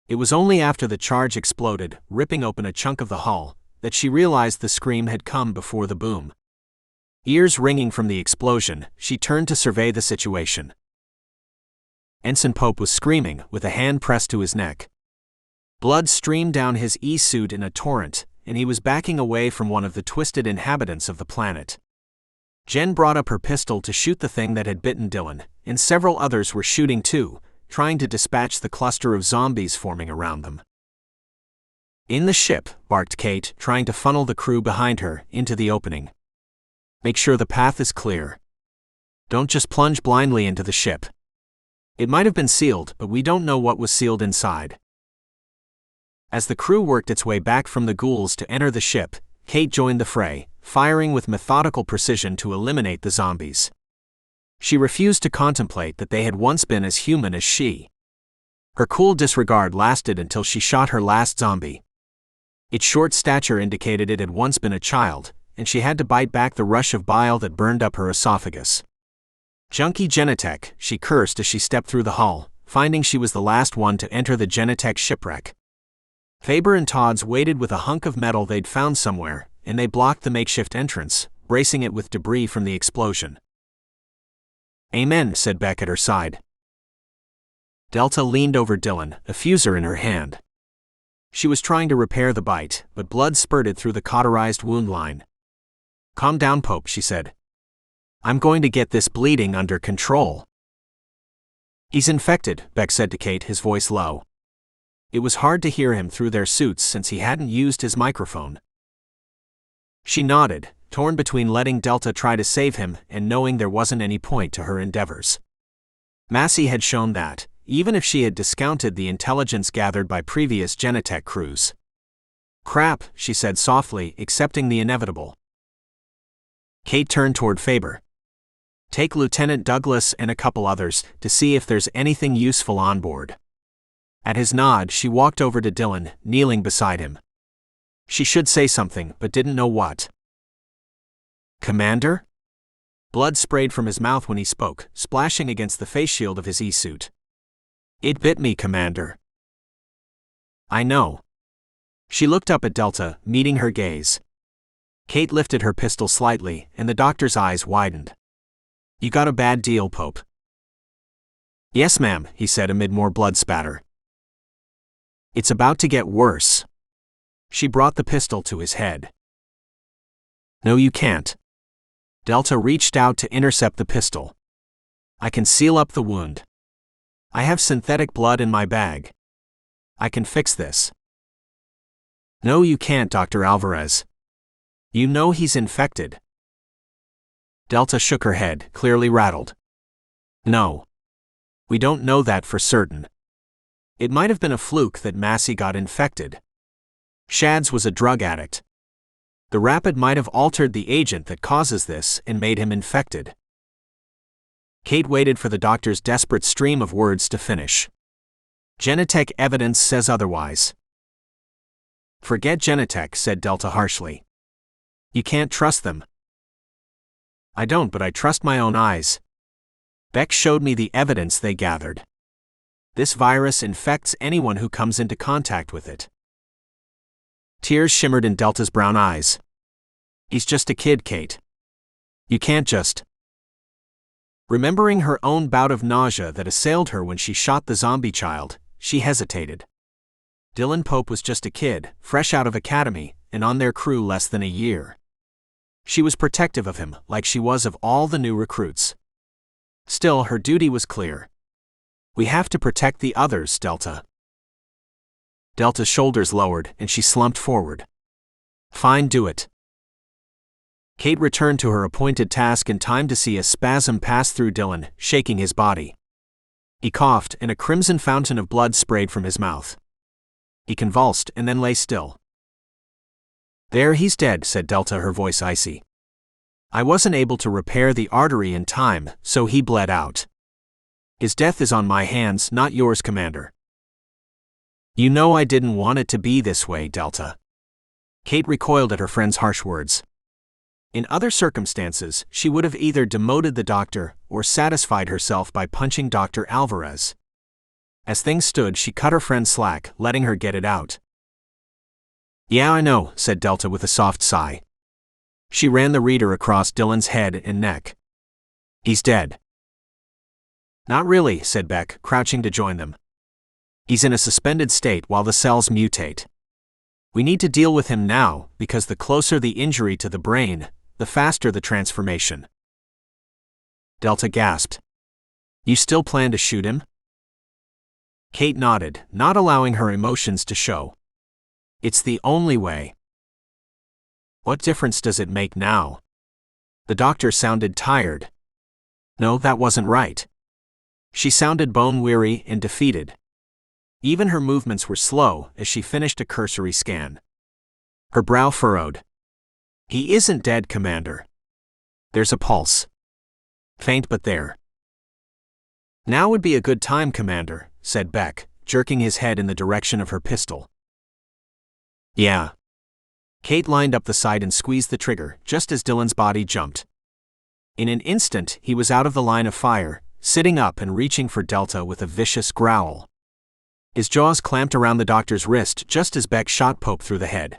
It was only after the charge exploded, ripping open a chunk of the hull, that she realized the scream had come before the boom. Ears ringing from the explosion, she turned to survey the situation. Ensign Pope was screaming, with a hand pressed to his neck. Blood streamed down his E-suit in a torrent, and he was backing away from one of the twisted inhabitants of the planet. Jen brought up her pistol to shoot the thing that had bitten Dylan, and several others were shooting too, trying to dispatch the cluster of zombies forming around them. In the ship, barked Kate, trying to funnel the crew behind her into the opening. Make sure the path is clear. Don't just plunge blindly into the ship. It might have been sealed, but we don't know what was sealed inside. As the crew worked its way back from the ghouls to enter the ship, Kate joined the fray, firing with methodical precision to eliminate the zombies. She refused to contemplate that they had once been as human as she. Her cool disregard lasted until she shot her last zombie. Its short stature indicated it had once been a child, and she had to bite back the rush of bile that burned up her esophagus. Junkie Genetech, she cursed as she stepped through the hull, finding she was the last one to enter the Genetech shipwreck. Faber and Todd's waited with a hunk of metal they'd found somewhere, and they blocked the makeshift entrance, bracing it with debris from the explosion. "Amen," said Beck at her side. Delta leaned over Dylan, a fuser in her hand. She was trying to repair the bite, but blood spurted through the cauterized wound line. "Calm down, Pope," she said. "I'm going to get this bleeding under control." "He's infected," Beck said to Kate, his voice low. It was hard to hear him through their suits since he hadn't used his microphone. She nodded, torn between letting Delta try to save him and knowing there wasn't any point to her endeavors. Massey had shown that, even if she had discounted the intelligence gathered by previous Genetech crews. "Crap," she said softly, accepting the inevitable. Kate turned toward Faber. "Take Lieutenant Douglas and a couple others to see if there's anything useful on board." At his nod, she walked over to Dylan, kneeling beside him. She should say something, but didn't know what. "Commander?" Blood sprayed from his mouth when he spoke, splashing against the face shield of his E-suit. "It bit me, Commander." "I know." She looked up at Delta, meeting her gaze. Kate lifted her pistol slightly, and the doctor's eyes widened. "You got a bad deal, Pope." "Yes, ma'am," he said amid more blood spatter. "It's about to get worse." She brought the pistol to his head. "No, you can't." Delta reached out to intercept the pistol. "I can seal up the wound. I have synthetic blood in my bag. I can fix this." "No, you can't, Dr. Alvarez. You know he's infected." Delta shook her head, clearly rattled. "No. We don't know that for certain. It might have been a fluke that Massey got infected. Shads was a drug addict. The rapid might have altered the agent that causes this and made him infected." Kate waited for the doctor's desperate stream of words to finish. "Genetech evidence says otherwise." "Forget Genetech," said Delta harshly. "You can't trust them." "I don't, but I trust my own eyes. Beck showed me the evidence they gathered. This virus infects anyone who comes into contact with it." Tears shimmered in Delta's brown eyes. "He's just a kid, Kate. You can't just..." Remembering her own bout of nausea that assailed her when she shot the zombie child, she hesitated. Dylan Pope was just a kid, fresh out of academy, and on their crew less than a year. She was protective of him, like she was of all the new recruits. Still, her duty was clear. "We have to protect the others, Delta." Delta's shoulders lowered, and she slumped forward. "Fine, do it." Kate returned to her appointed task in time to see a spasm pass through Dylan, shaking his body. He coughed, and a crimson fountain of blood sprayed from his mouth. He convulsed and then lay still. "There, he's dead," said Delta, her voice icy. "I wasn't able to repair the artery in time, so he bled out. His death is on my hands, not yours, Commander." "You know I didn't want it to be this way, Delta." Kate recoiled at her friend's harsh words. In other circumstances, she would have either demoted the doctor or satisfied herself by punching Dr. Alvarez. As things stood, she cut her friend slack, letting her get it out. "Yeah, I know," said Delta with a soft sigh. She ran the reader across Dylan's head and neck. "He's dead." "Not really," said Beck, crouching to join them. "He's in a suspended state while the cells mutate. We need to deal with him now, because the closer the injury to the brain, the faster the transformation." Delta gasped. "You still plan to shoot him?" Kate nodded, not allowing her emotions to show. "It's the only way." "What difference does it make now?" The doctor sounded tired. No, that wasn't right. She sounded bone-weary and defeated. Even her movements were slow as she finished a cursory scan. Her brow furrowed. "He isn't dead, Commander. There's a pulse. Faint, but there." "Now would be a good time, Commander," said Beck, jerking his head in the direction of her pistol. "Yeah." Kate lined up the sight and squeezed the trigger, just as Dylan's body jumped. In an instant, he was out of the line of fire, sitting up and reaching for Delta with a vicious growl. His jaws clamped around the doctor's wrist just as Beck shot Pope through the head.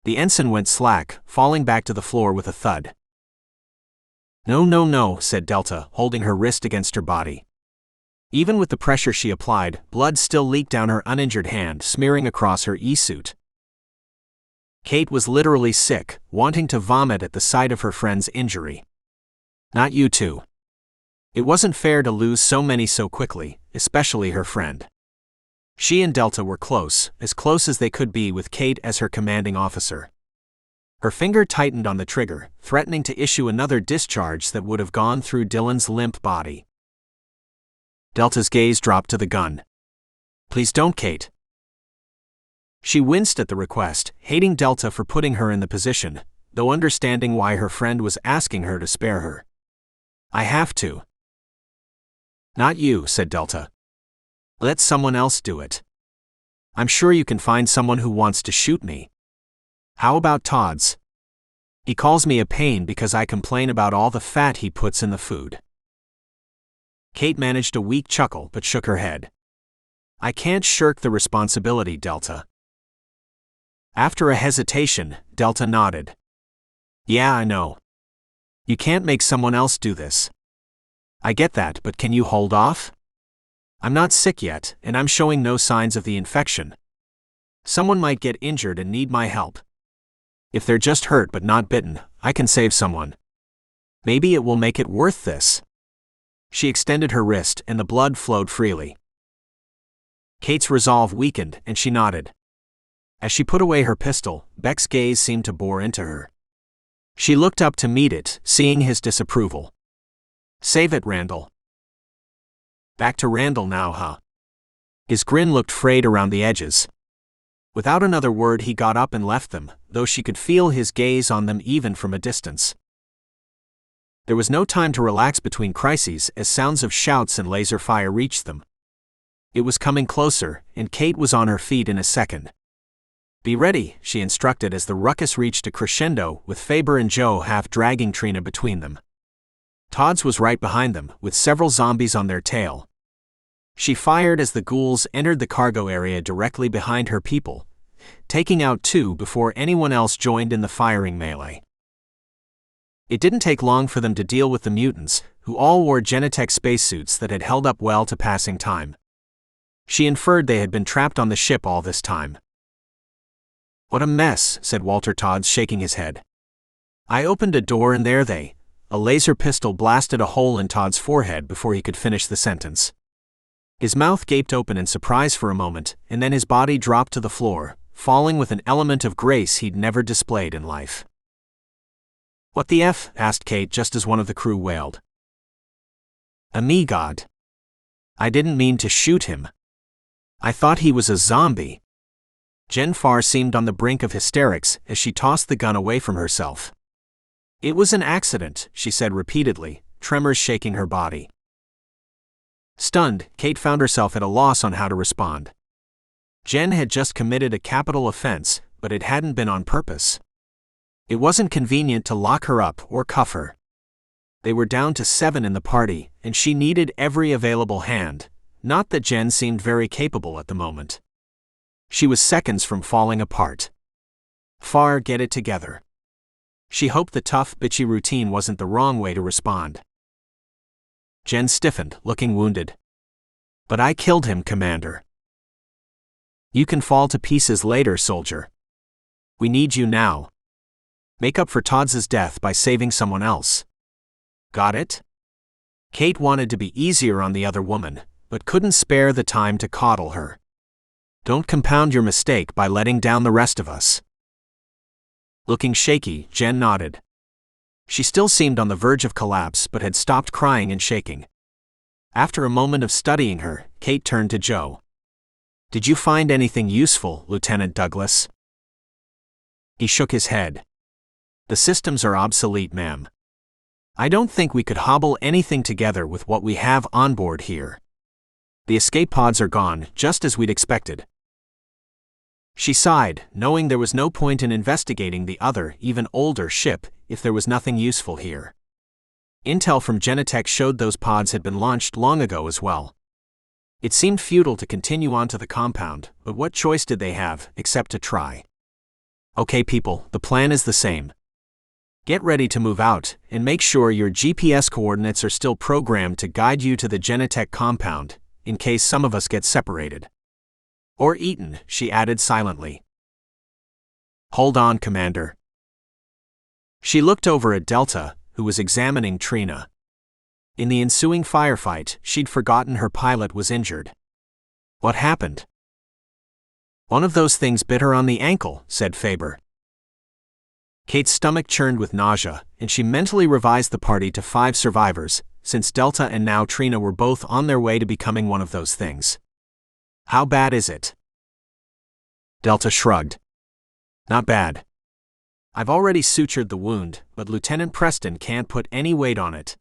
The ensign went slack, falling back to the floor with a thud. "No, no, no," said Delta, holding her wrist against her body. Even with the pressure she applied, blood still leaked down her uninjured hand, smearing across her e-suit. Kate was literally sick, wanting to vomit at the sight of her friend's injury. Not you two. It wasn't fair to lose so many so quickly, especially her friend. She and Delta were close as they could be with Kate as her commanding officer. Her finger tightened on the trigger, threatening to issue another discharge that would have gone through Dylan's limp body. Delta's gaze dropped to the gun. "Please don't, Kate." She winced at the request, hating Delta for putting her in the position, though understanding why her friend was asking her to spare her. "I have to." "Not you," said Delta. "Let someone else do it. I'm sure you can find someone who wants to shoot me. How about Todd's? He calls me a pain because I complain about all the fat he puts in the food." Kate managed a weak chuckle but shook her head. "I can't shirk the responsibility, Delta." After a hesitation, Delta nodded. "Yeah, I know. You can't make someone else do this. I get that, but can you hold off? I'm not sick yet, and I'm showing no signs of the infection. Someone might get injured and need my help. If they're just hurt but not bitten, I can save someone. Maybe it will make it worth this." She extended her wrist and the blood flowed freely. Kate's resolve weakened and she nodded. As she put away her pistol, Beck's gaze seemed to bore into her. She looked up to meet it, seeing his disapproval. "Save it, Randall." "Back to Randall now, huh?" His grin looked frayed around the edges. Without another word he got up and left them, though she could feel his gaze on them even from a distance. There was no time to relax between crises as sounds of shouts and laser fire reached them. It was coming closer, and Kate was on her feet in a second. "Be ready," she instructed as the ruckus reached a crescendo, with Faber and Joe half dragging Trina between them. Todd's was right behind them, with several zombies on their tail. She fired as the ghouls entered the cargo area directly behind her people, taking out two before anyone else joined in the firing melee. It didn't take long for them to deal with the mutants, who all wore Genetech spacesuits that had held up well to passing time. She inferred they had been trapped on the ship all this time. "What a mess," said Walter Todd, shaking his head. "I opened a door and there they..." A laser pistol blasted a hole in Todd's forehead before he could finish the sentence. His mouth gaped open in surprise for a moment, and then his body dropped to the floor, falling with an element of grace he'd never displayed in life. "What the F?" asked Kate just as one of the crew wailed. "Amigod. I didn't mean to shoot him. I thought he was a zombie." Jen Farr seemed on the brink of hysterics as she tossed the gun away from herself. "It was an accident," she said repeatedly, tremors shaking her body. Stunned, Kate found herself at a loss on how to respond. Jen had just committed a capital offense, but it hadn't been on purpose. It wasn't convenient to lock her up or cuff her. They were down to 7 in the party, and she needed every available hand, not that Jen seemed very capable at the moment. She was seconds from falling apart. Farr, get it together. She hoped the tough, bitchy routine wasn't the wrong way to respond. Jen stiffened, looking wounded. "But I killed him, Commander." "You can fall to pieces later, soldier. We need you now. Make up for Todd's death by saving someone else. Got it?" Kate wanted to be easier on the other woman, but couldn't spare the time to coddle her. "Don't compound your mistake by letting down the rest of us." Looking shaky, Jen nodded. She still seemed on the verge of collapse but had stopped crying and shaking. After a moment of studying her, Kate turned to Joe. "Did you find anything useful, Lieutenant Douglas?" He shook his head. "The systems are obsolete, ma'am. I don't think we could hobble anything together with what we have on board here. The escape pods are gone, just as we'd expected." She sighed, knowing there was no point in investigating the other, even older ship, if there was nothing useful here. Intel from Genetech showed those pods had been launched long ago as well. It seemed futile to continue on to the compound, but what choice did they have, except to try? Okay people, the plan is the same. Get ready to move out, and make sure your GPS coordinates are still programmed to guide you to the Genetech compound, in case some of us get separated. Or eaten, she added silently. Hold on, Commander. She looked over at Delta, who was examining Trina. In the ensuing firefight, she'd forgotten her pilot was injured. What happened? One of those things bit her on the ankle, said Faber. Kate's stomach churned with nausea, and she mentally revised the party to 5 survivors, since Delta and now Trina were both on their way to becoming one of those things. How bad is it? Delta shrugged. Not bad. I've already sutured the wound, but Lieutenant Preston can't put any weight on it.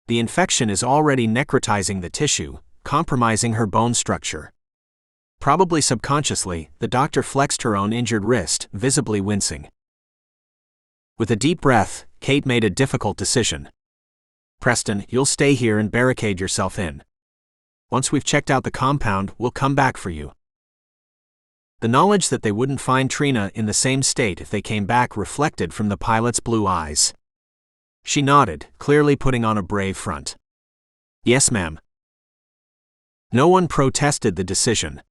The infection is already necrotizing the tissue, compromising her bone structure. Probably subconsciously, the doctor flexed her own injured wrist, visibly wincing. With a deep breath, Kate made a difficult decision. Preston, you'll stay here and barricade yourself in. Once we've checked out the compound, we'll come back for you. The knowledge that they wouldn't find Trina in the same state if they came back reflected from the pilot's blue eyes. She nodded, clearly putting on a brave front. Yes, ma'am. No one protested the decision.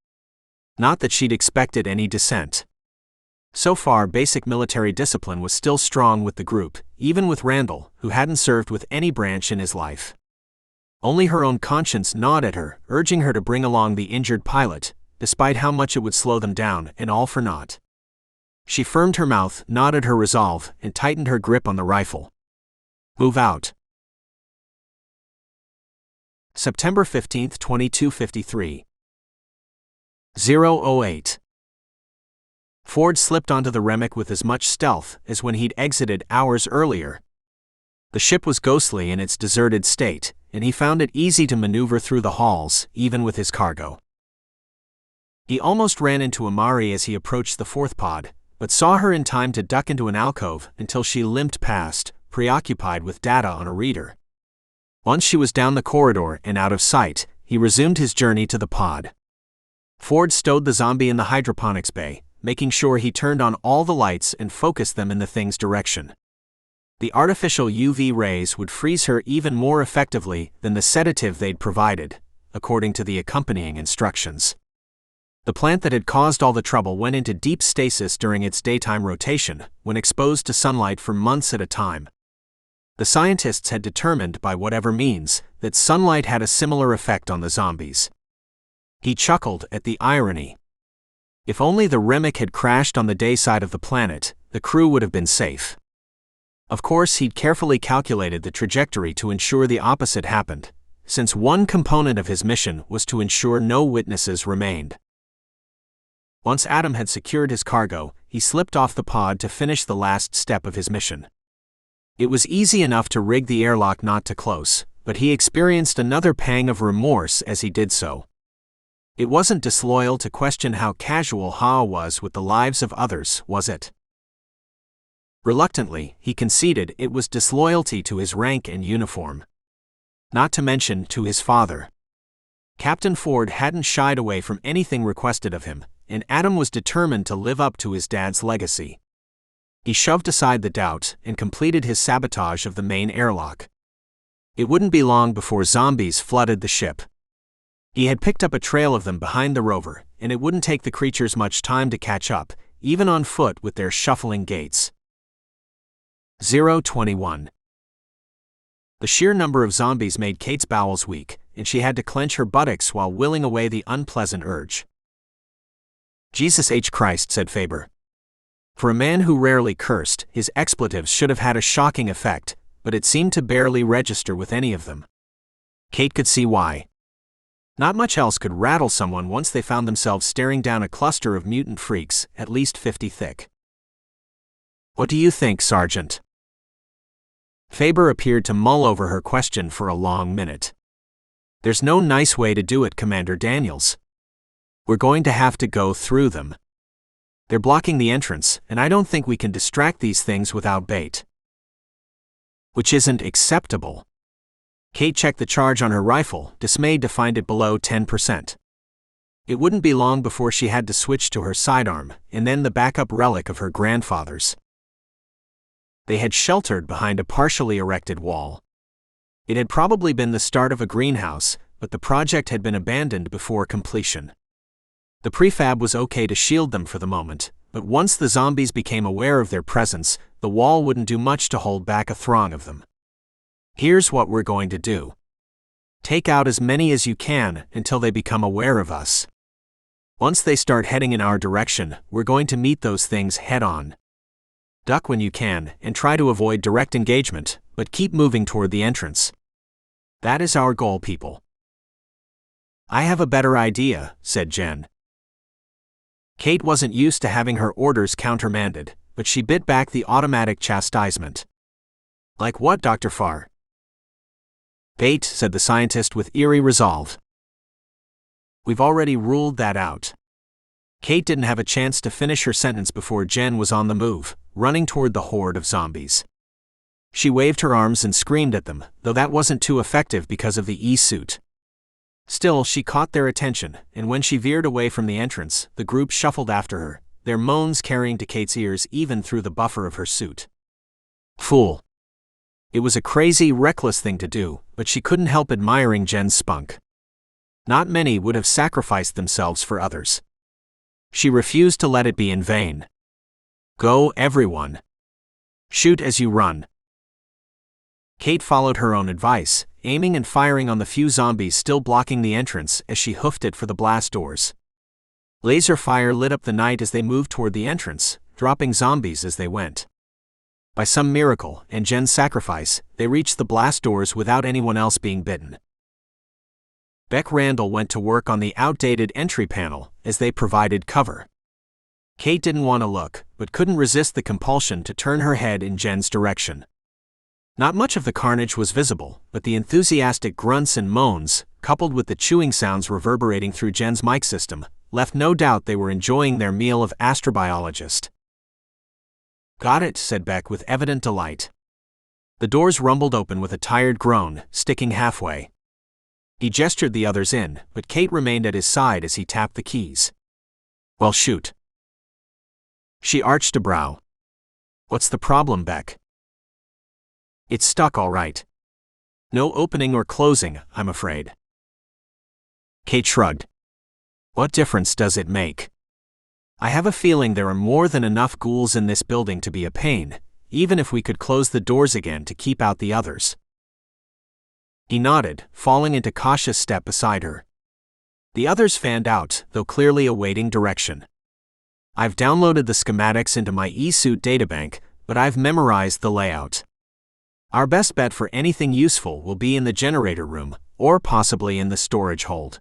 Not that she'd expected any dissent. So far, basic military discipline was still strong with the group, even with Randall, who hadn't served with any branch in his life. Only her own conscience gnawed at her, urging her to bring along the injured pilot, despite how much it would slow them down, and all for naught. She firmed her mouth, nodded her resolve, and tightened her grip on the rifle. Move out. September 15, 2253. 008. Ford slipped onto the Remick with as much stealth as when he'd exited hours earlier. The ship was ghostly in its deserted state, and he found it easy to maneuver through the halls, even with his cargo. He almost ran into Amari as he approached the 4th pod, but saw her in time to duck into an alcove until she limped past, preoccupied with data on a reader. Once she was down the corridor and out of sight, he resumed his journey to the pod. Ford stowed the zombie in the hydroponics bay, making sure he turned on all the lights and focused them in the thing's direction. The artificial UV rays would freeze her even more effectively than the sedative they'd provided, according to the accompanying instructions. The plant that had caused all the trouble went into deep stasis during its daytime rotation, when exposed to sunlight for months at a time. The scientists had determined, by whatever means, that sunlight had a similar effect on the zombies. He chuckled at the irony. If only the Remick had crashed on the day side of the planet, the crew would have been safe. Of course, he'd carefully calculated the trajectory to ensure the opposite happened, since one component of his mission was to ensure no witnesses remained. Once Adam had secured his cargo, he slipped off the pod to finish the last step of his mission. It was easy enough to rig the airlock not to close, but he experienced another pang of remorse as he did so. It wasn't disloyal to question how casual Ha was with the lives of others, was it? Reluctantly, he conceded it was disloyalty to his rank and uniform. Not to mention to his father. Captain Ford hadn't shied away from anything requested of him, and Adam was determined to live up to his dad's legacy. He shoved aside the doubt and completed his sabotage of the main airlock. It wouldn't be long before zombies flooded the ship. He had picked up a trail of them behind the rover, and it wouldn't take the creatures much time to catch up, even on foot with their shuffling gaits. 021. The sheer number of zombies made Kate's bowels weak, and she had to clench her buttocks while willing away the unpleasant urge. Jesus H. Christ, said Faber. For a man who rarely cursed, his expletives should have had a shocking effect, but it seemed to barely register with any of them. Kate could see why. Not much else could rattle someone once they found themselves staring down a cluster of mutant freaks, at least 50 thick. What do you think, Sergeant? Faber appeared to mull over her question for a long minute. There's no nice way to do it, Commander Daniels. We're going to have to go through them. They're blocking the entrance, and I don't think we can distract these things without bait. Which isn't acceptable. Kate checked the charge on her rifle, dismayed to find it below 10%. It wouldn't be long before she had to switch to her sidearm, and then the backup relic of her grandfather's. They had sheltered behind a partially erected wall. It had probably been the start of a greenhouse, but the project had been abandoned before completion. The prefab was okay to shield them for the moment, but once the zombies became aware of their presence, the wall wouldn't do much to hold back a throng of them. Here's what we're going to do. Take out as many as you can until they become aware of us. Once they start heading in our direction, we're going to meet those things head-on. Duck when you can, and try to avoid direct engagement, but keep moving toward the entrance. That is our goal, people. I have a better idea, said Jen. Kate wasn't used to having her orders countermanded, but she bit back the automatic chastisement. Like what, Dr. Farr? Bait, said the scientist with eerie resolve. We've already ruled that out. Kate didn't have a chance to finish her sentence before Jen was on the move, running toward the horde of zombies. She waved her arms and screamed at them, though that wasn't too effective because of the E-suit. Still, she caught their attention, and when she veered away from the entrance, the group shuffled after her, their moans carrying to Kate's ears even through the buffer of her suit. Fool. It was a crazy, reckless thing to do, but she couldn't help admiring Jen's spunk. Not many would have sacrificed themselves for others. She refused to let it be in vain. Go, everyone. Shoot as you run. Kate followed her own advice, aiming and firing on the few zombies still blocking the entrance as she hoofed it for the blast doors. Laser fire lit up the night as they moved toward the entrance, dropping zombies as they went. By some miracle, and Jen's sacrifice, they reached the blast doors without anyone else being bitten. Beck Randall went to work on the outdated entry panel as they provided cover. Kate didn't want to look, but couldn't resist the compulsion to turn her head in Jen's direction. Not much of the carnage was visible, but the enthusiastic grunts and moans, coupled with the chewing sounds reverberating through Jen's mic system, left no doubt they were enjoying their meal of astrobiologist. Got it, said Beck with evident delight. The doors rumbled open with a tired groan, sticking halfway. He gestured the others in, but Kate remained at his side as he tapped the keys. Well, shoot. She arched a brow. What's the problem, Beck? It's stuck all right. No opening or closing, I'm afraid. Kate shrugged. What difference does it make? I have a feeling there are more than enough ghouls in this building to be a pain, even if we could close the doors again to keep out the others. He nodded, falling into cautious step beside her. The others fanned out, though clearly awaiting direction. I've downloaded the schematics into my E-suit databank, but I've memorized the layout. Our best bet for anything useful will be in the generator room, or possibly in the storage hold.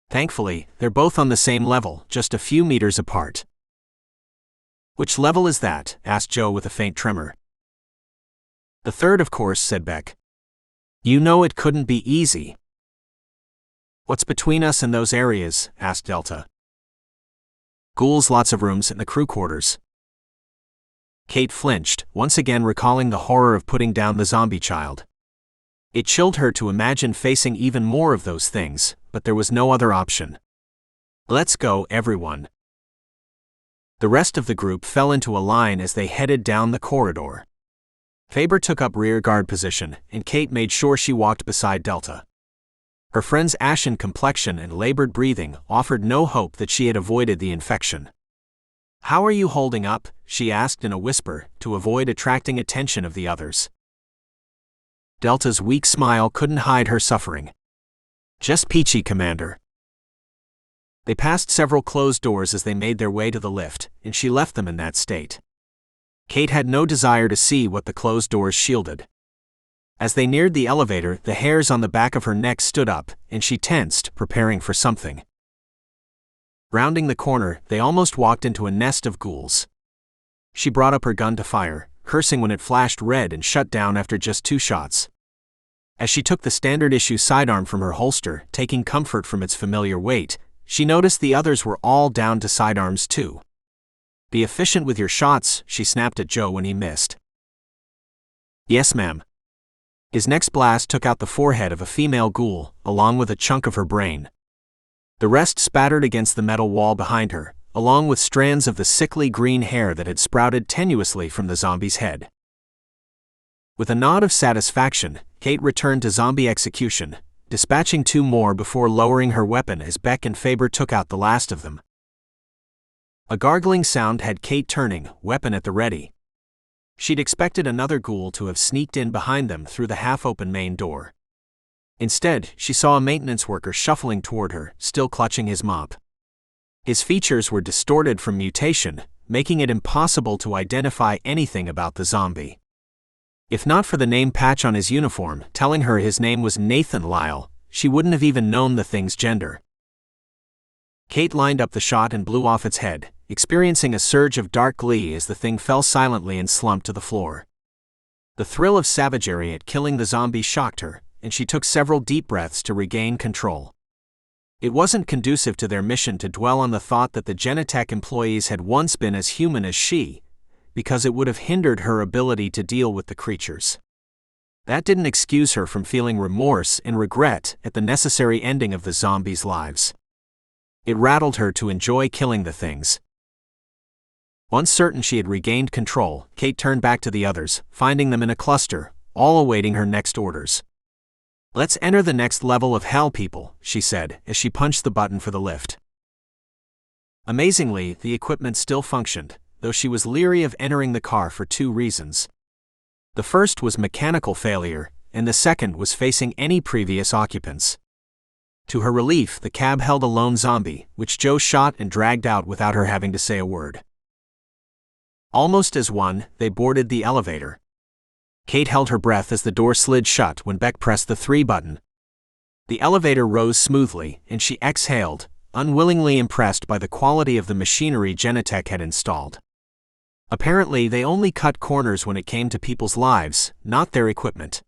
Thankfully, they're both on the same level, just a few meters apart. Which level is that? Asked Joe with a faint tremor. The third, of course, said Beck. You know it couldn't be easy. What's between us and those areas? Asked Delta. Ghouls, lots of rooms, and the crew quarters. Kate flinched, once again recalling the horror of putting down the zombie child. It chilled her to imagine facing even more of those things, but there was no other option. Let's go, everyone. The rest of the group fell into a line as they headed down the corridor. Faber took up rear guard position, and Kate made sure she walked beside Delta. Her friend's ashen complexion and labored breathing offered no hope that she had avoided the infection. How are you holding up? She asked in a whisper, to avoid attracting attention of the others. Delta's weak smile couldn't hide her suffering. Just peachy, Commander. They passed several closed doors as they made their way to the lift, and she left them in that state. Kate had no desire to see what the closed doors shielded. As they neared the elevator, the hairs on the back of her neck stood up, and she tensed, preparing for something. Rounding the corner, they almost walked into a nest of ghouls. She brought up her gun to fire, cursing when it flashed red and shut down after just 2 shots. As she took the standard-issue sidearm from her holster, taking comfort from its familiar weight, she noticed the others were all down to sidearms too. Be efficient with your shots, she snapped at Joe when he missed. Yes, ma'am. His next blast took out the forehead of a female ghoul, along with a chunk of her brain. The rest spattered against the metal wall behind her, along with strands of the sickly green hair that had sprouted tenuously from the zombie's head. With a nod of satisfaction, Kate returned to zombie execution, dispatching 2 more before lowering her weapon as Beck and Faber took out the last of them. A gargling sound had Kate turning, weapon at the ready. She'd expected another ghoul to have sneaked in behind them through the half-open main door. Instead, she saw a maintenance worker shuffling toward her, still clutching his mop. His features were distorted from mutation, making it impossible to identify anything about the zombie. If not for the name patch on his uniform telling her his name was Nathan Lyle, she wouldn't have even known the thing's gender. Kate lined up the shot and blew off its head, experiencing a surge of dark glee as the thing fell silently and slumped to the floor. The thrill of savagery at killing the zombie shocked her, and she took several deep breaths to regain control. It wasn't conducive to their mission to dwell on the thought that the Genetech employees had once been as human as she, because it would have hindered her ability to deal with the creatures. That didn't excuse her from feeling remorse and regret at the necessary ending of the zombies' lives. It rattled her to enjoy killing the things. Once certain she had regained control, Kate turned back to the others, finding them in a cluster, all awaiting her next orders. "Let's enter the next level of hell, people," she said, as she punched the button for the lift. Amazingly, the equipment still functioned, though she was leery of entering the car for 2 reasons. The first was mechanical failure, and the second was facing any previous occupants. To her relief, the cab held a lone zombie, which Joe shot and dragged out without her having to say a word. Almost as one, they boarded the elevator. Kate held her breath as the door slid shut when Beck pressed the 3 button. The elevator rose smoothly, and she exhaled, unwillingly impressed by the quality of the machinery Genetech had installed. Apparently, they only cut corners when it came to people's lives, not their equipment.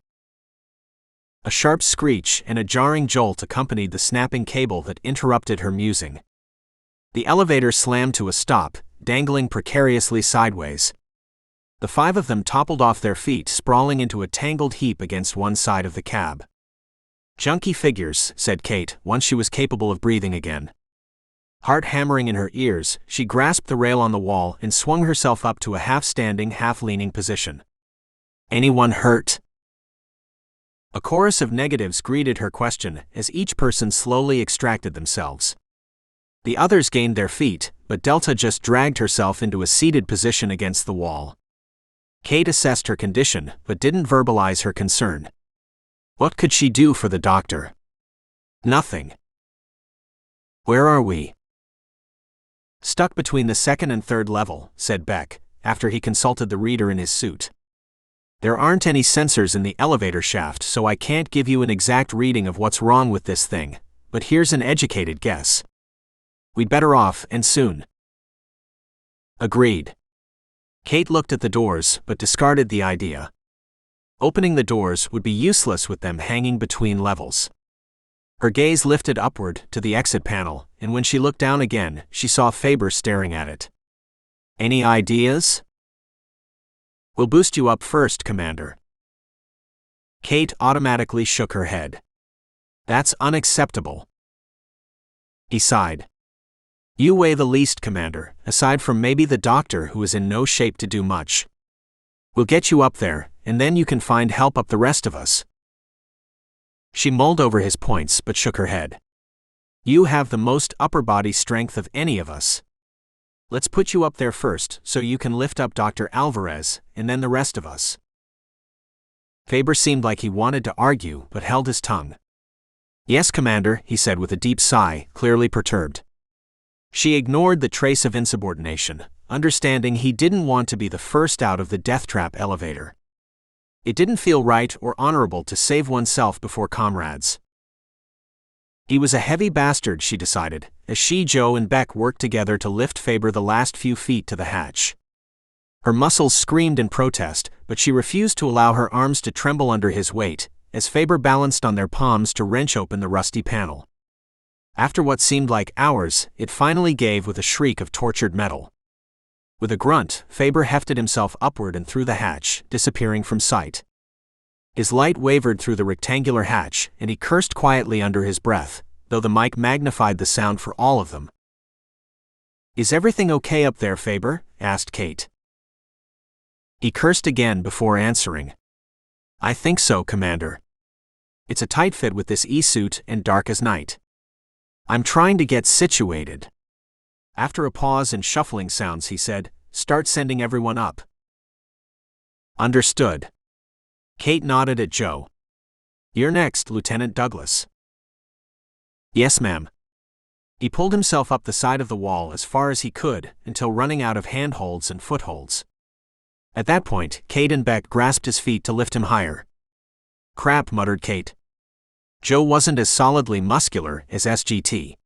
A sharp screech and a jarring jolt accompanied the snapping cable that interrupted her musing. The elevator slammed to a stop, dangling precariously sideways. The 5 of them toppled off their feet, sprawling into a tangled heap against one side of the cab. "Junky figures," said Kate, once she was capable of breathing again. Heart hammering in her ears, she grasped the rail on the wall and swung herself up to a half-standing, half-leaning position. "Anyone hurt?" A chorus of negatives greeted her question as each person slowly extracted themselves. The others gained their feet, but Delta just dragged herself into a seated position against the wall. Kate assessed her condition, but didn't verbalize her concern. What could she do for the doctor? Nothing. "Where are we?" "Stuck between the 2nd and 3rd level," said Beck, after he consulted the reader in his suit. "There aren't any sensors in the elevator shaft, so I can't give you an exact reading of what's wrong with this thing, but here's an educated guess. We'd better off, and soon." Agreed. Kate looked at the doors, but discarded the idea. Opening the doors would be useless with them hanging between levels. Her gaze lifted upward to the exit panel, and when she looked down again, she saw Faber staring at it. "Any ideas?" "We'll boost you up first, Commander." Kate automatically shook her head. "That's unacceptable." He sighed. "You weigh the least, Commander, aside from maybe the doctor who is in no shape to do much. We'll get you up there, and then you can find help up the rest of us." She mulled over his points but shook her head. "You have the most upper body strength of any of us. Let's put you up there first so you can lift up Dr. Alvarez, and then the rest of us." Faber seemed like he wanted to argue but held his tongue. "Yes, Commander," he said with a deep sigh, clearly perturbed. She ignored the trace of insubordination, understanding he didn't want to be the first out of the death trap elevator. It didn't feel right or honorable to save oneself before comrades. He was a heavy bastard, she decided, as she, Joe, and Beck worked together to lift Faber the last few feet to the hatch. Her muscles screamed in protest, but she refused to allow her arms to tremble under his weight, as Faber balanced on their palms to wrench open the rusty panel. After what seemed like hours, it finally gave with a shriek of tortured metal. With a grunt, Faber hefted himself upward and through the hatch, disappearing from sight. His light wavered through the rectangular hatch, and he cursed quietly under his breath, though the mic magnified the sound for all of them. "Is everything okay up there, Faber?" asked Kate. He cursed again before answering. "I think so, Commander. It's a tight fit with this E-suit and dark as night. I'm trying to get situated." After a pause and shuffling sounds, he said, "Start sending everyone up." "Understood." Kate nodded at Joe. "You're next, Lieutenant Douglas." "Yes, ma'am." He pulled himself up the side of the wall as far as he could, until running out of handholds and footholds. At that point, Kate and Beck grasped his feet to lift him higher. "Crap," muttered Kate. Joe wasn't as solidly muscular as SGT.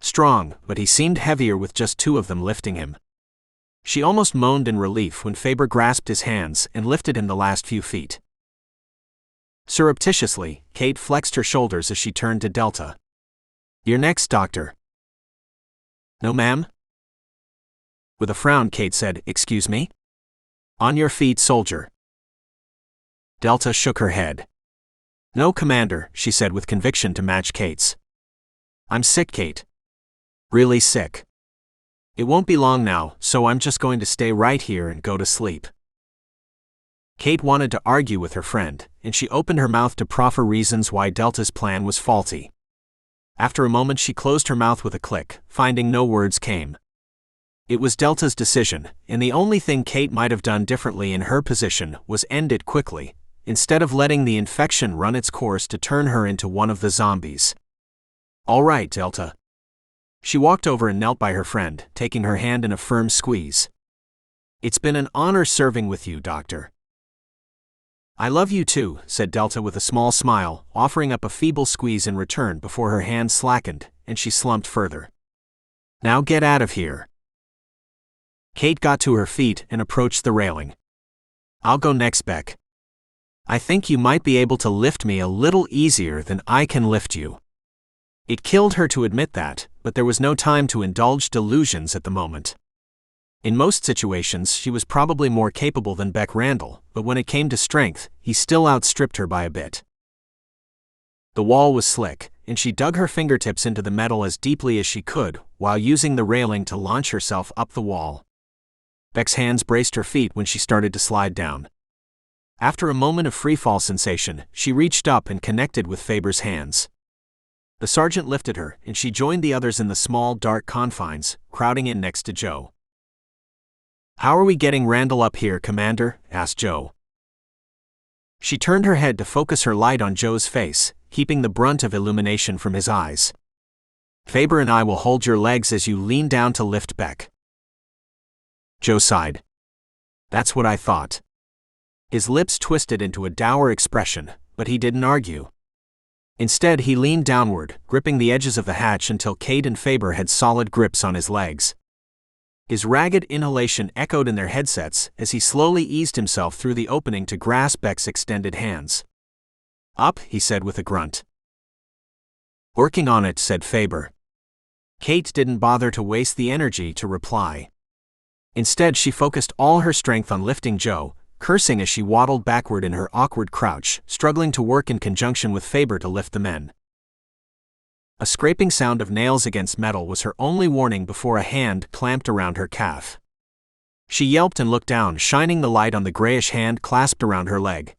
Strong, but he seemed heavier with just two of them lifting him. She almost moaned in relief when Faber grasped his hands and lifted him the last few feet. Surreptitiously, Kate flexed her shoulders as she turned to Delta. "You're next, Doctor." "No, ma'am." With a frown, Kate said, "Excuse me?" "On your feet, soldier." Delta shook her head. "No, Commander," she said with conviction to match Kate's. "I'm sick, Kate. Really sick. It won't be long now, so I'm just going to stay right here and go to sleep." Kate wanted to argue with her friend, and she opened her mouth to proffer reasons why Delta's plan was faulty. After a moment, she closed her mouth with a click, finding no words came. It was Delta's decision, and the only thing Kate might have done differently in her position was end it quickly, instead of letting the infection run its course to turn her into one of the zombies. "All right, Delta." She walked over and knelt by her friend, taking her hand in a firm squeeze. "It's been an honor serving with you, Doctor." "I love you too," said Delta with a small smile, offering up a feeble squeeze in return before her hand slackened, and she slumped further. "Now get out of here." Kate got to her feet and approached the railing. "I'll go next, Beck. I think you might be able to lift me a little easier than I can lift you." It killed her to admit that, but there was no time to indulge delusions at the moment. In most situations, she was probably more capable than Beck Randall, but when it came to strength, he still outstripped her by a bit. The wall was slick, and she dug her fingertips into the metal as deeply as she could, while using the railing to launch herself up the wall. Beck's hands braced her feet when she started to slide down. After a moment of freefall sensation, she reached up and connected with Faber's hands. The sergeant lifted her, and she joined the others in the small, dark confines, crowding in next to Joe. "How are we getting Randall up here, Commander?" asked Joe. She turned her head to focus her light on Joe's face, keeping the brunt of illumination from his eyes. "Faber and I will hold your legs as you lean down to lift Beck." Joe sighed. "That's what I thought." His lips twisted into a dour expression, but he didn't argue. Instead, he leaned downward, gripping the edges of the hatch until Kate and Faber had solid grips on his legs. His ragged inhalation echoed in their headsets as he slowly eased himself through the opening to grasp Beck's extended hands. "Up," he said with a grunt. "Working on it," said Faber. Kate didn't bother to waste the energy to reply. Instead, she focused all her strength on lifting Joe, cursing as she waddled backward in her awkward crouch, struggling to work in conjunction with Faber to lift the men. A scraping sound of nails against metal was her only warning before a hand clamped around her calf. She yelped and looked down, shining the light on the grayish hand clasped around her leg.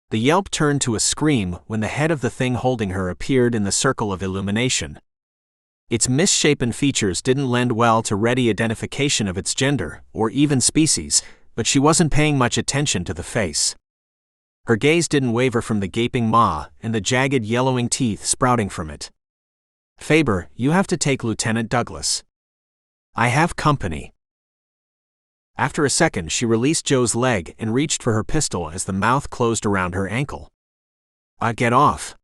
The yelp turned to a scream when the head of the thing holding her appeared in the circle of illumination. Its misshapen features didn't lend well to ready identification of its gender, or even species, but she wasn't paying much attention to the face. Her gaze didn't waver from the gaping maw and the jagged yellowing teeth sprouting from it. "Faber, you have to take Lieutenant Douglas. I have company." After a second, she released Joe's leg and reached for her pistol as the mouth closed around her ankle. Get off."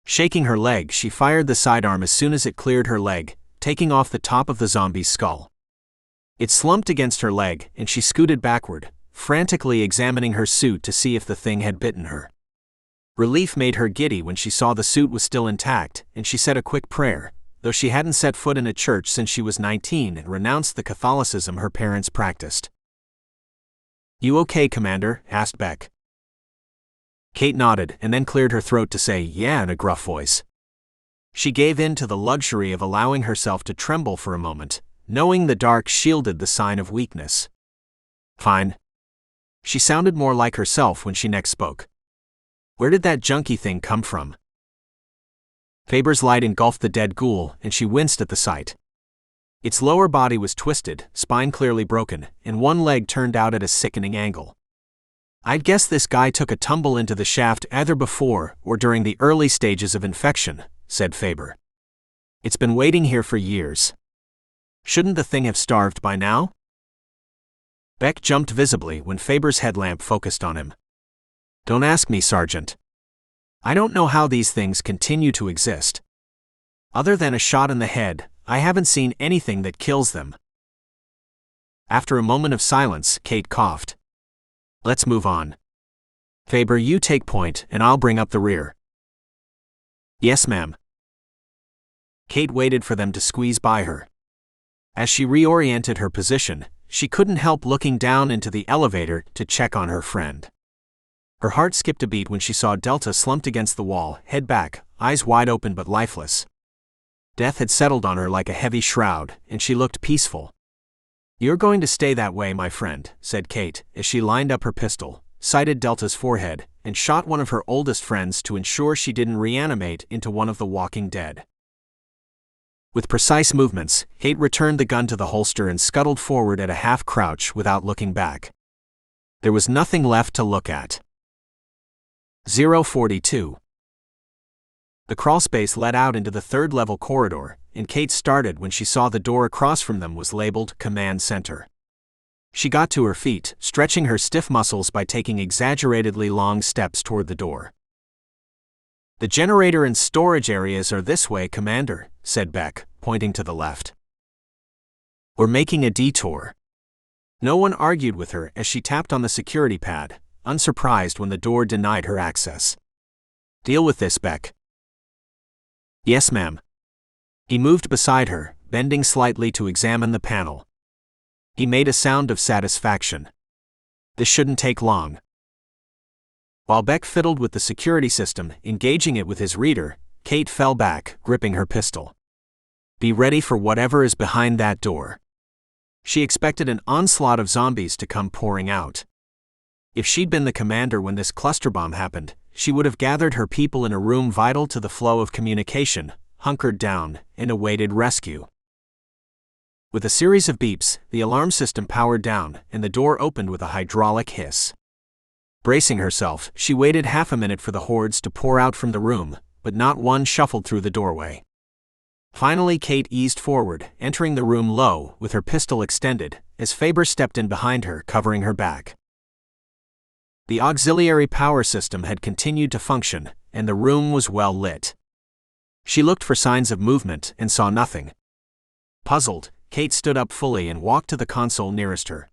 Shaking her leg, she fired the sidearm as soon as it cleared her leg, taking off the top of the zombie's skull. It slumped against her leg, and she scooted backward, frantically examining her suit to see if the thing had bitten her. Relief made her giddy when she saw the suit was still intact, and she said a quick prayer, though she hadn't set foot in a church since she was 19 and renounced the Catholicism her parents practiced. "You okay, Commander?" asked Beck. Kate nodded and then cleared her throat to say yeah in a gruff voice. She gave in to the luxury of allowing herself to tremble for a moment, knowing the dark shielded the sign of weakness. Fine. She sounded more like herself when she next spoke. Where did that junky thing come from? Faber's light engulfed the dead ghoul, and she winced at the sight. Its lower body was twisted, spine clearly broken, and one leg turned out at a sickening angle. I'd guess this guy took a tumble into the shaft either before or during the early stages of infection, said Faber. It's been waiting here for years. Shouldn't the thing have starved by now? Beck jumped visibly when Faber's headlamp focused on him. Don't ask me, Sergeant. I don't know how these things continue to exist. Other than a shot in the head, I haven't seen anything that kills them. After a moment of silence, Kate coughed. Let's move on. Faber, you take point, and I'll bring up the rear. Yes, ma'am. Kate waited for them to squeeze by her. As she reoriented her position, she couldn't help looking down into the elevator to check on her friend. Her heart skipped a beat when she saw Delta slumped against the wall, head back, eyes wide open but lifeless. Death had settled on her like a heavy shroud, and she looked peaceful. You're going to stay that way, my friend, said Kate, as she lined up her pistol, sighted Delta's forehead, and shot one of her oldest friends to ensure she didn't reanimate into one of the walking dead. With precise movements, Kate returned the gun to the holster and scuttled forward at a half-crouch without looking back. There was nothing left to look at. 042. The crawlspace led out into the third-level corridor, and Kate started when she saw the door across from them was labeled Command Center. She got to her feet, stretching her stiff muscles by taking exaggeratedly long steps toward the door. The generator and storage areas are this way, Commander, said Beck, pointing to the left. We're making a detour. No one argued with her as she tapped on the security pad, unsurprised when the door denied her access. Deal with this, Beck. Yes, ma'am. He moved beside her, bending slightly to examine the panel. He made a sound of satisfaction. This shouldn't take long. While Beck fiddled with the security system, engaging it with his reader, Kate fell back, gripping her pistol. Be ready for whatever is behind that door. She expected an onslaught of zombies to come pouring out. If she'd been the commander when this cluster bomb happened, she would have gathered her people in a room vital to the flow of communication, hunkered down, and awaited rescue. With a series of beeps, the alarm system powered down, and the door opened with a hydraulic hiss. Bracing herself, she waited half a minute for the hordes to pour out from the room, but not one shuffled through the doorway. Finally, Kate eased forward, entering the room low, with her pistol extended, as Faber stepped in behind her, covering her back. The auxiliary power system had continued to function, and the room was well lit. She looked for signs of movement and saw nothing. Puzzled, Kate stood up fully and walked to the console nearest her.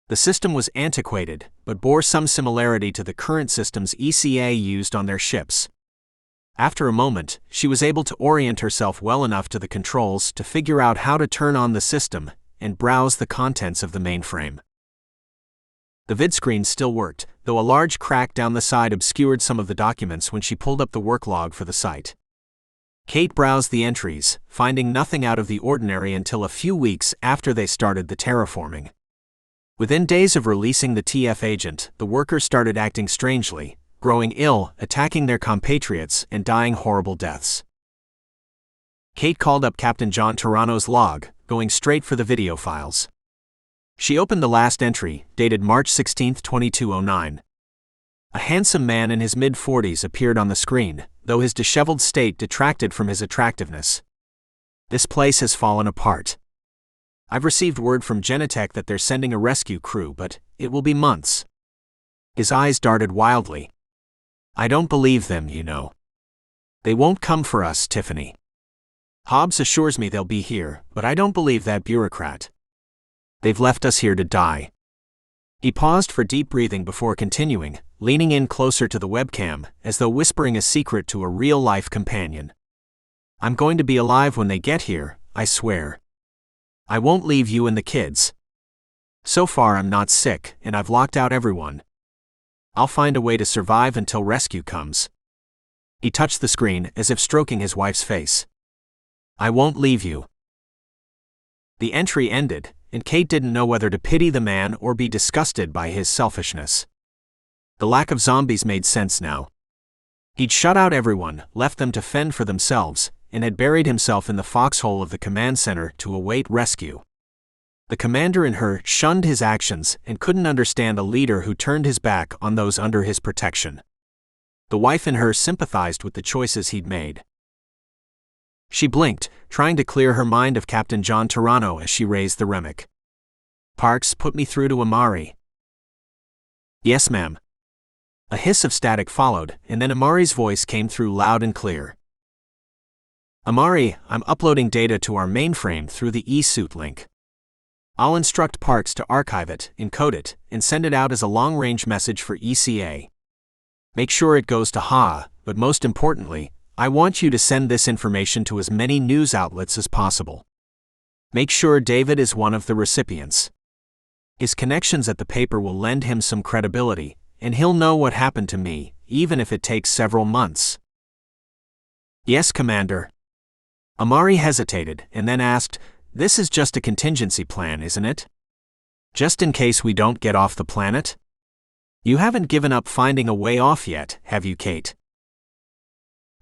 The system was antiquated, but bore some similarity to the current systems ECA used on their ships. After a moment, she was able to orient herself well enough to the controls to figure out how to turn on the system and browse the contents of the mainframe. The vidscreen still worked, though a large crack down the side obscured some of the documents when she pulled up the work log for the site. Kate browsed the entries, finding nothing out of the ordinary until a few weeks after they started the terraforming. Within days of releasing the TF agent, the workers started acting strangely, growing ill, attacking their compatriots, and dying horrible deaths. Kate called up Captain John Turano's log, going straight for the video files. She opened the last entry, dated March 16, 2209. A handsome man in his mid-40s appeared on the screen, though his disheveled state detracted from his attractiveness. This place has fallen apart. I've received word from Genetech that they're sending a rescue crew, but it will be months. His eyes darted wildly. I don't believe them, you know. They won't come for us, Tiffany. Hobbs assures me they'll be here, but I don't believe that bureaucrat. They've left us here to die. He paused for deep breathing before continuing, leaning in closer to the webcam, as though whispering a secret to a real-life companion. I'm going to be alive when they get here, I swear. I won't leave you and the kids. So far I'm not sick, and I've locked out everyone. I'll find a way to survive until rescue comes. He touched the screen as if stroking his wife's face. I won't leave you. The entry ended, and Kate didn't know whether to pity the man or be disgusted by his selfishness. The lack of zombies made sense now. He'd shut out everyone, left them to fend for themselves, and had buried himself in the foxhole of the command center to await rescue. The commander in her shunned his actions and couldn't understand a leader who turned his back on those under his protection. The wife in her sympathized with the choices he'd made. She blinked, trying to clear her mind of Captain John Toronto as she raised the remic. Parks, put me through to Amari. Yes, ma'am. A hiss of static followed, and then Amari's voice came through loud and clear. Amari, I'm uploading data to our mainframe through the e-suit link. I'll instruct Parks to archive it, encode it, and send it out as a long-range message for ECA. Make sure it goes to HA, but most importantly, I want you to send this information to as many news outlets as possible. Make sure David is one of the recipients. His connections at the paper will lend him some credibility, and he'll know what happened to me, even if it takes several months. Yes, Commander. Amari hesitated and then asked, This is just a contingency plan, isn't it? Just in case we don't get off the planet? You haven't given up finding a way off yet, have you, Kate?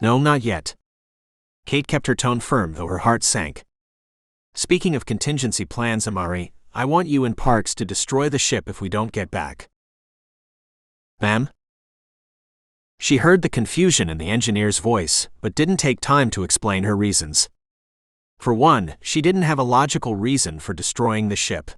No, not yet. Kate kept her tone firm, though her heart sank. Speaking of contingency plans, Amari, I want you and Parks to destroy the ship if we don't get back. Ma'am? She heard the confusion in the engineer's voice, but didn't take time to explain her reasons. For one, she didn't have a logical reason for destroying the ship.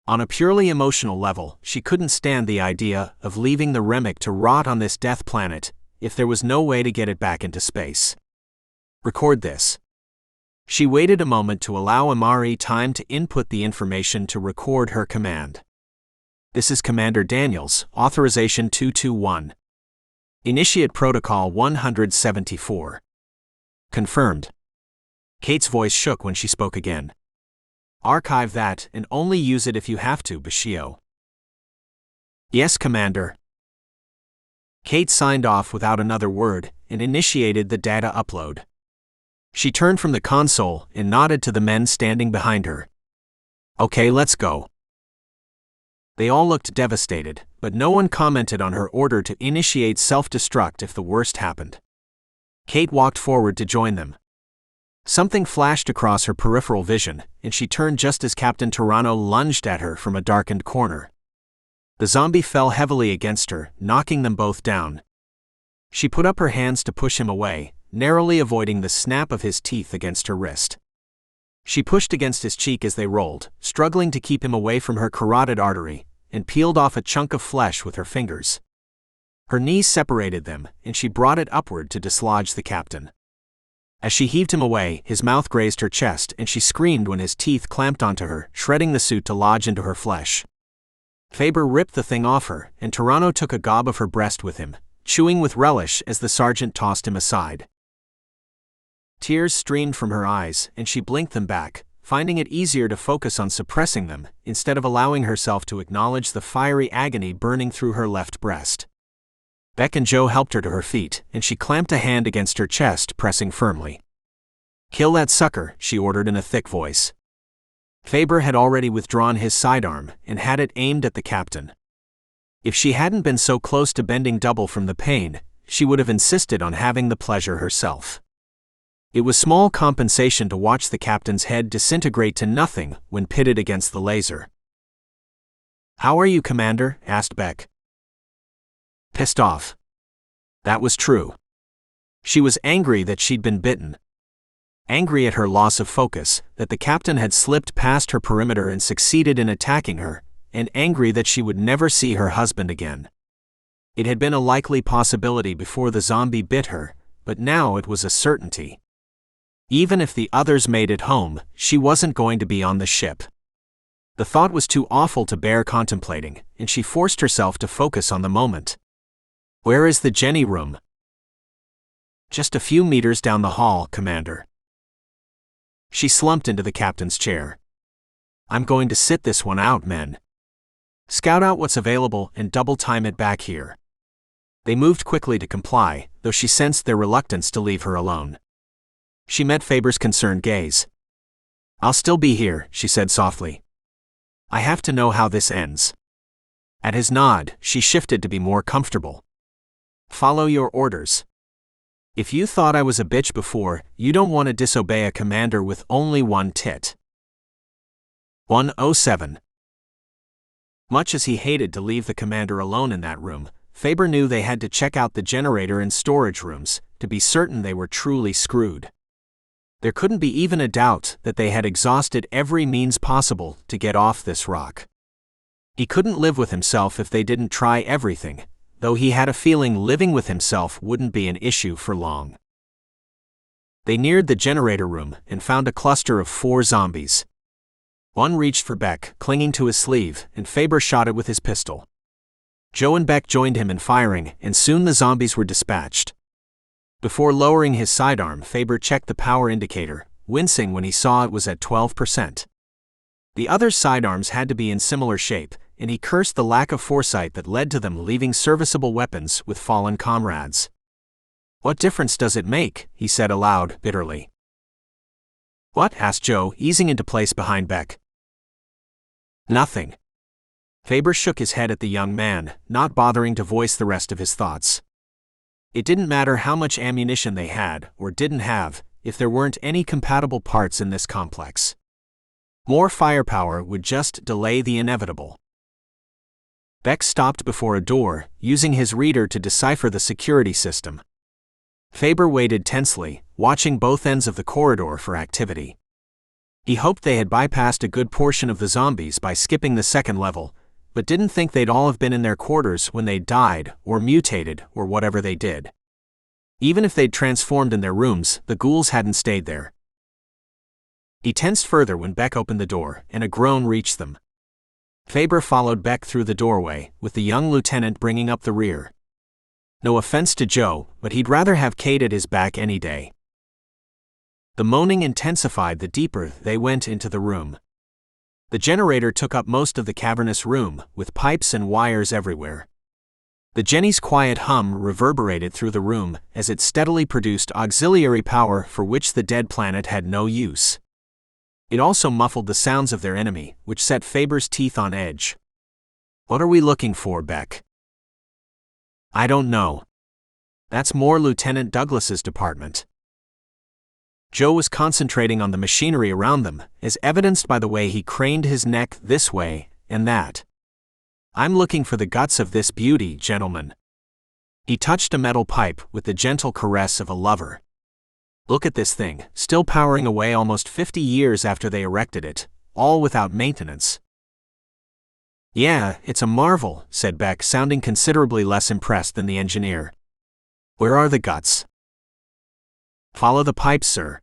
On a purely emotional level, she couldn't stand the idea of leaving the Remic to rot on this death planet if there was no way to get it back into space. Record this. She waited a moment to allow Amari time to input the information to record her command. This is Commander Daniels, Authorization 221. Initiate Protocol 174. Confirmed. Kate's voice shook when she spoke again. Archive that and only use it if you have to, Bashio. Yes, Commander. Kate signed off without another word and initiated the data upload. She turned from the console and nodded to the men standing behind her. Okay, let's go. They all looked devastated, but no one commented on her order to initiate self-destruct if the worst happened. Kate walked forward to join them. Something flashed across her peripheral vision, and she turned just as Captain Toronto lunged at her from a darkened corner. The zombie fell heavily against her, knocking them both down. She put up her hands to push him away, narrowly avoiding the snap of his teeth against her wrist. She pushed against his cheek as they rolled, struggling to keep him away from her carotid artery, and peeled off a chunk of flesh with her fingers. Her knees separated them, and she brought it upward to dislodge the captain. As she heaved him away, his mouth grazed her chest and she screamed when his teeth clamped onto her, shredding the suit to lodge into her flesh. Faber ripped the thing off her, and Toronto took a gob of her breast with him, chewing with relish as the sergeant tossed him aside. Tears streamed from her eyes, and she blinked them back, finding it easier to focus on suppressing them, instead of allowing herself to acknowledge the fiery agony burning through her left breast. Beck and Joe helped her to her feet, and she clamped a hand against her chest, pressing firmly. Kill that sucker, she ordered in a thick voice. Faber had already withdrawn his sidearm and had it aimed at the captain. If she hadn't been so close to bending double from the pain, she would have insisted on having the pleasure herself. It was small compensation to watch the captain's head disintegrate to nothing when pitted against the laser. How are you, Commander? Asked Beck. Pissed off. That was true. She was angry that she'd been bitten. Angry at her loss of focus, that the captain had slipped past her perimeter and succeeded in attacking her, and angry that she would never see her husband again. It had been a likely possibility before the zombie bit her, but now it was a certainty. Even if the others made it home, she wasn't going to be on the ship. The thought was too awful to bear contemplating, and she forced herself to focus on the moment. Where is the Jenny room? Just a few meters down the hall, Commander. She slumped into the captain's chair. I'm going to sit this one out, men. Scout out what's available and double-time it back here. They moved quickly to comply, though she sensed their reluctance to leave her alone. She met Faber's concerned gaze. "I'll still be here," she said softly. "I have to know how this ends." At his nod, she shifted to be more comfortable. "Follow your orders. If you thought I was a bitch before, you don't want to disobey a commander with only one tit." 107. Much as he hated to leave the commander alone in that room, Faber knew they had to check out the generator and storage rooms, to be certain they were truly screwed. There couldn't be even a doubt that they had exhausted every means possible to get off this rock. He couldn't live with himself if they didn't try everything, though he had a feeling living with himself wouldn't be an issue for long. They neared the generator room and found a cluster of 4 zombies. One reached for Beck, clinging to his sleeve, and Faber shot it with his pistol. Joe and Beck joined him in firing, and soon the zombies were dispatched. Before lowering his sidearm, Faber checked the power indicator, wincing when he saw it was at 12%. The other sidearms had to be in similar shape, and he cursed the lack of foresight that led to them leaving serviceable weapons with fallen comrades. "What difference does it make?" he said aloud, bitterly. "What?" asked Joe, easing into place behind Beck. "Nothing." Faber shook his head at the young man, not bothering to voice the rest of his thoughts. It didn't matter how much ammunition they had, or didn't have, if there weren't any compatible parts in this complex. More firepower would just delay the inevitable. Beck stopped before a door, using his reader to decipher the security system. Faber waited tensely, watching both ends of the corridor for activity. He hoped they had bypassed a good portion of the zombies by skipping the second level, but didn't think they'd all have been in their quarters when they died, or mutated, or whatever they did. Even if they'd transformed in their rooms, the ghouls hadn't stayed there. He tensed further when Beck opened the door, and a groan reached them. Faber followed Beck through the doorway, with the young lieutenant bringing up the rear. No offense to Joe, but he'd rather have Kate at his back any day. The moaning intensified the deeper they went into the room. The generator took up most of the cavernous room, with pipes and wires everywhere. The Jenny's quiet hum reverberated through the room as it steadily produced auxiliary power for which the dead planet had no use. It also muffled the sounds of their enemy, which set Faber's teeth on edge. "What are we looking for, Beck?" "I don't know. That's more Lieutenant Douglas's department." Joe was concentrating on the machinery around them, as evidenced by the way he craned his neck this way and that. "I'm looking for the guts of this beauty, gentlemen." He touched a metal pipe with the gentle caress of a lover. "Look at this thing, still powering away almost 50 years after they erected it, all without maintenance." "Yeah, it's a marvel," said Beck, sounding considerably less impressed than the engineer. "Where are the guts?" "Follow the pipes, sir."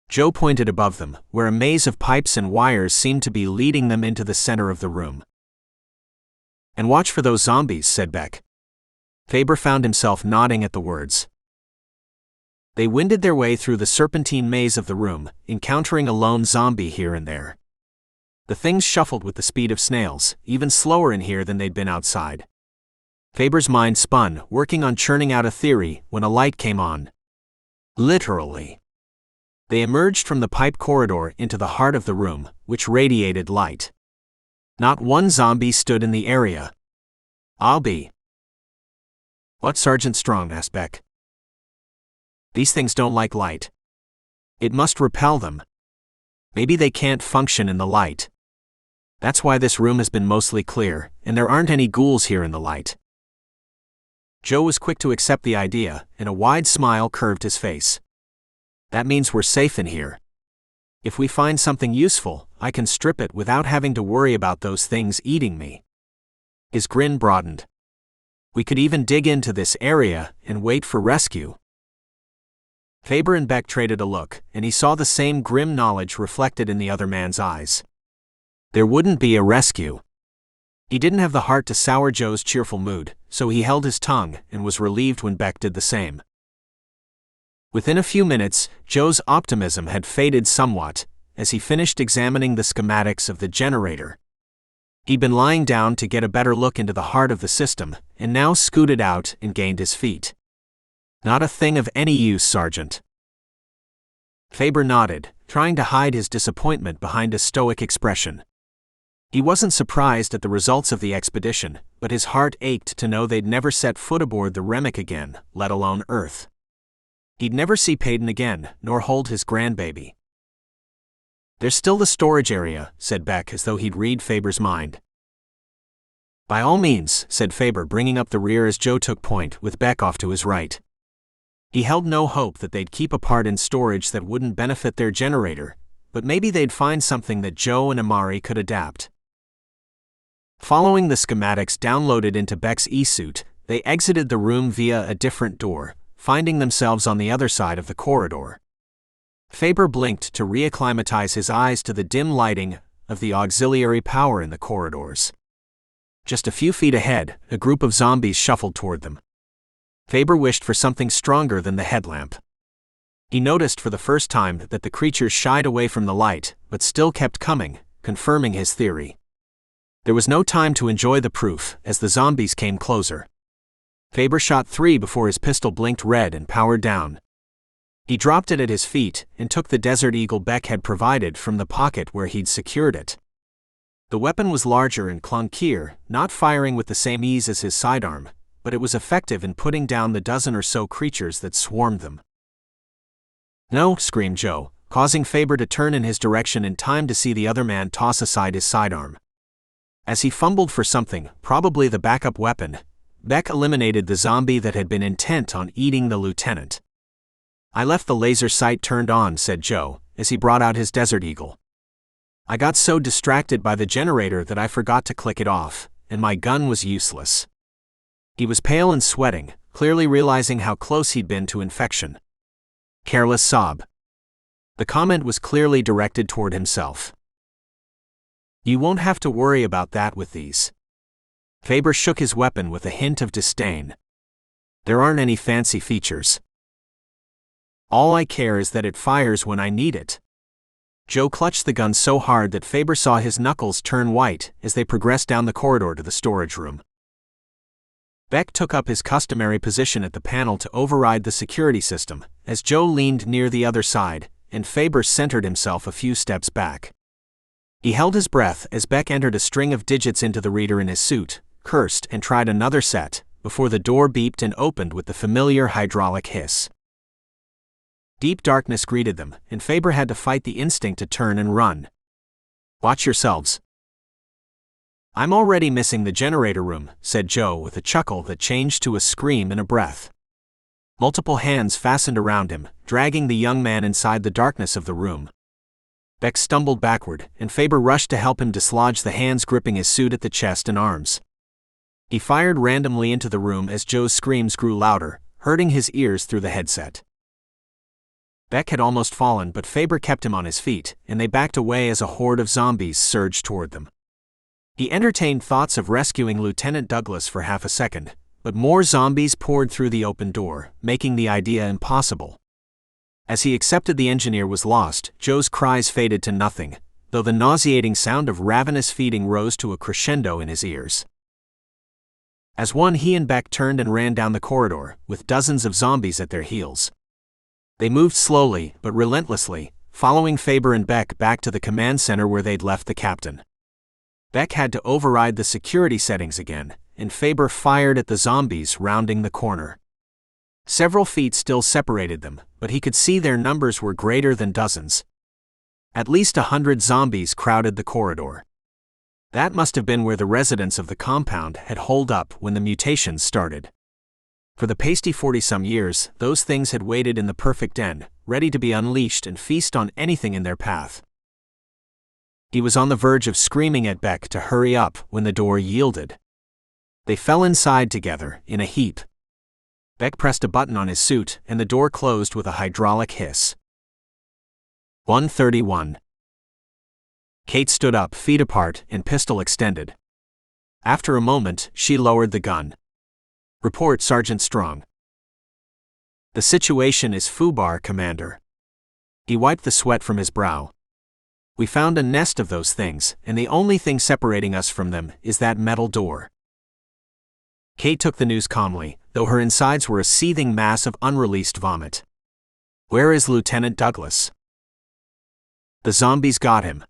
Joe pointed above them, where a maze of pipes and wires seemed to be leading them into the center of the room. "And watch for those zombies," said Beck. Faber found himself nodding at the words. They winded their way through the serpentine maze of the room, encountering a lone zombie here and there. The things shuffled with the speed of snails, even slower in here than they'd been outside. Faber's mind spun, working on churning out a theory, when a light came on. Literally. They emerged from the pipe corridor into the heart of the room, which radiated light. Not one zombie stood in the area. "I'll be." "What, Sergeant Strong?" asked Beck. "These things don't like light. It must repel them. Maybe they can't function in the light. That's why this room has been mostly clear, and there aren't any ghouls here in the light." Joe was quick to accept the idea, and a wide smile curved his face. "That means we're safe in here. If we find something useful, I can strip it without having to worry about those things eating me." His grin broadened. "We could even dig into this area and wait for rescue." Faber and Beck traded a look, and he saw the same grim knowledge reflected in the other man's eyes. There wouldn't be a rescue. He didn't have the heart to sour Joe's cheerful mood, so he held his tongue and was relieved when Beck did the same. Within a few minutes, Joe's optimism had faded somewhat, as he finished examining the schematics of the generator. He'd been lying down to get a better look into the heart of the system, and now scooted out and gained his feet. "Not a thing of any use, Sergeant." Faber nodded, trying to hide his disappointment behind a stoic expression. He wasn't surprised at the results of the expedition, but his heart ached to know they'd never set foot aboard the Remick again, let alone Earth. He'd never see Peyton again, nor hold his grandbaby. "There's still the storage area," said Beck as though he'd read Faber's mind. "By all means," said Faber, bringing up the rear as Joe took point, with Beck off to his right. He held no hope that they'd keep a part in storage that wouldn't benefit their generator, but maybe they'd find something that Joe and Amari could adapt. Following the schematics downloaded into Beck's e-suit, they exited the room via a different door, finding themselves on the other side of the corridor. Faber blinked to reacclimatize his eyes to the dim lighting of the auxiliary power in the corridors. Just a few feet ahead, a group of zombies shuffled toward them. Faber wished for something stronger than the headlamp. He noticed for the first time that the creatures shied away from the light, but still kept coming, confirming his theory. There was no time to enjoy the proof, as the zombies came closer. Faber shot 3 before his pistol blinked red and powered down. He dropped it at his feet and took the Desert Eagle Beck had provided from the pocket where he'd secured it. The weapon was larger and clunkier, not firing with the same ease as his sidearm, but it was effective in putting down the dozen or so creatures that swarmed them. "No!" screamed Joe, causing Faber to turn in his direction in time to see the other man toss aside his sidearm. As he fumbled for something, probably the backup weapon, Beck eliminated the zombie that had been intent on eating the lieutenant. "I left the laser sight turned on," said Joe, as he brought out his Desert Eagle. "I got so distracted by the generator that I forgot to click it off, and my gun was useless." He was pale and sweating, clearly realizing how close he'd been to infection. Careless sob. The comment was clearly directed toward himself. "You won't have to worry about that with these." Faber shook his weapon with a hint of disdain. "There aren't any fancy features. All I care is that it fires when I need it." Joe clutched the gun so hard that Faber saw his knuckles turn white as they progressed down the corridor to the storage room. Beck took up his customary position at the panel to override the security system, as Joe leaned near the other side, and Faber centered himself a few steps back. He held his breath as Beck entered a string of digits into the reader in his suit, cursed and tried another set, before the door beeped and opened with the familiar hydraulic hiss. Deep darkness greeted them, and Faber had to fight the instinct to turn and run. "Watch yourselves." "I'm already missing the generator room," said Joe with a chuckle that changed to a scream in a breath. Multiple hands fastened around him, dragging the young man inside the darkness of the room. Beck stumbled backward, and Faber rushed to help him dislodge the hands gripping his suit at the chest and arms. He fired randomly into the room as Joe's screams grew louder, hurting his ears through the headset. Beck had almost fallen, but Faber kept him on his feet, and they backed away as a horde of zombies surged toward them. He entertained thoughts of rescuing Lieutenant Douglas for half a second, but more zombies poured through the open door, making the idea impossible. As he accepted the engineer was lost, Joe's cries faded to nothing, though the nauseating sound of ravenous feeding rose to a crescendo in his ears. As one, he and Beck turned and ran down the corridor, with dozens of zombies at their heels. They moved slowly, but relentlessly, following Faber and Beck back to the command center where they'd left the captain. Beck had to override the security settings again, and Faber fired at the zombies rounding the corner. Several feet still separated them, but he could see their numbers were greater than dozens. At least 100 zombies crowded the corridor. That must have been where the residents of the compound had holed up when the mutations started. For the pasty 40-some years, those things had waited in the perfect den, ready to be unleashed and feast on anything in their path. He was on the verge of screaming at Beck to hurry up when the door yielded. They fell inside together, in a heap. Beck pressed a button on his suit, and the door closed with a hydraulic hiss. 1:31. Kate stood up, feet apart, and pistol extended. After a moment, she lowered the gun. "Report, Sergeant Strong." "The situation is foobar, Commander." He wiped the sweat from his brow. We found a nest of those things, and the only thing separating us from them is that metal door. Kate took the news calmly, though her insides were a seething mass of unreleased vomit. Where is Lieutenant Douglas? The zombies got him.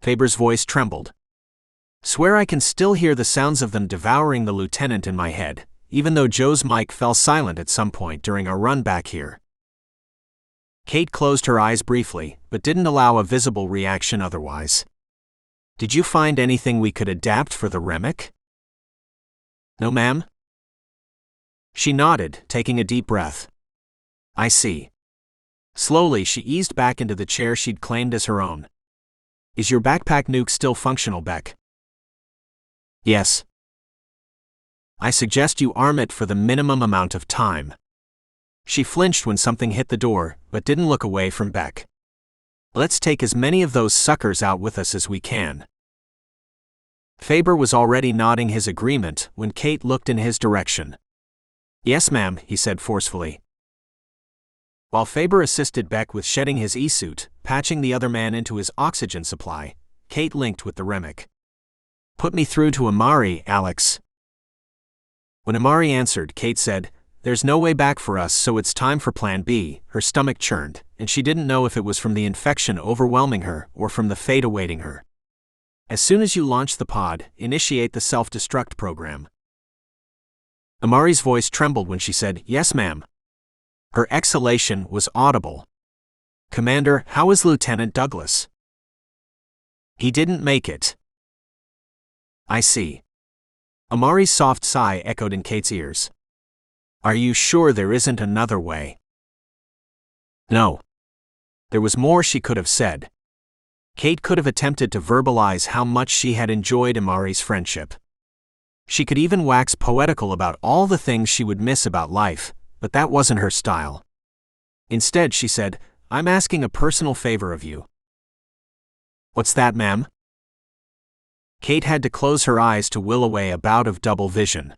Faber's voice trembled. Swear I can still hear the sounds of them devouring the lieutenant in my head, even though Joe's mic fell silent at some point during our run back here. Kate closed her eyes briefly, but didn't allow a visible reaction otherwise. Did you find anything we could adapt for the Remick? No, ma'am? She nodded, taking a deep breath. I see. Slowly, she eased back into the chair she'd claimed as her own. Is your backpack nuke still functional, Beck? Yes. I suggest you arm it for the minimum amount of time. She flinched when something hit the door, but didn't look away from Beck. Let's take as many of those suckers out with us as we can. Faber was already nodding his agreement when Kate looked in his direction. Yes, ma'am, he said forcefully. While Faber assisted Beck with shedding his e-suit, patching the other man into his oxygen supply, Kate linked with the Remick. Put me through to Amari, Alex. When Amari answered, Kate said, There's no way back for us, so it's time for Plan B. Her stomach churned, and she didn't know if it was from the infection overwhelming her or from the fate awaiting her. As soon as you launch the pod, initiate the self-destruct program. Amari's voice trembled when she said, Yes, ma'am. Her exhalation was audible. Commander, how is Lieutenant Douglas? He didn't make it. I see. Amari's soft sigh echoed in Kate's ears. Are you sure there isn't another way? No. There was more she could have said. Kate could have attempted to verbalize how much she had enjoyed Amari's friendship. She could even wax poetical about all the things she would miss about life, but that wasn't her style. Instead, she said, I'm asking a personal favor of you. What's that, ma'am? Kate had to close her eyes to will away a bout of double vision.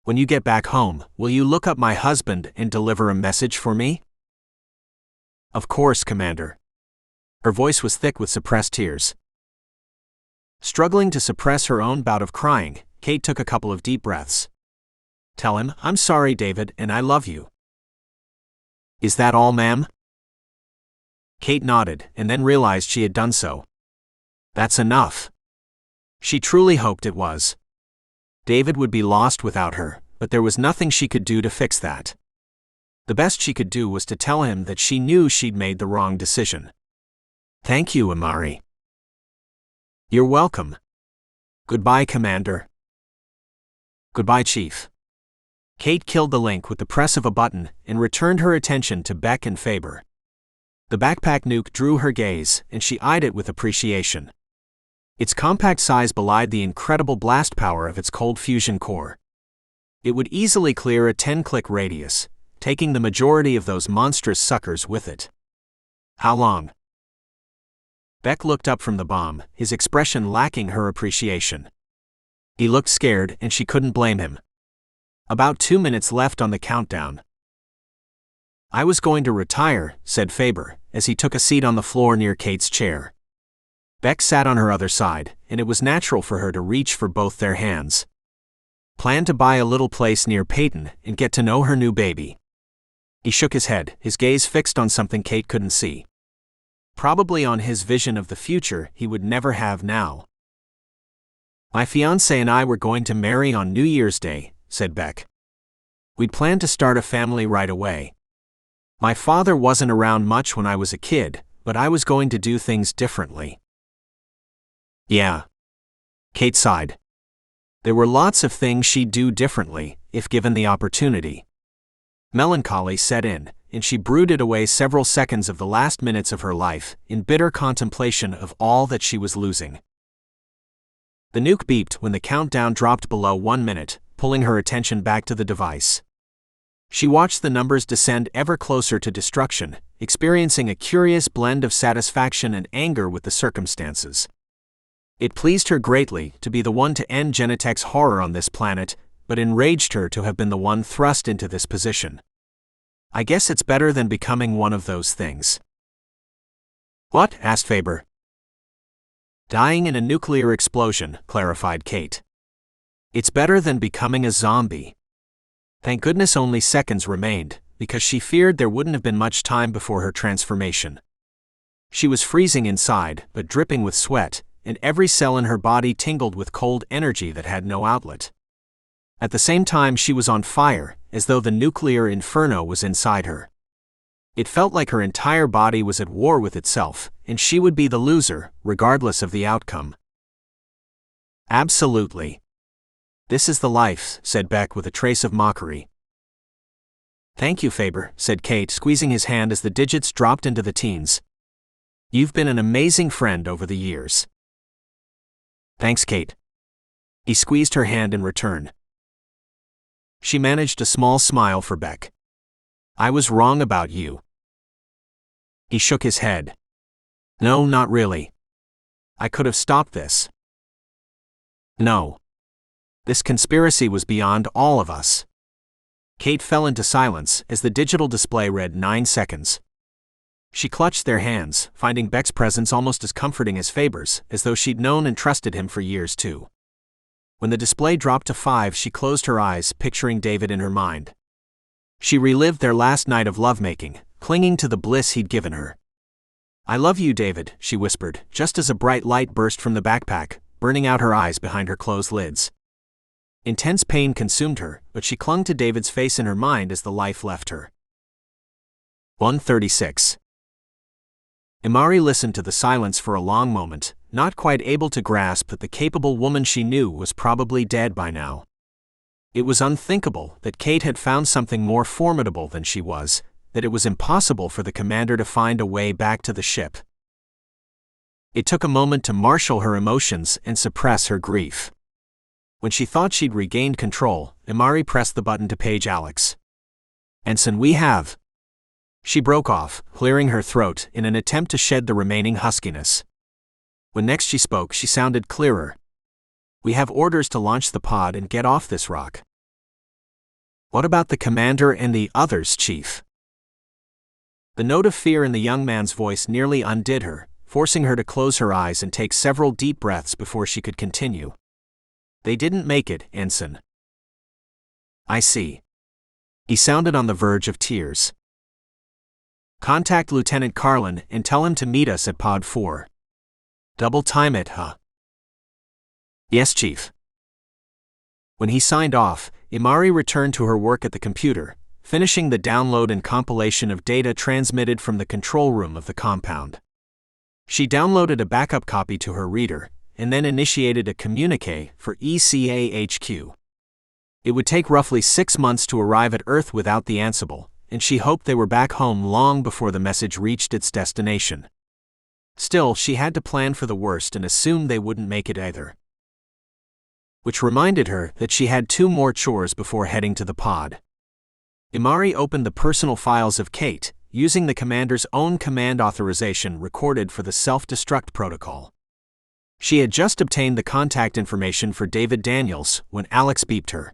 When you get back home, will you look up my husband and deliver a message for me? Of course, Commander. Her voice was thick with suppressed tears. Struggling to suppress her own bout of crying, Kate took a couple of deep breaths. Tell him, I'm sorry, David, and I love you. Is that all, ma'am? Kate nodded, and then realized she had done so. That's enough. She truly hoped it was. David would be lost without her, but there was nothing she could do to fix that. The best she could do was to tell him that she knew she'd made the wrong decision. Thank you, Amari. You're welcome. Goodbye, Commander. Goodbye, Chief. Kate killed the link with the press of a button and returned her attention to Beck and Faber. The backpack nuke drew her gaze, and she eyed it with appreciation. Its compact size belied the incredible blast power of its cold fusion core. It would easily clear a 10-click radius, taking the majority of those monstrous suckers with it. How long? Beck looked up from the bomb, his expression lacking her appreciation. He looked scared, and she couldn't blame him. About 2 minutes left on the countdown. I was going to retire, said Faber, as he took a seat on the floor near Kate's chair. Beck sat on her other side, and it was natural for her to reach for both their hands. Plan to buy a little place near Peyton and get to know her new baby. He shook his head, his gaze fixed on something Kate couldn't see. Probably on his vision of the future he would never have now. My fiancé and I were going to marry on New Year's Day, said Beck. We'd planned to start a family right away. My father wasn't around much when I was a kid, but I was going to do things differently. Yeah. Kate sighed. There were lots of things she'd do differently, if given the opportunity. Melancholy set in, and she brooded away several seconds of the last minutes of her life, in bitter contemplation of all that she was losing. The nuke beeped when the countdown dropped below 1 minute, pulling her attention back to the device. She watched the numbers descend ever closer to destruction, experiencing a curious blend of satisfaction and anger with the circumstances. It pleased her greatly to be the one to end Genetech's horror on this planet, but enraged her to have been the one thrust into this position. I guess it's better than becoming one of those things. What? Asked Faber. Dying in a nuclear explosion, clarified Kate. It's better than becoming a zombie. Thank goodness only seconds remained, because she feared there wouldn't have been much time before her transformation. She was freezing inside, but dripping with sweat, and every cell in her body tingled with cold energy that had no outlet. At the same time she was on fire, as though the nuclear inferno was inside her. It felt like her entire body was at war with itself, and she would be the loser, regardless of the outcome. Absolutely. This is the life, said Beck with a trace of mockery. Thank you, Faber, said Kate, squeezing his hand as the digits dropped into the teens. You've been an amazing friend over the years. Thanks, Kate. He squeezed her hand in return. She managed a small smile for Beck. I was wrong about you. He shook his head. No, not really. I could have stopped this. No. This conspiracy was beyond all of us. Kate fell into silence as the digital display read 9 seconds. She clutched their hands, finding Beck's presence almost as comforting as Faber's, as though she'd known and trusted him for years too. When the display dropped to 5, she closed her eyes, picturing David in her mind. She relived their last night of lovemaking, clinging to the bliss he'd given her. I love you, David, she whispered, just as a bright light burst from the backpack, burning out her eyes behind her closed lids. Intense pain consumed her, but she clung to David's face in her mind as the life left her. 136. Imari listened to the silence for a long moment, not quite able to grasp that the capable woman she knew was probably dead by now. It was unthinkable that Kate had found something more formidable than she was, that it was impossible for the commander to find a way back to the ship. It took a moment to marshal her emotions and suppress her grief. When she thought she'd regained control, Imari pressed the button to page Alex. Ensign, we have. She broke off, clearing her throat in an attempt to shed the remaining huskiness. When next she spoke, she sounded clearer. We have orders to launch the pod and get off this rock. What about the commander and the others, Chief? The note of fear in the young man's voice nearly undid her, forcing her to close her eyes and take several deep breaths before she could continue. They didn't make it, Ensign. I see. He sounded on the verge of tears. Contact Lieutenant Carlin and tell him to meet us at Pod 4. Double time it, huh? Yes, Chief. When he signed off, Imari returned to her work at the computer, finishing the download and compilation of data transmitted from the control room of the compound. She downloaded a backup copy to her reader, and then initiated a communique for ECA-HQ. It would take roughly 6 months to arrive at Earth without the Ansible, and she hoped they were back home long before the message reached its destination. Still, she had to plan for the worst and assume they wouldn't make it either. Which reminded her that she had 2 more chores before heading to the pod. Imari opened the personal files of Kate, using the commander's own command authorization recorded for the self-destruct protocol. She had just obtained the contact information for David Daniels when Alex beeped her.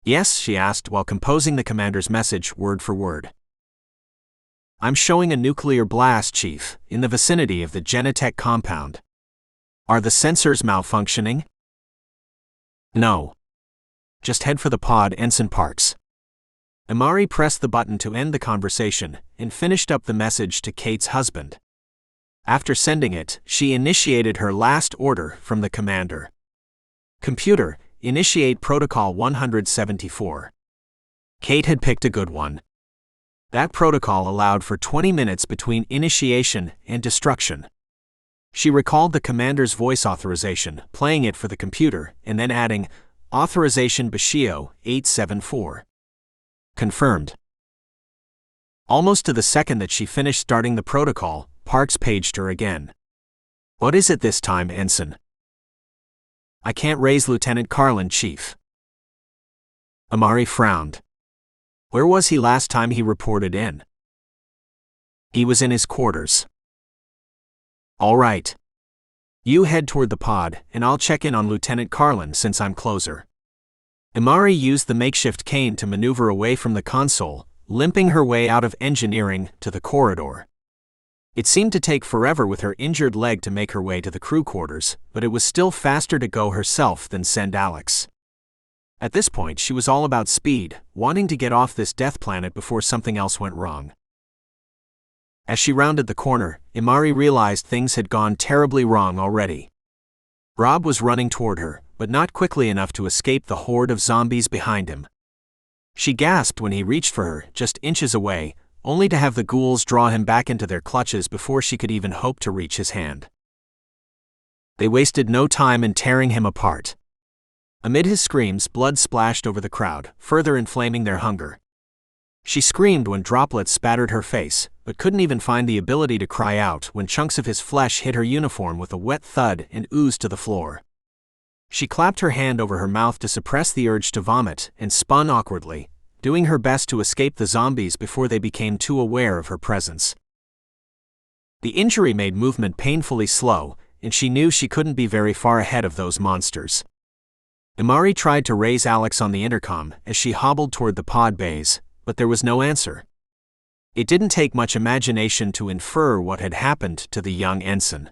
Yes, she asked while composing the commander's message word for word. I'm showing a nuclear blast, Chief, in the vicinity of the Genetech compound. Are the sensors malfunctioning? No. Just head for the pod, Ensign Parks. Imari pressed the button to end the conversation and finished up the message to Kate's husband. After sending it, she initiated her last order from the commander. Computer, initiate Protocol 174. Kate had picked a good one. That protocol allowed for 20 minutes between initiation and destruction. She recalled the commander's voice authorization, playing it for the computer, and then adding, Authorization Bashio 874. Confirmed. Almost to the second that she finished starting the protocol, Parks paged her again. What is it this time, Ensign? I can't raise Lieutenant Carlin, Chief. Imari frowned. Where was he last time he reported in? He was in his quarters. All right. You head toward the pod, and I'll check in on Lieutenant Carlin since I'm closer. Imari used the makeshift cane to maneuver away from the console, limping her way out of engineering to the corridor. It seemed to take forever with her injured leg to make her way to the crew quarters, but it was still faster to go herself than send Alex. At this point, she was all about speed, wanting to get off this death planet before something else went wrong. As she rounded the corner, Imari realized things had gone terribly wrong already. Rob was running toward her, but not quickly enough to escape the horde of zombies behind him. She gasped when he reached for her, just inches away, only to have the ghouls draw him back into their clutches before she could even hope to reach his hand. They wasted no time in tearing him apart. Amid his screams, blood splashed over the crowd, further inflaming their hunger. She screamed when droplets spattered her face, but couldn't even find the ability to cry out when chunks of his flesh hit her uniform with a wet thud and oozed to the floor. She clapped her hand over her mouth to suppress the urge to vomit and spun awkwardly, doing her best to escape the zombies before they became too aware of her presence. The injury made movement painfully slow, and she knew she couldn't be very far ahead of those monsters. Imari tried to raise Alex on the intercom as she hobbled toward the pod bays, but there was no answer. It didn't take much imagination to infer what had happened to the young ensign.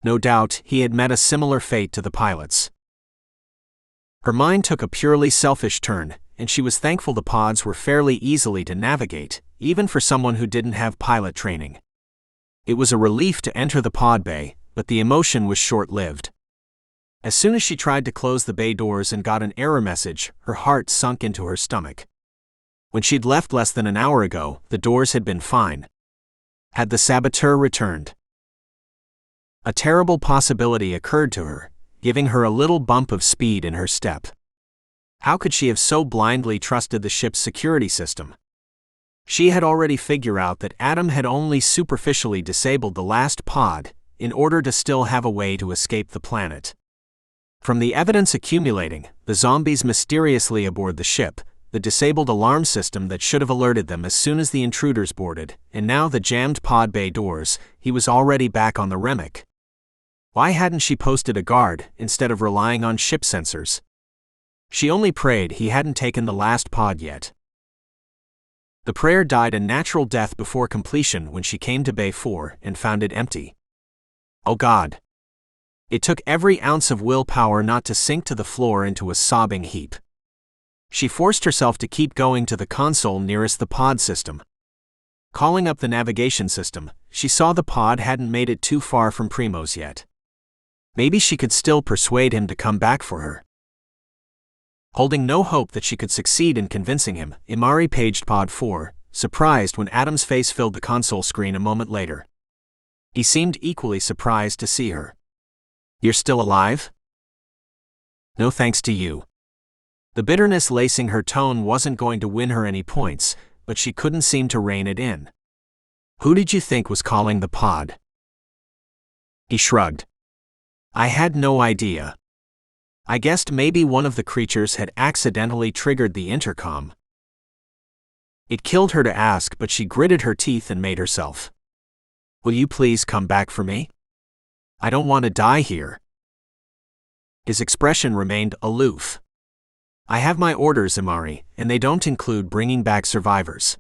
No doubt, he had met a similar fate to the pilots. Her mind took a purely selfish turn, and she was thankful the pods were fairly easily to navigate, even for someone who didn't have pilot training. It was a relief to enter the pod bay, but the emotion was short-lived. As soon as she tried to close the bay doors and got an error message, her heart sunk into her stomach. When she'd left less than an hour ago, the doors had been fine. Had the saboteur returned? A terrible possibility occurred to her, giving her a little bump of speed in her step. How could she have so blindly trusted the ship's security system? She had already figured out that Adam had only superficially disabled the last pod, in order to still have a way to escape the planet. From the evidence accumulating, the zombies mysteriously aboard the ship, the disabled alarm system that should have alerted them as soon as the intruders boarded, and now the jammed pod bay doors, he was already back on the Remick. Why hadn't she posted a guard, instead of relying on ship sensors? She only prayed he hadn't taken the last pod yet. The prayer died a natural death before completion when she came to Bay 4 and found it empty. Oh God! It took every ounce of willpower not to sink to the floor into a sobbing heap. She forced herself to keep going to the console nearest the pod system. Calling up the navigation system, she saw the pod hadn't made it too far from Primos yet. Maybe she could still persuade him to come back for her. Holding no hope that she could succeed in convincing him, Imari paged Pod 4, surprised when Adam's face filled the console screen a moment later. He seemed equally surprised to see her. "You're still alive?" "No thanks to you." The bitterness lacing her tone wasn't going to win her any points, but she couldn't seem to rein it in. "Who did you think was calling the pod?" He shrugged. "I had no idea. I guessed maybe one of the creatures had accidentally triggered the intercom." It killed her to ask, but she gritted her teeth and made herself. "Will you please come back for me? I don't want to die here." His expression remained aloof. "I have my orders, Imari, and they don't include bringing back survivors."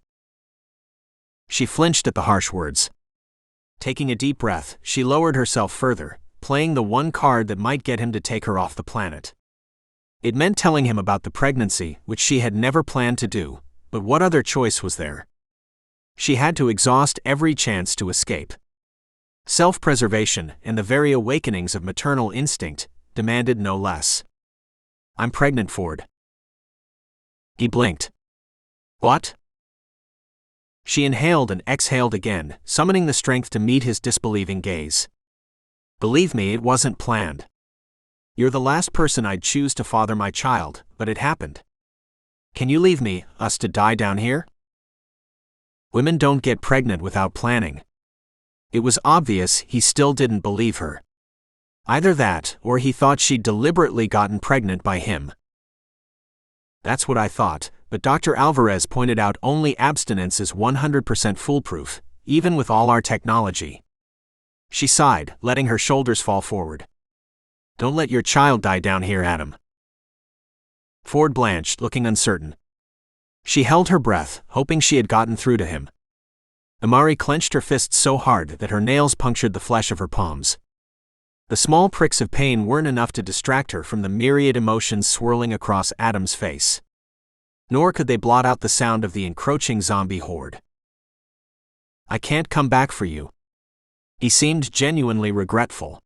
She flinched at the harsh words. Taking a deep breath, she lowered herself further, playing the one card that might get him to take her off the planet. It meant telling him about the pregnancy, which she had never planned to do, but what other choice was there? She had to exhaust every chance to escape. Self-preservation, and the very awakenings of maternal instinct, demanded no less. "I'm pregnant, Ford." He blinked. "What?" She inhaled and exhaled again, summoning the strength to meet his disbelieving gaze. "Believe me, it wasn't planned. You're the last person I'd choose to father my child, but it happened. Can you leave us to die down here?" Women don't get pregnant without planning. It was obvious he still didn't believe her. Either that, or he thought she'd deliberately gotten pregnant by him. "That's what I thought, but Dr. Alvarez pointed out only abstinence is 100% foolproof, even with all our technology." She sighed, letting her shoulders fall forward. "Don't let your child die down here, Adam." Ford blanched, looking uncertain. She held her breath, hoping she had gotten through to him. Amari clenched her fists so hard that her nails punctured the flesh of her palms. The small pricks of pain weren't enough to distract her from the myriad emotions swirling across Adam's face. Nor could they blot out the sound of the encroaching zombie horde. "I can't come back for you." He seemed genuinely regretful.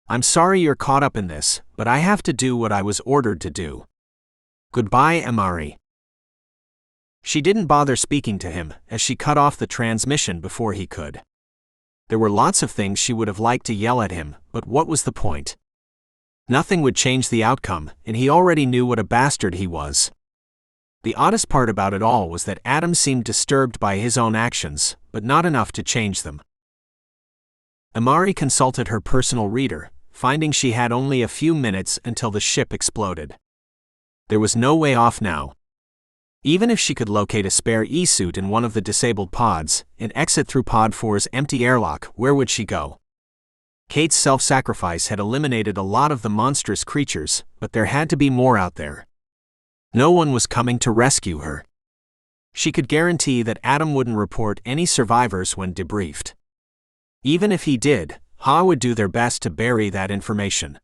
"I'm sorry you're caught up in this, but I have to do what I was ordered to do. Goodbye, Amari." She didn't bother speaking to him, as she cut off the transmission before he could. There were lots of things she would have liked to yell at him, but what was the point? Nothing would change the outcome, and he already knew what a bastard he was. The oddest part about it all was that Adam seemed disturbed by his own actions, but not enough to change them. Amari consulted her personal reader, finding she had only a few minutes until the ship exploded. There was no way off now. Even if she could locate a spare E-suit in one of the disabled pods, and exit through Pod 4's empty airlock, where would she go? Kate's self-sacrifice had eliminated a lot of the monstrous creatures, but there had to be more out there. No one was coming to rescue her. She could guarantee that Adam wouldn't report any survivors when debriefed. Even if he did, Ha would do their best to bury that information.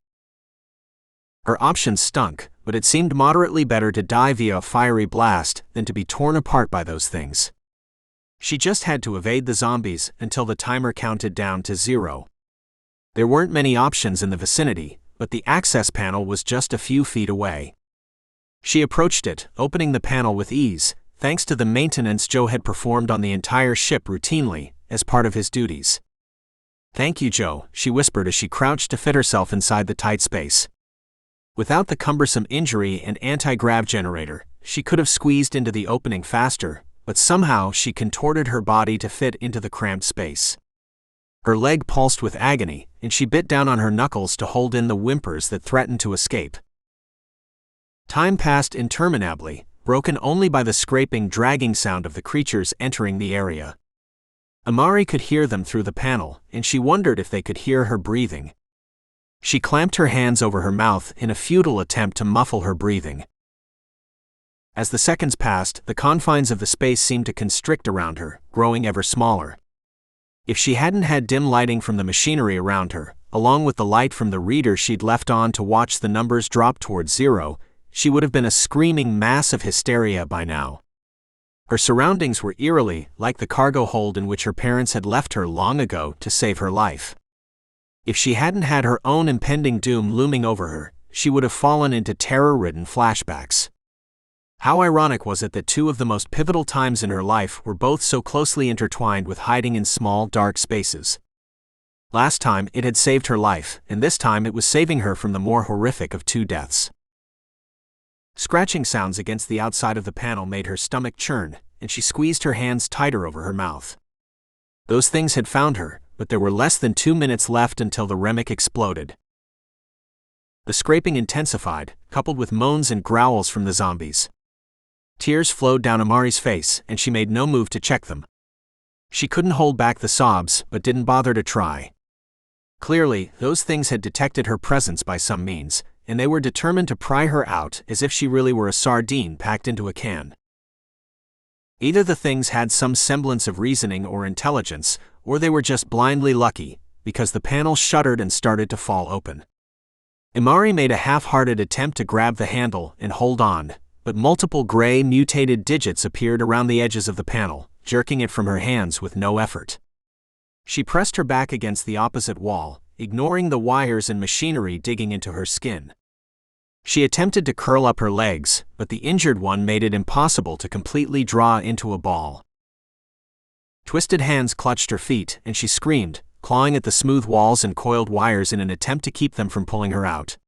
Her options stunk, but it seemed moderately better to die via a fiery blast than to be torn apart by those things. She just had to evade the zombies until the timer counted down to 0. There weren't many options in the vicinity, but the access panel was just a few feet away. She approached it, opening the panel with ease, thanks to the maintenance Joe had performed on the entire ship routinely, as part of his duties. "Thank you, Joe," she whispered as she crouched to fit herself inside the tight space. Without the cumbersome injury and anti-grav generator, she could have squeezed into the opening faster, but somehow she contorted her body to fit into the cramped space. Her leg pulsed with agony, and she bit down on her knuckles to hold in the whimpers that threatened to escape. Time passed interminably, broken only by the scraping, dragging sound of the creatures entering the area. Amari could hear them through the panel, and she wondered if they could hear her breathing. She clamped her hands over her mouth in a futile attempt to muffle her breathing. As the seconds passed, the confines of the space seemed to constrict around her, growing ever smaller. If she hadn't had dim lighting from the machinery around her, along with the light from the reader she'd left on to watch the numbers drop towards 0, she would have been a screaming mass of hysteria by now. Her surroundings were eerily like the cargo hold in which her parents had left her long ago to save her life. If she hadn't had her own impending doom looming over her, she would have fallen into terror-ridden flashbacks. How ironic was it that two of the most pivotal times in her life were both so closely intertwined with hiding in small, dark spaces. Last time it had saved her life, and this time it was saving her from the more horrific of two deaths. Scratching sounds against the outside of the panel made her stomach churn, and she squeezed her hands tighter over her mouth. Those things had found her, but there were less than 2 minutes left until the Remick exploded. The scraping intensified, coupled with moans and growls from the zombies. Tears flowed down Amari's face, and she made no move to check them. She couldn't hold back the sobs, but didn't bother to try. Clearly, those things had detected her presence by some means, and they were determined to pry her out as if she really were a sardine packed into a can. Either the things had some semblance of reasoning or intelligence, or they were just blindly lucky, because the panel shuddered and started to fall open. Amari made a half-hearted attempt to grab the handle and hold on, but multiple gray, mutated digits appeared around the edges of the panel, jerking it from her hands with no effort. She pressed her back against the opposite wall, ignoring the wires and machinery digging into her skin. She attempted to curl up her legs, but the injured one made it impossible to completely draw into a ball. Twisted hands clutched her feet, and she screamed, clawing at the smooth walls and coiled wires in an attempt to keep them from pulling her out.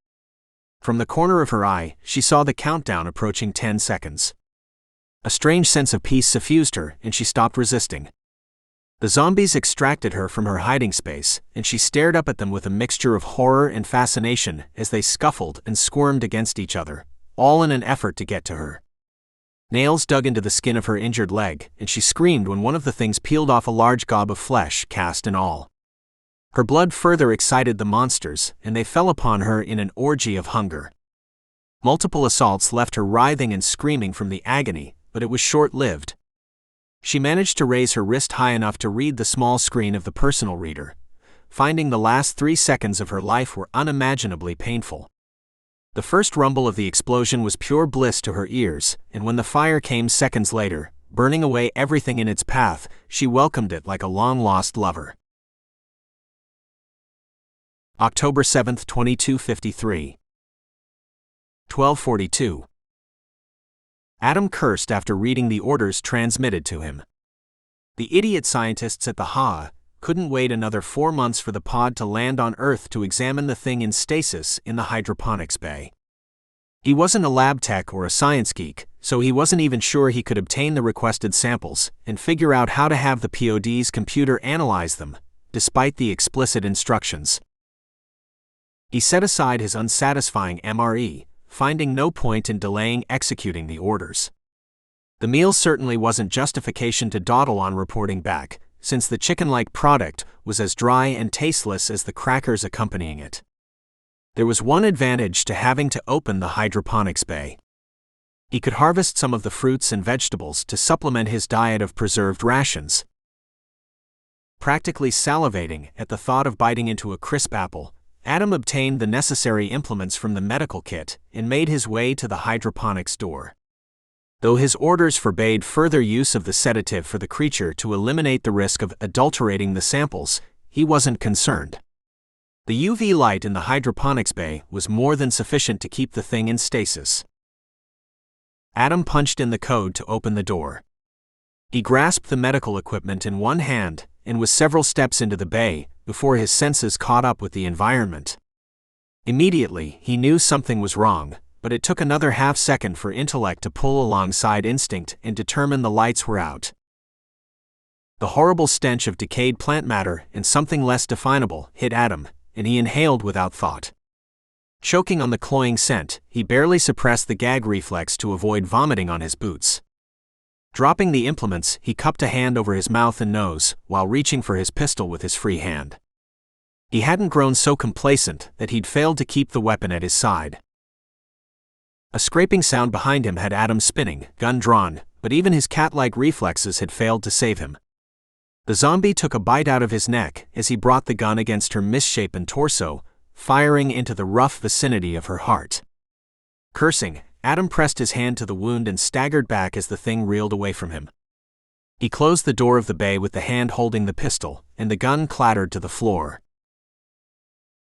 From the corner of her eye, she saw the countdown approaching 10 seconds. A strange sense of peace suffused her, and she stopped resisting. The zombies extracted her from her hiding space, and she stared up at them with a mixture of horror and fascination as they scuffled and squirmed against each other, all in an effort to get to her. Nails dug into the skin of her injured leg, and she screamed when one of the things peeled off a large gob of flesh, cast and all. Her blood further excited the monsters, and they fell upon her in an orgy of hunger. Multiple assaults left her writhing and screaming from the agony, but it was short-lived. She managed to raise her wrist high enough to read the small screen of the personal reader, finding the last 3 seconds of her life were unimaginably painful. The first rumble of the explosion was pure bliss to her ears, and when the fire came seconds later, burning away everything in its path, she welcomed it like a long-lost lover. October 7, 2253. 12:42. Adam cursed after reading the orders transmitted to him. The idiot scientists at the HA couldn't wait another 4 months for the pod to land on Earth to examine the thing in stasis in the hydroponics bay. He wasn't a lab tech or a science geek, so he wasn't even sure he could obtain the requested samples and figure out how to have the POD's computer analyze them, despite the explicit instructions. He set aside his unsatisfying MRE, finding no point in delaying executing the orders. The meal certainly wasn't justification to dawdle on reporting back, since the chicken-like product was as dry and tasteless as the crackers accompanying it. There was one advantage to having to open the hydroponics bay. He could harvest some of the fruits and vegetables to supplement his diet of preserved rations. Practically salivating at the thought of biting into a crisp apple, Adam obtained the necessary implements from the medical kit and made his way to the hydroponics door. Though his orders forbade further use of the sedative for the creature to eliminate the risk of adulterating the samples, he wasn't concerned. The UV light in the hydroponics bay was more than sufficient to keep the thing in stasis. Adam punched in the code to open the door. He grasped the medical equipment in one hand and was several steps into the bay before his senses caught up with the environment. Immediately, he knew something was wrong, but it took another half-second for intellect to pull alongside instinct and determine the lights were out. The horrible stench of decayed plant matter and something less definable hit Adam, and he inhaled without thought. Choking on the cloying scent, he barely suppressed the gag reflex to avoid vomiting on his boots. Dropping the implements, he cupped a hand over his mouth and nose, while reaching for his pistol with his free hand. He hadn't grown so complacent that he'd failed to keep the weapon at his side. A scraping sound behind him had Adam spinning, gun drawn, but even his cat-like reflexes had failed to save him. The zombie took a bite out of his neck as he brought the gun against her misshapen torso, firing into the rough vicinity of her heart. Cursing, Adam pressed his hand to the wound and staggered back as the thing reeled away from him. He closed the door of the bay with the hand holding the pistol, and the gun clattered to the floor.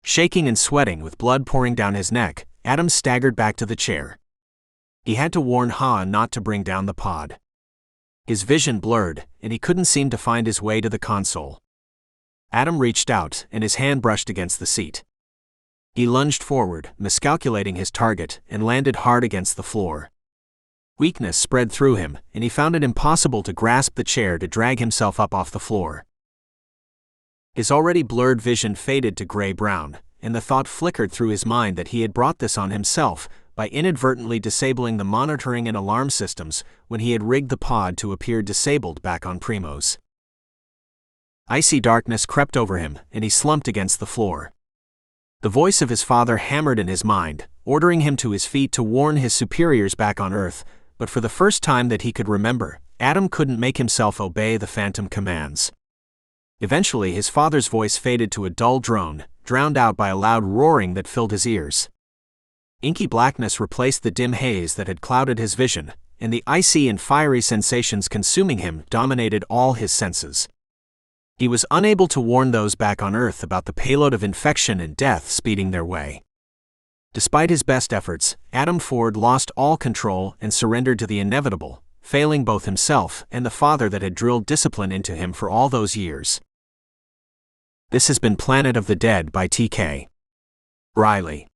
Shaking and sweating with blood pouring down his neck, Adam staggered back to the chair. He had to warn Ha not to bring down the pod. His vision blurred, and he couldn't seem to find his way to the console. Adam reached out, and his hand brushed against the seat. He lunged forward, miscalculating his target, and landed hard against the floor. Weakness spread through him, and he found it impossible to grasp the chair to drag himself up off the floor. His already blurred vision faded to gray-brown, and the thought flickered through his mind that he had brought this on himself by inadvertently disabling the monitoring and alarm systems when he had rigged the pod to appear disabled back on Primos. Icy darkness crept over him, and he slumped against the floor. The voice of his father hammered in his mind, ordering him to his feet to warn his superiors back on Earth, but for the first time that he could remember, Adam couldn't make himself obey the phantom commands. Eventually his father's voice faded to a dull drone, drowned out by a loud roaring that filled his ears. Inky blackness replaced the dim haze that had clouded his vision, and the icy and fiery sensations consuming him dominated all his senses. He was unable to warn those back on Earth about the payload of infection and death speeding their way. Despite his best efforts, Adam Ford lost all control and surrendered to the inevitable, failing both himself and the father that had drilled discipline into him for all those years. This has been Planet of the Dead by T.K. Riley.